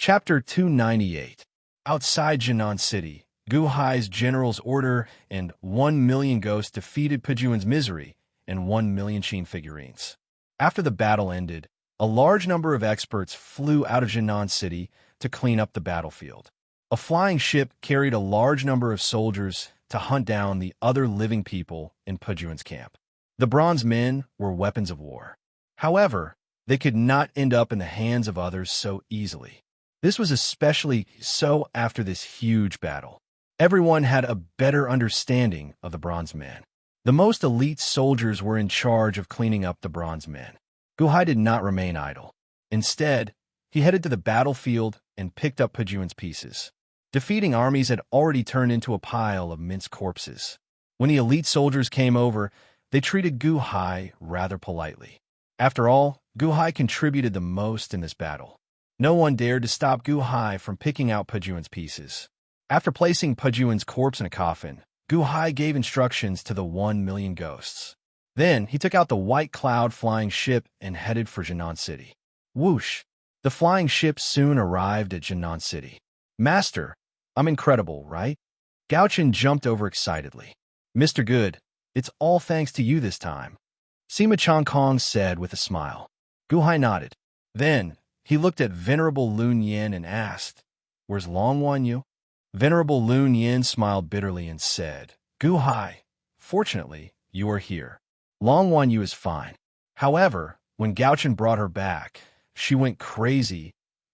Chapter 298. Outside Jinan City, Gu Hai's general's order and 1,000,000 ghosts defeated Pejuan's misery and 1,000,000 Sheen figurines. After the battle ended, a large number of experts flew out of Jinan City to clean up the battlefield. A flying ship carried a large number of soldiers to hunt down the other living people in Pejuan's camp. The bronze men were weapons of war. However, they could not end up in the hands of others so easily. This was especially so after this huge battle. Everyone had a better understanding of the bronze men. The most elite soldiers were in charge of cleaning up the bronze men. Gu Hai did not remain idle. Instead, he headed to the battlefield and picked up Pejuan's pieces. Defeating armies had already turned into a pile of minced corpses. When the elite soldiers came over, they treated Gu Hai rather politely. After all, Gu Hai contributed the most in this battle. No one dared to stop Gu Hai from picking out Pejuan's pieces. After placing Pejuan's corpse in a coffin, Gu Hai gave instructions to the 1,000,000 ghosts. Then he took out the white cloud flying ship and headed for Jinan City. Whoosh! The flying ship soon arrived at Jinan City. Master, I'm incredible, right? Gao Chen jumped over excitedly. Mr. Good, it's all thanks to you this time, Sima Changkong said with a smile. Gu Hai nodded. Then he looked at Venerable Lun Yin and asked, Where's Long Wan Yu? Venerable Lun Yin smiled bitterly and said, Gu Hai, fortunately, you are here. Long Wan Yu is fine. However, when Gao Chen brought her back, she went crazy,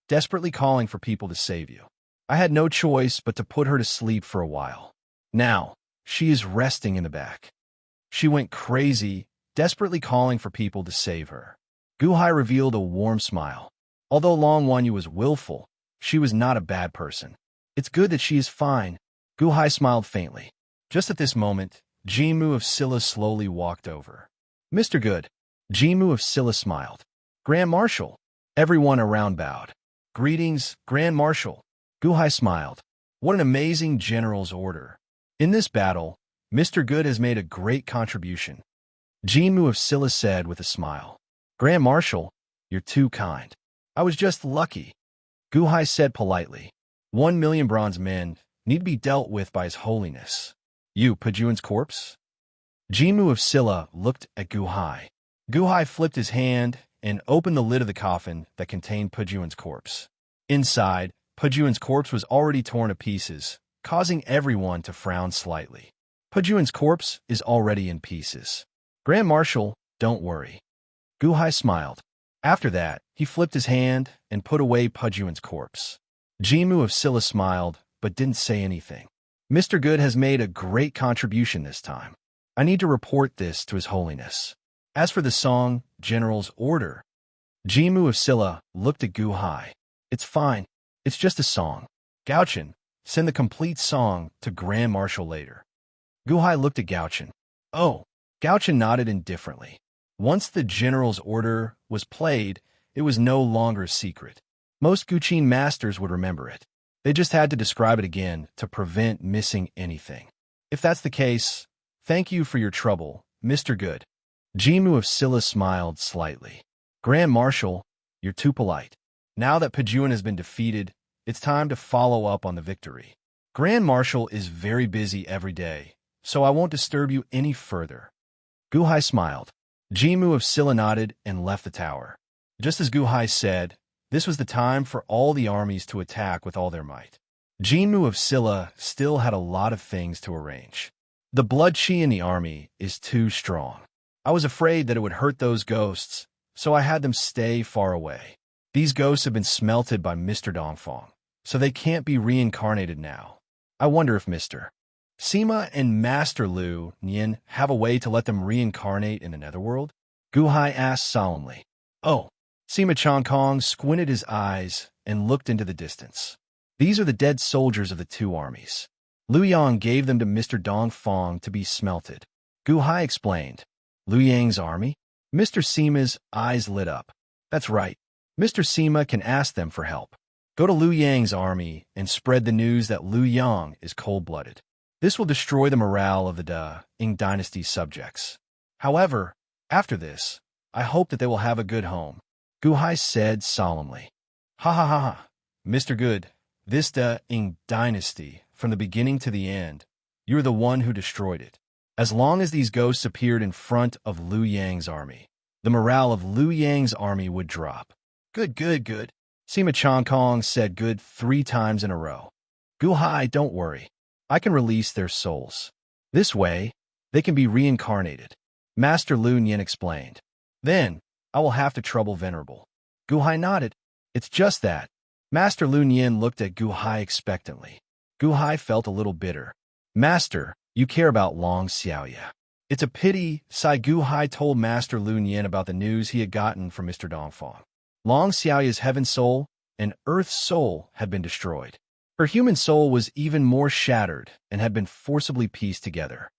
desperately calling for people to save you. I had no choice but to put her to sleep for a while. Now, she is resting in the back. She went crazy, desperately calling for people to save her. Gu Hai revealed a warm smile. Although Long Wan Yu was willful, she was not a bad person. It's good that she is fine. Gu Hai smiled faintly. Just at this moment, Jimu of Silla slowly walked over. Mr. Good. Jimu of Silla smiled. Grand Marshal. Everyone around bowed. Greetings, Grand Marshal. Gu Hai smiled. What an amazing general's order. In this battle, Mr. Good has made a great contribution. Jimu of Silla said with a smile. Grand Marshal, you're too kind. I was just lucky. Gu Hai said politely. 1,000,000 bronze men need to be dealt with by His Holiness. You, Pejuan's corpse? Jimu of Silla looked at Gu Hai. Gu Hai flipped his hand and opened the lid of the coffin that contained Pejuan's corpse. Inside, Pejuan's corpse was already torn to pieces, causing everyone to frown slightly. Pejuan's corpse is already in pieces. Grand Marshal, don't worry. Gu Hai smiled. After that, he flipped his hand and put away Pejuan's corpse. Jimu of Silla smiled, but didn't say anything. Mr. Good has made a great contribution this time. I need to report this to His Holiness. As for the song, General's Order, Jimu of Silla looked at Gu Hai. It's fine. It's just a song. Gao Chen, send the complete song to Grand Marshal later. Gu Hai looked at Gao Chen. Oh, Gao Chen nodded indifferently. Once the general's order was played, it was no longer a secret. Most Guqin masters would remember it. They just had to describe it again to prevent missing anything. If that's the case, thank you for your trouble, Mr. Good. Jimu of Silla smiled slightly. Grand Marshal, you're too polite. Now that Pejuan has been defeated, it's time to follow up on the victory. Grand Marshal is very busy every day, so I won't disturb you any further. Gu Hai smiled. Jimu of Silla nodded and left the tower. Just as Gu Hai said, this was the time for all the armies to attack with all their might. Jimu of Silla still had a lot of things to arrange. The blood chi in the army is too strong. I was afraid that it would hurt those ghosts, so I had them stay far away. These ghosts have been smelted by Mr. Dongfang, so they can't be reincarnated now. I wonder if Mr. Sima and Master Lu Nian have a way to let them reincarnate in the netherworld? Gu Hai asked solemnly. Oh, Sima Changkong squinted his eyes and looked into the distance. These are the dead soldiers of the two armies. Lu Yang gave them to Mr. Dongfang to be smelted. Gu Hai explained. Lu Yang's army? Mr. Sima's eyes lit up. That's right. Mr. Sima can ask them for help. Go to Lu Yang's army and spread the news that Lu Yang is cold-blooded. This will destroy the morale of the Ying Dynasty's subjects. However, after this, I hope that they will have a good home. Gu Hai said solemnly. Ha ha ha ha. Mr. Good, this dynasty, from the beginning to the end, you're the one who destroyed it. As long as these ghosts appeared in front of Liu Yang's army, the morale of Liu Yang's army would drop. Good, good, good. Sima Changkong said good 3 times in a row. Gu Hai, don't worry. I can release their souls. This way, they can be reincarnated. Master Liu Nian explained. Then, I will have to trouble Venerable. Gu Hai nodded. It's just that. Master Liu Nian looked at Gu Hai expectantly. Gu Hai felt a little bitter. Master, you care about Long Xiaoya. It's a pity, Sai Gu Hai told Master Liu Nian about the news he had gotten from Mr. Dongfang. Long Xiaoya's heaven soul and earth soul had been destroyed. Her human soul was even more shattered and had been forcibly pieced together.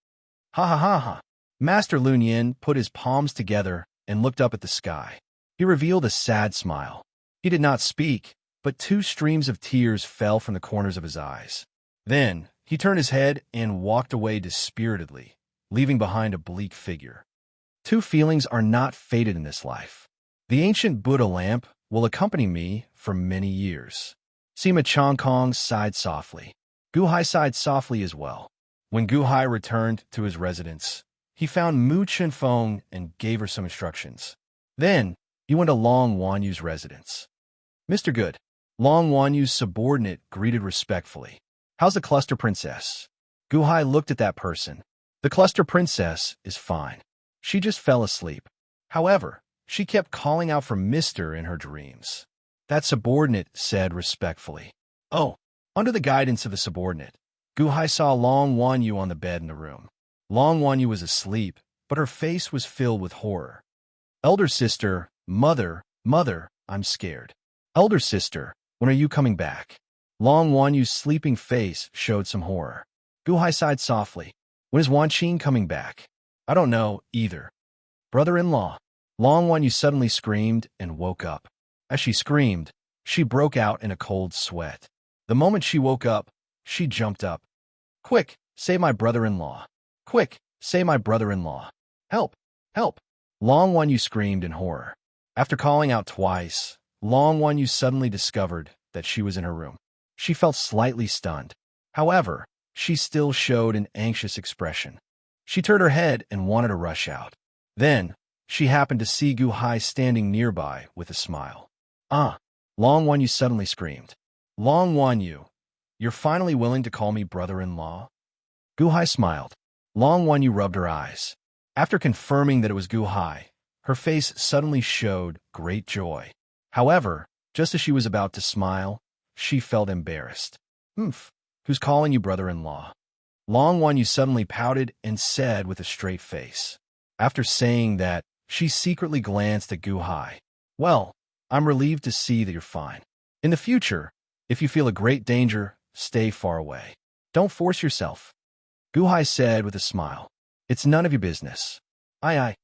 Ha ha ha ha. Master Liu Nian put his palms together and looked up at the sky. He revealed a sad smile. He did not speak, but 2 streams of tears fell from the corners of his eyes. Then, he turned his head and walked away dispiritedly, leaving behind a bleak figure. 2 feelings are not fated in this life. The ancient Buddha lamp will accompany me for many years. Sima Changkong sighed softly. Gu Hai sighed softly as well. When Gu Hai returned to his residence, he found Mu Chenfeng and gave her some instructions. Then, he went to Long Wanyu's residence. Mr. Good, Long Wanyu's subordinate greeted respectfully. How's the cluster princess? Gu Hai looked at that person. The cluster princess is fine. She just fell asleep. However, she kept calling out for Mr. in her dreams. That subordinate said respectfully. Oh, under the guidance of the subordinate, Gu Hai saw Long Wanyu on the bed in the room. Long Wanyu was asleep, but her face was filled with horror. Elder sister, mother, I'm scared. Elder sister, when are you coming back? Long Wanyu's sleeping face showed some horror. Gu Hai sighed softly. When is Wan Qin coming back? I don't know, either. Brother-in-law. Long Wanyu suddenly screamed and woke up. As she screamed, she broke out in a cold sweat. The moment she woke up, she jumped up. Quick, save my brother-in-law. Quick, save my brother-in-law. Help, help. Long Wanyu screamed in horror. After calling out twice, Long Wanyu suddenly discovered that she was in her room. She felt slightly stunned. However, she still showed an anxious expression. She turned her head and wanted to rush out. Then, she happened to see Gu Hai standing nearby with a smile. Ah! Long Wanyu suddenly screamed. Long Wanyu, you're finally willing to call me brother-in-law? Gu Hai smiled. Long Wanyu rubbed her eyes. After confirming that it was Gu Hai, her face suddenly showed great joy. However, just as she was about to smile, she felt embarrassed. Who's calling you brother-in-law? Long Wanyu suddenly pouted and said with a straight face. After saying that, she secretly glanced at Gu Hai. Well, I'm relieved to see that you're fine. In the future, if you feel a great danger, stay far away. Don't force yourself. Gu Hai said with a smile. It's none of your business. Aye.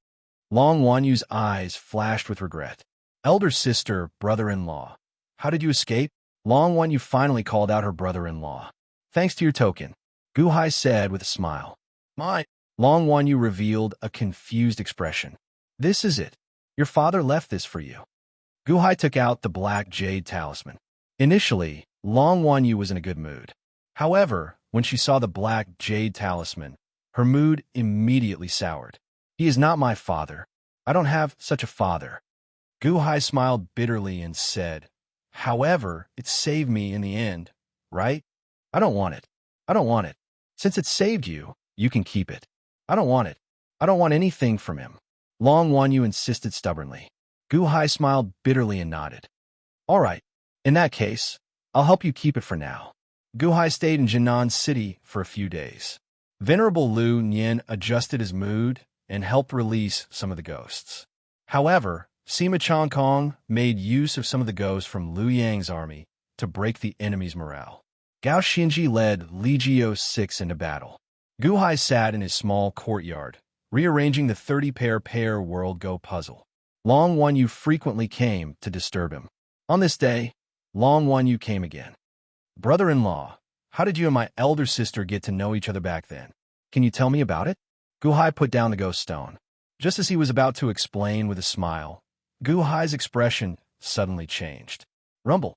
Long Wanyu's eyes flashed with regret. Elder sister, brother-in-law. How did you escape? Long Wanyu finally called out her brother-in-law. Thanks to your token, Gu Hai said with a smile. My. Long Wanyu revealed a confused expression. This is it. Your father left this for you. Gu Hai took out the black jade talisman. Initially, Long Wanyu was in a good mood. However, when she saw the black jade talisman, her mood immediately soured. He is not my father. I don't have such a father. Gu Hai smiled bitterly and said, however, it saved me in the end, right? I don't want it. I don't want it. Since it saved you, you can keep it. I don't want it. I don't want anything from him. Long Wanyu insisted stubbornly. Gu Hai smiled bitterly and nodded. All right. In that case, I'll help you keep it for now. Gu Hai stayed in Jinan City for a few days. Venerable Liu Nian adjusted his mood and helped release some of the ghosts. However, Sima Changkong made use of some of the ghosts from Liu Yang's army to break the enemy's morale. Gao Xinji led Legio 6 into battle. Gu Hai sat in his small courtyard, rearranging the 30-pair world go puzzle. Long Wanyu frequently came to disturb him. On this day, Long Wanyu came again. Brother-in-law, how did you and my elder sister get to know each other back then? Can you tell me about it? Gu Hai put down the ghost stone. Just as he was about to explain with a smile, Gu Hai's expression suddenly changed. Rumble.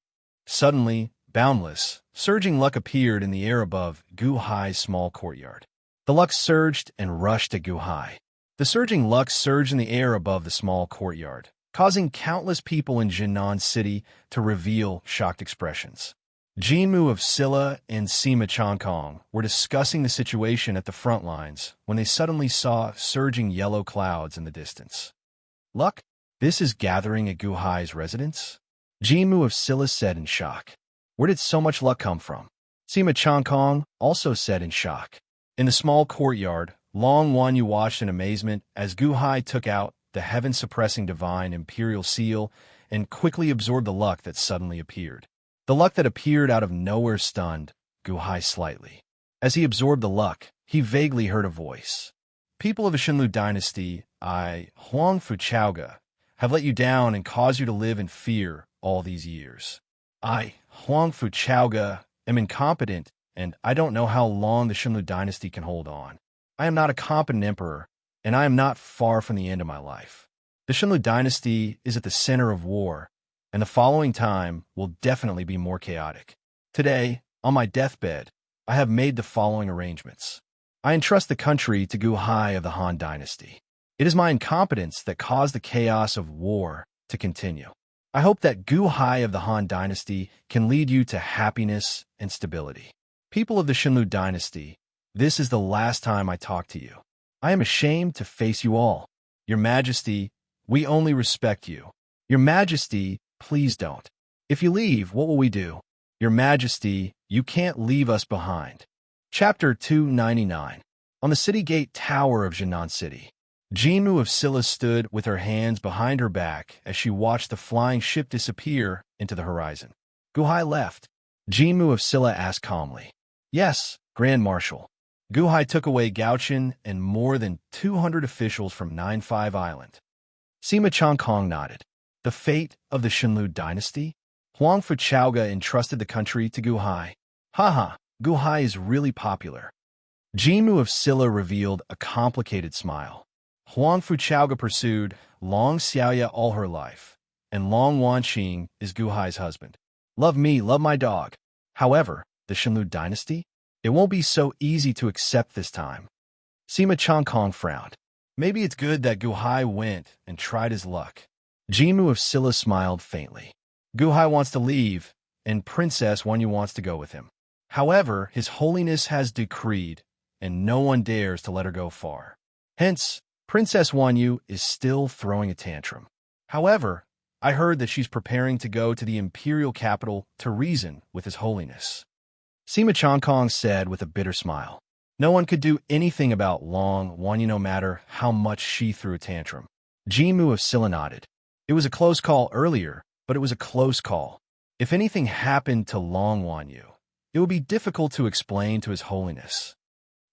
Suddenly, boundless, surging luck appeared in the air above Gu Hai's small courtyard. The luck surged and rushed at Gu Hai. The surging luck surged in the air above the small courtyard, causing countless people in Jinan City to reveal shocked expressions. Jinmu of Silla and Sima Changkong were discussing the situation at the front lines when they suddenly saw surging yellow clouds in the distance. Luck? This is gathering at Gu Hai's residence? Jinmu of Silla said in shock. Where did so much luck come from? Sima Changkong also said in shock. In the small courtyard, Long Wanyu watched in amazement as Gu Hai took out the heaven-suppressing divine imperial seal and quickly absorbed the luck that suddenly appeared. The luck that appeared out of nowhere stunned Gu Hai slightly. As he absorbed the luck, he vaguely heard a voice. People of the Xinlu dynasty, I, Huang Fuchaoga, have let you down and caused you to live in fear all these years. I, Huang Fuchaoga, am incompetent, and I don't know how long the Xinlu dynasty can hold on. I am not a competent emperor, and I am not far from the end of my life. The Xinlu dynasty is at the center of war, and the following time will definitely be more chaotic. Today, on my deathbed, I have made the following arrangements. I entrust the country to Gu Hai of the Han dynasty. It is my incompetence that caused the chaos of war to continue. I hope that Gu Hai of the Han dynasty can lead you to happiness and stability. People of the Xinlu dynasty, this is the last time I talk to you. I am ashamed to face you all. Your Majesty, we only respect you. Your Majesty, please don't. If you leave, what will we do? Your Majesty, you can't leave us behind. Chapter 299. On the city gate tower of Jinan City, Jinmu of Silla stood with her hands behind her back as she watched the flying ship disappear into the horizon. Gu Hai left. Jinmu of Silla asked calmly. Yes, Grand Marshal. Gu Hai took away Gaochen and more than 200 officials from 95 Island. Sima Changkong nodded. The fate of the Xinlu dynasty? Huang Fuchaoga entrusted the country to Gu Hai. Haha, Gu Hai is really popular. Jinmu of Silla revealed a complicated smile. Huang Fuchaoga pursued Long Xiaoya all her life, and Long Wanqing is Gu Hai's husband. Love me, love my dog. However, the Xinlu dynasty? It won't be so easy to accept this time. Sima Changkong frowned. Maybe it's good that Gu Hai went and tried his luck. Jinmu of Silla smiled faintly. Gu Hai wants to leave, and Princess Wanyu wants to go with him. However, His Holiness has decreed, and no one dares to let her go far. Hence, Princess Wanyu is still throwing a tantrum. However, I heard that she's preparing to go to the imperial capital to reason with His Holiness. Sima Changkong said with a bitter smile. No one could do anything about Long Wanyu no matter how much she threw a tantrum. Jinmu of Silla nodded. It was a close call earlier, but it was a close call. If anything happened to Long Wanyu, it would be difficult to explain to His Holiness.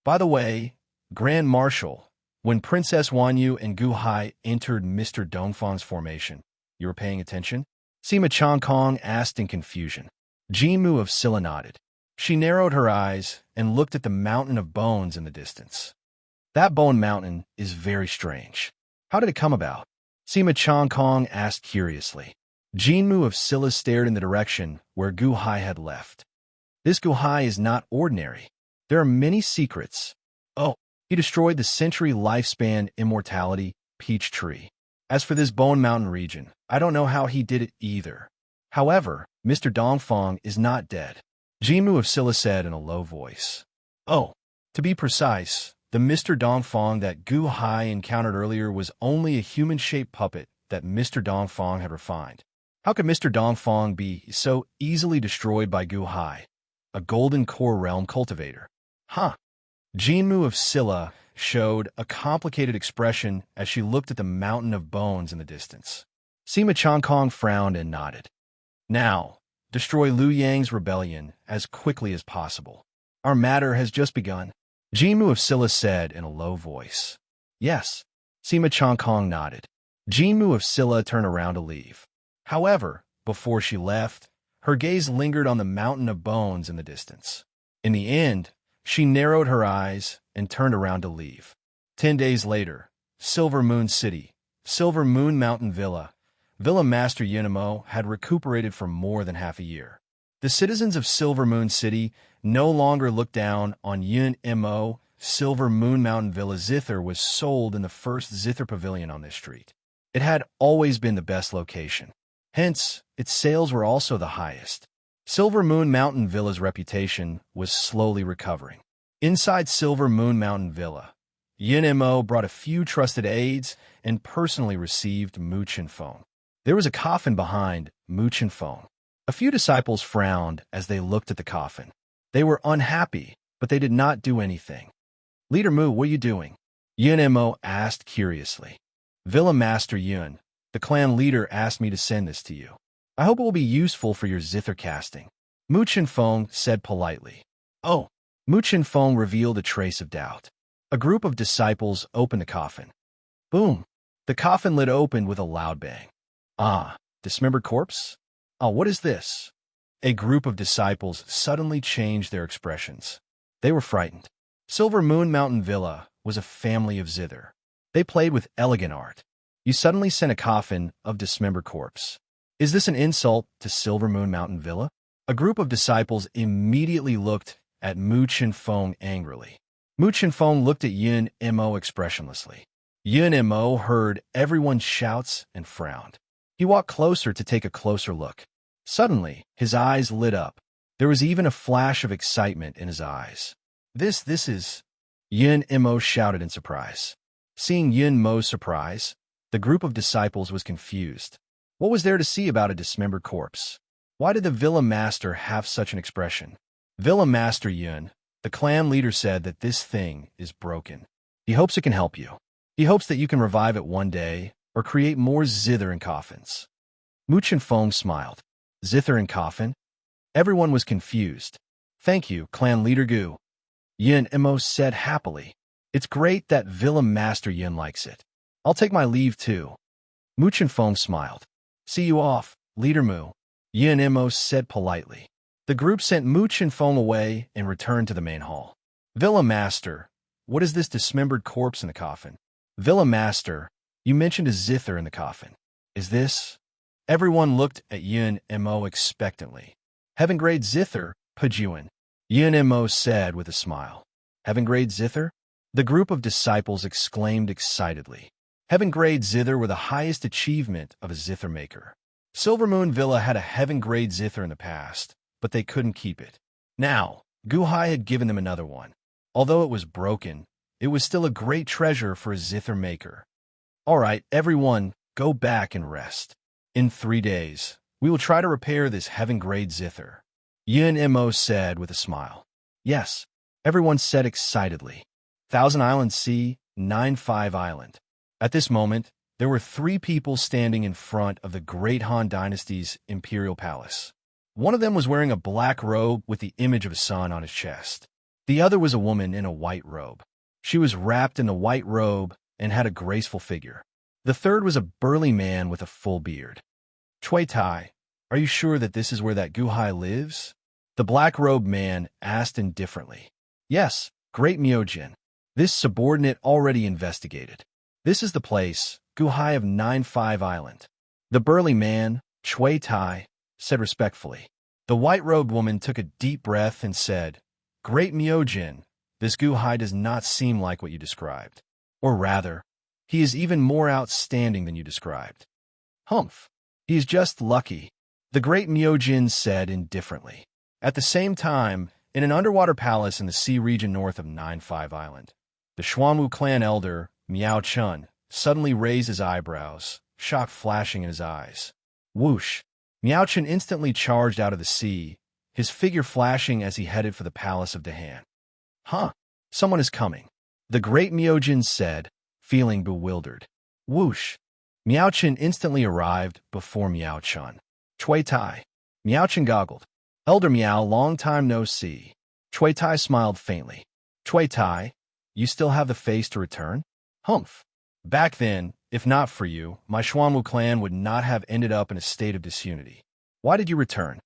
By the way, Grand Marshal, when Princess Wanyu and Gu Hai entered Mr. Dongfang's formation, you were paying attention? Sima Changkong asked in confusion. Jinmu of Silla nodded. She narrowed her eyes and looked at the mountain of bones in the distance. That bone mountain is very strange. How did it come about? Sima Changkong asked curiously. Jinmu of Silla stared in the direction where Gu Hai had left. This Gu Hai is not ordinary. There are many secrets. Oh, he destroyed the century lifespan immortality peach tree. As for this Bone Mountain region, I don't know how he did it either. However, Mr. Dongfang is not dead. Jinmu of Silla said in a low voice. Oh, to be precise, the Mr. Dongfang that Gu Hai encountered earlier was only a human-shaped puppet that Mr. Dongfang had refined. How could Mr. Dongfang be so easily destroyed by Gu Hai, a golden core realm cultivator? Huh. Jinmu of Silla showed a complicated expression as she looked at the mountain of bones in the distance. Sima Changkong frowned and nodded. Now, destroy Liu Yang's rebellion as quickly as possible. Our matter has just begun. Jinmu of Silla said in a low voice. Yes. Sima Changkong nodded. Jinmu of Silla turned around to leave. However, before she left, her gaze lingered on the mountain of bones in the distance. In the end, she narrowed her eyes and turned around to leave. 10 days later, Silver Moon City, Silver Moon Mountain Villa. Villa Master Yinamo had recuperated for more than half a year. The citizens of Silver Moon City no longer looked down on Mo. Silver Moon Mountain Villa Zither was sold in the first Zither Pavilion on this street. It had always been the best location. Hence, its sales were also the highest. Silver Moon Mountain Villa's reputation was slowly recovering. Inside Silver Moon Mountain Villa, Mo brought a few trusted aides and personally received Muchen Fong. There was a coffin behind Muchen Fong. A few disciples frowned as they looked at the coffin. They were unhappy, but they did not do anything. "Leader Mu, what are you doing?" Mo asked curiously. "Villa Master Yun, the clan leader, asked me to send this to you. I hope it will be useful for your zither casting," Muchen Fong said politely. "Oh." Muchen Fong revealed a trace of doubt. A group of disciples opened the coffin. Boom! The coffin lid opened with a loud bang. "Ah, dismembered corpse? Oh, what is this?" A group of disciples suddenly changed their expressions. They were frightened. Silver Moon Mountain Villa was a family of zither. They played with elegant art. You suddenly sent a coffin of dismembered corpse. Is this an insult to Silver Moon Mountain Villa? A group of disciples immediately looked at Muchen Fong angrily. Muchen Fong looked at Mo expressionlessly. Mo heard everyone's shouts and frowned. He walked closer to take a closer look. Suddenly, his eyes lit up. There was even a flash of excitement in his eyes. This is... Mo shouted in surprise. Seeing Mo's surprise, the group of disciples was confused. What was there to see about a dismembered corpse? Why did the Villa Master have such an expression? Villa Master Yun, the clan leader, said that this thing is broken. He hopes it can help you. He hopes that you can revive it one day or create more zither in coffins. Muchen Fong smiled. Zither in coffin? Everyone was confused. "Thank you, clan leader Gu," Mo said happily. "It's great that Villa Master Yun likes it. I'll take my leave too." Muchen Fong smiled. "See you off, Leader Mu," Mo said politely. The group sent Muchen Fong away and returned to the main hall. "Villa Master, what is this dismembered corpse in the coffin?" "Villa Master, you mentioned a zither in the coffin. Is this..." Everyone looked at Mo expectantly. "Heaven-grade zither, Pajuan," Mo said with a smile. "Heaven-grade zither?" The group of disciples exclaimed excitedly. Heaven-grade zither were the highest achievement of a zither maker. Silver Moon Villa had a heaven-grade zither in the past, but they couldn't keep it. Now, Guhai had given them another one. Although it was broken, it was still a great treasure for a zither maker. "All right, everyone, go back and rest. In 3 days, we will try to repair this heaven-grade zither," Mo said with a smile. "Yes," everyone said excitedly. Thousand Island Sea, 9-5 Island. At this moment, there were 3 people standing in front of the Great Han Dynasty's Imperial Palace. One of them was wearing a black robe with the image of a sun on his chest. The other was a woman in a white robe. She was wrapped in the white robe and had a graceful figure. The third was a burly man with a full beard. "Chui Tai, are you sure that this is where that Guhai lives?" The black-robed man asked indifferently. "Yes, Great Myojin. This subordinate already investigated. This is the place, Guhai of 9-5 Island." The burly man, Chui Tai, said respectfully. The white-robed woman took a deep breath and said, "Great Myojin, this Guhai does not seem like what you described. Or rather, he is even more outstanding than you described." "Humph. He is just lucky," the Great Myojin said indifferently. At the same time, in an underwater palace in the sea region north of 9-5 Island, the Xuanwu clan elder, Miao Chun, suddenly raised his eyebrows, shock flashing in his eyes. Whoosh! Miao Chun instantly charged out of the sea, his figure flashing as he headed for the palace of Dahan. "Huh! Someone is coming," the Great Myojin said, feeling bewildered. Whoosh! Miao Chun instantly arrived before Miao Chun. "Chui Tai." Miao Chun goggled. "Elder Miao, long time no see." Chui Tai smiled faintly. "Chui Tai, you still have the face to return?" "Humph. Back then, if not for you, my Xuanwu clan would not have ended up in a state of disunity. Why did you return?"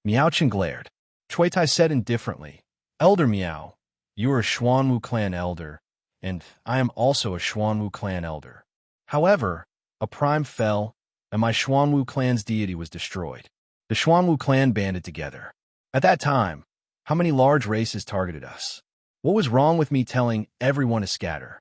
Miao Chun glared. Chui Tai said indifferently, "Elder Miao, you are a Xuanwu clan elder, and I am also a Xuanwu clan elder. However, a prime fell, and my Xuanwu clan's deity was destroyed. The Xuanwu clan banded together. At that time, how many large races targeted us? What was wrong with me telling everyone to scatter?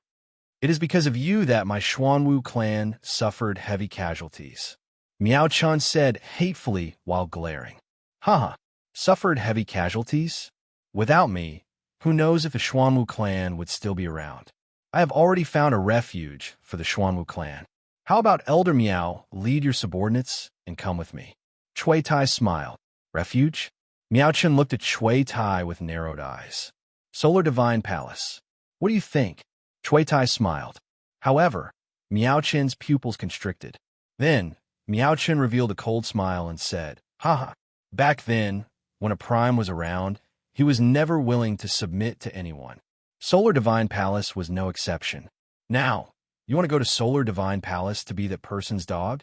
It is because of you that my Xuanwu clan suffered heavy casualties. Miao Chun said hatefully while glaring. Haha, suffered heavy casualties? Without me, who knows if the Xuanwu clan would still be around? I have already found a refuge for the Xuanwu clan. How about Elder Miao lead your subordinates and come with me? Chui Tai smiled. Refuge? Miao Chen looked at Chui Tai with narrowed eyes. Solar Divine Palace. What do you think? Chui Tai smiled. However, Miao Chen's pupils constricted. Then, Miao Chen revealed a cold smile and said, Haha, back then, when a prime was around, he was never willing to submit to anyone. Solar Divine Palace was no exception. Now, you want to go to Solar Divine Palace to be that person's dog?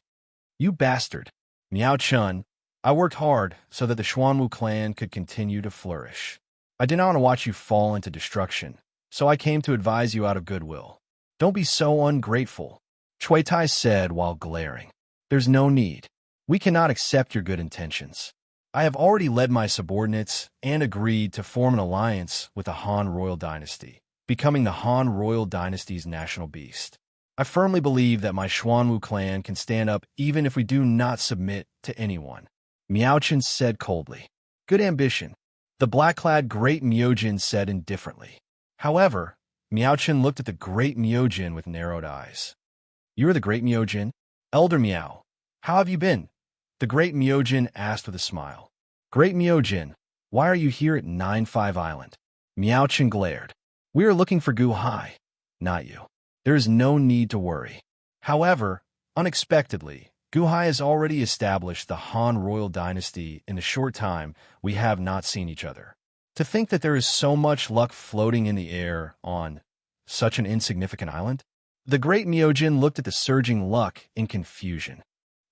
You bastard. Miao Chun, I worked hard so that the Xuanwu clan could continue to flourish. I did not want to watch you fall into destruction, so I came to advise you out of goodwill. Don't be so ungrateful, Chui Tai said while glaring. There's no need. We cannot accept your good intentions. I have already led my subordinates and agreed to form an alliance with the Han royal dynasty, becoming the Han royal dynasty's national beast. I firmly believe that my Xuanwu clan can stand up even if we do not submit to anyone. Miao Chen said coldly. Good ambition. The black-clad Great Miaojin said indifferently. However, Miao Chen looked at the Great Miaojin with narrowed eyes. You are the Great Miaojin? Elder Miao, how have you been? The Great Miaojin asked with a smile. Great Miaojin, why are you here at 9-5 Island? Miao Chen glared. We are looking for Gu Hai, not you. There is no need to worry. However, unexpectedly, Gu Hai has already established the Han royal dynasty in the short time we have not seen each other. To think that there is so much luck floating in the air on such an insignificant island? The Great Miaojin looked at the surging luck in confusion.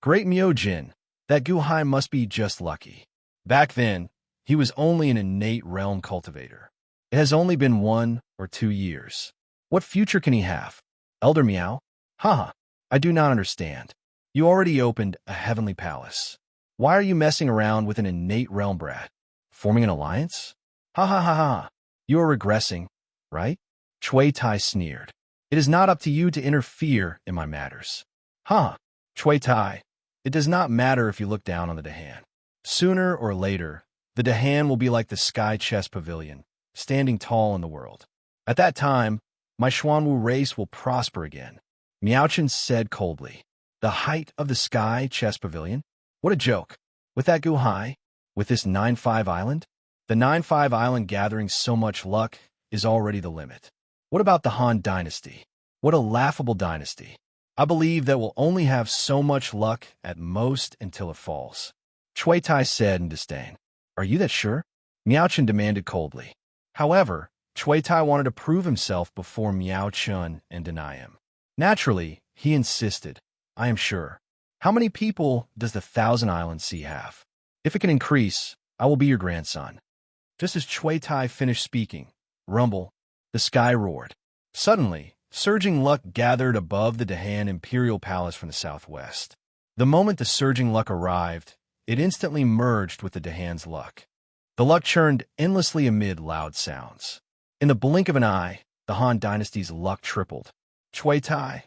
Great Miaojin, that Gu Hai must be just lucky. Back then, he was only an innate realm cultivator. It has only been 1 or 2 years. What future can he have? Elder Miao? Haha, I do not understand. You already opened a heavenly palace. Why are you messing around with an innate realm brat? Forming an alliance? Ha ha ha ha. You are regressing, right? Chui Tai sneered. It is not up to you to interfere in my matters. Huh, Chui Tai. It does not matter if you look down on the Dahan. Sooner or later, the Dahan will be like the Sky Chess Pavilion, standing tall in the world. At that time, my Xuanwu race will prosper again. Miao Chen said coldly. The height of the Sky Chess Pavilion? What a joke. With that Gu Hai? With this 9-5 Island? The 9-5 Island gathering so much luck is already the limit. What about the Han dynasty? What a laughable dynasty. I believe that we'll only have so much luck at most until it falls. Chui Tai said in disdain. Are you that sure? Miao Chen demanded coldly. However, Chui Tai wanted to prove himself before Miao Chen and deny him. Naturally, he insisted. I am sure. How many people does the 1,000 Island Sea have? If it can increase, I will be your grandson. Just as Chui Tai finished speaking, rumble, the sky roared. Suddenly, surging luck gathered above the Dahan Imperial Palace from the southwest. The moment the surging luck arrived, it instantly merged with the Dahan's luck. The luck churned endlessly amid loud sounds. In the blink of an eye, the Han dynasty's luck tripled. Chui Tai.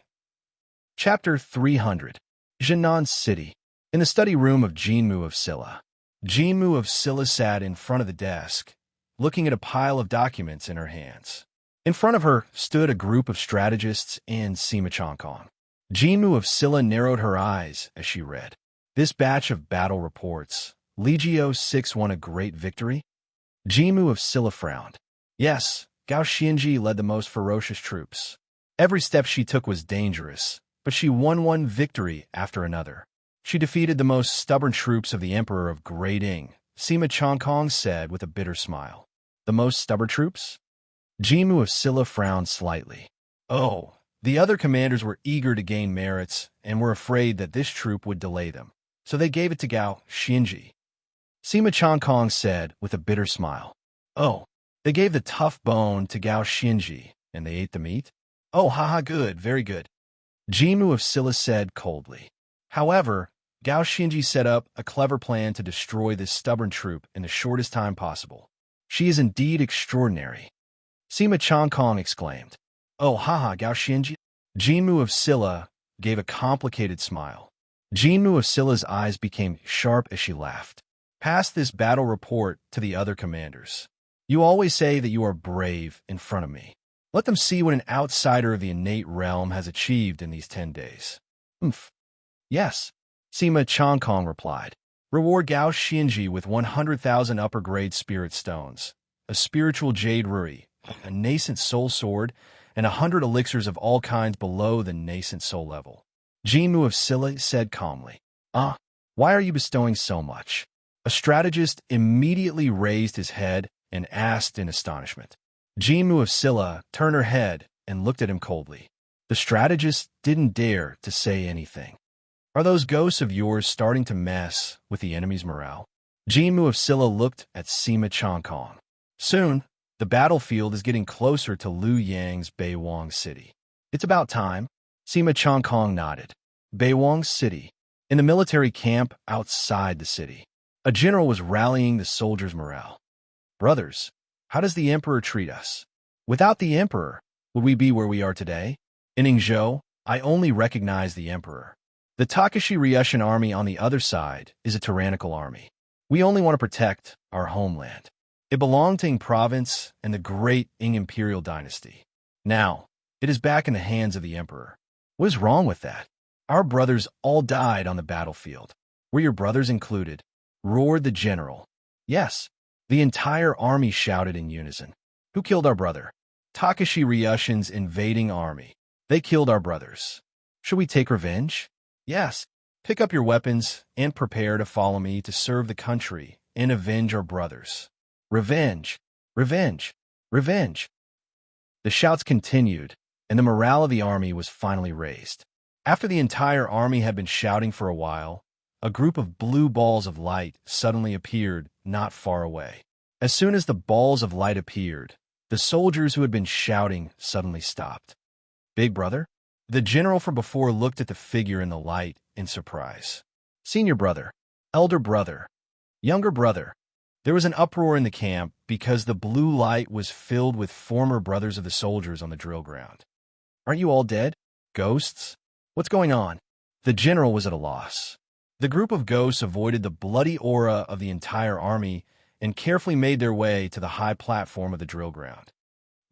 Chapter 300. Jinan City. In the study room of Jinmu of Silla. Jinmu of Silla sat in front of the desk, looking at a pile of documents in her hands. In front of her stood a group of strategists and Sima Chongkong. Jinmu of Silla narrowed her eyes as she read. This batch of battle reports. Legio 6 won a great victory? Jinmu of Silla frowned. Yes, Gao Xianji led the most ferocious troops. Every step she took was dangerous, but she won one victory after another. She defeated the most stubborn troops of the Emperor of Great Ing, Sima Chongkong said with a bitter smile. The most stubborn troops? Jinmu of Silla frowned slightly. Oh, the other commanders were eager to gain merits and were afraid that this troop would delay them, so they gave it to Gao Xianji. Sima Chongkong said with a bitter smile. Oh, they gave the tough bone to Gao Xianji, and they ate the meat? Oh, haha, good, very good. Jinmu of Silla said coldly. However, Gao Xinji set up a clever plan to destroy this stubborn troop in the shortest time possible. She is indeed extraordinary. Sima Changkong exclaimed. Oh, haha, Gao Xinji. Jinmu of Silla gave a complicated smile. Jinmu of Silla's eyes became sharp as she laughed. Pass this battle report to the other commanders. You always say that you are brave in front of me. Let them see what an outsider of the innate realm has achieved in these 10 days. Yes, Sima Changkong replied. Reward Gao Xinji with 100,000 upper-grade spirit stones, a spiritual jade ruri, a nascent soul sword, and 100 elixirs of all kinds below the nascent soul level. Jinmu of Silla said calmly. Why are you bestowing so much? A strategist immediately raised his head and asked in astonishment. Jinmu of Silla turned her head and looked at him coldly. The strategist didn't dare to say anything. Are those ghosts of yours starting to mess with the enemy's morale? Jinmu of Silla looked at Sima Changkong. Soon, the battlefield is getting closer to Liu Yang's Beiwang City. It's about time. Sima Changkong nodded. Beiwang City. In the military camp outside the city, a general was rallying the soldiers' morale. Brothers, how does the emperor treat us? Without the emperor, would we be where we are today? In Yingzhou, I only recognize the emperor. The Takashi Ryushin army on the other side is a tyrannical army. We only want to protect our homeland. It belonged to Ying province and the great Ying imperial dynasty. Now, it is back in the hands of the emperor. What is wrong with that? Our brothers all died on the battlefield. Were your brothers included? Roared the general. Yes. The entire army shouted in unison. Who killed our brother? Takashi Ryushin's invading army. They killed our brothers. Should we take revenge? Yes. Pick up your weapons and prepare to follow me to serve the country and avenge our brothers. Revenge! Revenge! Revenge! The shouts continued, and the morale of the army was finally raised. After the entire army had been shouting for a while, a group of blue balls of light suddenly appeared not far away. As soon as the balls of light appeared, the soldiers who had been shouting suddenly stopped. Big brother? The general from before looked at the figure in the light in surprise. Senior brother, elder brother, younger brother. There was an uproar in the camp because the blue light was filled with former brothers of the soldiers on the drill ground. Aren't you all dead? Ghosts? What's going on? The general was at a loss. The group of ghosts avoided the bloody aura of the entire army and carefully made their way to the high platform of the drill ground.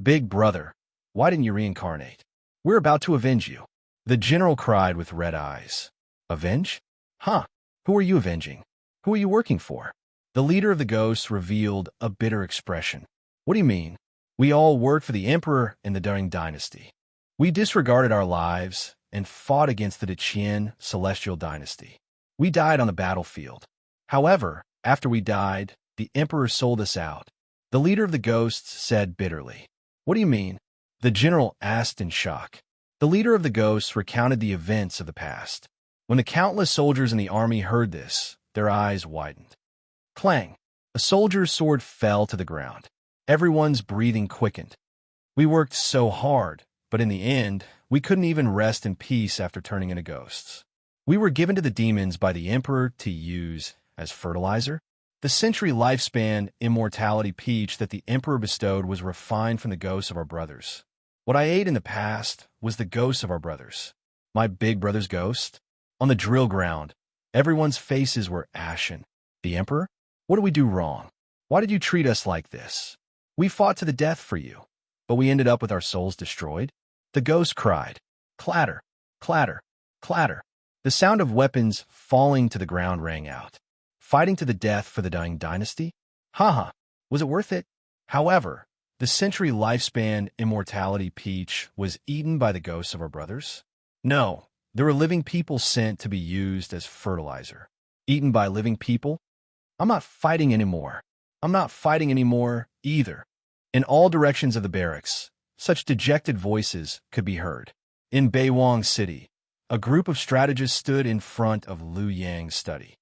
Big brother, why didn't you reincarnate? We're about to avenge you. The general cried with red eyes. Avenge? Huh? Who are you avenging? Who are you working for? The leader of the ghosts revealed a bitter expression. What do you mean? We all worked for the emperor in the Deng dynasty. We disregarded our lives and fought against the Deqian celestial dynasty. We died on the battlefield. However, after we died, the emperor sold us out. The leader of the ghosts said bitterly. What do you mean? The general asked in shock. The leader of the ghosts recounted the events of the past. When the countless soldiers in the army heard this, their eyes widened. Clang! A soldier's sword fell to the ground. Everyone's breathing quickened. We worked so hard, but in the end, we couldn't even rest in peace after turning into ghosts. We were given to the demons by the emperor to use as fertilizer. The century lifespan immortality peach that the emperor bestowed was refined from the ghosts of our brothers. What I ate in the past was the ghosts of our brothers. My big brother's ghost. On the drill ground, everyone's faces were ashen. The emperor? What did we do wrong? Why did you treat us like this? We fought to the death for you, but we ended up with our souls destroyed. The ghost cried. Clatter, clatter, clatter. The sound of weapons falling to the ground rang out. Fighting to the death for the dying dynasty? Haha, was it worth it? However, the century lifespan immortality peach was eaten by the ghosts of our brothers? No, there were living people sent to be used as fertilizer. Eaten by living people? I'm not fighting anymore. I'm not fighting anymore either. In all directions of the barracks, such dejected voices could be heard. In Beiwang City, a group of strategists stood in front of Liu Yang's study.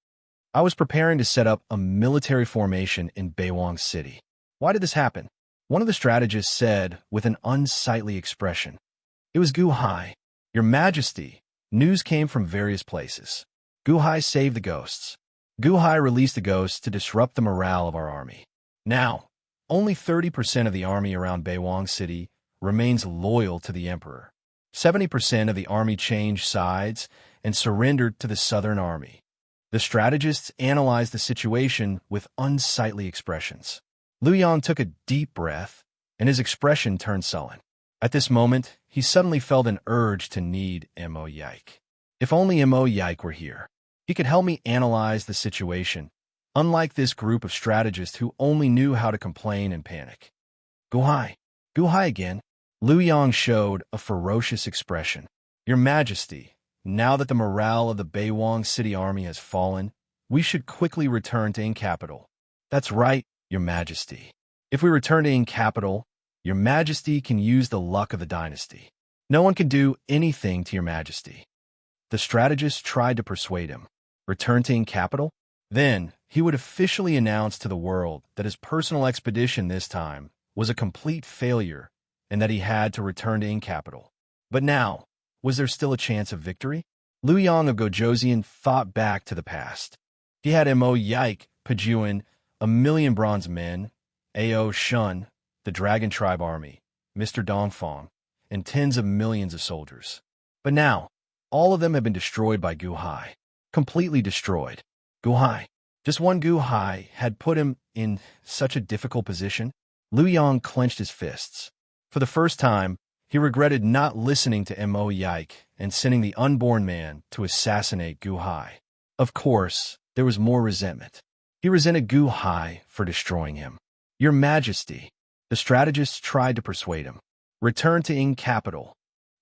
I was preparing to set up a military formation in Beiwang City. Why did this happen? One of the strategists said with an unsightly expression. It was Gu Hai. Your Majesty, news came from various places. Guhai saved the ghosts. Guhai released the ghosts to disrupt the morale of our army. Now, only 30% of the army around Baiwang City remains loyal to the emperor. 70% of the army changed sides and surrendered to the southern army. The strategists analyzed the situation with unsightly expressions. Liu Yang took a deep breath, and his expression turned sullen. At this moment, he suddenly felt an urge to need Mo Yike. If only Mo Yike were here. He could help me analyze the situation, unlike this group of strategists who only knew how to complain and panic. Guhai. Guhai again. Liu Yang showed a ferocious expression. Your Majesty, now that the morale of the Baiwang City army has fallen, we should quickly return to Ing Capital. That's right, Your Majesty. If we return to Ing Capital, Your Majesty can use the luck of the dynasty. No one can do anything to Your Majesty. The strategist tried to persuade him. Return to Ing Capital? Then, he would officially announce to the world that his personal expedition this time was a complete failure and that he had to return to Ing Capital. But now, was there still a chance of victory? Liu Yang of Gojoseon thought back to the past. He had Mo Yike, Pejuan, 1,000,000 bronze men, Ao Shun, the Dragon Tribe army, Mr. Dongfang, and tens of millions of soldiers. But now, all of them have been destroyed by Guhai. Completely destroyed. Guhai. Just one Guhai had put him in such a difficult position. Liu Yang clenched his fists. For the first time, he regretted not listening to Mo Yike and sending the unborn man to assassinate Guhai. Of course, there was more resentment. He resented Guhai for destroying him. Your Majesty, the strategists tried to persuade him. Return to Ing Capital.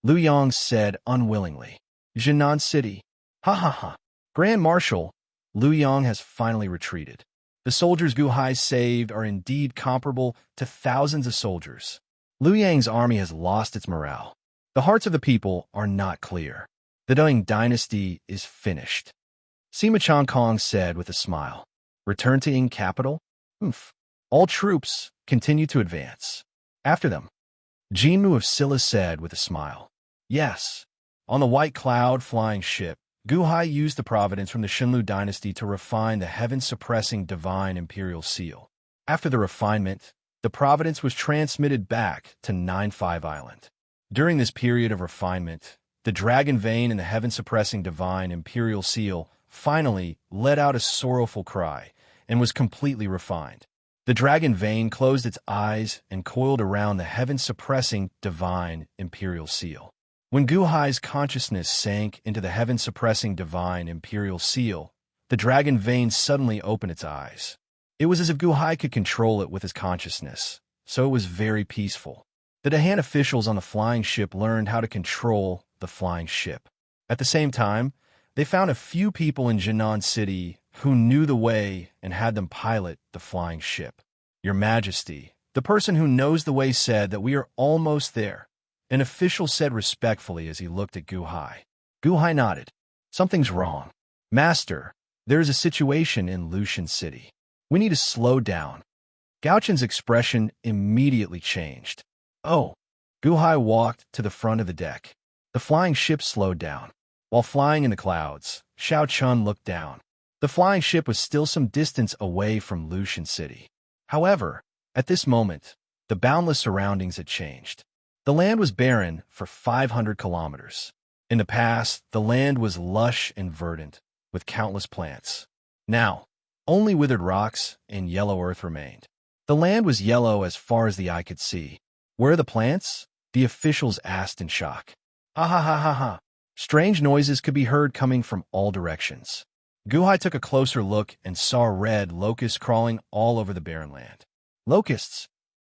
Liu Yang said unwillingly. Jinan City. Ha ha ha. Grand Marshal, Liu Yang has finally retreated. The soldiers Guhai saved are indeed comparable to thousands of soldiers. Liu Yang's army has lost its morale. The hearts of the people are not clear. The Deng dynasty is finished. Sima Changkong said with a smile. Return to Ing Capital? All troops continue to advance. After them. Jinmu of Silla said with a smile. Yes. On the white cloud flying ship, Guhai used the providence from the Shinlu dynasty to refine the heaven-suppressing divine imperial seal. After the refinement, the providence was transmitted back to 9-5 Island. During this period of refinement, the dragon vein in the heaven-suppressing divine imperial seal finally let out a sorrowful cry and was completely refined. The dragon vein closed its eyes and coiled around the heaven-suppressing divine imperial seal. When Guhai's consciousness sank into the heaven-suppressing divine imperial seal, the dragon vein suddenly opened its eyes. It was as if Guhai could control it with his consciousness, so it was very peaceful. The Dahan officials on the flying ship learned how to control the flying ship. At the same time, they found a few people in Jinan City who knew the way and had them pilot the flying ship. Your Majesty, the person who knows the way said that we are almost there. An official said respectfully as he looked at Guhai. Guhai nodded. Something's wrong. Master, there is a situation in Lushan City. We need to slow down. Gauchen's expression immediately changed. Oh. Guhai walked to the front of the deck. The flying ship slowed down. While flying in the clouds, Xiao Chun looked down. The flying ship was still some distance away from Lushan City. However, at this moment, the boundless surroundings had changed. The land was barren for 500 kilometers. In the past, the land was lush and verdant, with countless plants. Now, only withered rocks and yellow earth remained. The land was yellow as far as the eye could see. Where are the plants? The officials asked in shock. Ha ha ha ha ha. Strange noises could be heard coming from all directions. Guhai took a closer look and saw red locusts crawling all over the barren land. Locusts?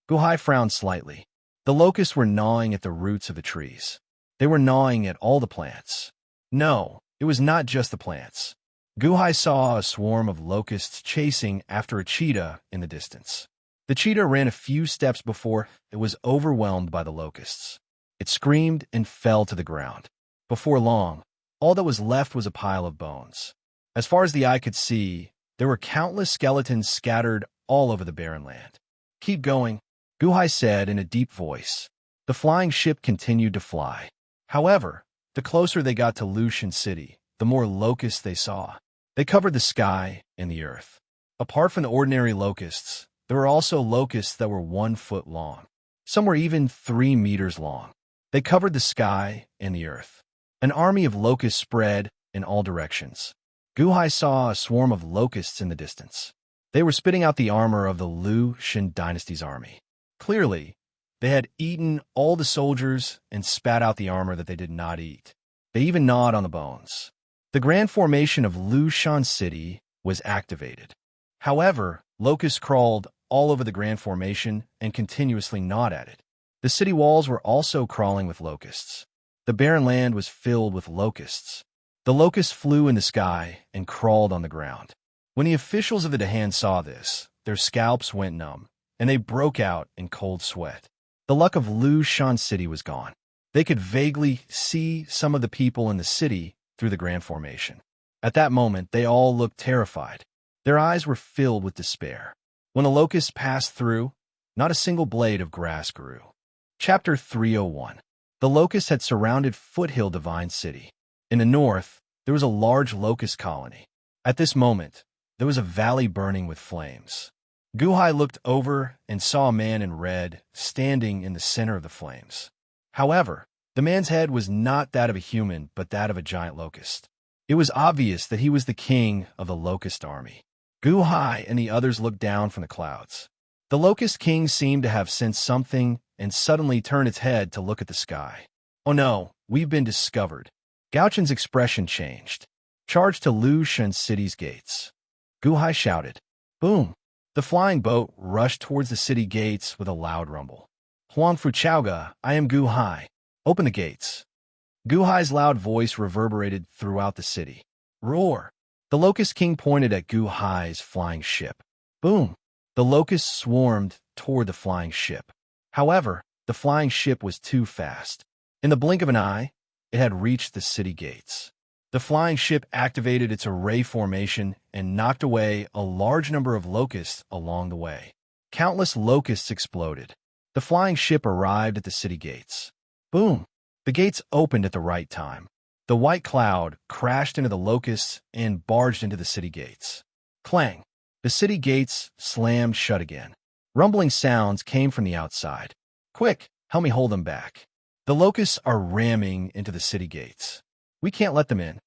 Guhai frowned slightly. The locusts were gnawing at the roots of the trees. They were gnawing at all the plants. No, it was not just the plants. Guhai saw a swarm of locusts chasing after a cheetah in the distance. The cheetah ran a few steps before it was overwhelmed by the locusts. It screamed and fell to the ground. Before long, all that was left was a pile of bones. As far as the eye could see, there were countless skeletons scattered all over the barren land. Keep going, Guhai said in a deep voice. The flying ship continued to fly. However, the closer they got to Lushan City, the more locusts they saw. They covered the sky and the earth. Apart from the ordinary locusts, there were also locusts that were 1 foot long. Some were even 3 meters long. They covered the sky and the earth. An army of locusts spread in all directions. Guhai saw a swarm of locusts in the distance. They were spitting out the armor of the Liu Shin dynasty's army. Clearly, they had eaten all the soldiers and spat out the armor that they did not eat. They even gnawed on the bones. The grand formation of Liu Shan City was activated. However, locusts crawled all over the grand formation and continuously gnawed at it. The city walls were also crawling with locusts. The barren land was filled with locusts. The locusts flew in the sky and crawled on the ground. When the officials of the Dahan saw this, their scalps went numb, and they broke out in cold sweat. The luck of Liu Shan City was gone. They could vaguely see some of the people in the city through the grand formation. At that moment, they all looked terrified. Their eyes were filled with despair. When the locusts passed through, not a single blade of grass grew. Chapter 301. The locusts had surrounded Foothill Divine City. In the north, there was a large locust colony. At this moment, there was a valley burning with flames. Guhai looked over and saw a man in red standing in the center of the flames. However, the man's head was not that of a human, but that of a giant locust. It was obvious that he was the king of the locust army. Guhai and the others looked down from the clouds. The locust king seemed to have sensed something and suddenly turned its head to look at the sky. "Oh no, we've been discovered." Gauchen's expression changed. "Charge to Liu Shan City's gates." Guhai shouted. Boom! The flying boat rushed towards the city gates with a loud rumble. "Huangfu Chaoga, I am Guhai. Open the gates." Guhai's loud voice reverberated throughout the city. Roar! The Locust King pointed at Guhai's flying ship. Boom! The locusts swarmed toward the flying ship. However, the flying ship was too fast. In the blink of an eye, it had reached the city gates. The flying ship activated its array formation and knocked away a large number of locusts along the way. Countless locusts exploded. The flying ship arrived at the city gates. Boom! The gates opened at the right time. The white cloud crashed into the locusts and barged into the city gates. Clang! The city gates slammed shut again. Rumbling sounds came from the outside. Quick, help me hold them back. The locusts are ramming into the city gates. We can't let them in.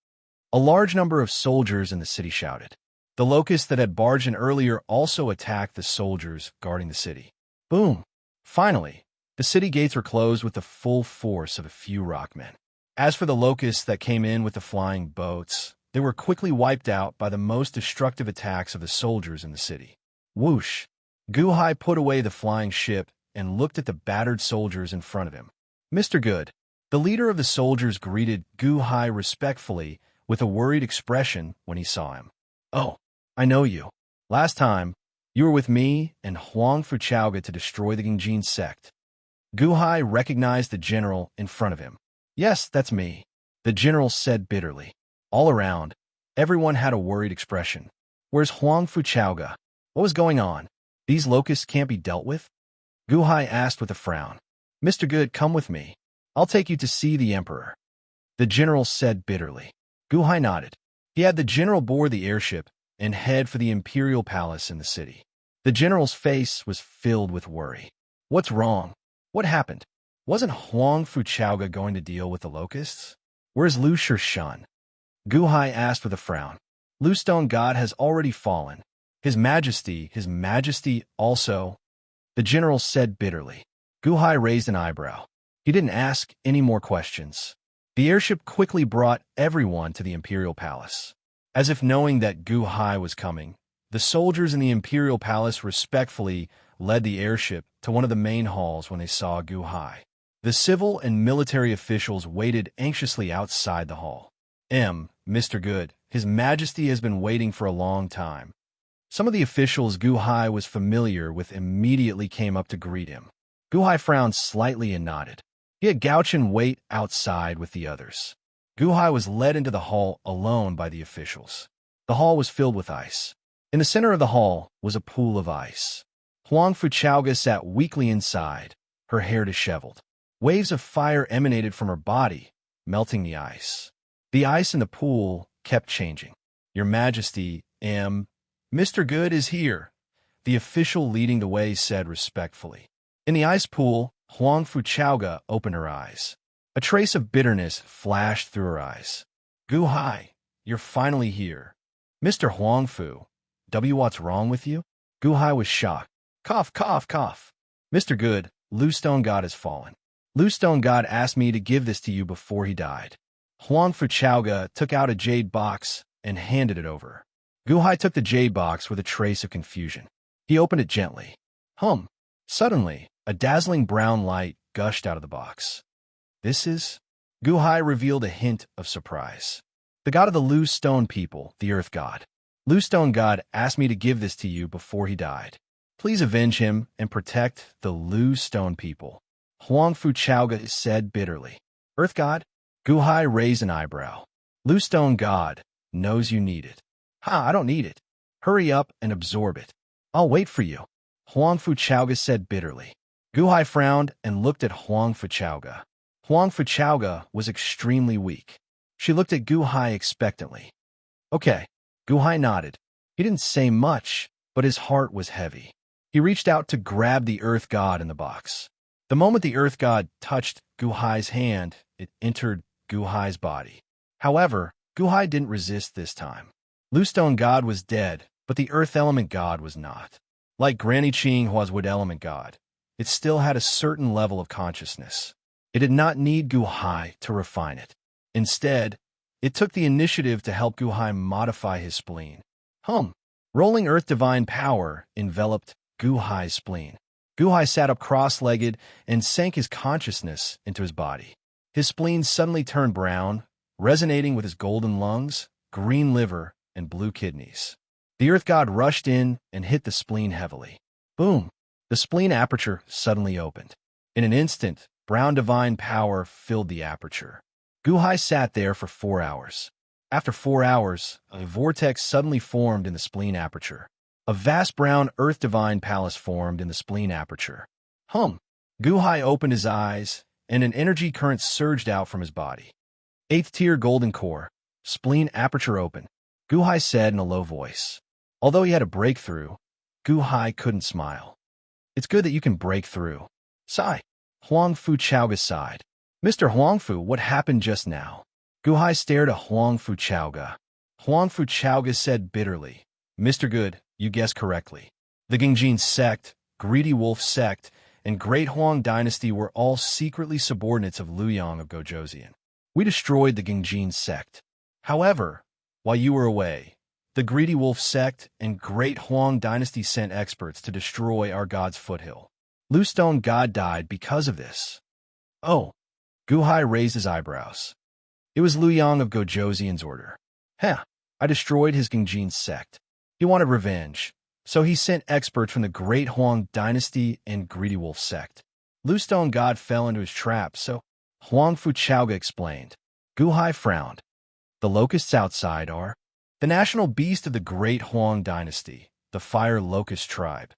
A large number of soldiers in the city shouted. The locusts that had barged in earlier also attacked the soldiers guarding the city. Boom! Finally, the city gates were closed with the full force of a few rockmen. As for the locusts that came in with the flying boats, they were quickly wiped out by the most destructive attacks of the soldiers in the city. Whoosh! Guhai put away the flying ship and looked at the battered soldiers in front of him. Mr. Good, the leader of the soldiers, greeted Guhai respectfully with a worried expression when he saw him. Oh, I know you. Last time, you were with me and Huangfu Chaoga to destroy the Gingjin sect. Guhai recognized the general in front of him. Yes, that's me, the general said bitterly. All around, everyone had a worried expression. Where's Huangfu Chaoga? What was going on? These locusts can't be dealt with? Guhai asked with a frown. Mr. Good, come with me. I'll take you to see the emperor. The general said bitterly. Guhai nodded. He had the general board the airship and head for the imperial palace in the city. The general's face was filled with worry. What's wrong? What happened? Wasn't Huangfu Chaoga going to deal with the locusts? Where's Liu Shan? Guhai asked with a frown. Liu Stone God has already fallen. His Majesty also. The general said bitterly. Guhai raised an eyebrow. He didn't ask any more questions. The airship quickly brought everyone to the imperial palace. As if knowing that Guhai was coming, the soldiers in the imperial palace respectfully led the airship to one of the main halls when they saw Guhai. The civil and military officials waited anxiously outside the hall. Mr. Good, His Majesty has been waiting for a long time. Some of the officials Guhai was familiar with immediately came up to greet him. Guhai frowned slightly and nodded. He had Gauchen wait outside with the others. Guhai was led into the hall alone by the officials. The hall was filled with ice. In the center of the hall was a pool of ice. Huangfu Chaoga sat weakly inside, her hair disheveled. Waves of fire emanated from her body, melting the ice. The ice in the pool kept changing. Your Majesty, Mr. Good is here, the official leading the way said respectfully. In the ice pool, Huang Fuchauga opened her eyes. A trace of bitterness flashed through her eyes. Gu Hai, you're finally here. Mr. Huang Fu, what's wrong with you? Gu Hai was shocked. Cough, cough, cough. Mr. Good, Lu Stone God has fallen. Lu Stone God asked me to give this to you before he died. Huang Fuchauga took out a jade box and handed it over. Gu Hai took the jade box with a trace of confusion. He opened it gently. Suddenly, a dazzling brown light gushed out of the box. This is... Gu Hai revealed a hint of surprise. The god of the Lu Stone people, the Earth God. Lu Stone God asked me to give this to you before he died. Please avenge him and protect the Lu Stone people. Huang Fuchauga said bitterly. Earth God? Gu Hai raised an eyebrow. Lu Stone God knows you need it. I don't need it. Hurry up and absorb it. I'll wait for you. Huang Fuchauga said bitterly. Gu Hai frowned and looked at Huang Fuchauga. Huang Fuchauga was extremely weak. She looked at Gu Hai expectantly. Okay. Gu Hai nodded. He didn't say much, but his heart was heavy. He reached out to grab the Earth God in the box. The moment the Earth God touched Gu Hai's hand, it entered Gu Hai's body. However, Gu Hai didn't resist this time. Lu Stone God was dead, but the Earth Element God was not. Like Granny Qinghua's Wood Element God, it still had a certain level of consciousness. It did not need Gu Hai to refine it. Instead, it took the initiative to help Gu Hai modify his spleen. Rolling Earth Divine Power enveloped Gu Hai's spleen. Gu Hai sat up cross-legged and sank his consciousness into his body. His spleen suddenly turned brown, resonating with his golden lungs, green liver, and blue kidneys. The Earth God rushed in and hit the spleen heavily. Boom! The spleen aperture suddenly opened. In an instant, brown divine power filled the aperture. Gu Hai sat there for 4 hours. After 4 hours, a vortex suddenly formed in the spleen aperture. A vast brown Earth Divine Palace formed in the spleen aperture. Gu Hai opened his eyes, and an energy current surged out from his body. 8th tier golden core, spleen aperture open, Gu Hai said in a low voice. Although he had a breakthrough, Gu Hai couldn't smile. It's good that you can break through. Sigh. Huang Fuchauga sighed. Mr. Huang Fu, what happened just now? Gu Hai stared at Huang Fuchauga. Huang Fuchauga said bitterly, Mr. Good, you guessed correctly. The Gingjin sect, Greedy Wolf sect, and Great Huang dynasty were all secretly subordinates of Luyang of Gojoseon. We destroyed the Gingjin sect. However, while you were away, the Greedy Wolf sect and Great Huang dynasty sent experts to destroy our god's foothill. Lu Stone God died because of this. Oh, Gu Hai raised his eyebrows. It was Luyang of Gojoseon's order. I destroyed his Gingjin sect. He wanted revenge, so he sent experts from the Great Huang dynasty and Greedy Wolf sect. Lu Stone God fell into his trap, so Huang Fuchauga explained. Gu Hai frowned. The locusts outside are the national beast of the Great Huang dynasty, the Fire Locust tribe.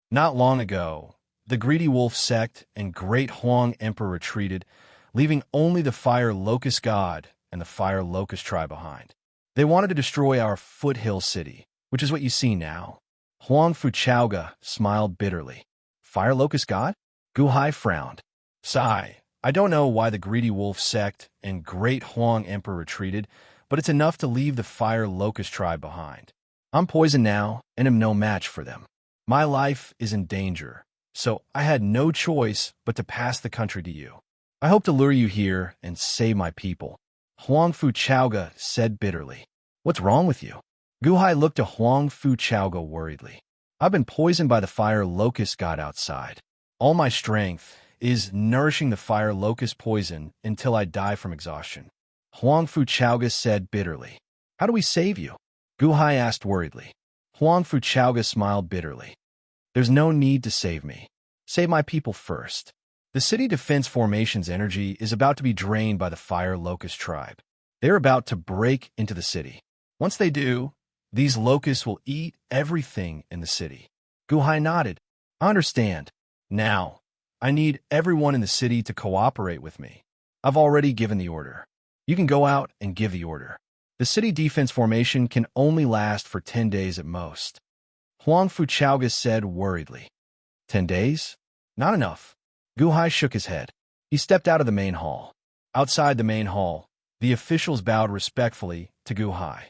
Not long ago, the Greedy Wolf sect and Great Huang emperor retreated, leaving only the Fire Locust god and the Fire Locust tribe behind. They wanted to destroy our foothill city, which is what you see now. Huang Fuchauga smiled bitterly. Fire Locust god? Gu Hai frowned. Sigh. I don't know why the Greedy Wolf sect and Great Huang emperor retreated, but it's enough to leave the Fire Locust tribe behind. I'm poisoned now and am no match for them. My life is in danger, so I had no choice but to pass the country to you. I hope to lure you here and save my people. Huang Fuchauga said bitterly. What's wrong with you? Gu Hai looked at Huang Fuchauga worriedly. I've been poisoned by the Fire Locust god outside. All my strength is nourishing the Fire Locust poison until I die from exhaustion. Huang Fuchauga said bitterly. How do we save you? Gu Hai asked worriedly. Huang Fuchauga smiled bitterly. There's no need to save me. Save my people first. The city defense formation's energy is about to be drained by the Fire Locust tribe. They're about to break into the city. Once they do, these locusts will eat everything in the city. Gu Hai nodded. I understand. Now, I need everyone in the city to cooperate with me. I've already given the order. You can go out and give the order. The city defense formation can only last for 10 days at most. Huang Fuchauga said worriedly. 10 days? Not enough. Gu Hai shook his head. He stepped out of the main hall. Outside the main hall, the officials bowed respectfully to Gu Hai.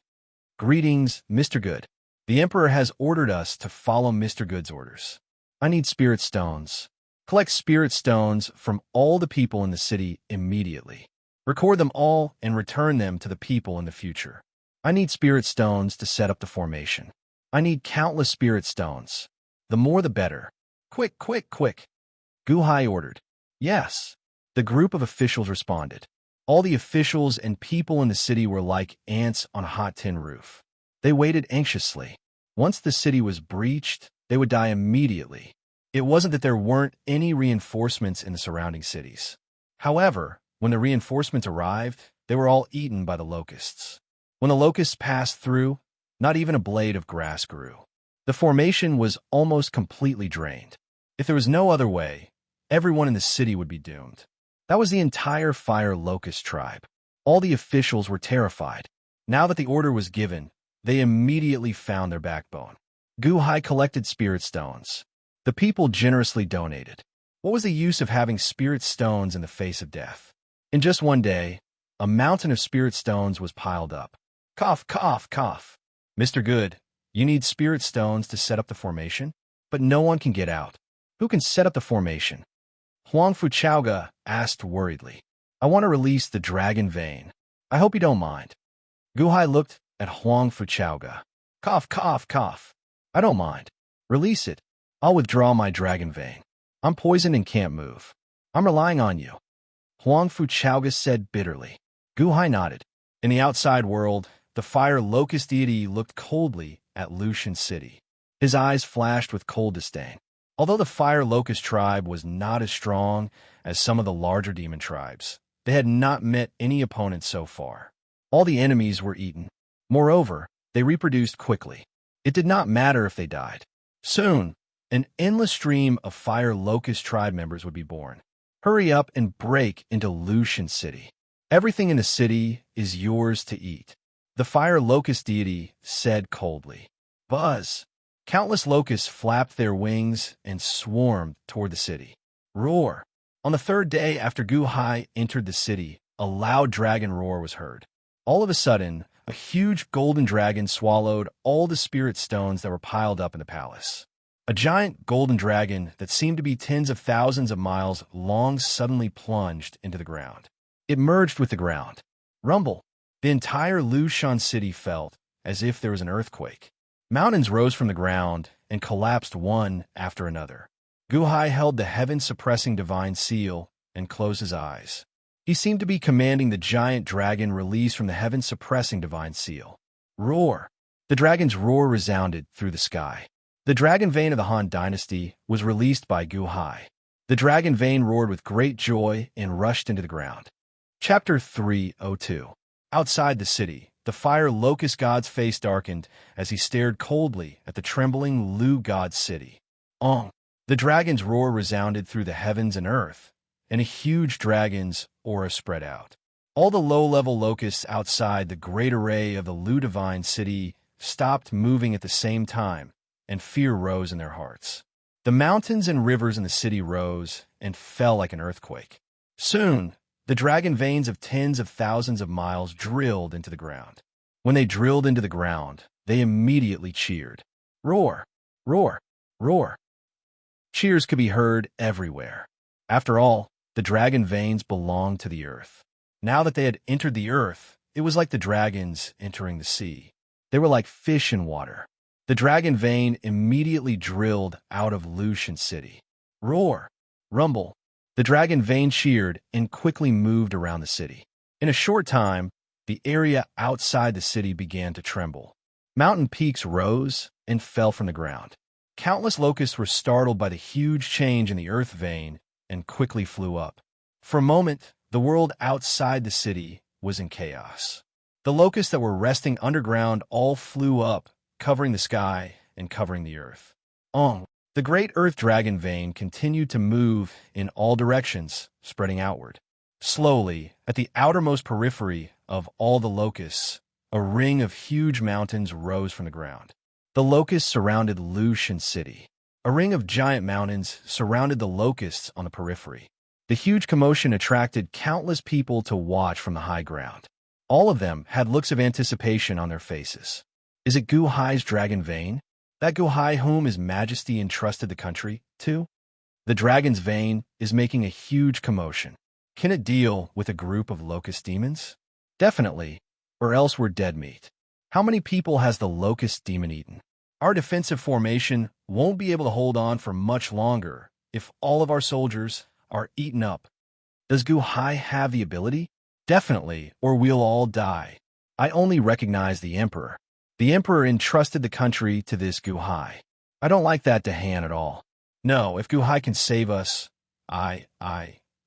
Greetings, Mr. Good. The Emperor has ordered us to follow Mr. Good's orders. I need spirit stones. Collect spirit stones from all the people in the city immediately. Record them all and return them to the people in the future. I need spirit stones to set up the formation. I need countless spirit stones. The more the better. Quick, quick, quick. Gu Hai ordered. Yes. The group of officials responded. All the officials and people in the city were like ants on a hot tin roof. They waited anxiously. Once the city was breached, they would die immediately. It wasn't that there weren't any reinforcements in the surrounding cities. However, when the reinforcements arrived, they were all eaten by the locusts. When the locusts passed through, not even a blade of grass grew. The formation was almost completely drained. If there was no other way, everyone in the city would be doomed. That was the entire fire locust tribe. All the officials were terrified. Now that the order was given, they immediately found their backbone. Gu Hai collected spirit stones. The people generously donated. What was the use of having spirit stones in the face of death? In just one day, a mountain of spirit stones was piled up. Cough, cough, cough. Mr. Good, you need spirit stones to set up the formation? But no one can get out. Who can set up the formation? Huang Fuchauga asked worriedly. I want to release the dragon vein. I hope you don't mind. Gu Hai looked at Huang Fuchauga. Cough, cough, cough. I don't mind. Release it. I'll withdraw my dragon vein. I'm poisoned and can't move. I'm relying on you. Huang Fuchauga said bitterly. Gu Hai nodded. In the outside world, the fire locust deity looked coldly at Lucian City. His eyes flashed with cold disdain. Although the fire locust tribe was not as strong as some of the larger demon tribes, they had not met any opponents so far. All the enemies were eaten. Moreover, they reproduced quickly. It did not matter if they died. Soon, an endless stream of fire locust tribe members would be born. Hurry up and break into Lucian City. Everything in the city is yours to eat. The fire locust deity said coldly. Buzz. Countless locusts flapped their wings and swarmed toward the city. Roar. On the third day after Gu Hai entered the city, a loud dragon roar was heard. All of a sudden, a huge golden dragon swallowed all the spirit stones that were piled up in the palace. A giant golden dragon that seemed to be tens of thousands of miles long suddenly plunged into the ground. It merged with the ground. Rumble. The entire Lushan city felt as if there was an earthquake. Mountains rose from the ground and collapsed one after another. Gu Hai held the heaven-suppressing divine seal and closed his eyes. He seemed to be commanding the giant dragon release from the heaven-suppressing divine seal. Roar! The dragon's roar resounded through the sky. The dragon vein of the Han dynasty was released by Gu Hai. The dragon vein roared with great joy and rushed into the ground. Chapter 302. Outside the city, the fire locust god's face darkened as he stared coldly at the trembling Lu god city. Ong! The dragon's roar resounded through the heavens and earth, and a huge dragon's aura spread out. All the low-level locusts outside the great array of the Lu divine city stopped moving at the same time, and fear rose in their hearts. The mountains and rivers in the city rose and fell like an earthquake. Soon, the dragon veins of tens of thousands of miles drilled into the ground. When they drilled into the ground, they immediately cheered. Roar! Roar! Roar! Cheers could be heard everywhere. After all, the dragon veins belonged to the earth. Now that they had entered the earth, it was like the dragons entering the sea. They were like fish in water. The dragon vein immediately drilled out of Lucian City. Roar! Rumble! The dragon vein cheered and quickly moved around the city. In a short time, the area outside the city began to tremble. Mountain peaks rose and fell from the ground. Countless locusts were startled by the huge change in the earth vein and quickly flew up. For a moment, the world outside the city was in chaos. The locusts that were resting underground all flew up, covering the sky and covering the earth. Ong! The great earth dragon vein continued to move in all directions, spreading outward. Slowly, at the outermost periphery of all the locusts, a ring of huge mountains rose from the ground. The locusts surrounded Lucian City. A ring of giant mountains surrounded the locusts on the periphery. The huge commotion attracted countless people to watch from the high ground. All of them had looks of anticipation on their faces. Is it Gu Hai's dragon vein? That Gu Hai whom His Majesty entrusted the country to? The dragon's vein is making a huge commotion. Can it deal with a group of locust demons? Definitely, or else we're dead meat. How many people has the locust demon eaten? Our defensive formation won't be able to hold on for much longer if all of our soldiers are eaten up. Does Gu Hai have the ability? Definitely, or we'll all die. I only recognize the Emperor. The Emperor entrusted the country to this Gu Hai. I don't like that Han at all. No, if Gu Hai can save us, I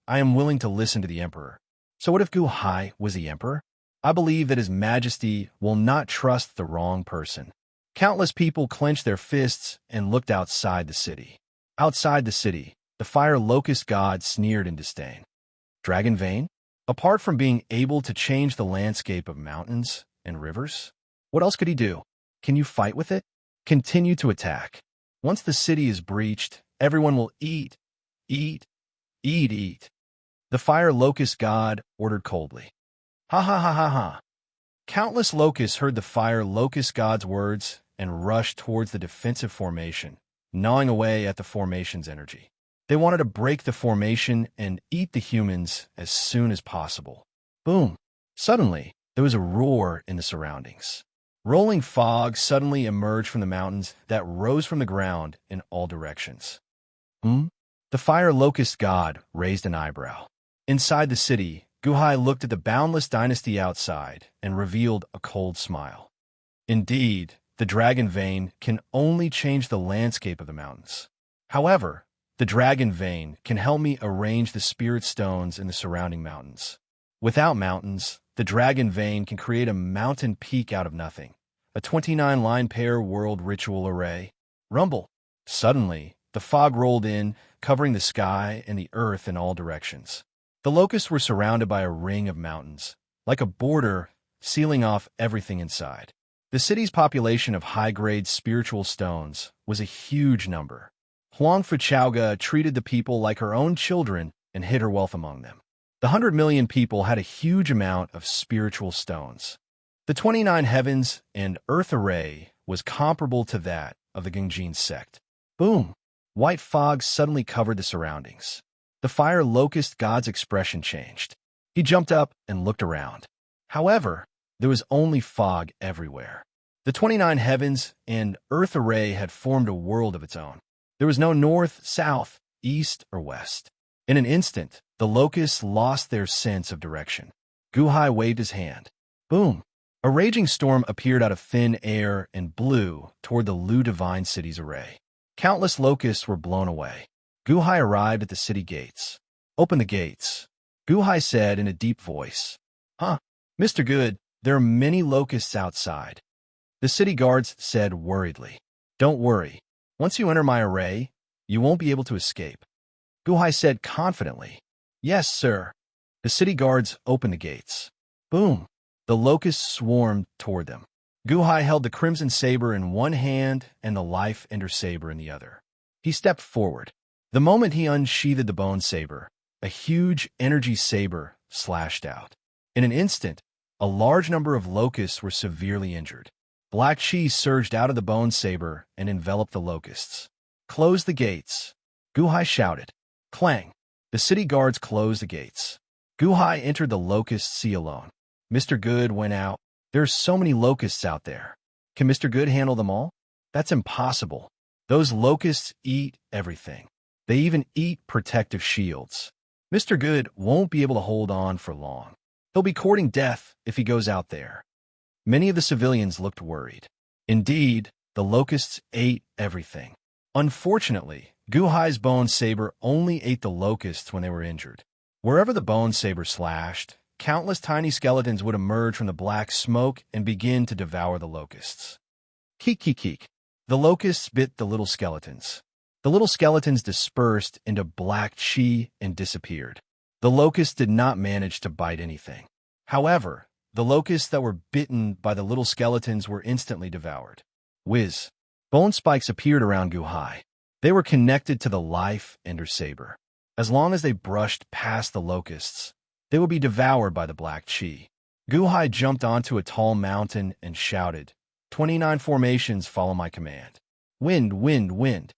am willing to listen to the Emperor. So what if Gu Hai was the Emperor? I believe that His Majesty will not trust the wrong person. Countless people clenched their fists and looked outside the city. Outside the city, the fire locust god sneered in disdain. Dragon vein? Apart from being able to change the landscape of mountains and rivers, what else could he do? Can you fight with it? Continue to attack. Once the city is breached, everyone will eat. The fire locust god ordered coldly. Ha ha ha ha ha. Countless locusts heard the fire locust god's words and rushed towards the defensive formation, gnawing away at the formation's energy. They wanted to break the formation and eat the humans as soon as possible. Boom! Suddenly, there was a roar in the surroundings. Rolling fog suddenly emerged from the mountains that rose from the ground in all directions. The fire locust god raised an eyebrow. Inside the city, Gu Hai looked at the boundless dynasty outside and revealed a cold smile. Indeed, the dragon vein can only change the landscape of the mountains. However, the dragon vein can help me arrange the spirit stones in the surrounding mountains. Without mountains, the dragon vein can create a mountain peak out of nothing. A 29-line pair world ritual array. Rumble. Suddenly, the fog rolled in, covering the sky and the earth in all directions. The locusts were surrounded by a ring of mountains, like a border sealing off everything inside. The city's population of high-grade spiritual stones was a huge number. Huang Fuchauga treated the people like her own children and hid her wealth among them. The 100 million people had a huge amount of spiritual stones. The 29 heavens and earth array was comparable to that of the Gengjin sect. Boom! White fog suddenly covered the surroundings. The fire locust god's expression changed. He jumped up and looked around. However, there was only fog everywhere. The 29 heavens and earth array had formed a world of its own. There was no north, south, east, or west. In an instant, the locusts lost their sense of direction. Gu Hai waved his hand. Boom! A raging storm appeared out of thin air and blew toward the Lu Divine City's array. Countless locusts were blown away. Gu Hai arrived at the city gates. Open the gates, Gu Hai said in a deep voice. Mr. Good, there are many locusts outside. The city guards said worriedly. Don't worry. Once you enter my array, you won't be able to escape. Gu Hai said confidently. Yes, sir. The city guards opened the gates. Boom! The locusts swarmed toward them. Gu Hai held the crimson saber in one hand and the life ender saber in the other. He stepped forward. The moment he unsheathed the bone saber, a huge energy saber slashed out. In an instant, a large number of locusts were severely injured. Black chi surged out of the bone saber and enveloped the locusts. Close the gates, Gu Hai shouted. Clang! The city guards closed the gates. Gu Hai entered the locust sea alone. Mr. Good went out. There are so many locusts out there. Can Mr. Good handle them all? That's impossible. Those locusts eat everything. They even eat protective shields. Mr. Good won't be able to hold on for long. He'll be courting death if he goes out there. Many of the civilians looked worried. Indeed, the locusts ate everything. Unfortunately, Gu Hai's bone saber only ate the locusts when they were injured. Wherever the bone saber slashed, countless tiny skeletons would emerge from the black smoke and begin to devour the locusts. Keek, keek, keek. The locusts bit the little skeletons. The little skeletons dispersed into black chi and disappeared. The locusts did not manage to bite anything. However, the locusts that were bitten by the little skeletons were instantly devoured. Whiz. Bone spikes appeared around Guhai. They were connected to the life ender saber. As long as they brushed past the locusts, they would be devoured by the black chi. Guhai jumped onto a tall mountain and shouted, 29 formations follow my command. Wind, wind, wind.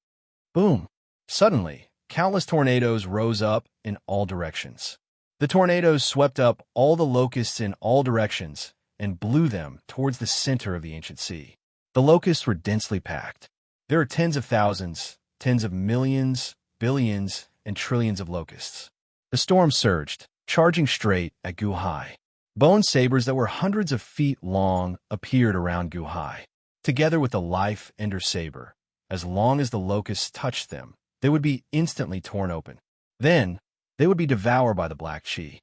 Boom. Suddenly, countless tornadoes rose up in all directions. The tornadoes swept up all the locusts in all directions and blew them towards the center of the ancient sea. The locusts were densely packed. There are tens of thousands, tens of millions, billions, and trillions of locusts. The storm surged, charging straight at Guhai. Bone sabers that were hundreds of feet long appeared around Guhai. Together with the life ender saber, as long as the locusts touched them, they would be instantly torn open. Then, they would be devoured by the black chi.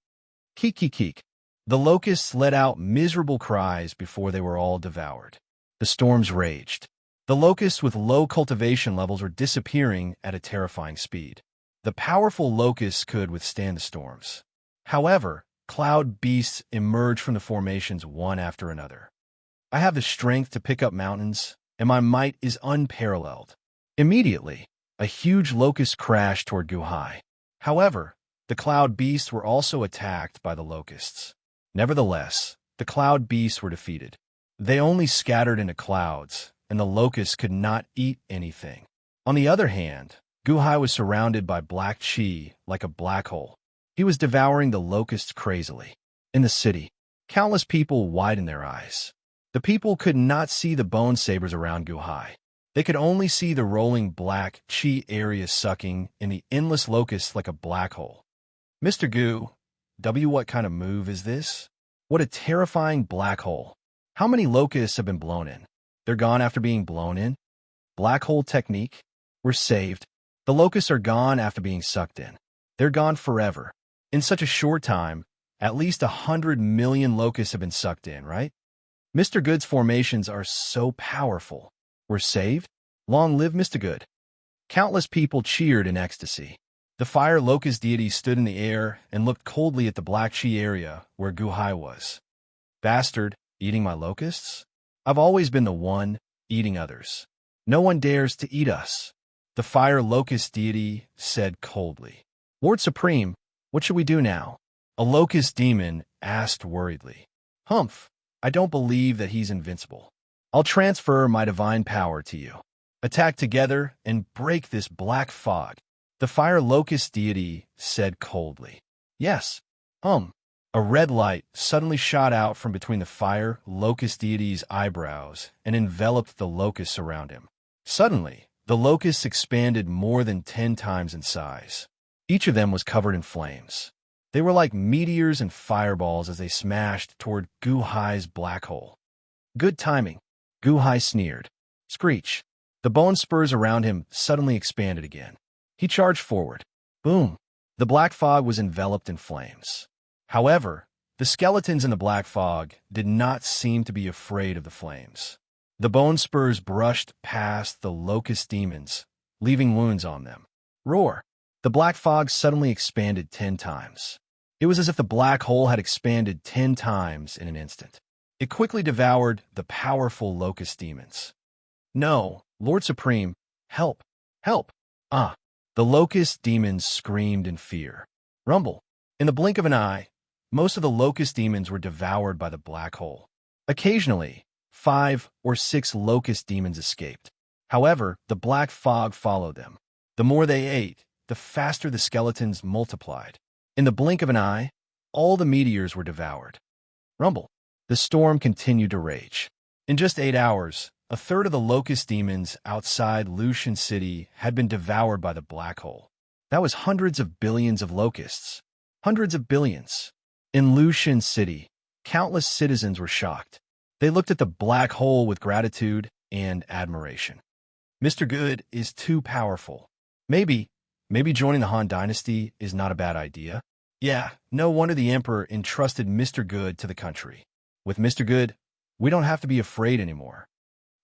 Keek, keek, keek. The locusts let out miserable cries before they were all devoured. The storms raged. The locusts with low cultivation levels were disappearing at a terrifying speed. The powerful locusts could withstand the storms. However, cloud beasts emerged from the formations one after another. I have the strength to pick up mountains, and my might is unparalleled. Immediately, a huge locust crashed toward Guhai. However, the cloud beasts were also attacked by the locusts. Nevertheless, the cloud beasts were defeated. They only scattered into clouds, and the locusts could not eat anything. On the other hand, Guhai was surrounded by black chi like a black hole. He was devouring the locusts crazily. In the city, countless people widened their eyes. The people could not see the bone sabers around Guhai. They could only see the rolling black chi area sucking in the endless locusts like a black hole. Mr. Gu, what kind of move is this? What a terrifying black hole. How many locusts have been blown in? They're gone after being blown in? Black hole technique? We're saved. The locusts are gone after being sucked in. They're gone forever. In such a short time, at least 100 million locusts have been sucked in, right? Mr. Good's formations are so powerful. We're saved? Long live Mr. Good. Countless people cheered in ecstasy. The fire locust deity stood in the air and looked coldly at the black chi area where Guhai was. Bastard, eating my locusts? I've always been the one eating others. No one dares to eat us. The fire locust deity said coldly. Lord Supreme, what should we do now? A locust demon asked worriedly. Humph, I don't believe that he's invincible. I'll transfer my divine power to you. Attack together and break this black fog. The fire locust deity said coldly. Yes. A red light suddenly shot out from between the fire locust deity's eyebrows and enveloped the locusts around him. Suddenly, the locusts expanded more than 10 times in size. Each of them was covered in flames. They were like meteors and fireballs as they smashed toward Guhai's black hole. Good timing. Guhai sneered. Screech. The bone spurs around him suddenly expanded again. He charged forward. Boom. The black fog was enveloped in flames. However, the skeletons in the black fog did not seem to be afraid of the flames. The bone spurs brushed past the locust demons, leaving wounds on them. Roar. The black fog suddenly expanded 10 times. It was as if the black hole had expanded 10 times in an instant. It quickly devoured the powerful locust demons. No, Lord Supreme, help, help. The locust demons screamed in fear. Rumble. In the blink of an eye, most of the locust demons were devoured by the black hole. Occasionally, 5 or 6 locust demons escaped. However, the black fog followed them. The more they ate, the faster the skeletons multiplied. In the blink of an eye, all the meteors were devoured. Rumble. The storm continued to rage. In just 8 hours, a third of the locust demons outside Lucian City had been devoured by the black hole. That was hundreds of billions of locusts. Hundreds of billions. In Lucian City, countless citizens were shocked. They looked at the black hole with gratitude and admiration. Mr. Good is too powerful. Maybe joining the Han Dynasty is not a bad idea. Yeah, no wonder the Emperor entrusted Mr. Good to the country. With Mr. Good, we don't have to be afraid anymore.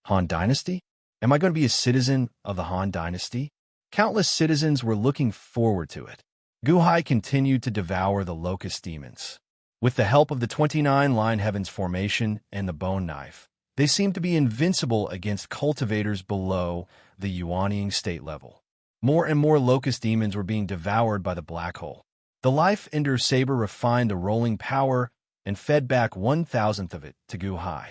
Han Dynasty? Am I going to be a citizen of the Han Dynasty? Countless citizens were looking forward to it. Guhai continued to devour the locust demons. With the help of the 29-line heavens formation and the bone knife, they seemed to be invincible against cultivators below the Yuanying state level. More and more locust demons were being devoured by the black hole. The Life Ender Saber refined the rolling power and fed back 1,000th of it to Guhai.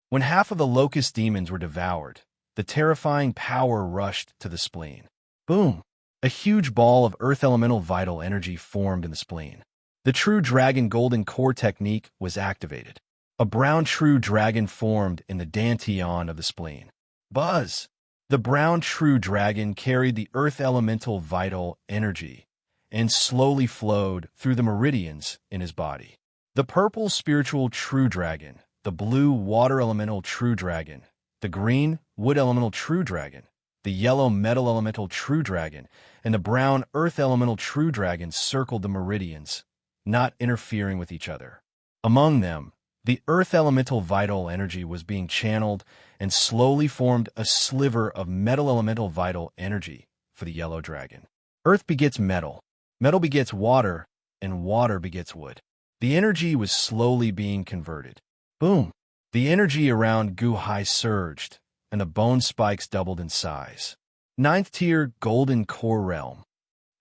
When half of the locust demons were devoured, the terrifying power rushed to the spleen. Boom! A huge ball of earth elemental vital energy formed in the spleen. The True Dragon Golden Core technique was activated. A brown True Dragon formed in the dantian of the spleen. Buzz! The brown True Dragon carried the earth elemental vital energy and slowly flowed through the meridians in his body. The purple spiritual True Dragon, the blue water elemental True Dragon, the green wood elemental True Dragon, the yellow metal elemental True Dragon, and the brown earth elemental True Dragon circled the meridians, not interfering with each other. Among them, the earth elemental vital energy was being channeled and slowly formed a sliver of metal elemental vital energy for the yellow dragon. Earth begets metal, metal begets water, and water begets wood. The energy was slowly being converted. Boom! The energy around Guhai surged, and the bone spikes doubled in size. 9th tier Golden Core Realm.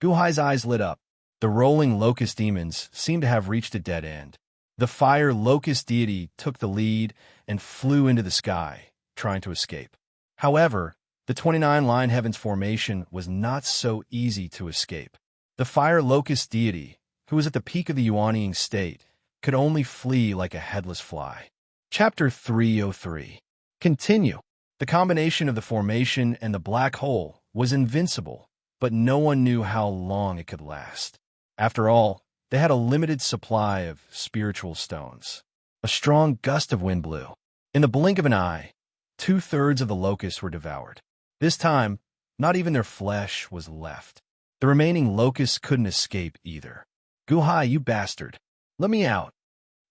Guhai's eyes lit up. The rolling locust demons seemed to have reached a dead end. The fire locust deity took the lead and flew into the sky, trying to escape. However, the 29-line heavens formation was not so easy to escape. The fire locust deity, who was at the peak of the Yuanying state, could only flee like a headless fly. Chapter 303. Continue. The combination of the formation and the black hole was invincible, but no one knew how long it could last. After all, they had a limited supply of spiritual stones. A strong gust of wind blew. In the blink of an eye, 2/3 of the locusts were devoured. This time, not even their flesh was left. The remaining locusts couldn't escape either. Guhai, you bastard! Let me out!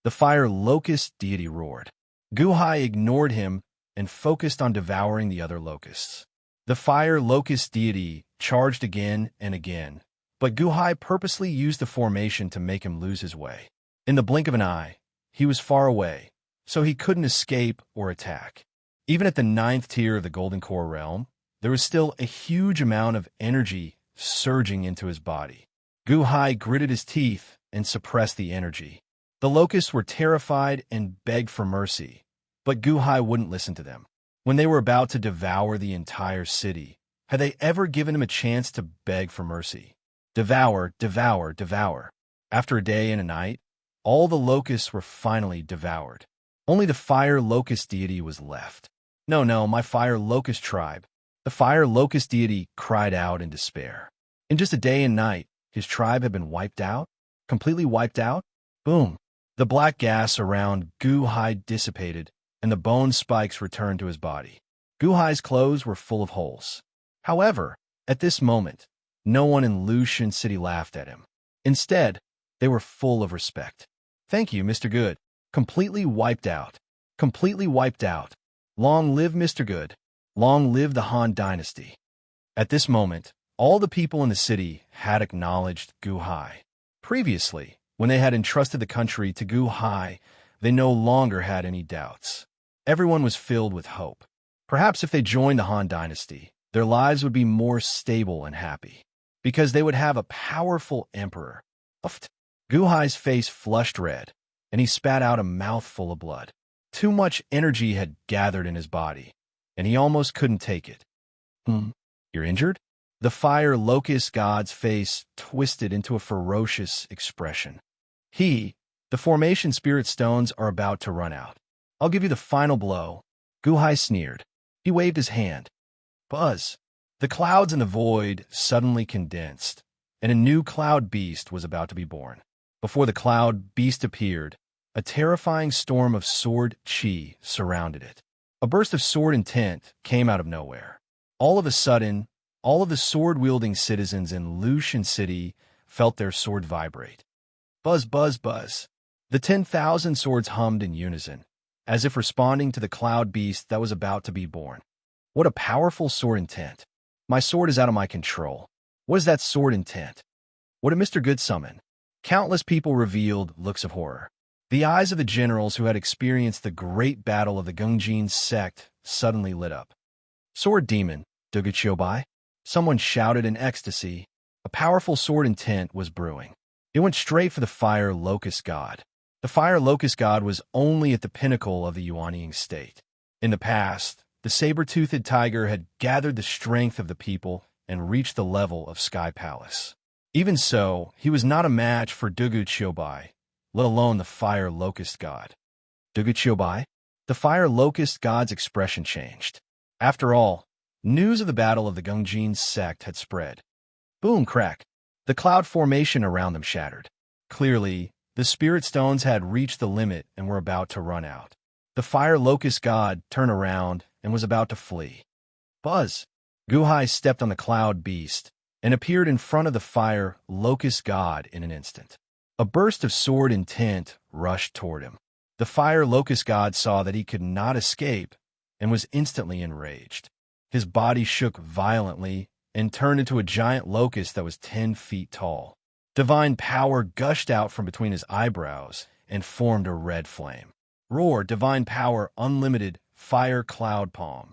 The fire locust deity roared. Guhai ignored him and focused on devouring the other locusts. The fire locust deity charged again and again, but Guhai purposely used the formation to make him lose his way. In the blink of an eye, he was far away, so he couldn't escape or attack. Even at the 9th tier of the Golden Core Realm, there was still a huge amount of energy surging into his body. Guhai gritted his teeth and suppressed the energy. The locusts were terrified and begged for mercy, but Guhai wouldn't listen to them. When they were about to devour the entire city, had they ever given him a chance to beg for mercy? Devour, devour, devour. After a day and a night, all the locusts were finally devoured. Only the fire locust deity was left. No, my fire locust tribe. The fire locust deity cried out in despair. In just a day and night, his tribe had been wiped out? Completely wiped out? Boom! The black gas around Guhai dissipated, and the bone spikes returned to his body. Guhai's clothes were full of holes. However, at this moment, no one in Lushan City laughed at him. Instead, they were full of respect. Thank you, Mr. Good. Completely wiped out. Completely wiped out. Long live Mr. Good. Long live the Han Dynasty. At this moment, all the people in the city had acknowledged Guhai. Previously, when they had entrusted the country to Guhai, they no longer had any doubts. Everyone was filled with hope. Perhaps if they joined the Han Dynasty, their lives would be more stable and happy, because they would have a powerful emperor. Guhai's face flushed red, and he spat out a mouthful of blood. Too much energy had gathered in his body, and he almost couldn't take it. You're injured? The fire locust god's face twisted into a ferocious expression. The formation spirit stones are about to run out. I'll give you the final blow. Guhai sneered. He waved his hand. Buzz. The clouds in the void suddenly condensed, and a new cloud beast was about to be born. Before the cloud beast appeared, a terrifying storm of sword chi surrounded it. A burst of sword intent came out of nowhere. All of a sudden, all of the sword-wielding citizens in Lushan City felt their sword vibrate. Buzz, buzz, buzz. The 10,000 swords hummed in unison, as if responding to the cloud beast that was about to be born. What a powerful sword intent. My sword is out of my control. What is that sword intent? What did Mr. Good summon? Countless people revealed looks of horror. The eyes of the generals who had experienced the great battle of the Gungjin sect suddenly lit up. Sword demon, Duguchiobai? Someone shouted in ecstasy. A powerful sword intent was brewing. It went straight for the fire locust god. The fire locust god was only at the pinnacle of the Yuanying state. In the past, the saber-toothed tiger had gathered the strength of the people and reached the level of Sky Palace. Even so, he was not a match for Duguchiobai, let alone the fire locust god. Duguchiobai? The fire locust god's expression changed. After all, news of the battle of the Gungjin sect had spread. Boom, crack. The cloud formation around them shattered. Clearly, the spirit stones had reached the limit and were about to run out. The fire locust god turned around and was about to flee. Buzz! Guhai stepped on the cloud beast and appeared in front of the fire locust god in an instant. A burst of sword intent rushed toward him. The fire locust god saw that he could not escape and was instantly enraged. His body shook violently and turned into a giant locust that was 10 feet tall. Divine power gushed out from between his eyebrows and formed a red flame. Roar, divine power, unlimited, fire cloud palm.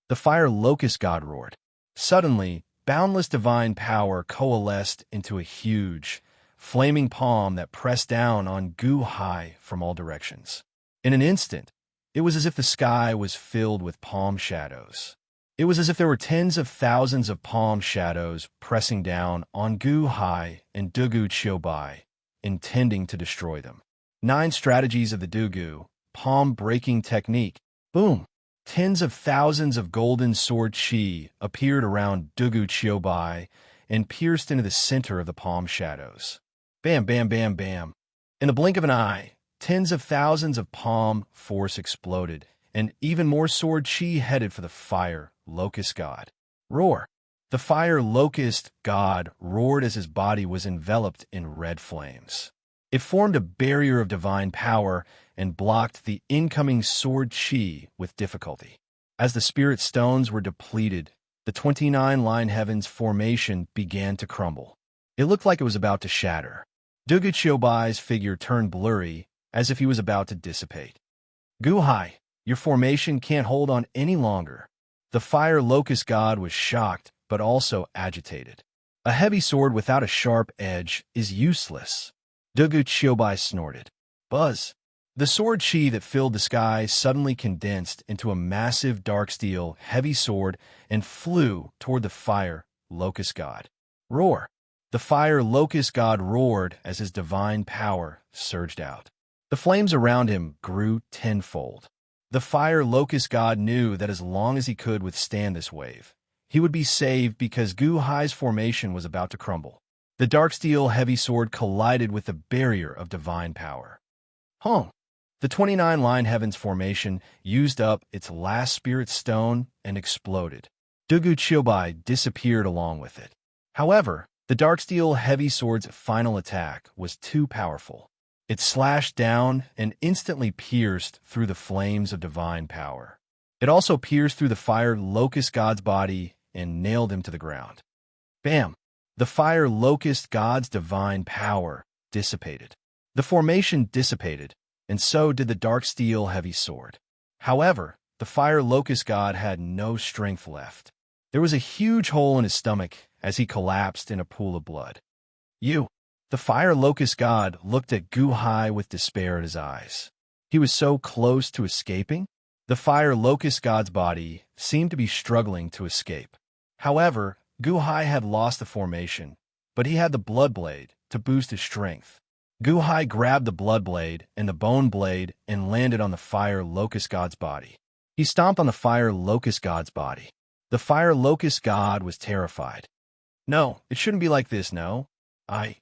The fire locust god roared. Suddenly, boundless divine power coalesced into a huge, flaming palm that pressed down on Guhai from all directions. In an instant, it was as if the sky was filled with palm shadows. It was as if there were tens of thousands of palm shadows pressing down on Guhai and Duguchiobai, intending to destroy them. 9 strategies of the Dugu, palm-breaking technique. Boom! Tens of thousands of golden sword chi appeared around Duguchiobai and pierced into the center of the palm shadows. Bam, bam, bam, bam. In the blink of an eye, tens of thousands of palm force exploded, and even more sword chi headed for the fire locust god. Roar! The fire locust god roared as his body was enveloped in red flames. It formed a barrier of divine power and blocked the incoming sword chi with difficulty. As the spirit stones were depleted, the 29-line heavens formation began to crumble. It looked like it was about to shatter. Duguchiobai's figure turned blurry, as if he was about to dissipate. Guhai, your formation can't hold on any longer. The fire locust god was shocked, but also agitated. A heavy sword without a sharp edge is useless. Duguchiobai snorted. Buzz! The sword chi that filled the sky suddenly condensed into a massive dark steel heavy sword and flew toward the fire locust god. Roar! The fire locust god roared as his divine power surged out. The flames around him grew tenfold. The fire locust god knew that as long as he could withstand this wave, he would be saved because Guhai's formation was about to crumble. The dark steel heavy sword collided with the barrier of divine power. The 29-line heavens formation used up its last spirit stone and exploded. Duguchiobai disappeared along with it. However, the dark steel heavy sword's final attack was too powerful. It slashed down and instantly pierced through the flames of divine power. It also pierced through the fire locust god's body and nailed him to the ground. Bam! The fire locust god's divine power dissipated. The formation dissipated, and so did the dark steel heavy sword. However, the fire locust god had no strength left. There was a huge hole in his stomach as he collapsed in a pool of blood. The fire locust god looked at Guhai with despair in his eyes. He was so close to escaping. The fire locust god's body seemed to be struggling to escape. However, Guhai had lost the formation, but he had the blood blade to boost his strength. Guhai grabbed the blood blade and the bone blade and landed on the fire locust god's body. He stomped on the fire locust god's body. The fire locust god was terrified. No, it shouldn't be like this, no. The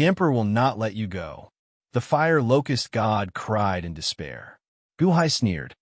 Emperor will not let you go. The fire locust god cried in despair. Guhai sneered.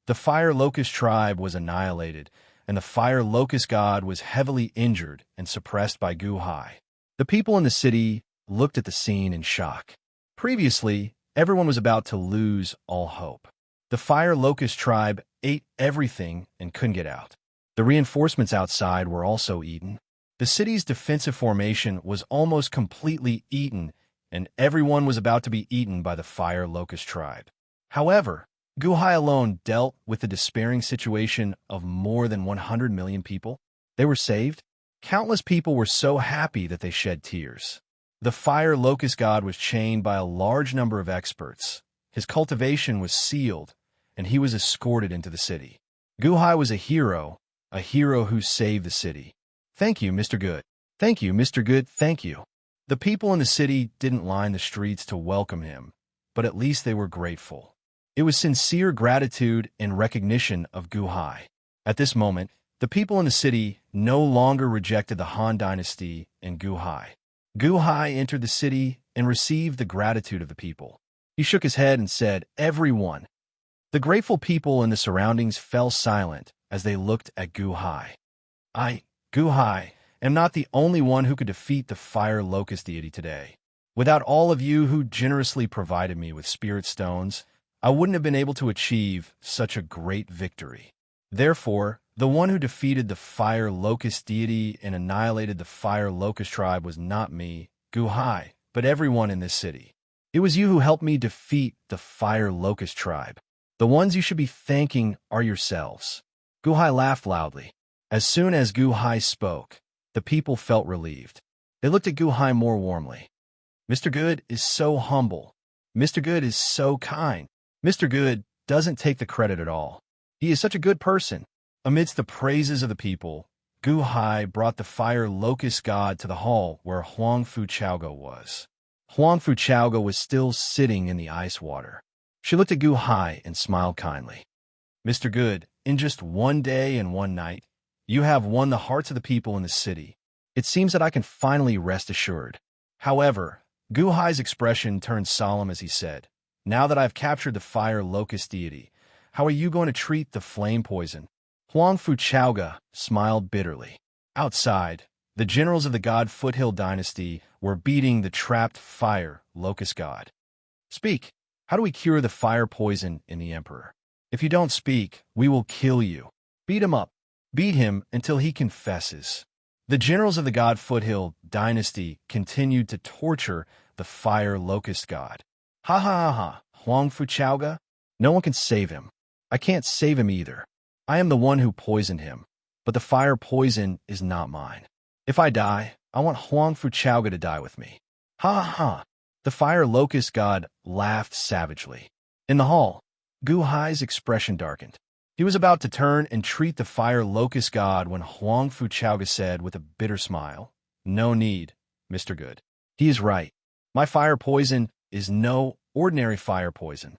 The fire locust tribe was annihilated, and the fire locust god was heavily injured and suppressed by Guhai. The people in the city looked at the scene in shock. Previously, everyone was about to lose all hope. The fire locust tribe ate everything and couldn't get out. The reinforcements outside were also eaten. The city's defensive formation was almost completely eaten, and everyone was about to be eaten by the fire locust tribe. However, Guhai alone dealt with the despairing situation of more than 100 million people. They were saved. Countless people were so happy that they shed tears. The fire locust god was chained by a large number of experts. His cultivation was sealed, and he was escorted into the city. Guhai was a hero who saved the city. Thank you, Mr. Good. Thank you, Mr. Good, thank you. The people in the city didn't line the streets to welcome him, but at least they were grateful. It was sincere gratitude and recognition of Guhai. At this moment, the people in the city no longer rejected the Han dynasty and Guhai. Guhai entered the city and received the gratitude of the people. He shook his head and said, "Everyone." The grateful people in the surroundings fell silent as they looked at Guhai. I, Guhai, am not the only one who could defeat the fire locust deity today. Without all of you who generously provided me with spirit stones, I wouldn't have been able to achieve such a great victory. Therefore, the one who defeated the fire locust deity and annihilated the fire locust tribe was not me, Guhai, but everyone in this city. It was you who helped me defeat the fire locust tribe. The ones you should be thanking are yourselves. Guhai laughed loudly. As soon as Guhai spoke, the people felt relieved. They looked at Guhai more warmly. Mr. Good is so humble. Mr. Good is so kind. Mr. Good doesn't take the credit at all. He is such a good person. Amidst the praises of the people, Guhai brought the fire locust god to the hall where Huang Fu Chaoga was. Huang Fu Chaoga was still sitting in the ice water. She looked at Guhai and smiled kindly. Mr. Good, in just one day and one night, you have won the hearts of the people in the city. It seems that I can finally rest assured. However, Guhai's expression turned solemn as he said, "Now that I've captured the fire locust deity, how are you going to treat the flame poison?" Huang Fu Chaoga smiled bitterly. Outside, the generals of the god Foothill dynasty were beating the trapped fire locust god. "Speak. How do we cure the fire poison in the emperor? If you don't speak, we will kill you. Beat him up. Beat him until he confesses." The generals of the god Foothill dynasty continued to torture the fire locust god. "Ha ha ha ha, Huang Fu Chaoga. No one can save him. I can't save him either. I am the one who poisoned him, but the fire poison is not mine. If I die, I want Huang Fu Chaoga to die with me." Ha ha ha. The fire locust god laughed savagely. In the hall, Guhai's expression darkened. He was about to turn and treat the fire locust god when Huang Fu Chaoga said with a bitter smile, "No need, Mr. Good. He is right. My fire poison is no ordinary fire poison."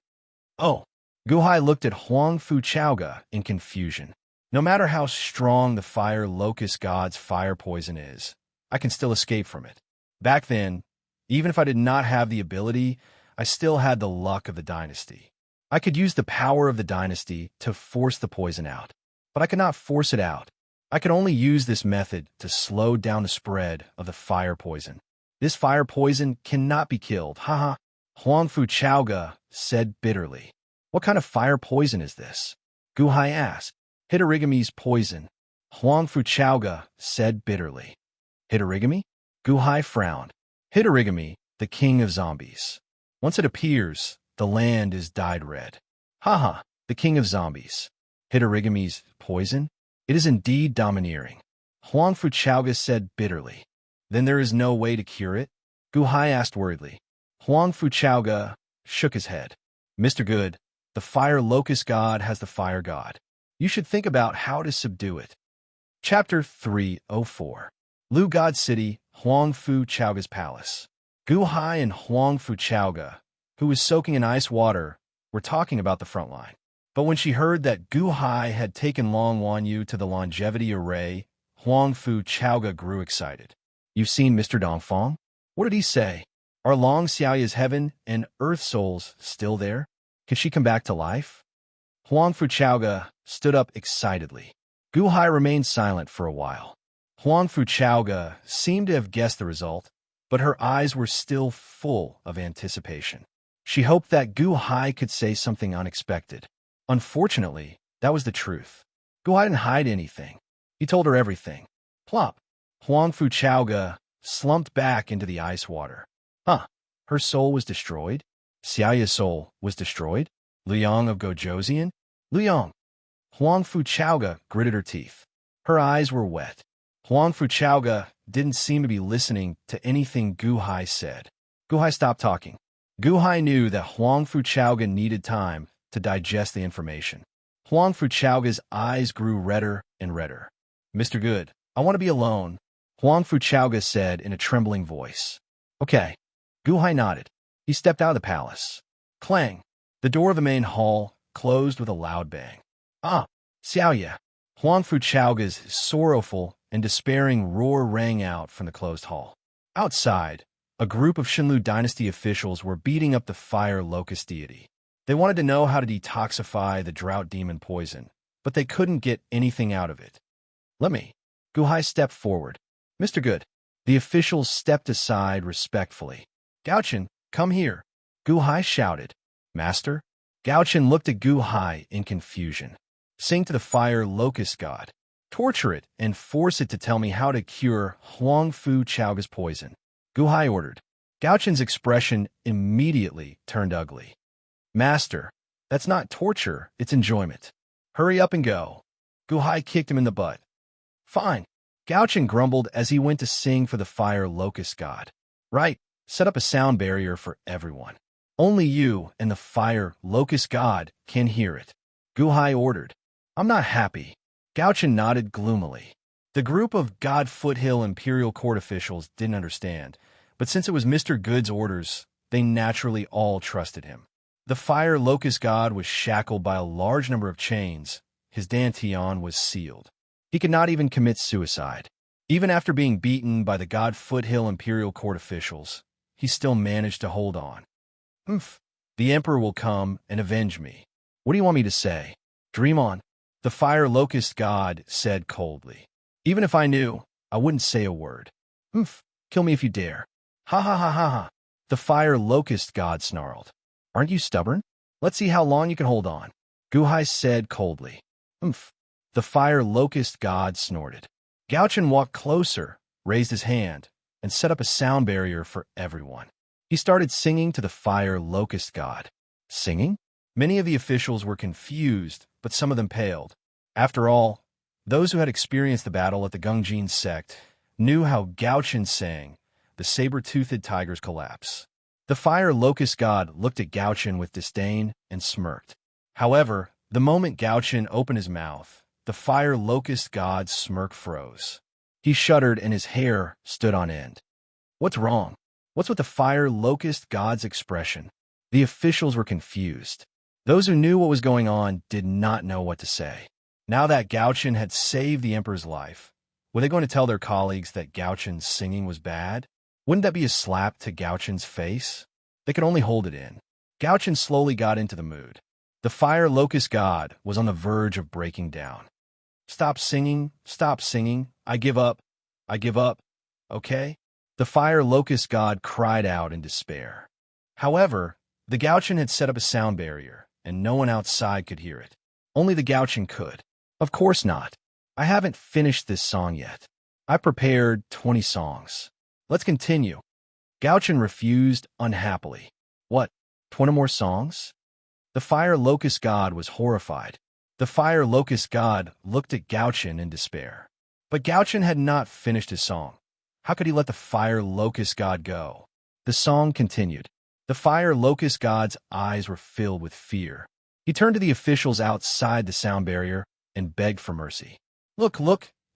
"Oh." Guhai looked at Huang Fu Chaoga in confusion. "No matter how strong the fire locust god's fire poison is, I can still escape from it. Back then, even if I did not have the ability, I still had the luck of the dynasty. I could use the power of the dynasty to force the poison out, but I could not force it out. I could only use this method to slow down the spread of the fire poison. This fire poison cannot be killed, haha." Huang Fu Chaoga said bitterly. "What kind of fire poison is this?" Guhai asked. "Hitorigami's poison," Huang Fu Chaoga said bitterly. "Hitorigami?" Guhai frowned. "Hitorigami, the king of zombies. Once it appears, the land is dyed red." "Haha, the king of zombies. Hitorigami's poison? It is indeed domineering," Huang Fu Chaoga said bitterly. "Then there is no way to cure it?" Guhai asked worriedly. Huang Fu Chaoga shook his head. "Mr. Good, the fire locust god has the fire god. You should think about how to subdue it." Chapter 304. Lu God City, Huang Fu Chaoga's Palace. Guhai and Huang Fu Chaoga, who was soaking in ice water, were talking about the front line. But when she heard that Guhai had taken Long Wanyu to the longevity array, Huang Fu Chaoga grew excited. "You've seen Mr. Dongfang? What did he say? Are Long Xiaoya's heaven and earth souls still there? Can she come back to life?" Huang Fu Chaoga stood up excitedly. Guhai remained silent for a while. Huang Fu Chaoga seemed to have guessed the result, but her eyes were still full of anticipation. She hoped that Guhai could say something unexpected. Unfortunately, that was the truth. Guhai didn't hide anything. He told her everything. Plop. Huang Fu Chaoga slumped back into the ice water. Huh. Her soul was destroyed? Xiaoya's soul was destroyed? Liang of Gojoseon? Liang. Huang Fu Chaoga gritted her teeth. Her eyes were wet. Huang Fu Chaoga didn't seem to be listening to anything Gu Hai said. Gu Hai stopped talking. Gu Hai knew that Huang Fu Chaoga needed time to digest the information. Huang Fu Chaoga's eyes grew redder and redder. Mr. Good, I want to be alone, Huang Fu Chaoga said in a trembling voice. Okay. Gu Hai nodded. He stepped out of the palace. Clang. The door of the main hall closed with a loud bang. Ah, Xiaoya. Huang Fu Chaoga's sorrowful and despairing roar rang out from the closed hall. Outside, a group of Shenlu dynasty officials were beating up the fire locust deity. They wanted to know how to detoxify the drought demon poison, but they couldn't get anything out of it. Let me. Gu Hai stepped forward. Mr. Good. The officials stepped aside respectfully. Gaochen, come here. Gu Hai shouted. Master? Gaochen looked at Gu Hai in confusion. Sing to the fire locust god. Torture it and force it to tell me how to cure Huang Fu Chaoga's poison. Gu Hai ordered. Gaochen's expression immediately turned ugly. Master, that's not torture, it's enjoyment. Hurry up and go. Gu Hai kicked him in the butt. Fine. Gaochen grumbled as he went to sing for the fire locust god. Right, set up a sound barrier for everyone. Only you and the fire locust god can hear it. Gu Hai ordered. I'm not happy. Gaochen nodded gloomily. The group of God Foothill Imperial Court officials didn't understand, but since it was Mr. Good's orders, they naturally all trusted him. The fire locust god was shackled by a large number of chains. His dantian was sealed. He could not even commit suicide. Even after being beaten by the God Foothill Imperial Court officials, he still managed to hold on. The Emperor will come and avenge me. What do you want me to say? Dream on. The fire locust god said coldly. Even if I knew, I wouldn't say a word. Kill me if you dare. Ha ha ha ha ha. The fire locust god snarled. Aren't you stubborn? Let's see how long you can hold on. Gu Hai said coldly. The fire locust god snorted. Gaochen walked closer, raised his hand, and set up a sound barrier for everyone. He started singing to the fire locust god. Singing? Many of the officials were confused, but some of them paled. After all, those who had experienced the battle at the Gungjin sect knew how Gaochen sang the saber-toothed tiger's collapse. The fire locust god looked at Gaochen with disdain and smirked. However, the moment Gaochen opened his mouth, the fire locust god's smirk froze. He shuddered and his hair stood on end. What's wrong? What's with the fire locust god's expression? The officials were confused. Those who knew what was going on did not know what to say. Now that Gaochen had saved the emperor's life, were they going to tell their colleagues that Gaochen's singing was bad? Wouldn't that be a slap to Gaochen's face? They could only hold it in. Gaochen slowly got into the mood. The fire locust god was on the verge of breaking down. Stop singing, I give up, okay? The fire locust god cried out in despair. However, the Gaochen had set up a sound barrier, and no one outside could hear it. Only the Gaochen could. Of course not. I haven't finished this song yet. I prepared 20 songs. Let's continue. Gaochen refused unhappily. What, 20 more songs? The fire locust god was horrified. The fire locust god looked at Gaochen in despair. But Gaochen had not finished his song. How could he let the fire locust god go? The song continued. The fire locust god's eyes were filled with fear. He turned to the officials outside the sound barrier and begged for mercy. Look,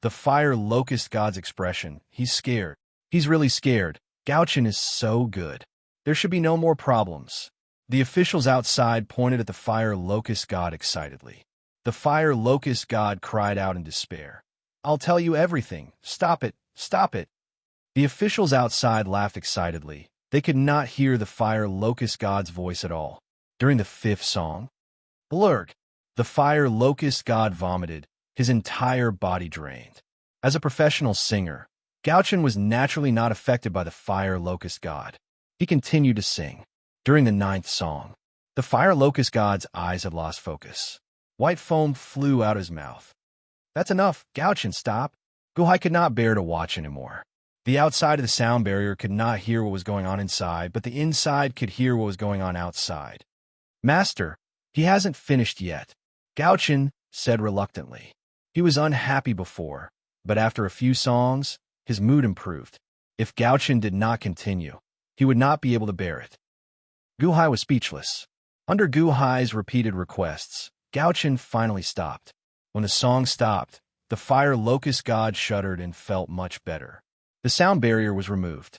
the fire locust god's expression. He's scared. He's really scared. Gaochen is so good. There should be no more problems. The officials outside pointed at the fire locust god excitedly. The fire locust god cried out in despair. I'll tell you everything. Stop it. Stop it. The officials outside laughed excitedly. They could not hear the fire locust god's voice at all. During the 5th song, blurg, the fire locust god vomited, his entire body drained. As a professional singer, Gaochen was naturally not affected by the fire locust god. He continued to sing. During the 9th song, the fire locust god's eyes had lost focus. White foam flew out his mouth. That's enough, Gaochen, stop. Guhai could not bear to watch anymore. The outside of the sound barrier could not hear what was going on inside, but the inside could hear what was going on outside. Master, he hasn't finished yet, Gauchin said reluctantly. He was unhappy before, but after a few songs, his mood improved. If Gauchin did not continue, he would not be able to bear it. Guhai was speechless. Under Guhai's repeated requests, Gauchin finally stopped. When the song stopped, the fire locust god shuddered and felt much better. The sound barrier was removed.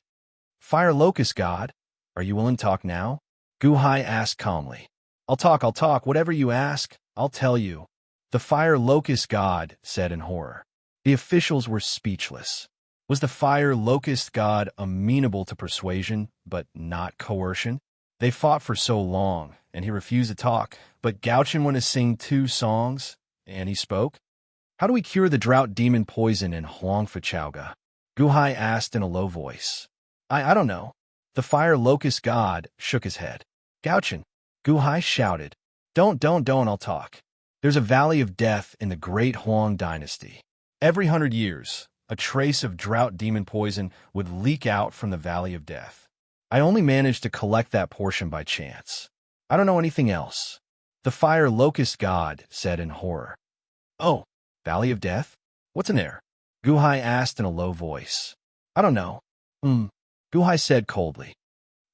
Fire locust god, are you willing to talk now? Guhai asked calmly. I'll talk, whatever you ask, I'll tell you. The fire locust god said in horror. The officials were speechless. Was the fire locust god amenable to persuasion, but not coercion? They fought for so long, and he refused to talk, but Gauchin wanted to sing 2 songs, and he spoke. How do we cure the drought demon poison in Huangfachauga? Guhai asked in a low voice. I don't know. The fire locust god shook his head. Gauchin, Guhai shouted. Don't, I'll talk. There's a valley of death in the great Huang dynasty. Every 100 years, a trace of drought demon poison would leak out from the valley of death. I only managed to collect that portion by chance. I don't know anything else. The fire locust god said in horror. Oh, valley of death? What's in there? Guhai asked in a low voice. I don't know. Guhai said coldly.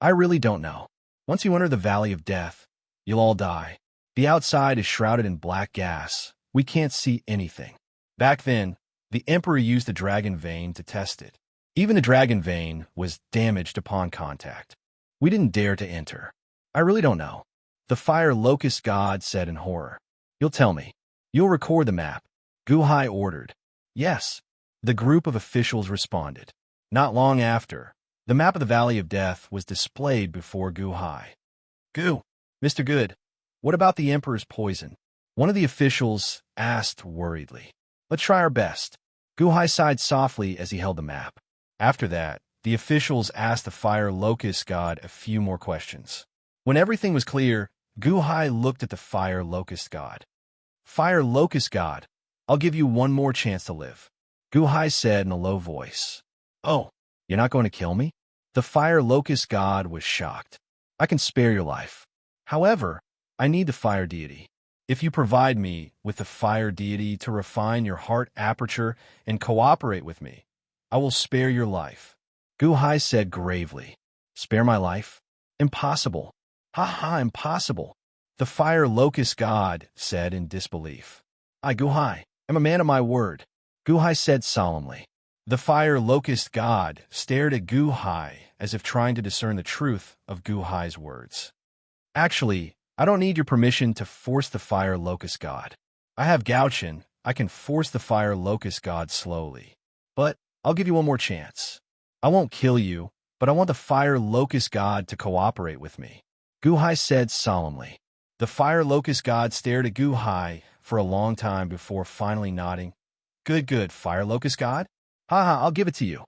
I really don't know. Once you enter the valley of death, you'll all die. The outside is shrouded in black gas. We can't see anything. Back then, the Emperor used the dragon vein to test it. Even the dragon vein was damaged upon contact. We didn't dare to enter. I really don't know. The fire locust god said in horror. You'll tell me. You'll record the map. Guhai ordered. Yes. The group of officials responded. Not long after, the map of the Valley of Death was displayed before Guhai. Mr. Good, what about the Emperor's poison? One of the officials asked worriedly. Let's try our best. Guhai sighed softly as he held the map. After that, the officials asked the fire locust god a few more questions. When everything was clear, Guhai looked at the fire locust god. Fire locust god, I'll give you one more chance to live. Guhai said in a low voice. Oh, you're not going to kill me? The fire locust god was shocked. I can spare your life. However, I need the fire deity. If you provide me with the fire deity to refine your heart aperture and cooperate with me, I will spare your life. Guhai said gravely. Spare my life? Impossible. Impossible. The fire locust god said in disbelief. I, Guhai, am a man of my word. Guhai said solemnly. The fire locust god stared at Guhai as if trying to discern the truth of Guhai's words. Actually, I don't need your permission to force the fire locust god. I have Gauchin. I can force the fire locust god slowly. But I'll give you one more chance. I won't kill you, but I want the fire locust god to cooperate with me. Guhai said solemnly. The fire locust god stared at Guhai for a long time before finally nodding. Good, fire locust god? I'll give it to you.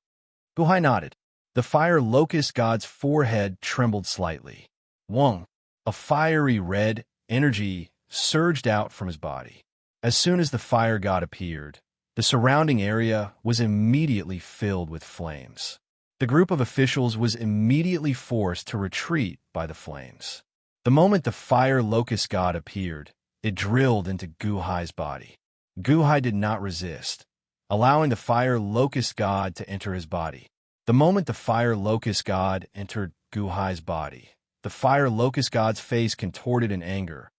Guhai nodded. The fire locust god's forehead trembled slightly. Wong, a fiery red energy surged out from his body. As soon as the fire god appeared, the surrounding area was immediately filled with flames. The group of officials was immediately forced to retreat by the flames. The moment the fire locust god appeared, it drilled into Guhai's body. Guhai did not resist, allowing the fire locust god to enter his body. The moment the fire locust god entered Guhai's body, the fire locust god's face contorted in anger.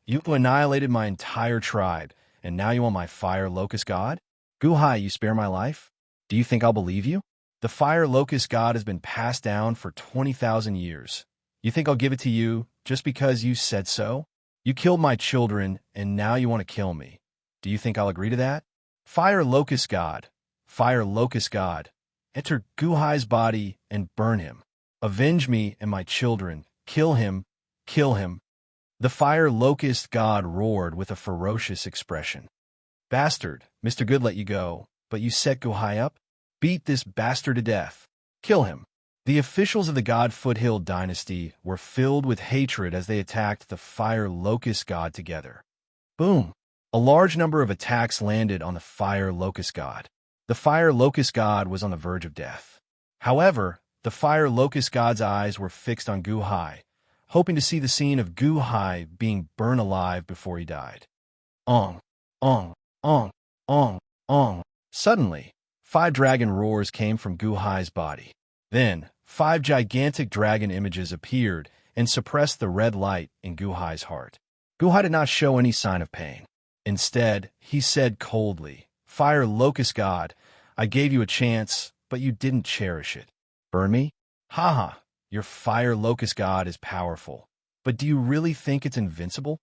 You annihilated my entire tribe, and now you want my fire locust god? Guhai, you spare my life? Do you think I'll believe you? The fire locust god has been passed down for 20,000 years. You think I'll give it to you just because you said so? You killed my children, and now you want to kill me. Do you think I'll agree to that? Fire locust god, enter Guhai's body and burn him. Avenge me and my children. Kill him. The fire locust god roared with a ferocious expression. Bastard, Mr. Good let you go, but you set Guhai up? Beat this bastard to death. Kill him. The officials of the God Foothill dynasty were filled with hatred as they attacked the fire locust god together. Boom! A large number of attacks landed on the fire locust god. The fire locust god was on the verge of death. However, the fire locust god's eyes were fixed on Gu Hai, hoping to see the scene of Gu Hai being burned alive before he died. Ong, ong, ong, ong, ong. Suddenly, 5 dragon roars came from Gu Hai's body. Then, 5 gigantic dragon images appeared and suppressed the red light in Gu Hai's heart. Gu Hai did not show any sign of pain. Instead, he said coldly, "Fire locust god, I gave you a chance, but you didn't cherish it. Burn me? Haha, your fire locust god is powerful. But do you really think it's invincible?"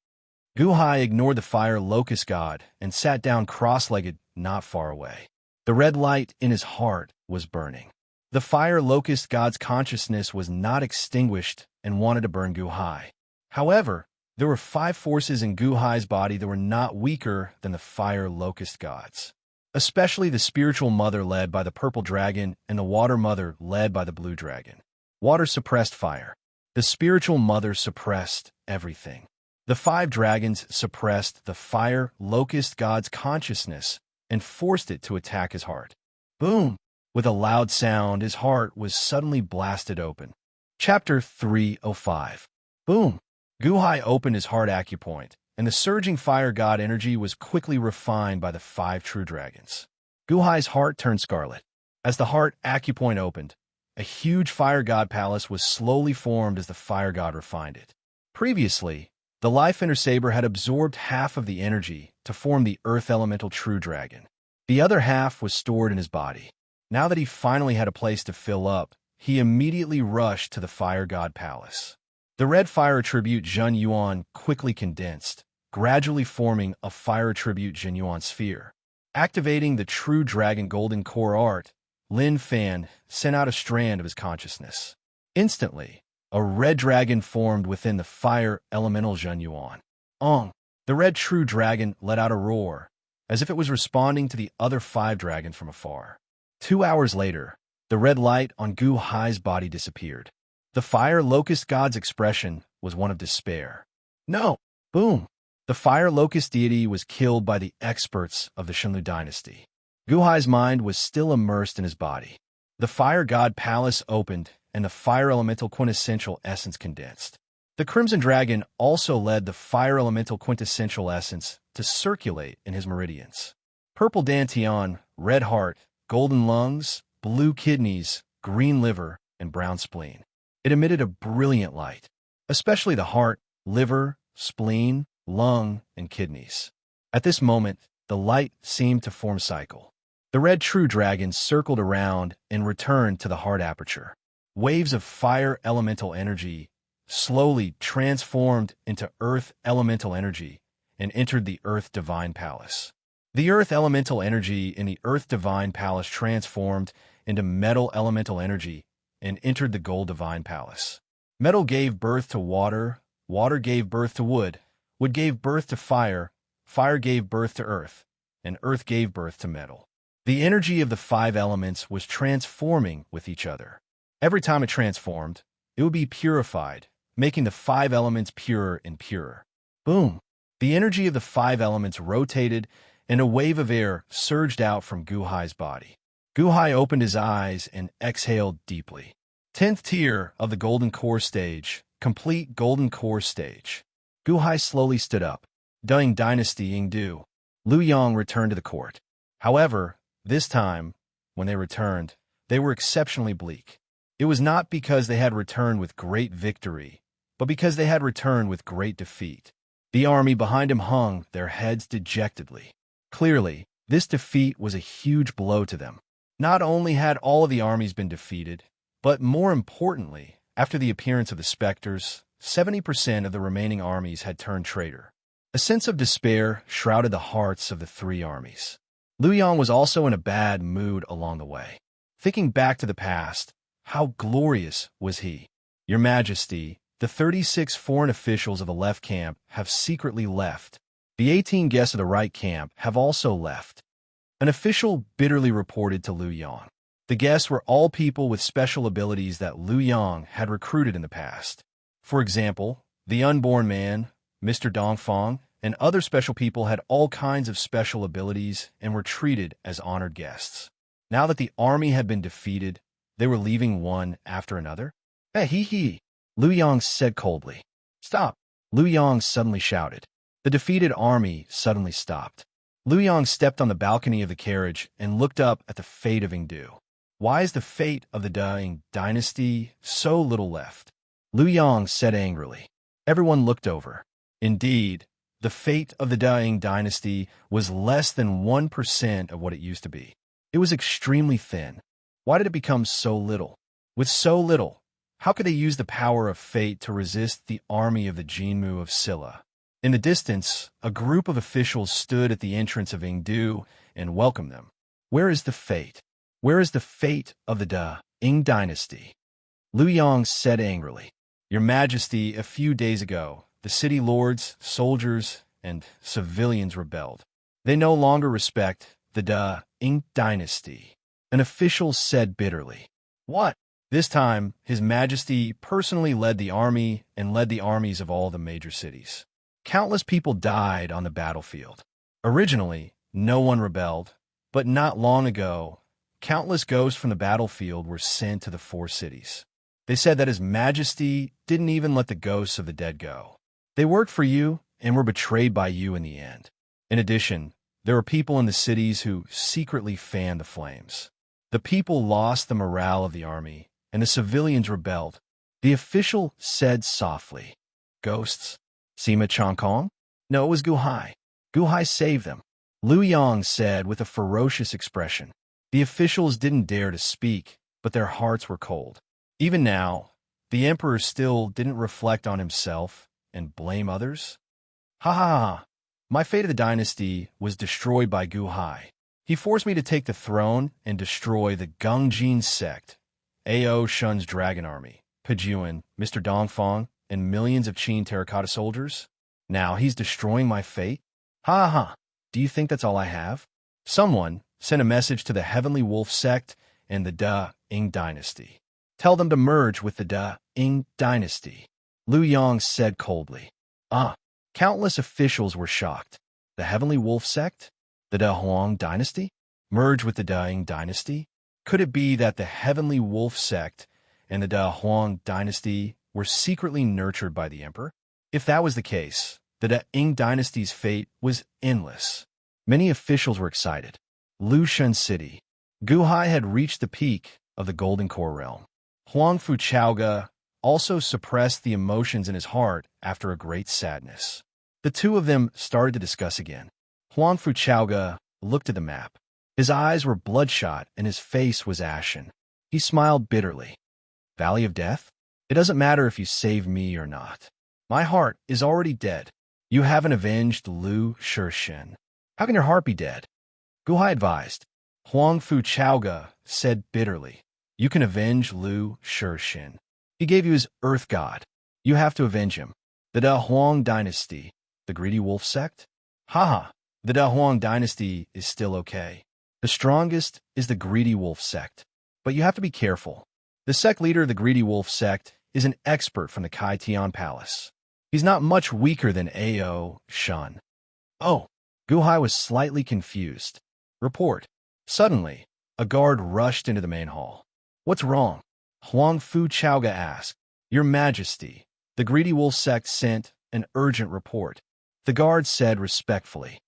Gu Hai ignored the fire locust god and sat down cross-legged not far away. The red light in his heart was burning. The fire locust god's consciousness was not extinguished and wanted to burn Gu Hai. However, there were 5 forces in Gu Hai's body that were not weaker than the fire locust gods, especially the spiritual mother led by the purple dragon and the water mother led by the blue dragon. Water suppressed fire. The spiritual mother suppressed everything. The 5 dragons suppressed the fire locust god's consciousness and forced it to attack his heart. Boom! With a loud sound, his heart was suddenly blasted open. Chapter 305. Boom! Gu Hai opened his heart acupoint, and the surging fire god energy was quickly refined by the 5 true dragons. Gu Hai's heart turned scarlet. As the heart acupoint opened, a huge fire god palace was slowly formed as the fire god refined it. Previously, the life inner saber had absorbed half of the energy to form the earth elemental true dragon. The other half was stored in his body. Now that he finally had a place to fill up, he immediately rushed to the fire god palace. The red fire attribute Zhen Yuan quickly condensed, gradually forming a fire attribute Zhen Yuan sphere. Activating the true dragon golden core art, Lin Fan sent out a strand of his consciousness. Instantly, a red dragon formed within the fire elemental Zhen Yuan. Ong! The red true dragon let out a roar, as if it was responding to the other 5 dragons from afar. 2 hours later, the red light on Gu Hai's body disappeared. The fire locust god's expression was one of despair. No! Boom! The fire locust deity was killed by the experts of the Shenlu dynasty. Gu Hai's mind was still immersed in his body. The fire god palace opened, and the fire elemental quintessential essence condensed. The crimson dragon also led the fire elemental quintessential essence to circulate in his meridians. Purple dantian, red heart, golden lungs, blue kidneys, green liver, and brown spleen. It emitted a brilliant light, especially the heart, liver, spleen, lung, and kidneys. At this moment, the light seemed to form cycle. The red true dragon circled around and returned to the heart aperture. Waves of fire elemental energy slowly transformed into earth elemental energy and entered the earth divine palace. The earth elemental energy in the earth divine palace transformed into metal elemental energy and entered the gold divine palace. Metal gave birth to water, water gave birth to wood, wood gave birth to fire, fire gave birth to earth, and earth gave birth to metal. The energy of the 5 elements was transforming with each other. Every time it transformed, it would be purified, making the 5 elements purer and purer. Boom! The energy of the 5 elements rotated, and a wave of air surged out from Gu Hai's body. Gu Hai opened his eyes and exhaled deeply. 10th tier of the Golden Core stage, complete Golden Core stage. Gu Hai slowly stood up. Deng Dynasty Yingdu. Liu Yang returned to the court. However, this time, when they returned, they were exceptionally bleak. It was not because they had returned with great victory, but because they had returned with great defeat. The army behind him hung their heads dejectedly. Clearly, this defeat was a huge blow to them. Not only had all of the armies been defeated, but more importantly, after the appearance of the specters, 70% of the remaining armies had turned traitor. A sense of despair shrouded the hearts of the 3 armies. Liu Yang was also in a bad mood along the way. Thinking back to the past, how glorious was he? Your Majesty, the 36 foreign officials of the left camp have secretly left. The 18 guests of the right camp have also left. An official bitterly reported to Liu Yang. The guests were all people with special abilities that Liu Yang had recruited in the past. For example, the unborn man, Mr. Dongfang, and other special people had all kinds of special abilities and were treated as honored guests. Now that the army had been defeated, they were leaving one after another. Hey, hee, Liu Yang said coldly. Stop, Liu Yang suddenly shouted. The defeated army suddenly stopped. Liu Yang stepped on the balcony of the carriage and looked up at the fate of Yingdu. Why is the fate of the Ding dynasty so little left? Liu Yang said angrily. Everyone looked over. Indeed, the fate of the Ding dynasty was less than 1% of what it used to be. It was extremely thin. Why did it become so little? With so little, how could they use the power of fate to resist the army of the Jinmu of Silla? In the distance, a group of officials stood at the entrance of Yingdu and welcomed them. Where is the fate? Where is the fate of the Ding dynasty? Liu Yang said angrily. Your Majesty, a few days ago, the city lords, soldiers, and civilians rebelled. They no longer respect the Ding dynasty. An official said bitterly. What? This time, His Majesty personally led the army and led the armies of all the major cities. Countless people died on the battlefield. Originally, no one rebelled, but not long ago, countless ghosts from the battlefield were sent to the 4 cities. They said that His Majesty didn't even let the ghosts of the dead go. They worked for you and were betrayed by you in the end. In addition, there were people in the cities who secretly fanned the flames. The people lost the morale of the army, and the civilians rebelled. The official said softly, Ghosts? Sima Changkong? No, it was Guhai. Guhai saved them. Liu Yang said with a ferocious expression. The officials didn't dare to speak, but their hearts were cold. Even now, the emperor still didn't reflect on himself and blame others. Ha ha ha! My fate of the dynasty was destroyed by Guhai. He forced me to take the throne and destroy the Gongjin sect, Ao Shun's dragon army, Pejuan, Mr. Dongfang, and millions of Qin terracotta soldiers. Now he's destroying my fate? Ha ha! Do you think that's all I have? Someone sent a message to the Heavenly Wolf sect and the Ding dynasty. Tell them to merge with the Ding dynasty. Liu Yang said coldly. Countless officials were shocked. The Heavenly Wolf sect? The Huang dynasty? Merge with the Ding dynasty? Could it be that the Heavenly Wolf sect and the Huang dynasty were secretly nurtured by the emperor? If that was the case, the Ding dynasty's fate was endless. Many officials were excited. Lushan City. Guhai had reached the peak of the Golden Core realm. Huang Fuchaoga also suppressed the emotions in his heart after a great sadness. The two of them started to discuss again. Huang Fuchaoga looked at the map. His eyes were bloodshot and his face was ashen. He smiled bitterly. Valley of Death? It doesn't matter if you save me or not. My heart is already dead. You haven't avenged Lu Shushen. How can your heart be dead? Guhai advised. Huang Fuchaoga said bitterly. You can avenge Lu Shushen. He gave you his earth god. You have to avenge him. The Huang dynasty, the greedy wolf sect? Haha, the Huang dynasty is still okay. The strongest is the greedy wolf sect. But you have to be careful. The sect leader of the greedy wolf sect is an expert from the Kai Tian Palace. He's not much weaker than Ao Shun. Oh, Guhai was slightly confused. Report. Suddenly, a guard rushed into the main hall. What's wrong? Huang Fuchaoga asked. Your Majesty, the greedy wolf sect sent an urgent report. The guard said respectfully.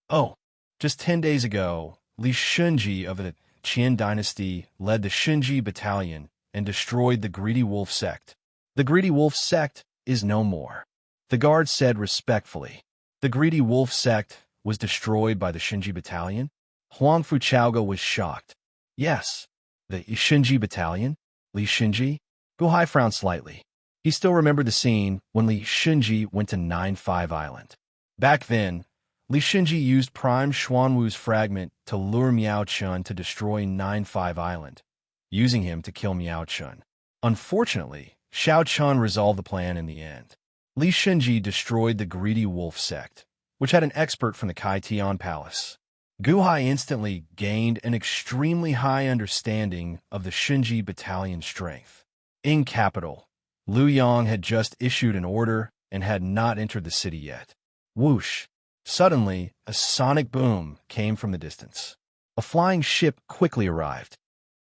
Oh, just 10 days ago, Li Shunji of the Qian dynasty led the Shunji battalion and destroyed the greedy wolf sect. The greedy wolf sect is no more. The guard said respectfully. The greedy wolf sect was destroyed by the Shinji battalion? Huang Fuchaoga was shocked. Yes, the Shinji battalion? Li Shinji? Guhai frowned slightly. He still remembered the scene when Li Shinji went to 9-5 Island. Back then, Li Shinji used Prime Xuanwu's fragment to lure Miao Chun to destroy 9-5 Island, using him to kill Miao Chun. Unfortunately, Xiao Chun resolved the plan in the end. Li Shinji destroyed the greedy wolf sect, which had an expert from the Kai Tian Palace. Guhai instantly gained an extremely high understanding of the Shinji battalion's strength. In capital, Liu Yang had just issued an order and had not entered the city yet. Whoosh! Suddenly, a sonic boom came from the distance. A flying ship quickly arrived.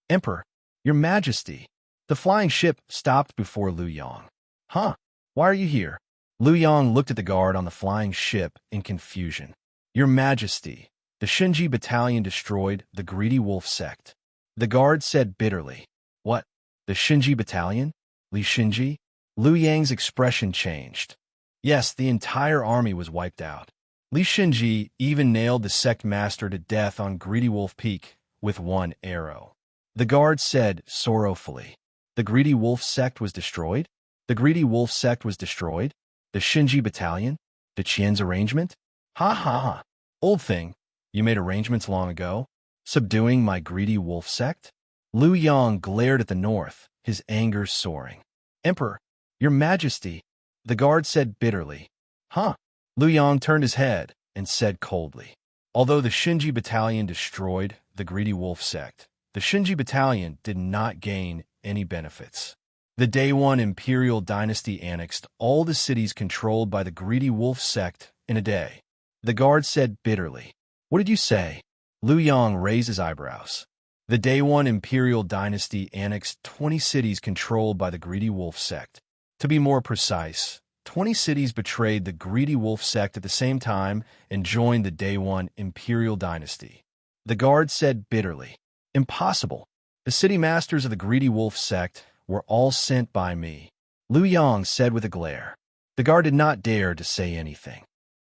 Emperor, Your Majesty! The flying ship stopped before Lu Yong. Huh? Why are you here? Lu Yong looked at the guard on the flying ship in confusion. Your Majesty, the Shinji battalion destroyed the greedy wolf sect. The guard said bitterly. What? The Shinji battalion? Li Shinji? Lu Yang's expression changed. Yes, the entire army was wiped out. Li Shinji even nailed the sect master to death on Greedy Wolf Peak with one arrow. The guard said sorrowfully. The Greedy Wolf sect was destroyed? The Greedy Wolf sect was destroyed? The Shinji battalion? The Qian's arrangement? Ha ha ha. Old thing, you made arrangements long ago? Subduing my Greedy Wolf sect? Lu Yong glared at the north, his anger soaring. Emperor, Your Majesty, the guard said bitterly. Huh? Lu Yong turned his head and said coldly. Although the Shinji battalion destroyed the Greedy Wolf sect, the Shinji battalion did not gain any benefits. The Day One Imperial Dynasty annexed all the cities controlled by the Greedy Wolf sect in a day. The guard said bitterly. What did you say? Lu Yong raised his eyebrows. The Day One Imperial Dynasty annexed 20 cities controlled by the Greedy Wolf sect. To be more precise, 20 cities betrayed the Greedy Wolf sect at the same time and joined the Day One Imperial Dynasty. The guard said bitterly. Impossible. The city masters of the Greedy Wolf sect were all sent by me. Lu Yong said with a glare. The guard did not dare to say anything.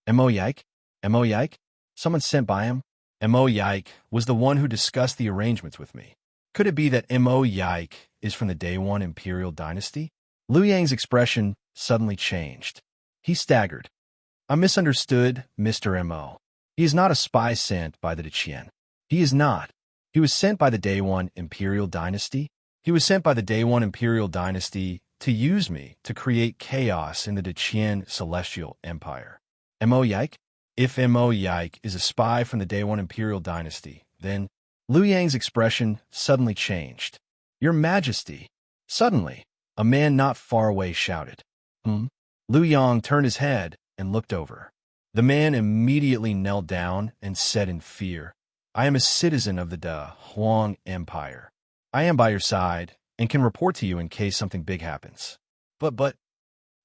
Mo Yike? Mo Yike? Someone sent by him? Mo Yike was the one who discussed the arrangements with me. Could it be that Mo Yike is from the Day One Imperial Dynasty? Lu Yang's expression suddenly changed. He staggered. I misunderstood Mr. Mo. He is not a spy sent by the Qian. He is not. He was sent by the Day One Imperial Dynasty. He was sent by the Day One Imperial Dynasty to use me to create chaos in the Qian Celestial Empire. Mo Yike? If Mo Yike is a spy from the Day One Imperial Dynasty, then Lu Yang's expression suddenly changed. Your Majesty! Suddenly, a man not far away shouted. Lu Yong turned his head and looked over. The man immediately knelt down and said in fear, I am a citizen of the Da Huang Empire. I am by your side and can report to you in case something big happens. But,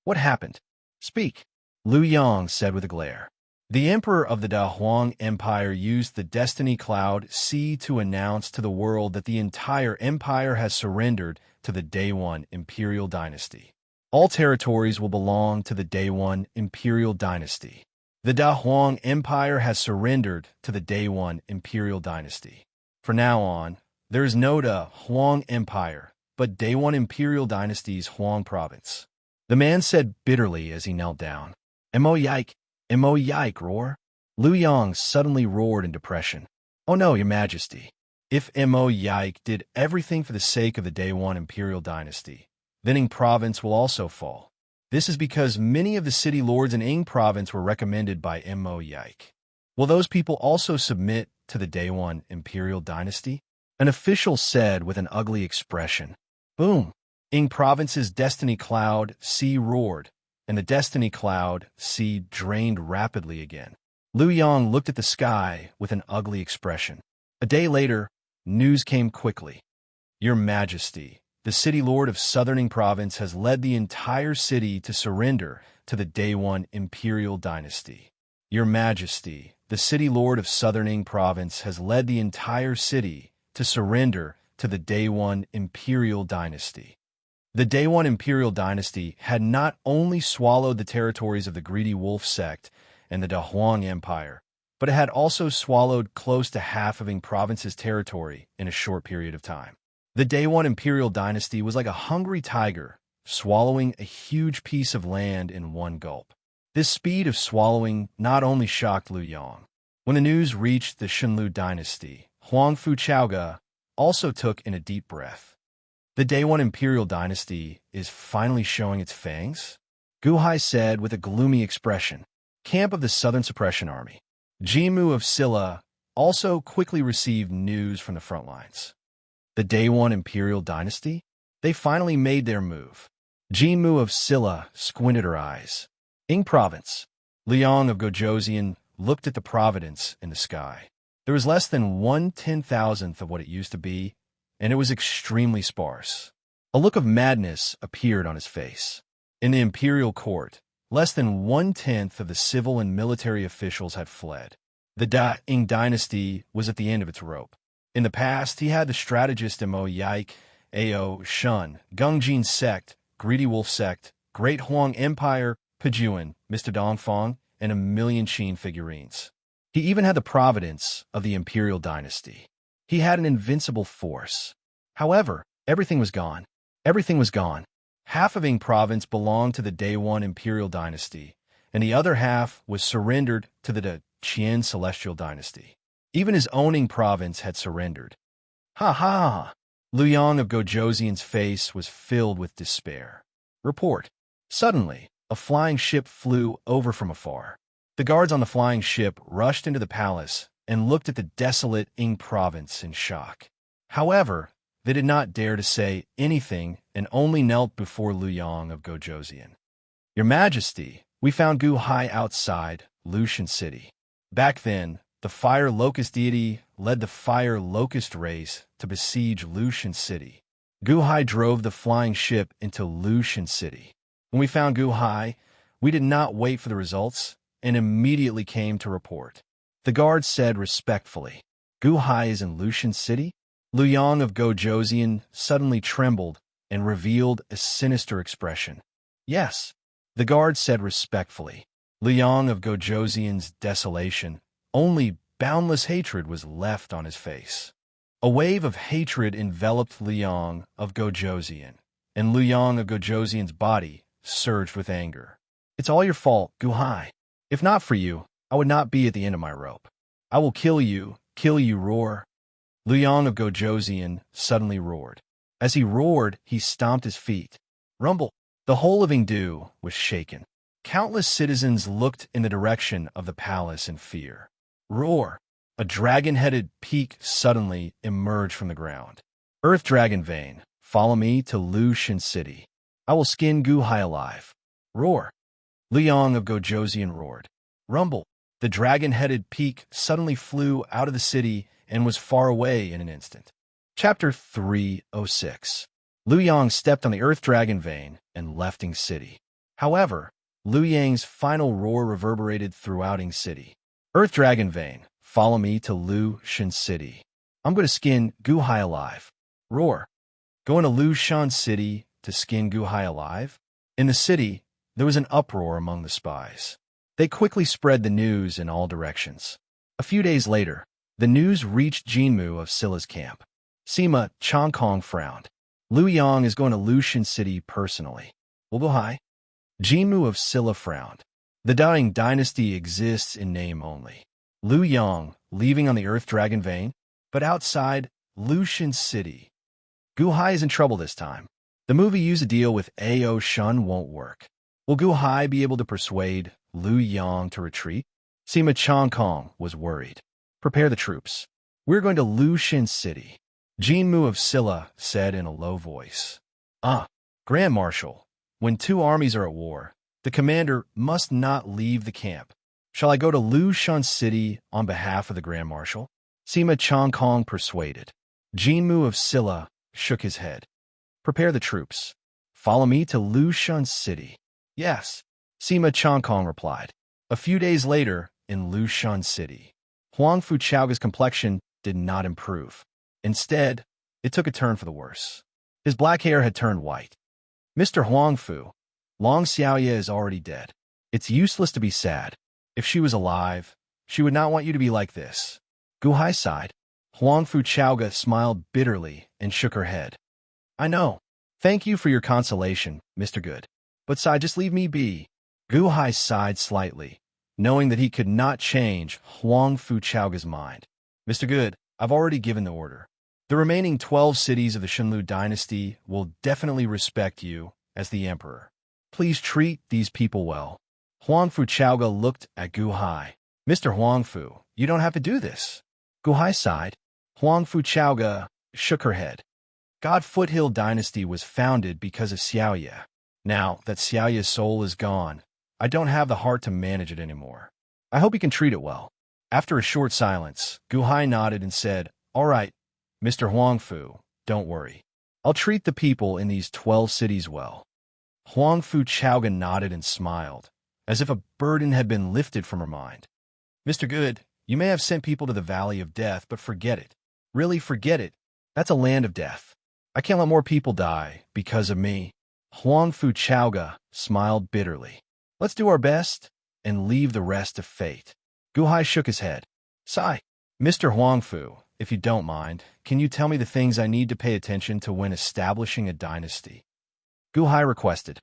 what happened? Speak, Lu Yong said with a glare. The Emperor of the Da Huang Empire used the Destiny Cloud C to announce to the world that the entire empire has surrendered to the Day One Imperial Dynasty. All territories will belong to the Day One Imperial Dynasty. The Da Huang Empire has surrendered to the Day One Imperial Dynasty. From now on, there is no Da Huang Empire, but Day One Imperial Dynasty's Huang Province. The man said bitterly as he knelt down. Mo Yike! Mo Yike, roar! Lu Yong suddenly roared in depression. Oh no, Your Majesty. If Mo Yike did everything for the sake of the Day One Imperial Dynasty, then Ing Province will also fall. This is because many of the city lords in Ing Province were recommended by Mo Yike. Will those people also submit to the Day One Imperial Dynasty? An official said with an ugly expression. Boom! Ing Province's Destiny Cloud C roared, and the Destiny Cloud C drained rapidly again. Lu Yong looked at the sky with an ugly expression. A day later, news came quickly. Your Majesty, the city lord of Southern Ing Province has led the entire city to surrender to the Day One Imperial Dynasty. Your Majesty, the city lord of Southern Ing Province has led the entire city to surrender to the Day One Imperial Dynasty. The Day One Imperial Dynasty had not only swallowed the territories of the Greedy Wolf sect and the Da Huang Empire, but it had also swallowed close to half of Ing Province's territory in a short period of time. The Day One Imperial Dynasty was like a hungry tiger, swallowing a huge piece of land in one gulp. This speed of swallowing not only shocked Lu Yong. When the news reached the Shenlu Dynasty, Huang Fu Chaoga also took in a deep breath. The Day One Imperial Dynasty is finally showing its fangs, Gu Hai said with a gloomy expression. Camp of the Southern Suppression Army. Jimu of Silla also quickly received news from the front lines. The Day One Imperial Dynasty? They finally made their move. Jimu of Silla squinted her eyes. Ing Province. Liang of Gojoseon looked at the providence in the sky. There was less than 1/10,000th of what it used to be, and it was extremely sparse. A look of madness appeared on his face. In the imperial court, less than 1/10 of the civil and military officials had fled. The Da'ing dynasty was at the end of its rope. In the past, he had the strategist Mo Yike, Ao Shun, Gungjin sect, Greedy Wolf sect, Great Huang Empire, Pejuan, Mr. Dongfang, and a million Qin figurines. He even had the providence of the imperial dynasty. He had an invincible force. However, everything was gone. Everything was gone. Half of Ying province belonged to the Day One imperial dynasty, and the other half was surrendered to the Qian celestial dynasty. Even his own Ying province had surrendered. Ha ha ha! Liang of Gojoseon's face was filled with despair. Report. Suddenly, a flying ship flew over from afar. The guards on the flying ship rushed into the palace and looked at the desolate Ying province in shock. However, they did not dare to say anything and only knelt before Liang of Gojoseon. Your Majesty, we found Gu Hai outside Lushan City. Back then, the fire locust deity led the fire locust race to besiege Lushan City. Gu Hai drove the flying ship into Lushan City. When we found Gu Hai, we did not wait for the results and immediately came to report. The guard said respectfully, Gu Hai is in Lushan City? Liang of Gojoseon suddenly trembled and revealed a sinister expression. Yes, the guard said respectfully. Liang of Gojoseon's desolation, only boundless hatred was left on his face. A wave of hatred enveloped Liang of Gojoseon, and Liang of Gojoseon's body surged with anger. It's all your fault, Gu Hai. If not for you, I would not be at the end of my rope. I will kill you, roar. Liang of Gojoseon suddenly roared. As he roared, he stomped his feet. Rumble. The whole of Yingdu was shaken. Countless citizens looked in the direction of the palace in fear. Roar. A dragon-headed peak suddenly emerged from the ground. Earth Dragon Vein, follow me to Lushan City. I will skin Gu Hai alive. Roar. Liang of Gojoseon roared. Rumble. The dragon-headed peak suddenly flew out of the city and was far away in an instant. Chapter 306. Liu Yang stepped on the Earth Dragon Vein and left Ying City. However, Liu Yang's final roar reverberated throughout Ying City. Earth Dragon Vein, follow me to Lushan City. I'm going to skin Gu Hai alive. Roar. Going to Lushan City to skin Gu Hai alive? In the city, there was an uproar among the spies. They quickly spread the news in all directions. A few days later, the news reached Jinmu of Silla's camp. Sima Changkong frowned. Liu Yang is going to Lushan City personally. Will Gu Hai? Jinmu of Silla frowned. The Da'ing dynasty exists in name only. Liu Yang, leaving on the Earth Dragon Vein, but outside Lushan City. Gu Hai is in trouble this time. The movie used a deal with Ao Shun won't work. Will Gu Hai be able to persuade Liu Yang to retreat? Sima Changkong was worried. Prepare the troops. We're going to Lushan City. Jinmu of Silla said in a low voice. Grand Marshal, when two armies are at war, the commander must not leave the camp. Shall I go to Lushan City on behalf of the Grand Marshal? Sima Changkong persuaded. Jinmu of Silla shook his head. Prepare the troops. Follow me to Lushan City. Yes, Sima Changkong replied. A few days later, in Lushan City, Huang Fuchaoga's complexion did not improve. Instead, it took a turn for the worse. His black hair had turned white. Mr. Huangfu, Long Xiaoye is already dead. It's useless to be sad. If she was alive, she would not want you to be like this. Gu Hai sighed. Huang Fuchaoga smiled bitterly and shook her head. I know. Thank you for your consolation, Mr. Good. But Sai, just leave me be. Gu Hai sighed slightly, knowing that he could not change Huang Fuchaoga's mind. Mr. Good, I've already given the order. The remaining 12 cities of the Shenlu dynasty will definitely respect you as the emperor. Please treat these people well. Huang Fuchaoga looked at Gu Hai. Mr. Huangfu, you don't have to do this. Gu Hai sighed. Huang Fuchaoga shook her head. God Foothill dynasty was founded because of Xiaoye. Now that Xiaoye's soul is gone, I don't have the heart to manage it anymore. I hope you can treat it well." After a short silence, Gu Hai nodded and said, "All right, Mr. Huangfu, don't worry. I'll treat the people in these 12 cities well." Huangfu Chaoga nodded and smiled, as if a burden had been lifted from her mind. "Mr. Good, you may have sent people to the Valley of Death, but forget it. Really forget it. That's a land of death. I can't let more people die because of me." Huangfu Chaoga smiled bitterly. "Let's do our best and leave the rest to fate." Gu Hai shook his head. "Sigh. Mr. Huangfu, if you don't mind, can you tell me the things I need to pay attention to when establishing a dynasty?" Gu Hai requested.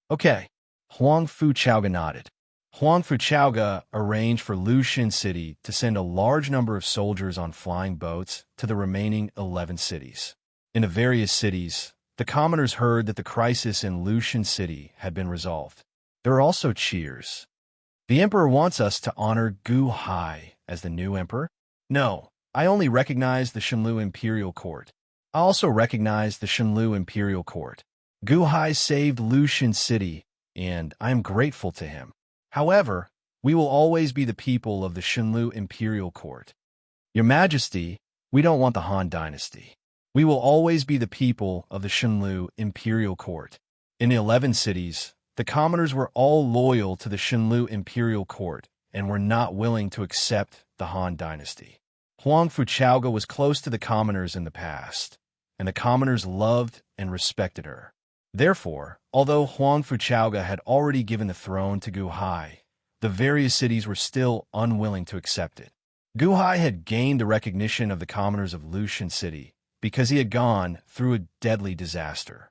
"Okay." Huangfu Chaoga nodded. Huangfu Chaoga arranged for Lushan City to send a large number of soldiers on flying boats to the remaining 11 cities. In the various cities, the commoners heard that the crisis in Lushan City had been resolved. There were also cheers. "The emperor wants us to honor Gu Hai as the new emperor?" "No, I only recognize the Shenlu Imperial Court. I also recognize the Shenlu Imperial Court. Gu Hai saved Lushan City, and I am grateful to him. However, we will always be the people of the Shenlu Imperial Court. Your Majesty, we don't want the Han Dynasty. We will always be the people of the Shenlu Imperial Court." In the 11 cities, the commoners were all loyal to the Shenlu Imperial Court and were not willing to accept the Han Dynasty. Huangfu Chaoga was close to the commoners in the past, and the commoners loved and respected her. Therefore, although Huangfu Chaoga had already given the throne to Gu Hai, the various cities were still unwilling to accept it. Gu Hai had gained the recognition of the commoners of Lushan City because he had gone through a deadly disaster.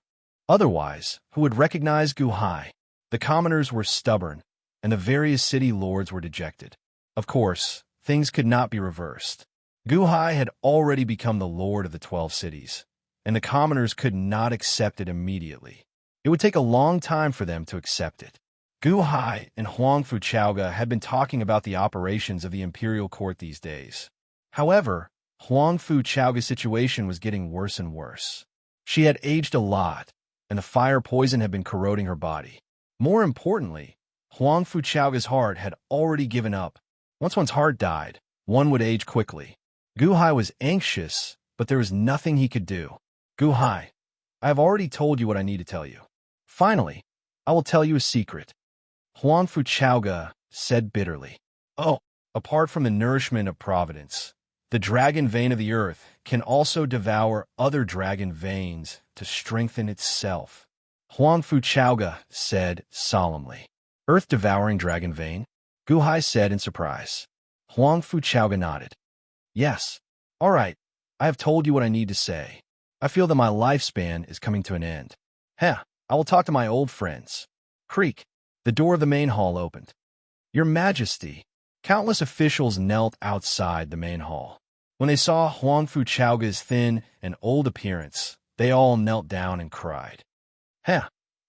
Otherwise, who would recognize Gu Hai? The commoners were stubborn, and the various city lords were dejected. Of course, things could not be reversed. Gu Hai had already become the lord of the 12 cities, and the commoners could not accept it immediately. It would take a long time for them to accept it. Gu Hai and Huangfu Chaoga had been talking about the operations of the imperial court these days. However, Huangfu Chaoga's situation was getting worse and worse. She had aged a lot, and the fire poison had been corroding her body. More importantly, Huangfu Chaoga's heart had already given up. Once one's heart died, one would age quickly. Gu Hai was anxious, but there was nothing he could do. "Gu Hai, I have already told you what I need to tell you. Finally, I will tell you a secret." Huangfu Chaoga said bitterly. "Oh, apart from the nourishment of providence, the dragon vein of the earth can also devour other dragon veins to strengthen itself." Huangfu Chaoga said solemnly. "Earth-devouring dragon vein?" Gu Hai said in surprise. Huangfu Chaoga nodded. "Yes. All right, I have told you what I need to say. I feel that my lifespan is coming to an end. I will talk to my old friends." Creak. The door of the main hall opened. "Your Majesty." Countless officials knelt outside the main hall. When they saw Huangfu Chaoga's thin and old appearance, they all knelt down and cried.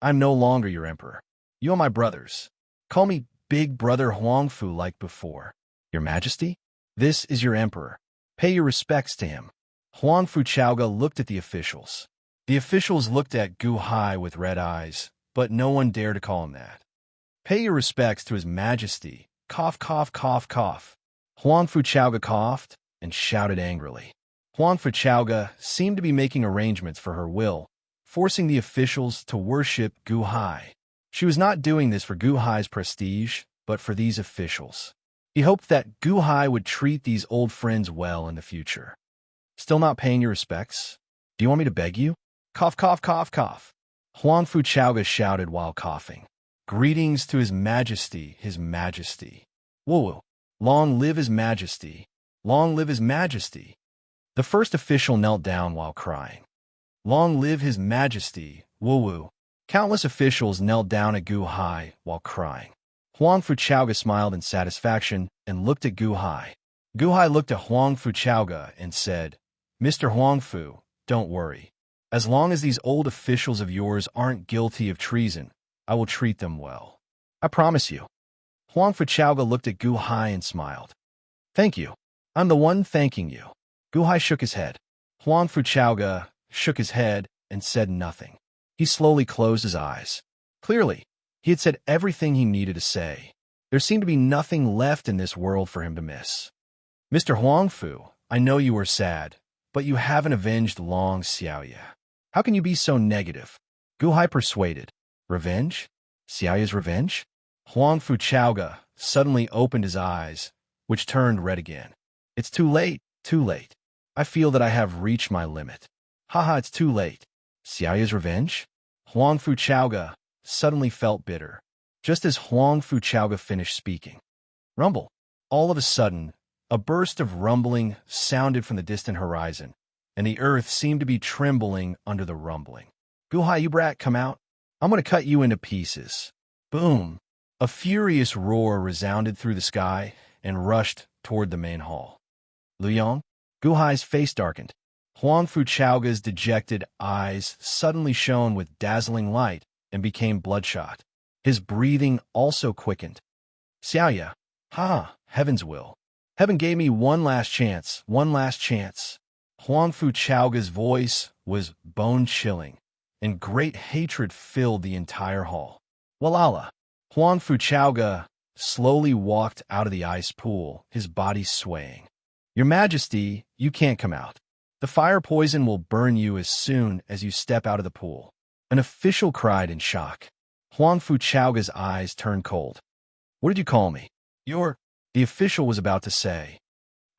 "I'm no longer your emperor. You are my brothers. Call me Big Brother Huangfu like before. Your Majesty, this is your emperor. Pay your respects to him." Huangfu Chaoga looked at the officials. The officials looked at Gu Hai with red eyes, but no one dared to call him that. "Pay your respects to his Majesty." Cough, cough, cough, cough. Huangfu Chaoga coughed and shouted angrily. Huangfu Chaoga seemed to be making arrangements for her will, forcing the officials to worship Gu Hai. She was not doing this for Gu Hai's prestige, but for these officials. He hoped that Gu Hai would treat these old friends well in the future. "Still not paying your respects? Do you want me to beg you?" Cough, cough, cough, cough. Huangfu Chaoga shouted while coughing. "Greetings to His Majesty, His Majesty. Woo! Long live His Majesty. Long live His Majesty." The first official knelt down while crying. "Long live His Majesty. Woo! Countless officials knelt down at Gu Hai while crying. Huangfu Chaoga smiled in satisfaction and looked at Gu Hai. Gu Hai looked at Huangfu Chaoga and said, "Mr. Huangfu, don't worry. As long as these old officials of yours aren't guilty of treason, I will treat them well. I promise you." Huangfu Chaoga looked at Gu Hai and smiled. "Thank you. I'm the one thanking you." Gu Hai shook his head. Huangfu Chaoga shook his head and said nothing. He slowly closed his eyes. Clearly, He had said everything he needed to say. There seemed to be nothing left in this world for him to miss. Mr. Huangfu, I know you are sad, but you haven't avenged Long Xiaoya. How can you be so negative? Guhai persuaded. Revenge? Xiaoya's revenge? Huangfu Chaoga suddenly opened his eyes, which turned red again. It's too late, too late. I feel that I have reached my limit. Haha, it's too late. Xiaoya's revenge? Huangfu Chaoga suddenly felt bitter, just as Huangfu Chaoga finished speaking. Rumble. All of a sudden, a burst of rumbling sounded from the distant horizon, and the earth seemed to be trembling under the rumbling. Guhai, you brat, come out. I'm going to cut you into pieces. Boom. A furious roar resounded through the sky and rushed toward the main hall. Luyang? Guhai's face darkened. Huangfu Chaoga's dejected eyes suddenly shone with dazzling light and became bloodshot. His breathing also quickened. Xiaoya. Ha, heaven's will. Heaven gave me one last chance, one last chance. Huangfu Chaoga's voice was bone-chilling, and great hatred filled the entire hall. Walala. Huangfu Chaoga slowly walked out of the ice pool, his body swaying. Your Majesty, you can't come out. The fire poison will burn you as soon as you step out of the pool. An official cried in shock. Huangfu Chaoga's eyes turned cold. What did you call me? The official was about to say.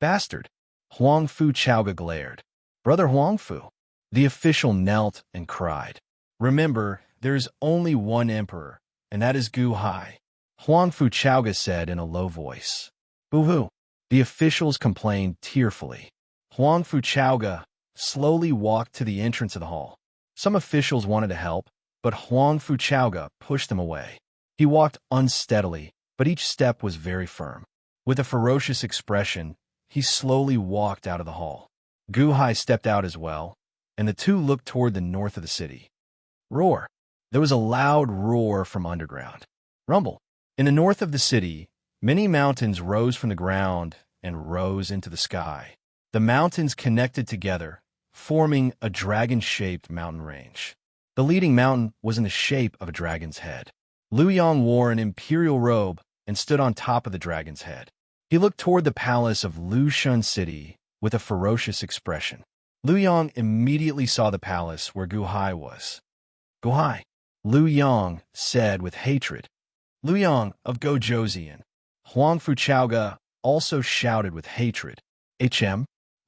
Bastard. Huangfu Chaoga glared. Brother Huangfu. The official knelt and cried. Remember, there is only one emperor, and that is Guhai. Huangfu Chaoga said in a low voice. Boo-hoo. The officials complained tearfully. Huangfu Chaoga slowly walked to the entrance of the hall. Some officials wanted to help, but Huangfu Chaoga pushed them away. He walked unsteadily, but each step was very firm. With a ferocious expression, he slowly walked out of the hall. Guhai stepped out as well, and the two looked toward the north of the city. Roar. There was a loud roar from underground. Rumble. In the north of the city, many mountains rose from the ground and rose into the sky. The mountains connected together, forming a dragon-shaped mountain range. The leading mountain was in the shape of a dragon's head. Luyang wore an imperial robe and stood on top of the dragon's head. He looked toward the palace of Lushan City with a ferocious expression. Luyang immediately saw the palace where Guhai was. Guhai, Luyang said with hatred. Luyang of Gojoseon. Huangfu Chaoga also shouted with hatred.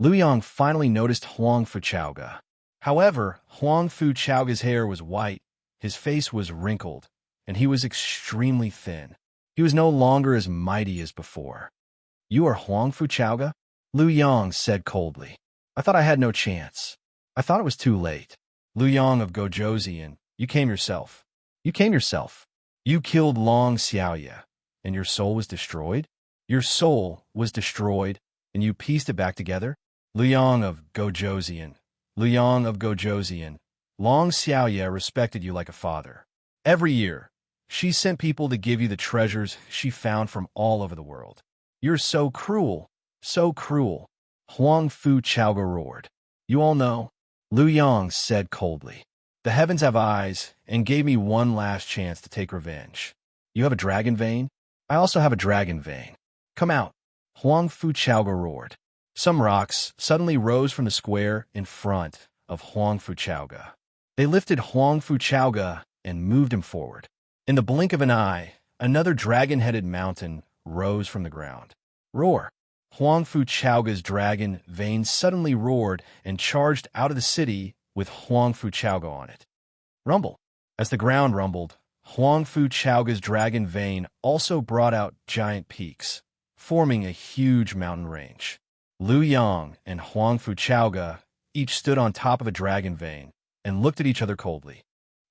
Luyang finally noticed Huangfu Chaoga. However, Huangfu Chaoga's hair was white, his face was wrinkled, and he was extremely thin. He was no longer as mighty as before. You are Huangfu Chaoga? Luyang said coldly. I thought I had no chance. I thought it was too late. Luyang of Gojoseon, you came yourself. You came yourself. You killed Long Xiaoya, and your soul was destroyed? Your soul was destroyed, and you pieced it back together? Luyang of Gojoseon. Luyang of Gojoseon. Long Xiaoya respected you like a father. Every year, she sent people to give you the treasures she found from all over the world. You're so cruel, so cruel. Huangfu Chaoga roared. You all know, Luyang said coldly. The heavens have eyes and gave me one last chance to take revenge. You have a dragon vein? I also have a dragon vein. Come out. Huangfu Chaoga roared. Some rocks suddenly rose from the square in front of Huangfu Chaoga. They lifted Huangfu Chaoga and moved him forward. In the blink of an eye, another dragon-headed mountain rose from the ground. Roar! Huangfu Chaoga's dragon vein suddenly roared and charged out of the city with Huangfu Chaoga on it. Rumble! As the ground rumbled, Huangfu Chaoga's dragon vein also brought out giant peaks, forming a huge mountain range. Luyang and Huangfu Chaoga each stood on top of a dragon vein and looked at each other coldly.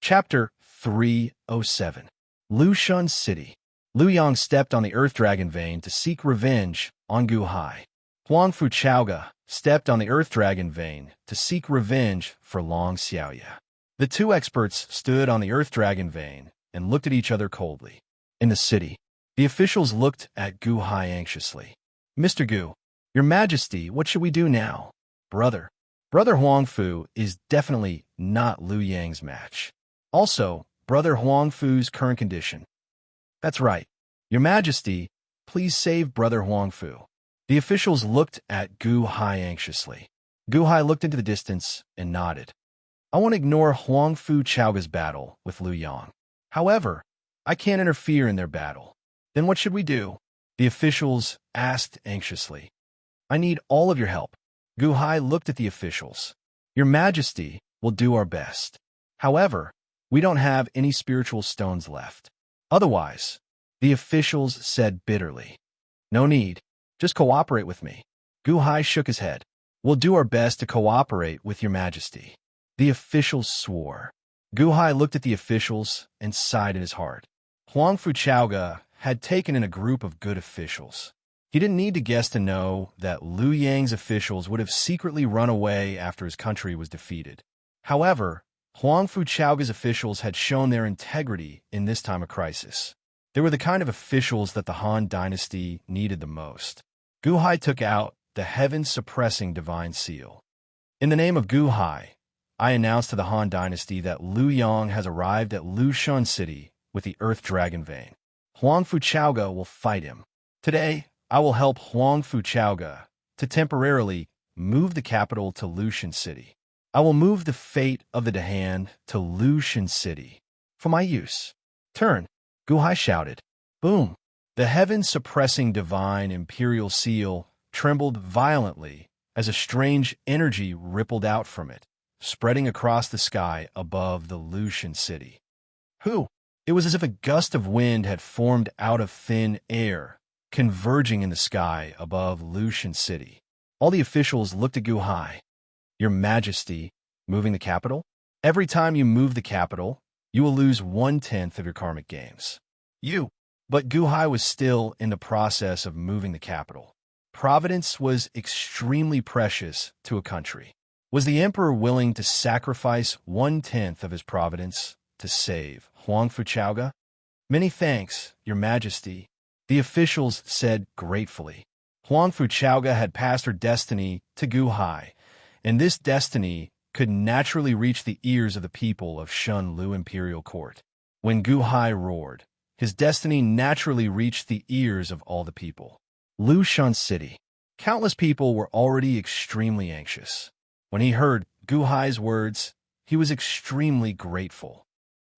Chapter 307. Lushan City. Luyang stepped on the Earth Dragon vein to seek revenge on Guhai. Huangfu Chaoga stepped on the Earth Dragon vein to seek revenge for Long Xiaoya. The two experts stood on the Earth Dragon vein and looked at each other coldly. In the city, the officials looked at Guhai anxiously. Mr. Gu, Your Majesty, what should we do now? Brother Huangfu is definitely not Lu Yang's match. Also, Brother Huangfu's current condition. That's right. Your Majesty, please save Brother Huangfu. The officials looked at Gu Hai anxiously. Gu Hai looked into the distance and nodded. I want to ignore Huangfu Chaoga's battle with Liu Yang. However, I can't interfere in their battle. Then what should we do? The officials asked anxiously. I need all of your help. Gu Hai looked at the officials. Your Majesty will do our best. However, we don't have any spiritual stones left. Otherwise, the officials said bitterly. No need. Just cooperate with me. Gu Hai shook his head. We'll do our best to cooperate with your Majesty. The officials swore. Gu Hai looked at the officials and sighed in his heart. Huangfu Chaoga had taken in a group of good officials. He didn't need to guess to know that Liu Yang's officials would have secretly run away after his country was defeated. However, Huangfu Chaoga's officials had shown their integrity in this time of crisis. They were the kind of officials that the Han dynasty needed the most. Gu Hai took out the heaven-suppressing divine seal. In the name of Gu Hai, I announce to the Han dynasty that Liu Yang has arrived at Lushan City with the Earth Dragon Vein. Huangfu Chaoga will fight him. Today, I will help Huangfu Chaoga to temporarily move the capital to Lushan City. I will move the fate of the Dahan to Lushan City for my use. Turn, Gu Hai shouted. Boom! The heaven-suppressing divine imperial seal trembled violently as a strange energy rippled out from it, spreading across the sky above the Lushan City. It was as if a gust of wind had formed out of thin air, converging in the sky above Lushan City. All the officials looked at Gu Hai. Your Majesty, moving the capital? Every time you move the capital, you will lose 1/10 of your karmic gains. But Gu Hai was still in the process of moving the capital. Providence was extremely precious to a country. Was the emperor willing to sacrifice 1/10 of his providence to save Huangfu Chaoga? Many thanks, Your Majesty, the officials said gratefully. Huangfu Chaoga had passed her destiny to Gu Hai, and this destiny could naturally reach the ears of the people of Shunlu Imperial Court. When Gu Hai roared, his destiny naturally reached the ears of all the people. Lushan City. Countless people were already extremely anxious. When he heard Gu Hai's words, he was extremely grateful.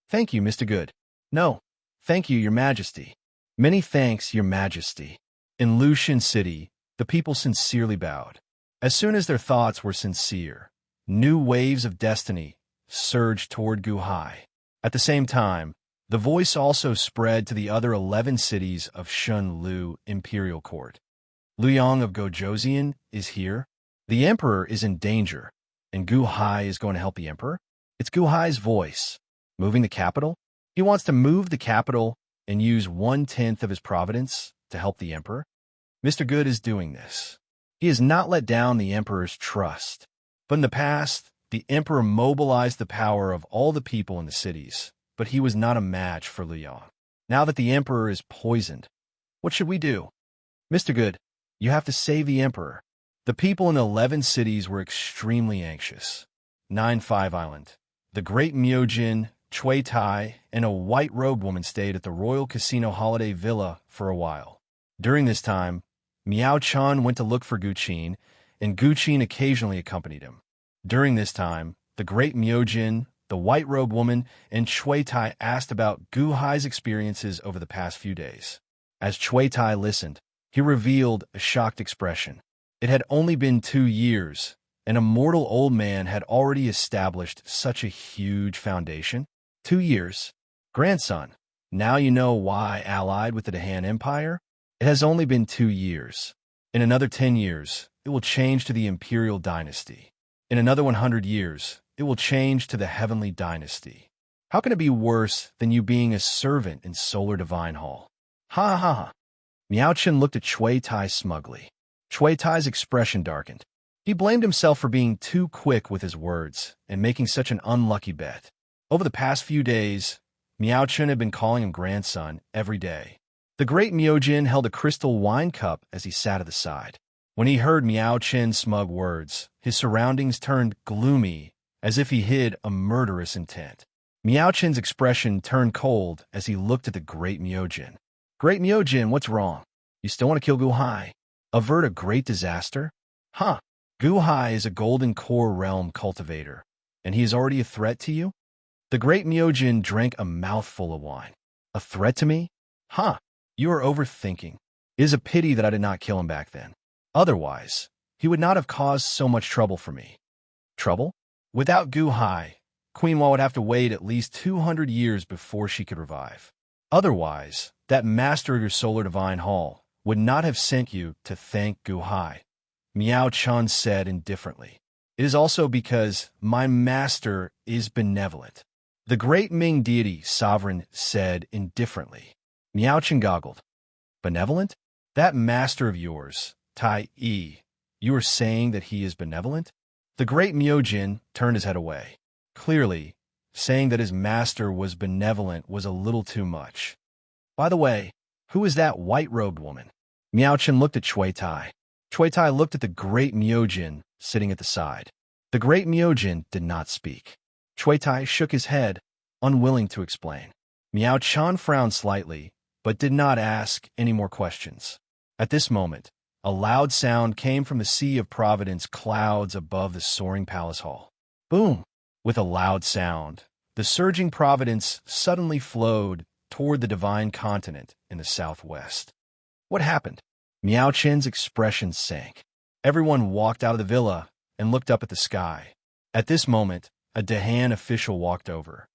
Thank you, Mr. Good. No, thank you, Your Majesty. Many thanks, Your Majesty. In Lushan City, the people sincerely bowed. As soon as their thoughts were sincere, new waves of destiny surged toward Gu Hai. At the same time, the voice also spread to the other 11 cities of Shunlu Imperial Court. Liu Yang of Gojoseon is here. The emperor is in danger, and Gu Hai is going to help the emperor. It's Gu Hai's voice. Moving the capital? He wants to move the capital and use 1/10 of his providence to help the emperor. Mr. Good is doing this. He has not let down the emperor's trust. But in the past, the emperor mobilized the power of all the people in the cities, but he was not a match for Liu Yang. Now that the emperor is poisoned, what should we do? Mr. Good, you have to save the emperor. The people in 11 cities were extremely anxious. 9-5 Island. The great Myojin, Chui Tai, and a white-robed woman stayed at the Royal Casino Holiday Villa for a while. During this time, Miao Chan went to look for Gu Qin, and Gu Qin occasionally accompanied him. During this time, the great Myojin, the white-robed woman, and Chui Tai asked about Gu Hai's experiences over the past few days. As Chui Tai listened, he revealed a shocked expression. It had only been 2 years, and a mortal old man had already established such a huge foundation. 2 years. Grandson, now you know why allied with the Dahan Empire? It has only been 2 years. In another 10 years, it will change to the Imperial Dynasty. In another 100 years, it will change to the Heavenly Dynasty. How can it be worse than you being a servant in Solar Divine Hall? Ha ha ha. Miao Chen looked at Chui Tai smugly. Chui Tai's expression darkened. He blamed himself for being too quick with his words and making such an unlucky bet. Over the past few days, Miao Chen had been calling him grandson every day. The great Myojin held a crystal wine cup as he sat at the side. When he heard Miao Chen's smug words, his surroundings turned gloomy as if he hid a murderous intent. Miao Chen's expression turned cold as he looked at the Great Miaojin. Great Miaojin, what's wrong? You still want to kill Gu Hai? Avert a great disaster? Huh. Gu Hai is a golden core realm cultivator, and he is already a threat to you? The Great Miaojin drank a mouthful of wine. A threat to me? Huh. You are overthinking. It is a pity that I did not kill him back then. Otherwise, he would not have caused so much trouble for me. Trouble? Without Gu Hai, Queen Wa would have to wait at least 200 years before she could revive. Otherwise, that master of your solar divine hall would not have sent you to thank Gu Hai. Miao Chan said indifferently. It is also because my master is benevolent. The great Ming deity sovereign said indifferently. Miao Chen goggled. Benevolent? That master of yours, Tai Yi, you are saying that he is benevolent? The great Miaojin turned his head away. Clearly, saying that his master was benevolent was a little too much. By the way, who is that white-robed woman? Miao Chen looked at Cui Tai. Cui Tai looked at the great Miaojin sitting at the side. The great Miaojin did not speak. Cui Tai shook his head, unwilling to explain. Miao Chan frowned slightly, but did not ask any more questions. At this moment, a loud sound came from the Sea of Providence clouds above the soaring palace hall. Boom! With a loud sound, the surging Providence suddenly flowed toward the divine continent in the southwest. What happened? Miao Chen's expression sank. Everyone walked out of the villa and looked up at the sky. At this moment, a Dahan official walked over.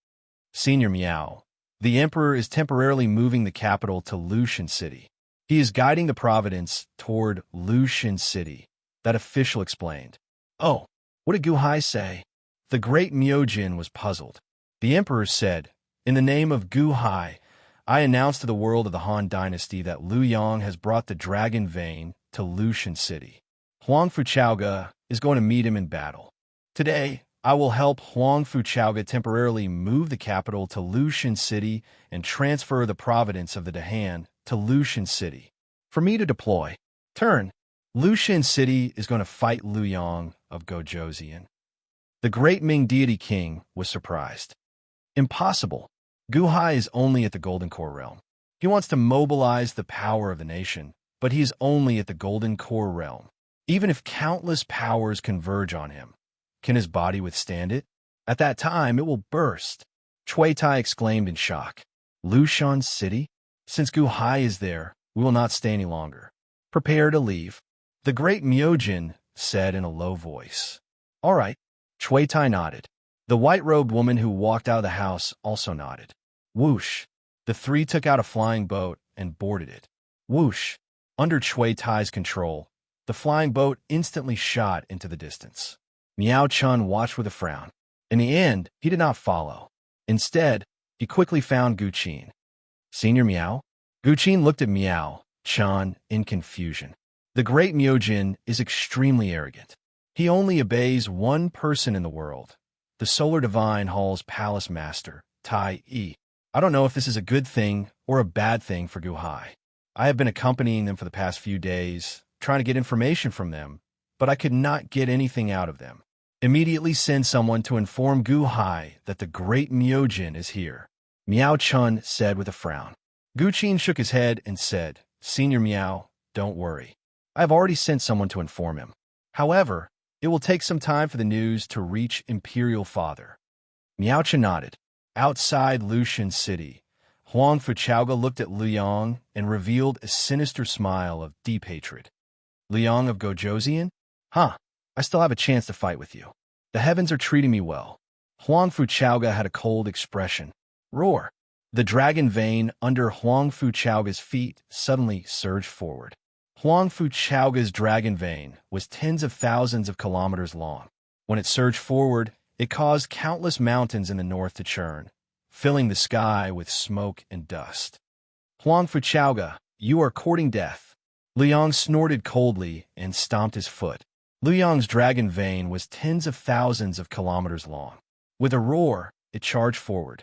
Senior Miao, the emperor is temporarily moving the capital to Lushan City. He is guiding the Providence toward Lushan City, that official explained. Oh, what did Gu Hai say? The great Miaojin was puzzled. The emperor said, in the name of Gu Hai, I announce to the world of the Han Dynasty that Liu Yang has brought the dragon vein to Lushan City. Huang Fuchaoga is going to meet him in battle. Today, I will help Huang Fuchaoga temporarily move the capital to Lushan City and transfer the province of the Dahan to Lushan City. For me to deploy. Turn. Lushan City is going to fight Liu Yang of Gojoseon. The great Ming deity king was surprised. Impossible. Gu Hai is only at the Golden Core realm. He wants to mobilize the power of the nation, but he is only at the Golden Core realm. Even if countless powers converge on him, can his body withstand it? At that time, it will burst. Cui Tai exclaimed in shock. Lushan City? Since Gu Hai is there, we will not stay any longer. Prepare to leave. The great Miaojin said in a low voice. All right. Cui Tai nodded. The white-robed woman who walked out of the house also nodded. Whoosh! The three took out a flying boat and boarded it. Whoosh! Under Cui Tai's control, the flying boat instantly shot into the distance. Miao Chun watched with a frown. In the end, he did not follow. Instead, he quickly found Gu Qin. Senior Miao? Gu Qin looked at Miao Chun in confusion. The great Miaojin is extremely arrogant. He only obeys one person in the world, the Solar Divine Hall's palace master, Tai Yi. I don't know if this is a good thing or a bad thing for Gu Hai. I have been accompanying them for the past few days, trying to get information from them, but I could not get anything out of them. Immediately send someone to inform Gu Hai that the great Miaojin is here. Miao Chun said with a frown. Gu Qin shook his head and said, Senior Miao, don't worry. I have already sent someone to inform him. However, it will take some time for the news to reach Imperial Father. Miao Chen nodded. Outside Lushan City, Huang Fuchaoga looked at Liu Yang and revealed a sinister smile of deep hatred. Liu Yang of Gojoseon? Huh, I still have a chance to fight with you. The heavens are treating me well. Huang Fuchaoga had a cold expression. Roar! The dragon vein under Huang Fuchaoga's feet suddenly surged forward. Huang Fuchaoga's dragon vein was tens of thousands of kilometers long. When it surged forward, it caused countless mountains in the north to churn, filling the sky with smoke and dust. Huang Fuchaoga, you are courting death. Liu Yang snorted coldly and stomped his foot. Liu Yang's dragon vein was tens of thousands of kilometers long. With a roar, it charged forward.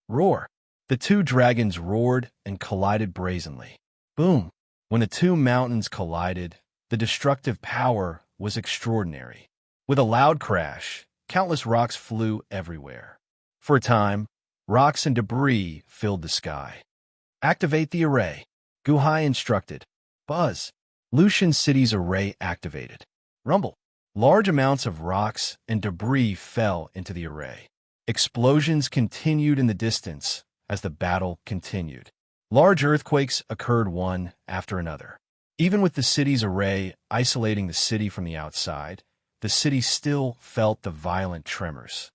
Roar! The two dragons roared and collided brazenly. Boom! When the two mountains collided, the destructive power was extraordinary. With a loud crash, countless rocks flew everywhere. For a time, Rocks and debris filled the sky. Activate the array. Guhai instructed. Buzz. Lucian City's array activated. Rumble. Large amounts of rocks and debris fell into the array. Explosions continued in the distance as the battle continued. Large earthquakes occurred one after another. Even with the city's array isolating the city from the outside, the city still felt the violent tremors.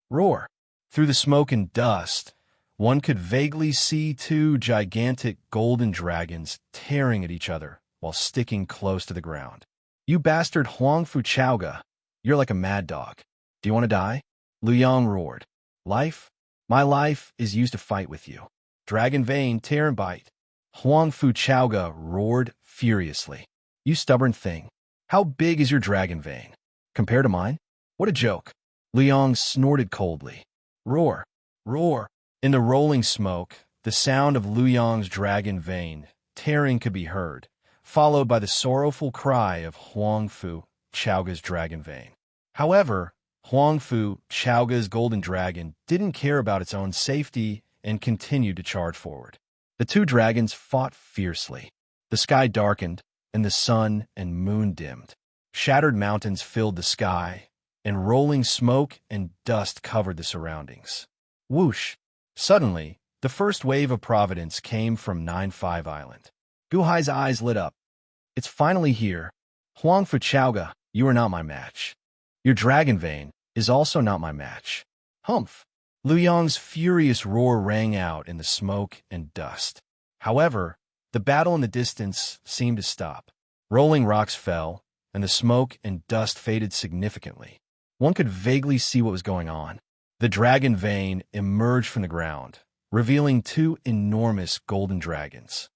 Roar. Through the smoke and dust, one could vaguely see two gigantic golden dragons tearing at each other while sticking close to the ground. You bastard Huangfu Chaoga, you're like a mad dog. Do you want to die? Lu Yang roared. Life? My life is used to fight with you. Dragon vein, tear and bite. Huangfu Chaoga roared furiously. You stubborn thing. How big is your dragon vein? Compared to mine? What a joke. Lu Yang snorted coldly. Roar, roar. In the rolling smoke, the sound of Lu Yang's dragon vein tearing could be heard, followed by the sorrowful cry of Huangfu Chaoga's dragon vein. However, Huangfu Chaoga's golden dragon didn't care about its own safety and continued to charge forward. The two dragons fought fiercely. The sky darkened, and the sun and moon dimmed. Shattered mountains filled the sky, and rolling smoke and dust covered the surroundings. Whoosh! Suddenly, the first wave of providence came from 9-5 Island. Guhai's eyes lit up. It's finally here. Huangfu Chaoga, you are not my match. Your dragon vein is also not my match. Humph! Lu Yang's furious roar rang out in the smoke and dust. However, the battle in the distance seemed to stop. Rolling rocks fell, and the smoke and dust faded significantly. One could vaguely see what was going on. The dragon vein emerged from the ground, revealing two enormous golden dragons.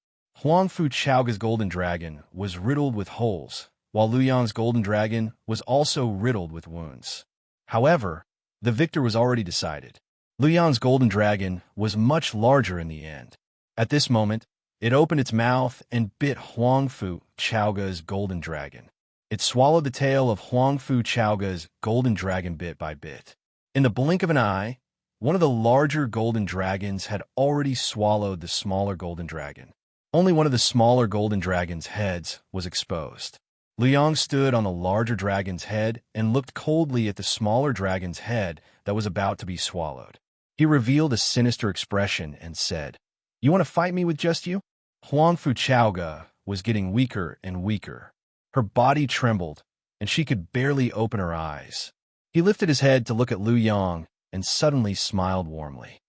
Huangfu Chaoga's golden dragon was riddled with holes, while Lu Yang's golden dragon was also riddled with wounds. However, the victor was already decided. Lu Yang's golden dragon was much larger in the end. At this moment, it opened its mouth and bit Huangfu Chaoga's golden dragon. It swallowed the tail of Huangfu Chaoga's golden dragon bit by bit. In the blink of an eye, one of the larger golden dragons had already swallowed the smaller golden dragon. Only one of the smaller golden dragon's heads was exposed. Lu Yang stood on the larger dragon's head and looked coldly at the smaller dragon's head that was about to be swallowed. He revealed a sinister expression and said, "You want to fight me with just you?" Huangfu Chaoga was getting weaker and weaker. Her body trembled, and she could barely open her eyes. He lifted his head to look at Lu Yang and suddenly smiled warmly.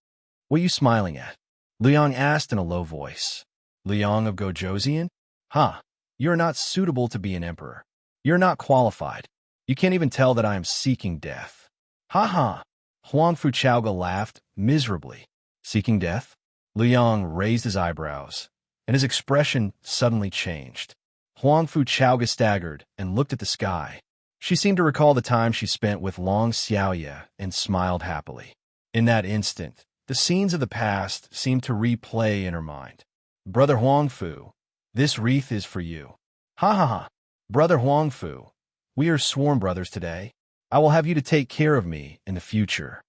"What are you smiling at?" Lu Yang asked in a low voice. "Lu Yang of Gojoseon? Huh, you're not suitable to be an emperor. You're not qualified. You can't even tell that I am seeking death." "Ha ha!" Huangfu Chaoga laughed miserably. "Seeking death?" Lu Yang raised his eyebrows, and his expression suddenly changed. Huangfu Chaoga staggered and looked at the sky. She seemed to recall the time she spent with Long Xiaoya and smiled happily. In that instant, the scenes of the past seemed to replay in her mind. "Brother Huangfu, this wreath is for you." "Ha ha ha! Brother Huangfu, we are sworn brothers today. I will have you to take care of me in the future."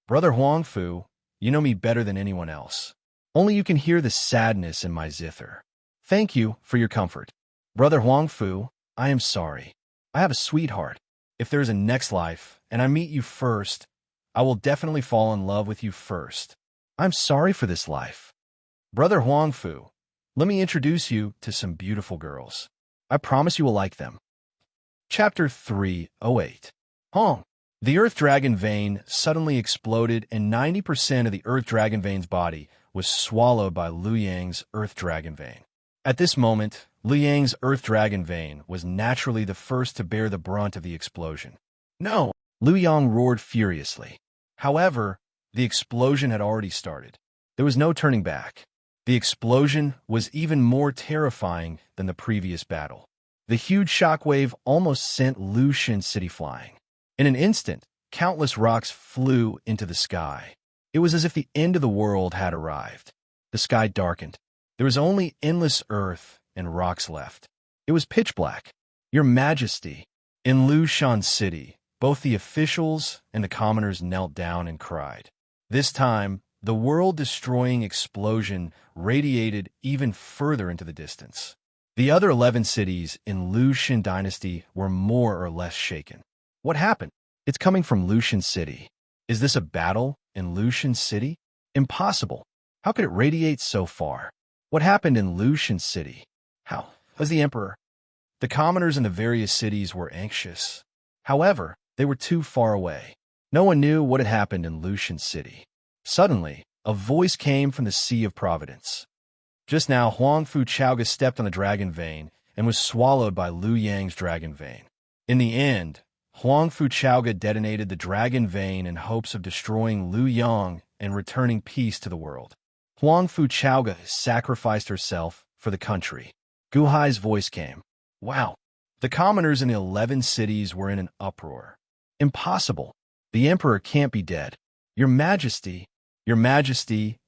"Brother Huangfu, you know me better than anyone else. Only you can hear the sadness in my zither. Thank you for your comfort. Brother Huangfu, I am sorry. I have a sweetheart. If there is a next life, and I meet you first, I will definitely fall in love with you first. I'm sorry for this life. Brother Huangfu, let me introduce you to some beautiful girls. I promise you will like them." Chapter 308. Hong. The Earth Dragon Vein suddenly exploded, and 90% of the Earth Dragon Vein's body was swallowed by Lu Yang's Earth Dragon Vein. At this moment, Lu Yang's Earth Dragon Vein was naturally the first to bear the brunt of the explosion. "No!" Lu Yang roared furiously. However, the explosion had already started. There was no turning back. The explosion was even more terrifying than the previous battle. The huge shockwave almost sent Lucian City flying. In an instant, countless rocks flew into the sky. It was as if the end of the world had arrived. The sky darkened. There was only endless earth and rocks left. It was pitch black. "Your Majesty." In Lucian City, both the officials and the commoners knelt down and cried. This time, The world-destroying explosion radiated even further into the distance. The other 11 cities in Lu Xun dynasty were more or less shaken. What happened? It's coming from Lu Xun City. Is this a battle in Lu Xun City? Impossible. How could it radiate so far? What happened in Lu Xun City? How? Was the emperor? The commoners in the various cities were anxious. However, they were too far away. No one knew what had happened in Lu Xun City. Suddenly, a voice came from the Sea of Providence. Just now, Huang Fu Chaoga stepped on the dragon vein and was swallowed by Liu Yang's dragon vein. In the end, Huang Fu Chaoga detonated the dragon vein in hopes of destroying Liu Yang and returning peace to the world. Huang Fu Chaoga sacrificed herself for the country. Gu Hai's voice came. Wow. The commoners in the 11 cities were in an uproar. Impossible. The emperor can't be dead. Your Majesty,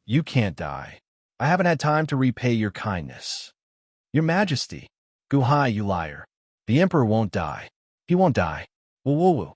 you can't die. I haven't had time to repay your kindness. Your Majesty. Gu Hai, you liar. The emperor won't die. He won't die. Woo.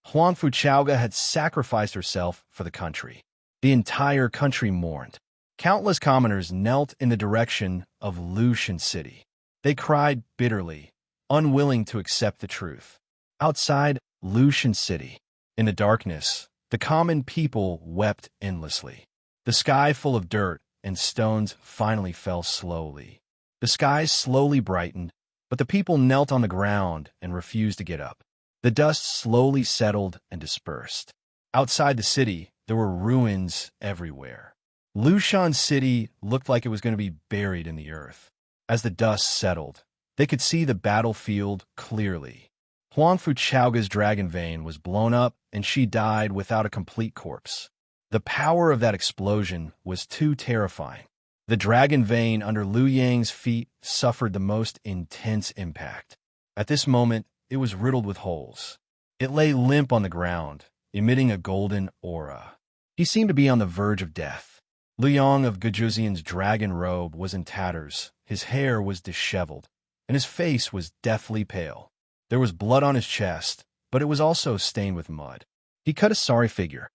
Huang Fu Chaoga had sacrificed herself for the country. The entire country mourned. Countless commoners knelt in the direction of Lu Xun City. They cried bitterly, unwilling to accept the truth. Outside Lu Xun City, in the darkness, the common people wept endlessly. The sky full of dirt and stones finally fell slowly. The skies slowly brightened, but the people knelt on the ground and refused to get up. The dust slowly settled and dispersed. Outside the city, there were ruins everywhere. Lu Xun City looked like it was going to be buried in the earth. As the dust settled, they could see the battlefield clearly. Huang Fu Chaoga's dragon vein was blown up, and she died without a complete corpse. The power of that explosion was too terrifying. The dragon vein under Liu Yang's feet suffered the most intense impact. At this moment, it was riddled with holes. It lay limp on the ground, emitting a golden aura. He seemed to be on the verge of death. Liu Yang of Gujuzian's dragon robe was in tatters, his hair was disheveled, and his face was deathly pale. There was blood on his chest, but it was also stained with mud. He cut a sorry figure.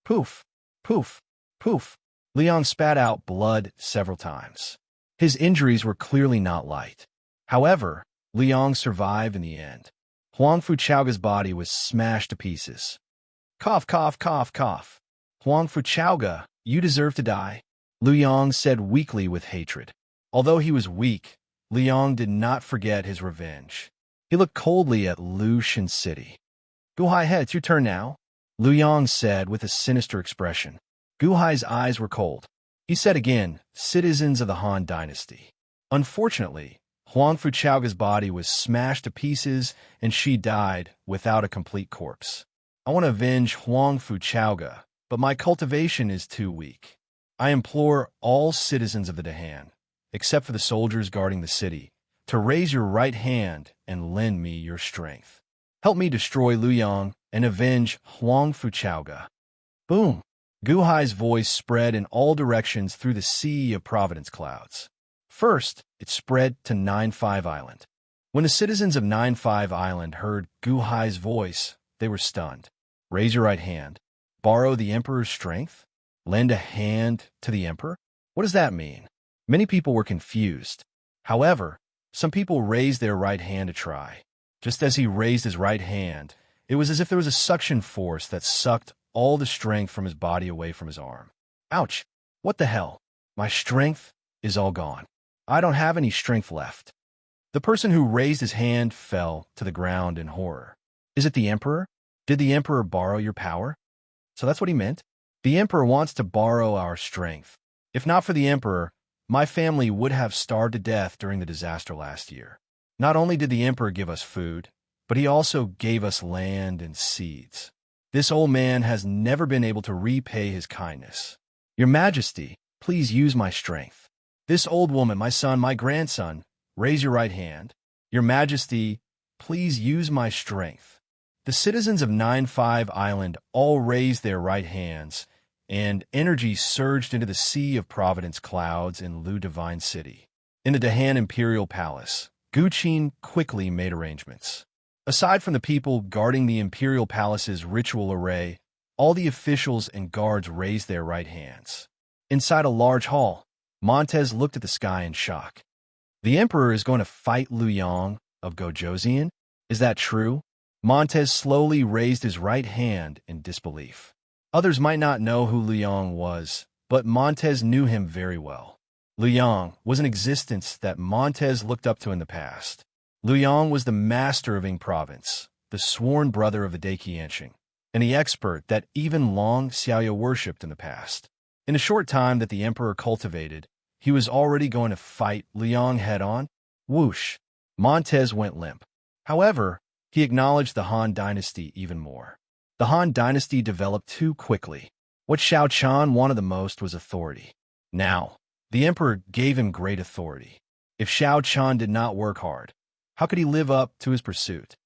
Poof, poof, poof. Liu Yang spat out blood several times. His injuries were clearly not light. However, Liu Yang survived in the end. Huang Fu Chaoga's body was smashed to pieces. Cough, cough, cough, cough. Huang Fu Chaoga, you deserve to die, Liu Yang said weakly with hatred. Although he was weak, Liu Yang did not forget his revenge. He looked coldly at Lu Xun City. Gu Hai, it's your turn now, Liu Yang said with a sinister expression. Gu Hai's eyes were cold. He said again, citizens of the Han dynasty. Unfortunately, Huang Fu Chaoga's body was smashed to pieces and she died without a complete corpse. I want to avenge Huang Fu Chaoga, but my cultivation is too weak. I implore all citizens of the Dahan, except for the soldiers guarding the city, to raise your right hand and lend me your strength. Help me destroy Liu Yang and avenge Huang Fu Chaoga. Boom! Gu Hai's voice spread in all directions through the sea of Providence clouds. First, it spread to 9-5 Island. When the citizens of 9-5 Island heard Gu Hai's voice, they were stunned. Raise your right hand. Borrow the Emperor's strength? Lend a hand to the Emperor? What does that mean? Many people were confused. However, some people raised their right hand to try. Just as he raised his right hand, it was as if there was a suction force that sucked all the strength from his body away from his arm. Ouch! What the hell? My strength is all gone. I don't have any strength left. The person who raised his hand fell to the ground in horror. Is it the Emperor? Did the Emperor borrow your power? So that's what he meant? The Emperor wants to borrow our strength. If not for the Emperor, my family would have starved to death during the disaster last year. Not only did the Emperor give us food, but he also gave us land and seeds. This old man has never been able to repay his kindness. Your Majesty, please use my strength. This old woman, my son, my grandson, raise your right hand. Your Majesty, please use my strength. The citizens of 9-5 Island all raised their right hands, and energy surged into the Sea of Providence clouds in Lu Divine City. In the Dahan Imperial Palace, Gu Qin quickly made arrangements. Aside from the people guarding the Imperial Palace's ritual array, All the officials and guards raised their right hands. Inside a large hall, Montez looked at the sky in shock. The emperor is going to fight Liu Yang of Gojoseon? Is that true? Montez slowly raised his right hand in disbelief. Others might not know who Liu Yang was, but Montez knew him very well. Liu Yang was an existence that Montez looked up to in the past. Liu Yang was the master of Ying Province, the sworn brother of the Daiqianxing, and the expert that even Long Xiaoya worshipped in the past. In a short time that the emperor cultivated, he was already going to fight Liu Yang head-on. Whoosh! Montez went limp. However, he acknowledged the Han dynasty even more. The Han dynasty developed too quickly. What Xiao Chan wanted the most was authority. Now, the emperor gave him great authority. If Xiao Chan did not work hard, how could he live up to his pursuit?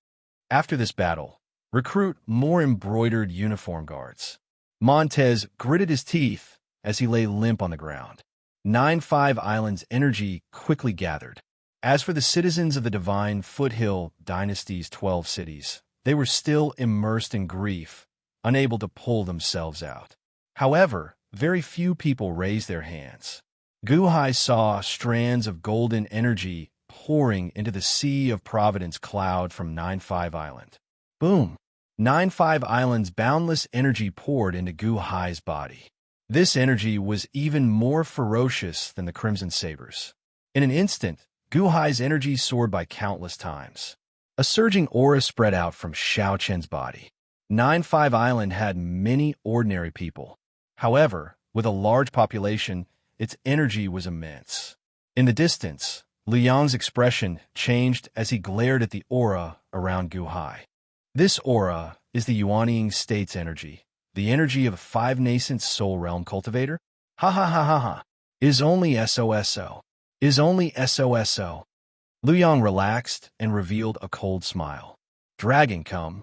After this battle, recruit more embroidered uniform guards. Montez gritted his teeth as he lay limp on the ground. 9-5 Island's energy quickly gathered. As for the citizens of the Divine Foothill Dynasty's 12 cities, they were still immersed in grief, unable to pull themselves out. However, very few people raised their hands. Guhai saw strands of golden energy pouring into the Sea of Providence cloud from 9-5 Island. Boom! 9-5 Island's boundless energy poured into Guhai's body. This energy was even more ferocious than the Crimson Sabers. In an instant, Guhai's energy soared by countless times. A surging aura spread out from Xiao Chen's body. 9-5 Island had many ordinary people. However, with a large population, its energy was immense. In the distance, Liu Yang's expression changed as he glared at the aura around Guhai. This aura is the Yuanying State's energy, the energy of a 5 nascent soul realm cultivator. Ha ha ha ha ha. Is only SOSO. Is only SOSO. Liu Yang relaxed and revealed a cold smile. Dragon come.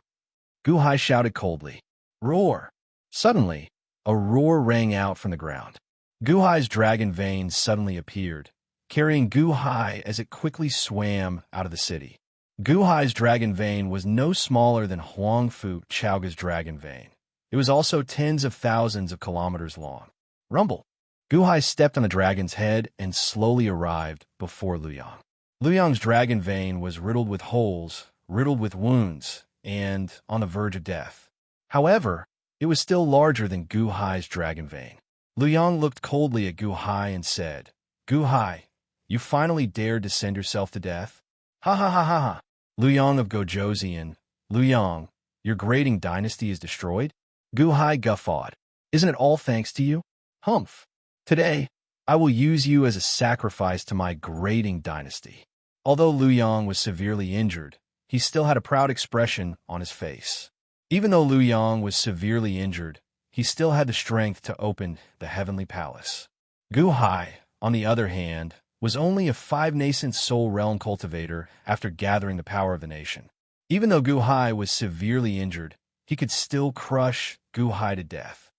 Guhai shouted coldly. Roar. Suddenly, a roar rang out from the ground. Guhai's dragon vein suddenly appeared, carrying Guhai as it quickly swam out of the city. Guhai's dragon vein was no smaller than Huangfu Chaoga's dragon vein. It was also tens of thousands of kilometers long. Rumble. Guhai stepped on the dragon's head and slowly arrived before Liu Yang. Liu Yang's dragon vein was riddled with holes, riddled with wounds, and on the verge of death. However, it was still larger than Guhai's dragon vein. Liu Yang looked coldly at Guhai and said, Guhai, you finally dared to send yourself to death? Ha ha ha ha ha. Liu Yang of Gojoseon, Liu Yang, your grading dynasty is destroyed? Guhai guffawed. Isn't it all thanks to you? Humph. Today, I will use you as a sacrifice to my grading dynasty. Although Liu Yang was severely injured, he still had a proud expression on his face. Even though Liu Yang was severely injured, he still had the strength to open the heavenly palace. Guhai, on the other hand, was only a 5 nascent soul realm cultivator after gathering the power of the nation. Even though Guhai was severely injured, he could still crush Guhai to death.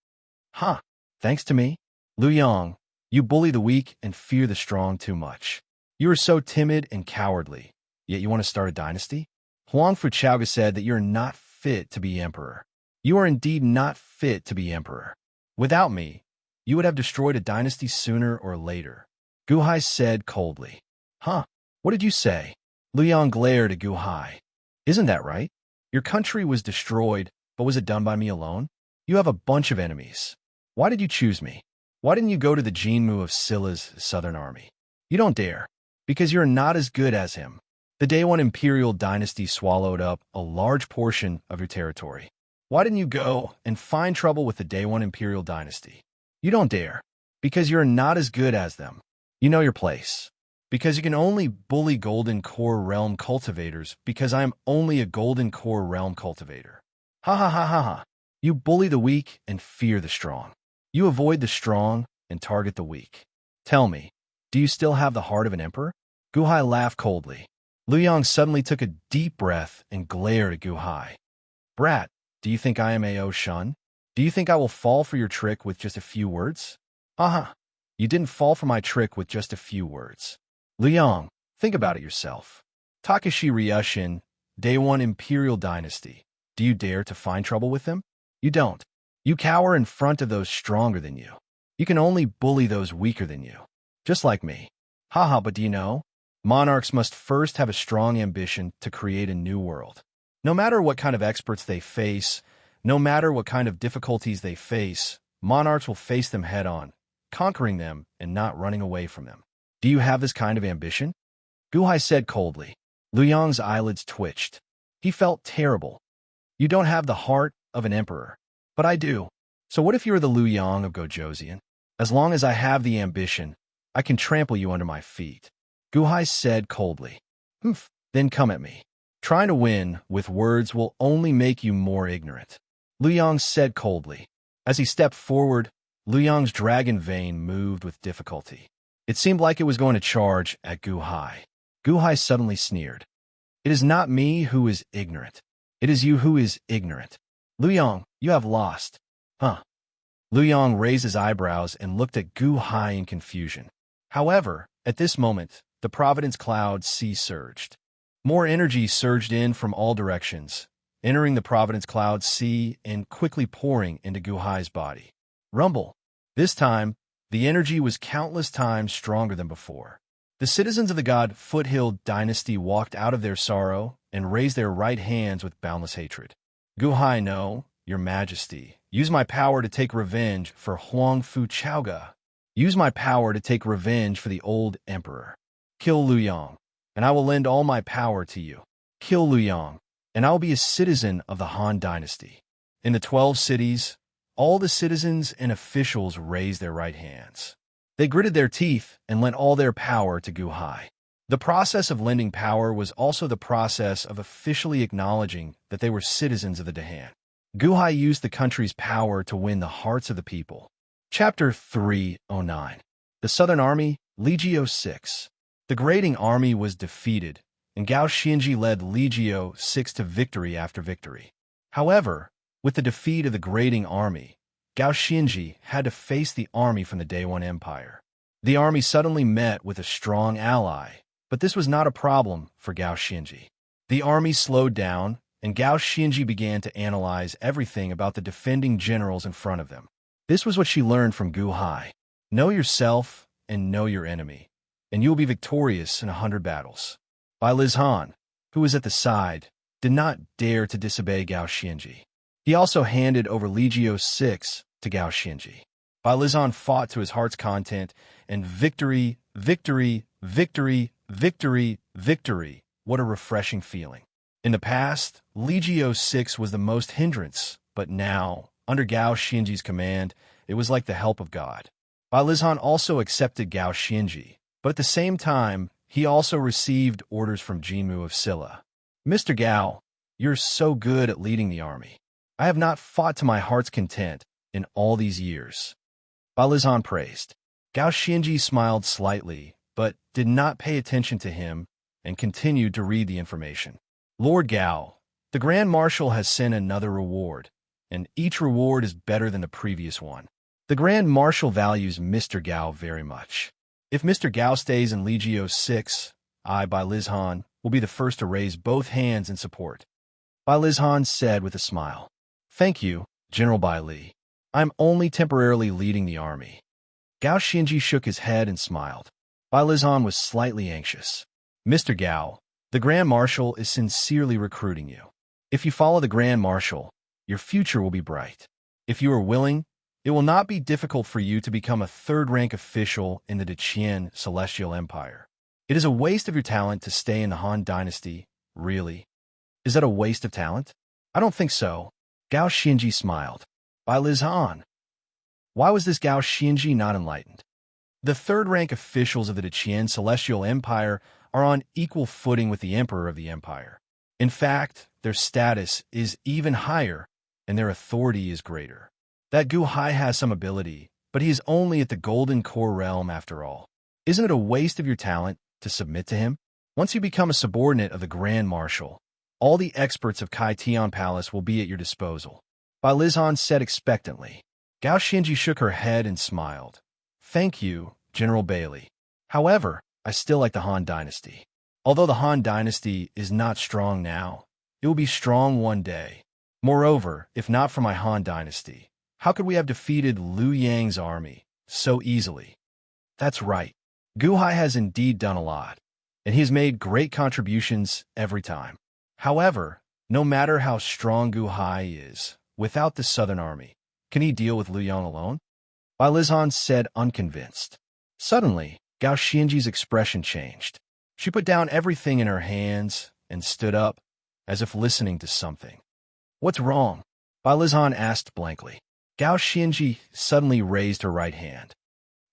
Huh, thanks to me? Liu Yang, you bully the weak and fear the strong too much. You are so timid and cowardly, yet you want to start a dynasty? Huangfu Chaoga said that you are not fit to be emperor. You are indeed not fit to be emperor. Without me, you would have destroyed a dynasty sooner or later. Guhai said coldly. Huh, what did you say? Liu Yang glared at Guhai. Isn't that right? Your country was destroyed, but was it done by me alone? You have a bunch of enemies. Why did you choose me? Why didn't you go to the Jinmu of Scylla's southern army? You don't dare, because you're not as good as him. The Day One Imperial Dynasty swallowed up a large portion of your territory. Why didn't you go and find trouble with the Day One Imperial Dynasty? You don't dare, because you're not as good as them. You know your place. Because you can only bully Golden Core Realm cultivators because I am only a Golden Core Realm cultivator. Ha ha ha ha ha. You bully the weak and fear the strong. You avoid the strong and target the weak. Tell me, do you still have the heart of an emperor? Guhai laughed coldly. Liu Yang suddenly took a deep breath and glared at Guhai. Brat, do you think I am A.O. Shun? Do you think I will fall for your trick with just a few words? Aha, you didn't fall for my trick with just a few words. Liu Yang, think about it yourself. Takashi Ryushin, Day One Imperial Dynasty. Do you dare to find trouble with them? You don't. You cower in front of those stronger than you. You can only bully those weaker than you. Just like me. Haha, but do you know? Monarchs must first have a strong ambition to create a new world. No matter what kind of experts they face, no matter what kind of difficulties they face, monarchs will face them head-on, conquering them and not running away from them. Do you have this kind of ambition? Guhai said coldly. Liu Yang's eyelids twitched. He felt terrible. You don't have the heart of an emperor. But I do. So what if you are the Liu Yang of Gojoseon? As long as I have the ambition, I can trample you under my feet. Guhai said coldly. Humph, then come at me. Trying to win with words will only make you more ignorant. Liu Yang said coldly. As he stepped forward, Liu Yang's dragon vein moved with difficulty. It seemed like it was going to charge at Guhai. Guhai suddenly sneered. It is not me who is ignorant. It is you who is ignorant. Liu Yang, you have lost. Huh? Liu Yang raised his eyebrows and looked at Guhai in confusion. However, at this moment, the Providence Cloud sea surged. More energy surged in from all directions, entering the Providence Cloud sea and quickly pouring into Guhai's body. Rumble. This time, the energy was countless times stronger than before. The citizens of the god Foothill dynasty walked out of their sorrow and raised their right hands with boundless hatred. Guhai, no, your majesty. Use my power to take revenge for Huangfu Chaoga. Use my power to take revenge for the old emperor. Kill Liu Yang, and I will lend all my power to you. Kill Liu Yang, and I will be a citizen of the Han dynasty. In the 12 cities, all the citizens and officials raised their right hands. They gritted their teeth and lent all their power to Guhai. The process of lending power was also the process of officially acknowledging that they were citizens of the Dahan. Guhai used the country's power to win the hearts of the people. Chapter 309. The Southern Army, Legio 6. The Grading Army was defeated, and Gao Xinji led Legio 6 to victory after victory. However, with the defeat of the Grading Army, Gao Xinji had to face the army from the Day One Empire. The army suddenly met with a strong ally, but this was not a problem for Gao Xinji. The army slowed down, and Gao Xinji began to analyze everything about the defending generals in front of them. This was what she learned from Guhai. Know yourself and know your enemy, and you will be victorious in 100 battles. Bai Lizhan, who was at the side, did not dare to disobey Gao Xinji. He also handed over Legio 6 to Gao Xinji. Bai Lizhan fought to his heart's content, and victory, victory, victory, victory, victory. What a refreshing feeling. In the past, Legio 6 was the most hindrance, but now, under Gao Xinji's command, it was like the help of God. Bai Lizhan also accepted Gao Xinji, but at the same time, he also received orders from Jinmu of Silla. Mr. Gao, you're so good at leading the army. I have not fought to my heart's content in all these years. Bai Lizhan praised. Gao Xinji smiled slightly, but did not pay attention to him and continued to read the information. Lord Gao, the Grand Marshal has sent another reward, and each reward is better than the previous one. The Grand Marshal values Mr. Gao very much. If Mr. Gao stays in Legio 6, I, Bai Lizhan, will be the first to raise both hands in support. Bai Lizhan said with a smile. Thank you, General Bai Li. I'm only temporarily leading the army. Gao Xinji shook his head and smiled. Bai Lizhan was slightly anxious. Mr. Gao, the Grand Marshal is sincerely recruiting you. If you follow the Grand Marshal, your future will be bright. If you are willing, it will not be difficult for you to become a third-rank official in the Deqian Celestial Empire. It is a waste of your talent to stay in the Han Dynasty, really. Is that a waste of talent? I don't think so. Gao Xinji smiled. Bai Lizhan. Why was this Gao Xinji not enlightened? The third-rank officials of the Deqian Celestial Empire are on equal footing with the Emperor of the Empire. In fact, their status is even higher, and their authority is greater. That Guhai has some ability, but he is only at the Golden Core realm after all. Isn't it a waste of your talent to submit to him? Once you become a subordinate of the Grand Marshal, all the experts of Kai Tian Palace will be at your disposal. Bai Lizhan said expectantly. Gao Xinji shook her head and smiled. Thank you, General Bailey. However, I still like the Han Dynasty. Although the Han Dynasty is not strong now, it will be strong one day. Moreover, if not for my Han Dynasty, How could we have defeated Liu Yang's army so easily? That's right. Gu Hai has indeed done a lot, and he has made great contributions every time. However, no matter how strong Gu Hai is, without the Southern Army, can he deal with Liu Yang alone? Bai Lizhan said, unconvinced. Suddenly, Gao Xianji's expression changed. She put down everything in her hands and stood up, as if listening to something. What's wrong? Bai Lizhan asked blankly. Gao Xianji suddenly raised her right hand.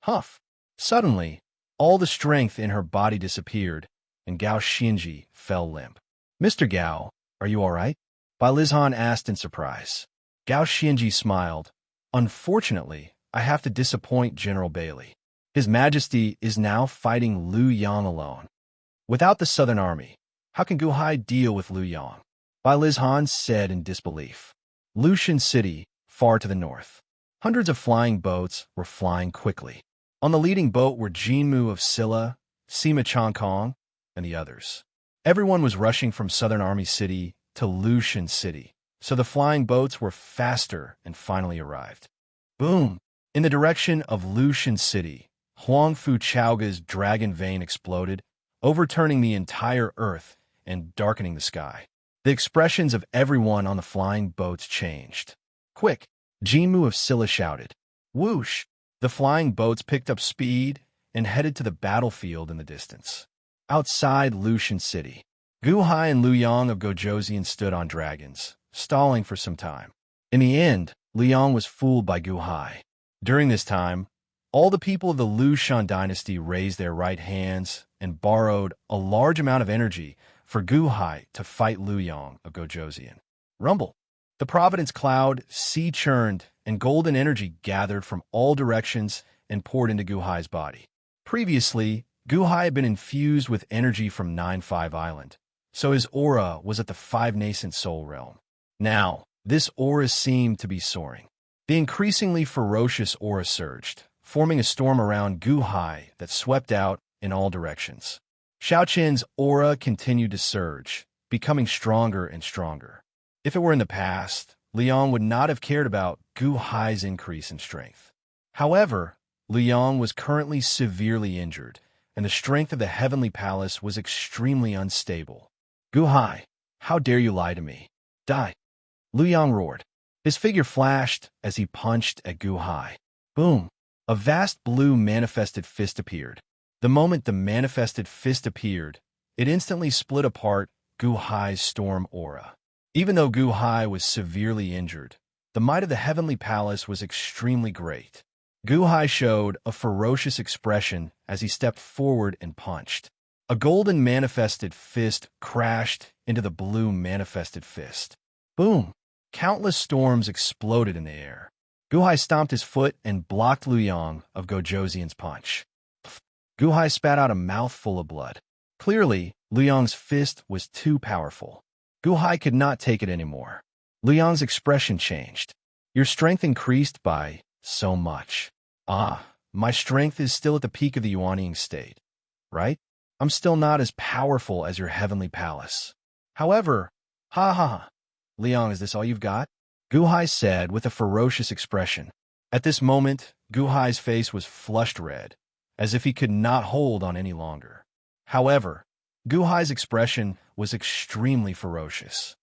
Huff! Suddenly, all the strength in her body disappeared, and Gao Xianji fell limp. Mr. Gao, are you all right? Bai Lizhan asked in surprise. Gao Xianji smiled. Unfortunately, I have to disappoint General Bailey. His Majesty is now fighting Liu Yang alone. Without the Southern Army, how can Gu Hai deal with Liu Yang? Bai Lizhan said in disbelief. Lushan City, far to the north. Hundreds of flying boats were flying quickly. On the leading boat were Jinmu of Silla, Sima Changkong, and the others. Everyone was rushing from Southern Army City to Lushan City, so the flying boats were faster and finally arrived. Boom! In the direction of Lushan City, Huangfu Chaoga's dragon vein exploded, overturning the entire earth and darkening the sky. The expressions of everyone on the flying boats changed. Quick! Jinmu of Silla shouted. Whoosh! The flying boats picked up speed and headed to the battlefield in the distance. Outside Lushan City, Gu Hai and Liu Yang of Gojoseon stood on dragons, stalling for some time. In the end, Liu Yang was fooled by Gu Hai. During this time, all the people of the Liu Shan dynasty raised their right hands and borrowed a large amount of energy for Gu Hai to fight Liu Yang of Gojoseon. Rumble! The Providence cloud sea churned, and golden energy gathered from all directions and poured into Gu Hai's body. Previously, Gu Hai had been infused with energy from 9-5 Island, so his aura was at the 5 nascent soul realm. Now, this aura seemed to be soaring. The increasingly ferocious aura surged, forming a storm around Gu Hai that swept out in all directions. Xiaoqian's aura continued to surge, becoming stronger and stronger. If it were in the past, Liu Yang would not have cared about Gu Hai's increase in strength. However, Liu Yang was currently severely injured, and the strength of the Heavenly Palace was extremely unstable. Gu Hai, how dare you lie to me? Die! Liu Yang roared. His figure flashed as he punched at Gu Hai. Boom! A vast blue manifested fist appeared. The moment the manifested fist appeared, it instantly split apart Gu Hai's storm aura. Even though Gu Hai was severely injured, the might of the Heavenly Palace was extremely great. Gu Hai showed a ferocious expression as he stepped forward and punched. A golden manifested fist crashed into the blue manifested fist. Boom! Countless storms exploded in the air. Gu Hai stomped his foot and blocked Liu Yang of Gojoseon's punch. Gu Hai spat out a mouthful of blood. Clearly, Liu Yang's fist was too powerful. Gu Hai could not take it anymore. Liu Yang's expression changed. Your strength increased by so much. Ah, my strength is still at the peak of the Yuanying state, right? I'm still not as powerful as your Heavenly Palace. However, ha ha ha. Liu Yang, is this all you've got? Gu Hai said with a ferocious expression. At this moment, Gu Hai's face was flushed red, as if he could not hold on any longer. However, Gu Hai's expression was extremely ferocious.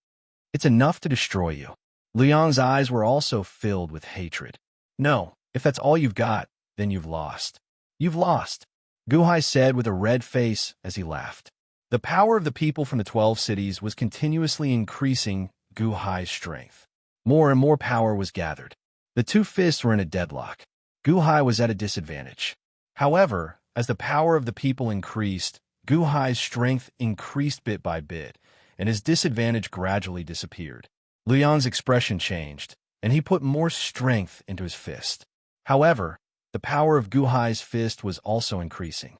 It's enough to destroy you. Liu Yang's eyes were also filled with hatred. No, if that's all you've got, then you've lost. You've lost, Gu Hai said with a red face as he laughed. The power of the people from the 12 cities was continuously increasing Gu Hai's strength. More and more power was gathered. The two fists were in a deadlock. Gu Hai was at a disadvantage. However, as the power of the people increased, Gu Hai's strength increased bit by bit, and his disadvantage gradually disappeared. Liu Yang's expression changed, and he put more strength into his fist. However, the power of Gu Hai's fist was also increasing.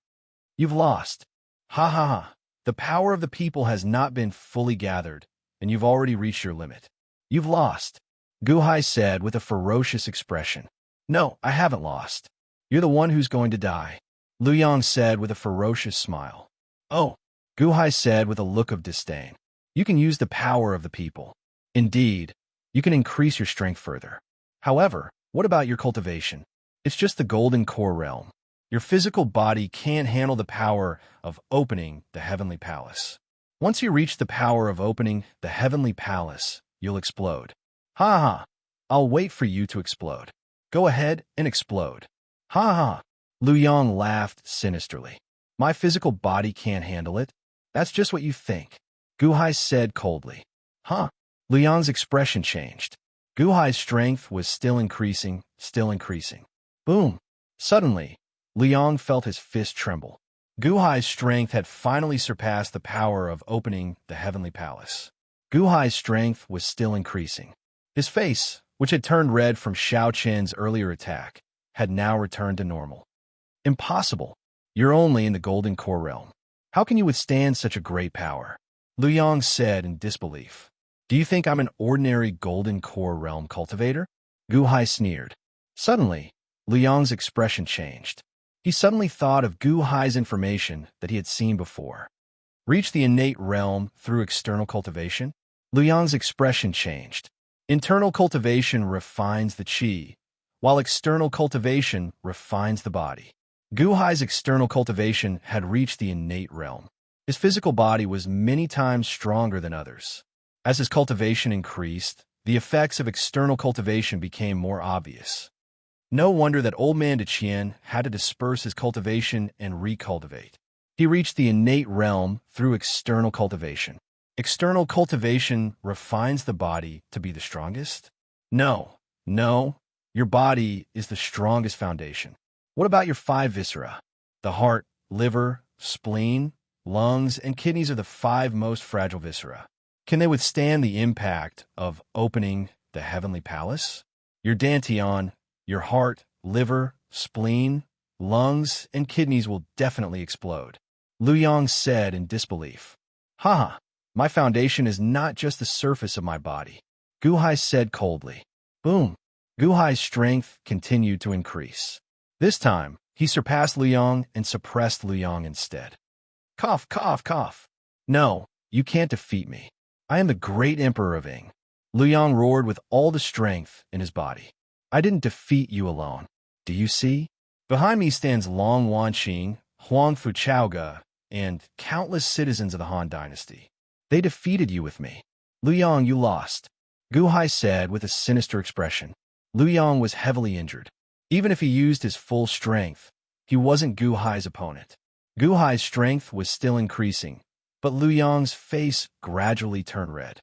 You've lost. Ha ha ha. The power of the people has not been fully gathered, and you've already reached your limit. You've lost, Gu Hai said with a ferocious expression. No, I haven't lost. You're the one who's going to die, Liu Yang said with a ferocious smile. Oh, Gu Hai said with a look of disdain. You can use the power of the people. Indeed, you can increase your strength further. However, What about your cultivation? It's just the golden core realm. Your physical body can't handle the power of opening the heavenly palace. Once you reach the power of opening the heavenly palace, you'll explode. Ha ha! I'll wait for you to explode. Go ahead and explode. Ha ha! Lu Yong laughed sinisterly. My physical body can't handle it. That's just what you think. Gu Hai said coldly. Huh? Lu Yong's expression changed. Gu Hai's strength was still increasing, still increasing. Boom! Suddenly, Lu Yong felt his fist tremble. Gu Hai's strength had finally surpassed the power of opening the heavenly palace. Gu Hai's strength was still increasing. His face, which had turned red from Xiao Qian's earlier attack, had now returned to normal. Impossible. You're only in the golden core realm. How can you withstand such a great power? Lu Yong said in disbelief. Do you think I'm an ordinary golden core realm cultivator? Gu Hai sneered. Suddenly, Lu Yong's expression changed. He suddenly thought of Gu Hai's information that he had seen before. Reach the innate realm through external cultivation? Lu Yong's expression changed. Internal cultivation refines the qi, while external cultivation refines the body. Gu Hai's external cultivation had reached the innate realm. His physical body was many times stronger than others. As his cultivation increased, the effects of external cultivation became more obvious. No wonder that old man Qian had to disperse his cultivation and recultivate. He reached the innate realm through external cultivation. External cultivation refines the body to be the strongest? No, your body is the strongest foundation. What about your 5 viscera? The heart, liver, spleen, lungs, and kidneys are the 5 most fragile viscera. Can they withstand the impact of opening the heavenly palace? Your dantian, your heart, liver, spleen, lungs, and kidneys will definitely explode. Lu Yong said in disbelief. Haha, my foundation is not just the surface of my body. Gu Hai said coldly. Boom. Gu Hai's strength continued to increase. This time, he surpassed Lu Yong and suppressed Lu Yong instead. Cough, cough, cough. No, you can't defeat me. I am the great emperor of Ying. Lu Yong roared with all the strength in his body. I didn't defeat you alone. Do you see? Behind me stands Long Wanqing, Huang Fuchaoge, and countless citizens of the Han dynasty. They defeated you with me. Lu Yong, you lost. Gu Hai said with a sinister expression. Lu Yong was heavily injured. Even if he used his full strength, he wasn't Gu Hai's opponent. Gu Hai's strength was still increasing, but Lu Yong's face gradually turned red.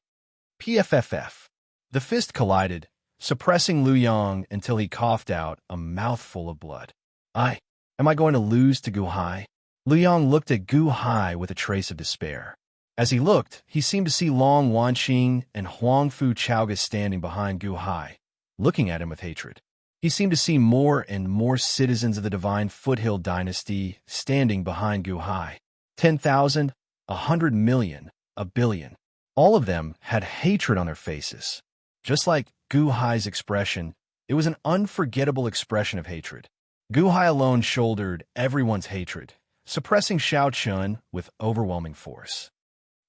PFFF. The fist collided, suppressing Lu Yong until he coughed out a mouthful of blood. Am I going to lose to Gu Hai? Lu Yong looked at Gu Hai with a trace of despair. As he looked, he seemed to see Long Wanqing and Huang Fuchaoge standing behind Gu Hai, looking at him with hatred. He seemed to see more and more citizens of the divine Foothill dynasty standing behind Gu Hai. 10,000, 100 million, a billion. All of them had hatred on their faces. Just like Gu Hai's expression, it was an unforgettable expression of hatred. Gu Hai alone shouldered everyone's hatred, suppressing Xiao Qian with overwhelming force.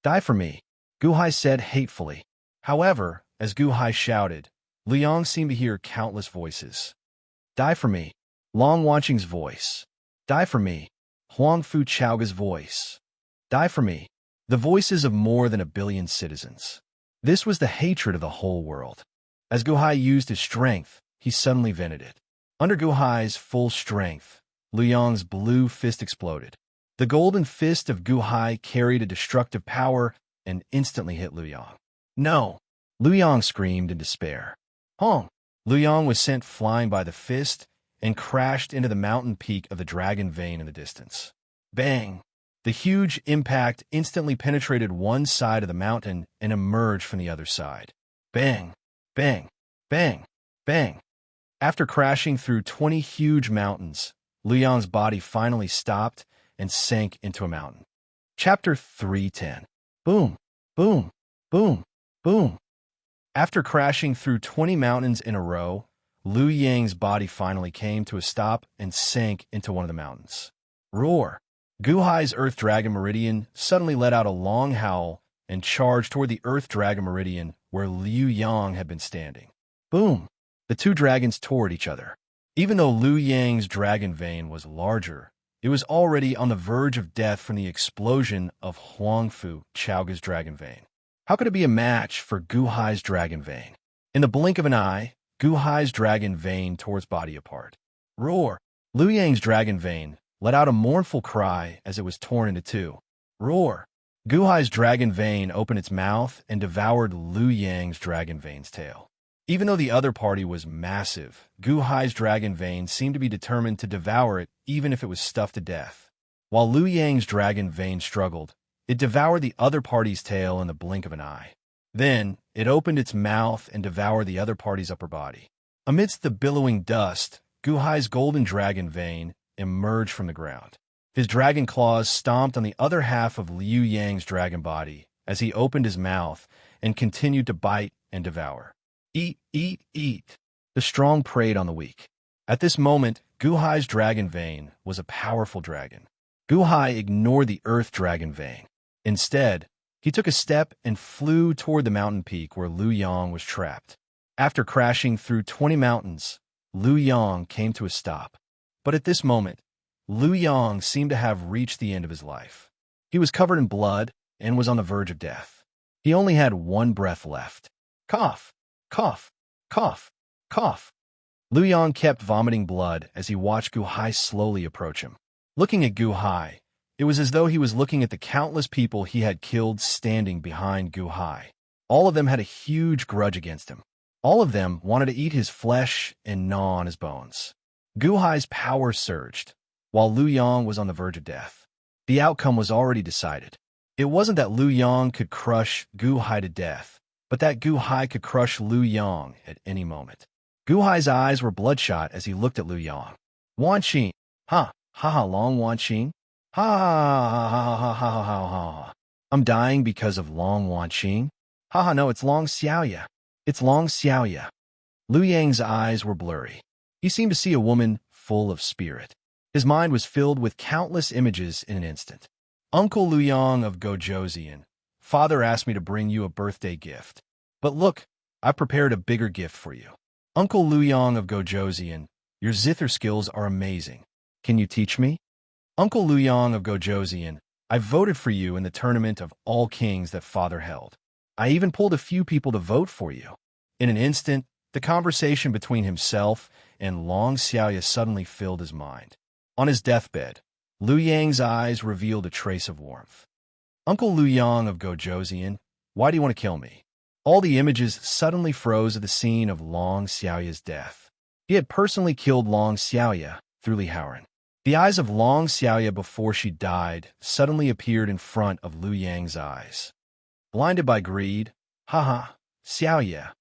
Die for me, Gu Hai said hatefully. However, as Gu Hai shouted, Lu Yong seemed to hear countless voices. Die for me, Long Wanqing's voice. Die for me, Huang Fuchaoge's voice. Die for me, the voices of more than 1 billion citizens. This was the hatred of the whole world. As Gu Hai used his strength, he suddenly vented it. Under Gu Hai's full strength, Lu Yong's blue fist exploded. The golden fist of Gu Hai carried a destructive power and instantly hit Lu Yong. No! Lu Yong screamed in despair. Hong! Lu Yong was sent flying by the fist and crashed into the mountain peak of the Dragon Vein in the distance. Bang! The huge impact instantly penetrated one side of the mountain and emerged from the other side. Bang! Bang! Bang! Bang! After crashing through 20 huge mountains, Lu Yong's body finally stopped and sank into a mountain. Chapter 310. Boom! Boom! Boom! Boom! After crashing through 20 mountains in a row, Lu Yang's body finally came to a stop and sank into one of the mountains. Roar! Gu Hai's Earth Dragon Meridian suddenly let out a long howl and charged toward the Earth Dragon Meridian where Liu Yang had been standing. Boom! The two dragons tore at each other. Even though Liu Yang's dragon vein was larger, it was already on the verge of death from the explosion of Huangfu Chaoga's dragon vein. How could it be a match for Gu Hai's dragon vein? In the blink of an eye, Gu Hai's dragon vein tore its body apart. Roar! Liu Yang's dragon vein let out a mournful cry as it was torn into two. Roar! Gu Hai's dragon vein opened its mouth and devoured Liu Yang's dragon vein's tail. Even though the other party was massive, Gu Hai's dragon vein seemed to be determined to devour it even if it was stuffed to death. While Liu Yang's dragon vein struggled, it devoured the other party's tail in the blink of an eye. Then, it opened its mouth and devoured the other party's upper body. Amidst the billowing dust, Gu Hai's golden dragon vein emerged from the ground. His dragon claws stomped on the other half of Liu Yang's dragon body as he opened his mouth and continued to bite and devour. Eat, eat, eat. The strong preyed on the weak. At this moment, Gu Hai's dragon vein was a powerful dragon. Gu Hai ignored the earth dragon vein. Instead, he took a step and flew toward the mountain peak where Liu Yang was trapped. After crashing through 20 mountains, Liu Yang came to a stop. But at this moment, Liu Yang seemed to have reached the end of his life. He was covered in blood and was on the verge of death. He only had one breath left. Cough, cough, cough, cough. Liu Yang kept vomiting blood as he watched Gu Hai slowly approach him. Looking at Gu Hai, it was as though he was looking at the countless people he had killed standing behind Gu Hai. All of them had a huge grudge against him. All of them wanted to eat his flesh and gnaw on his bones. Gu Hai's power surged, while Liu Yang was on the verge of death. The outcome was already decided. It wasn't that Liu Yang could crush Gu Hai to death, but that Gu Hai could crush Liu Yang at any moment. Gu Hai's eyes were bloodshot as he looked at Liu Yang. Wan Qing, ha, ha ha, Long Wan Qing. Ha ha ha ha ha ha ha ha. I'm dying because of Long Wan Qing. Ha ha, no, it's Long Xiaoya. It's Long Xiaoya. Liu Yang's eyes were blurry. He seemed to see a woman full of spirit. His mind was filled with countless images in an instant. Uncle Liu Yang of Gojoseon, Father asked me to bring you a birthday gift. But look, I prepared a bigger gift for you. Uncle Liu Yang of Gojoseon, your zither skills are amazing. Can you teach me? Uncle Liu Yang of Gojoseon, I voted for you in the tournament of all kings that Father held. I even pulled a few people to vote for you. In an instant, the conversation between himself and Long Xiaoya suddenly filled his mind. On his deathbed, Liu Yang's eyes revealed a trace of warmth. Uncle Liu Yang of Gojoseon, why do you want to kill me? All the images suddenly froze at the scene of Long Xiaoya's death. He had personally killed Long Xiaoya through Li Haoran. The eyes of Long Xiaoya before she died suddenly appeared in front of Liu Yang's eyes. Blinded by greed, haha, Xiaoya,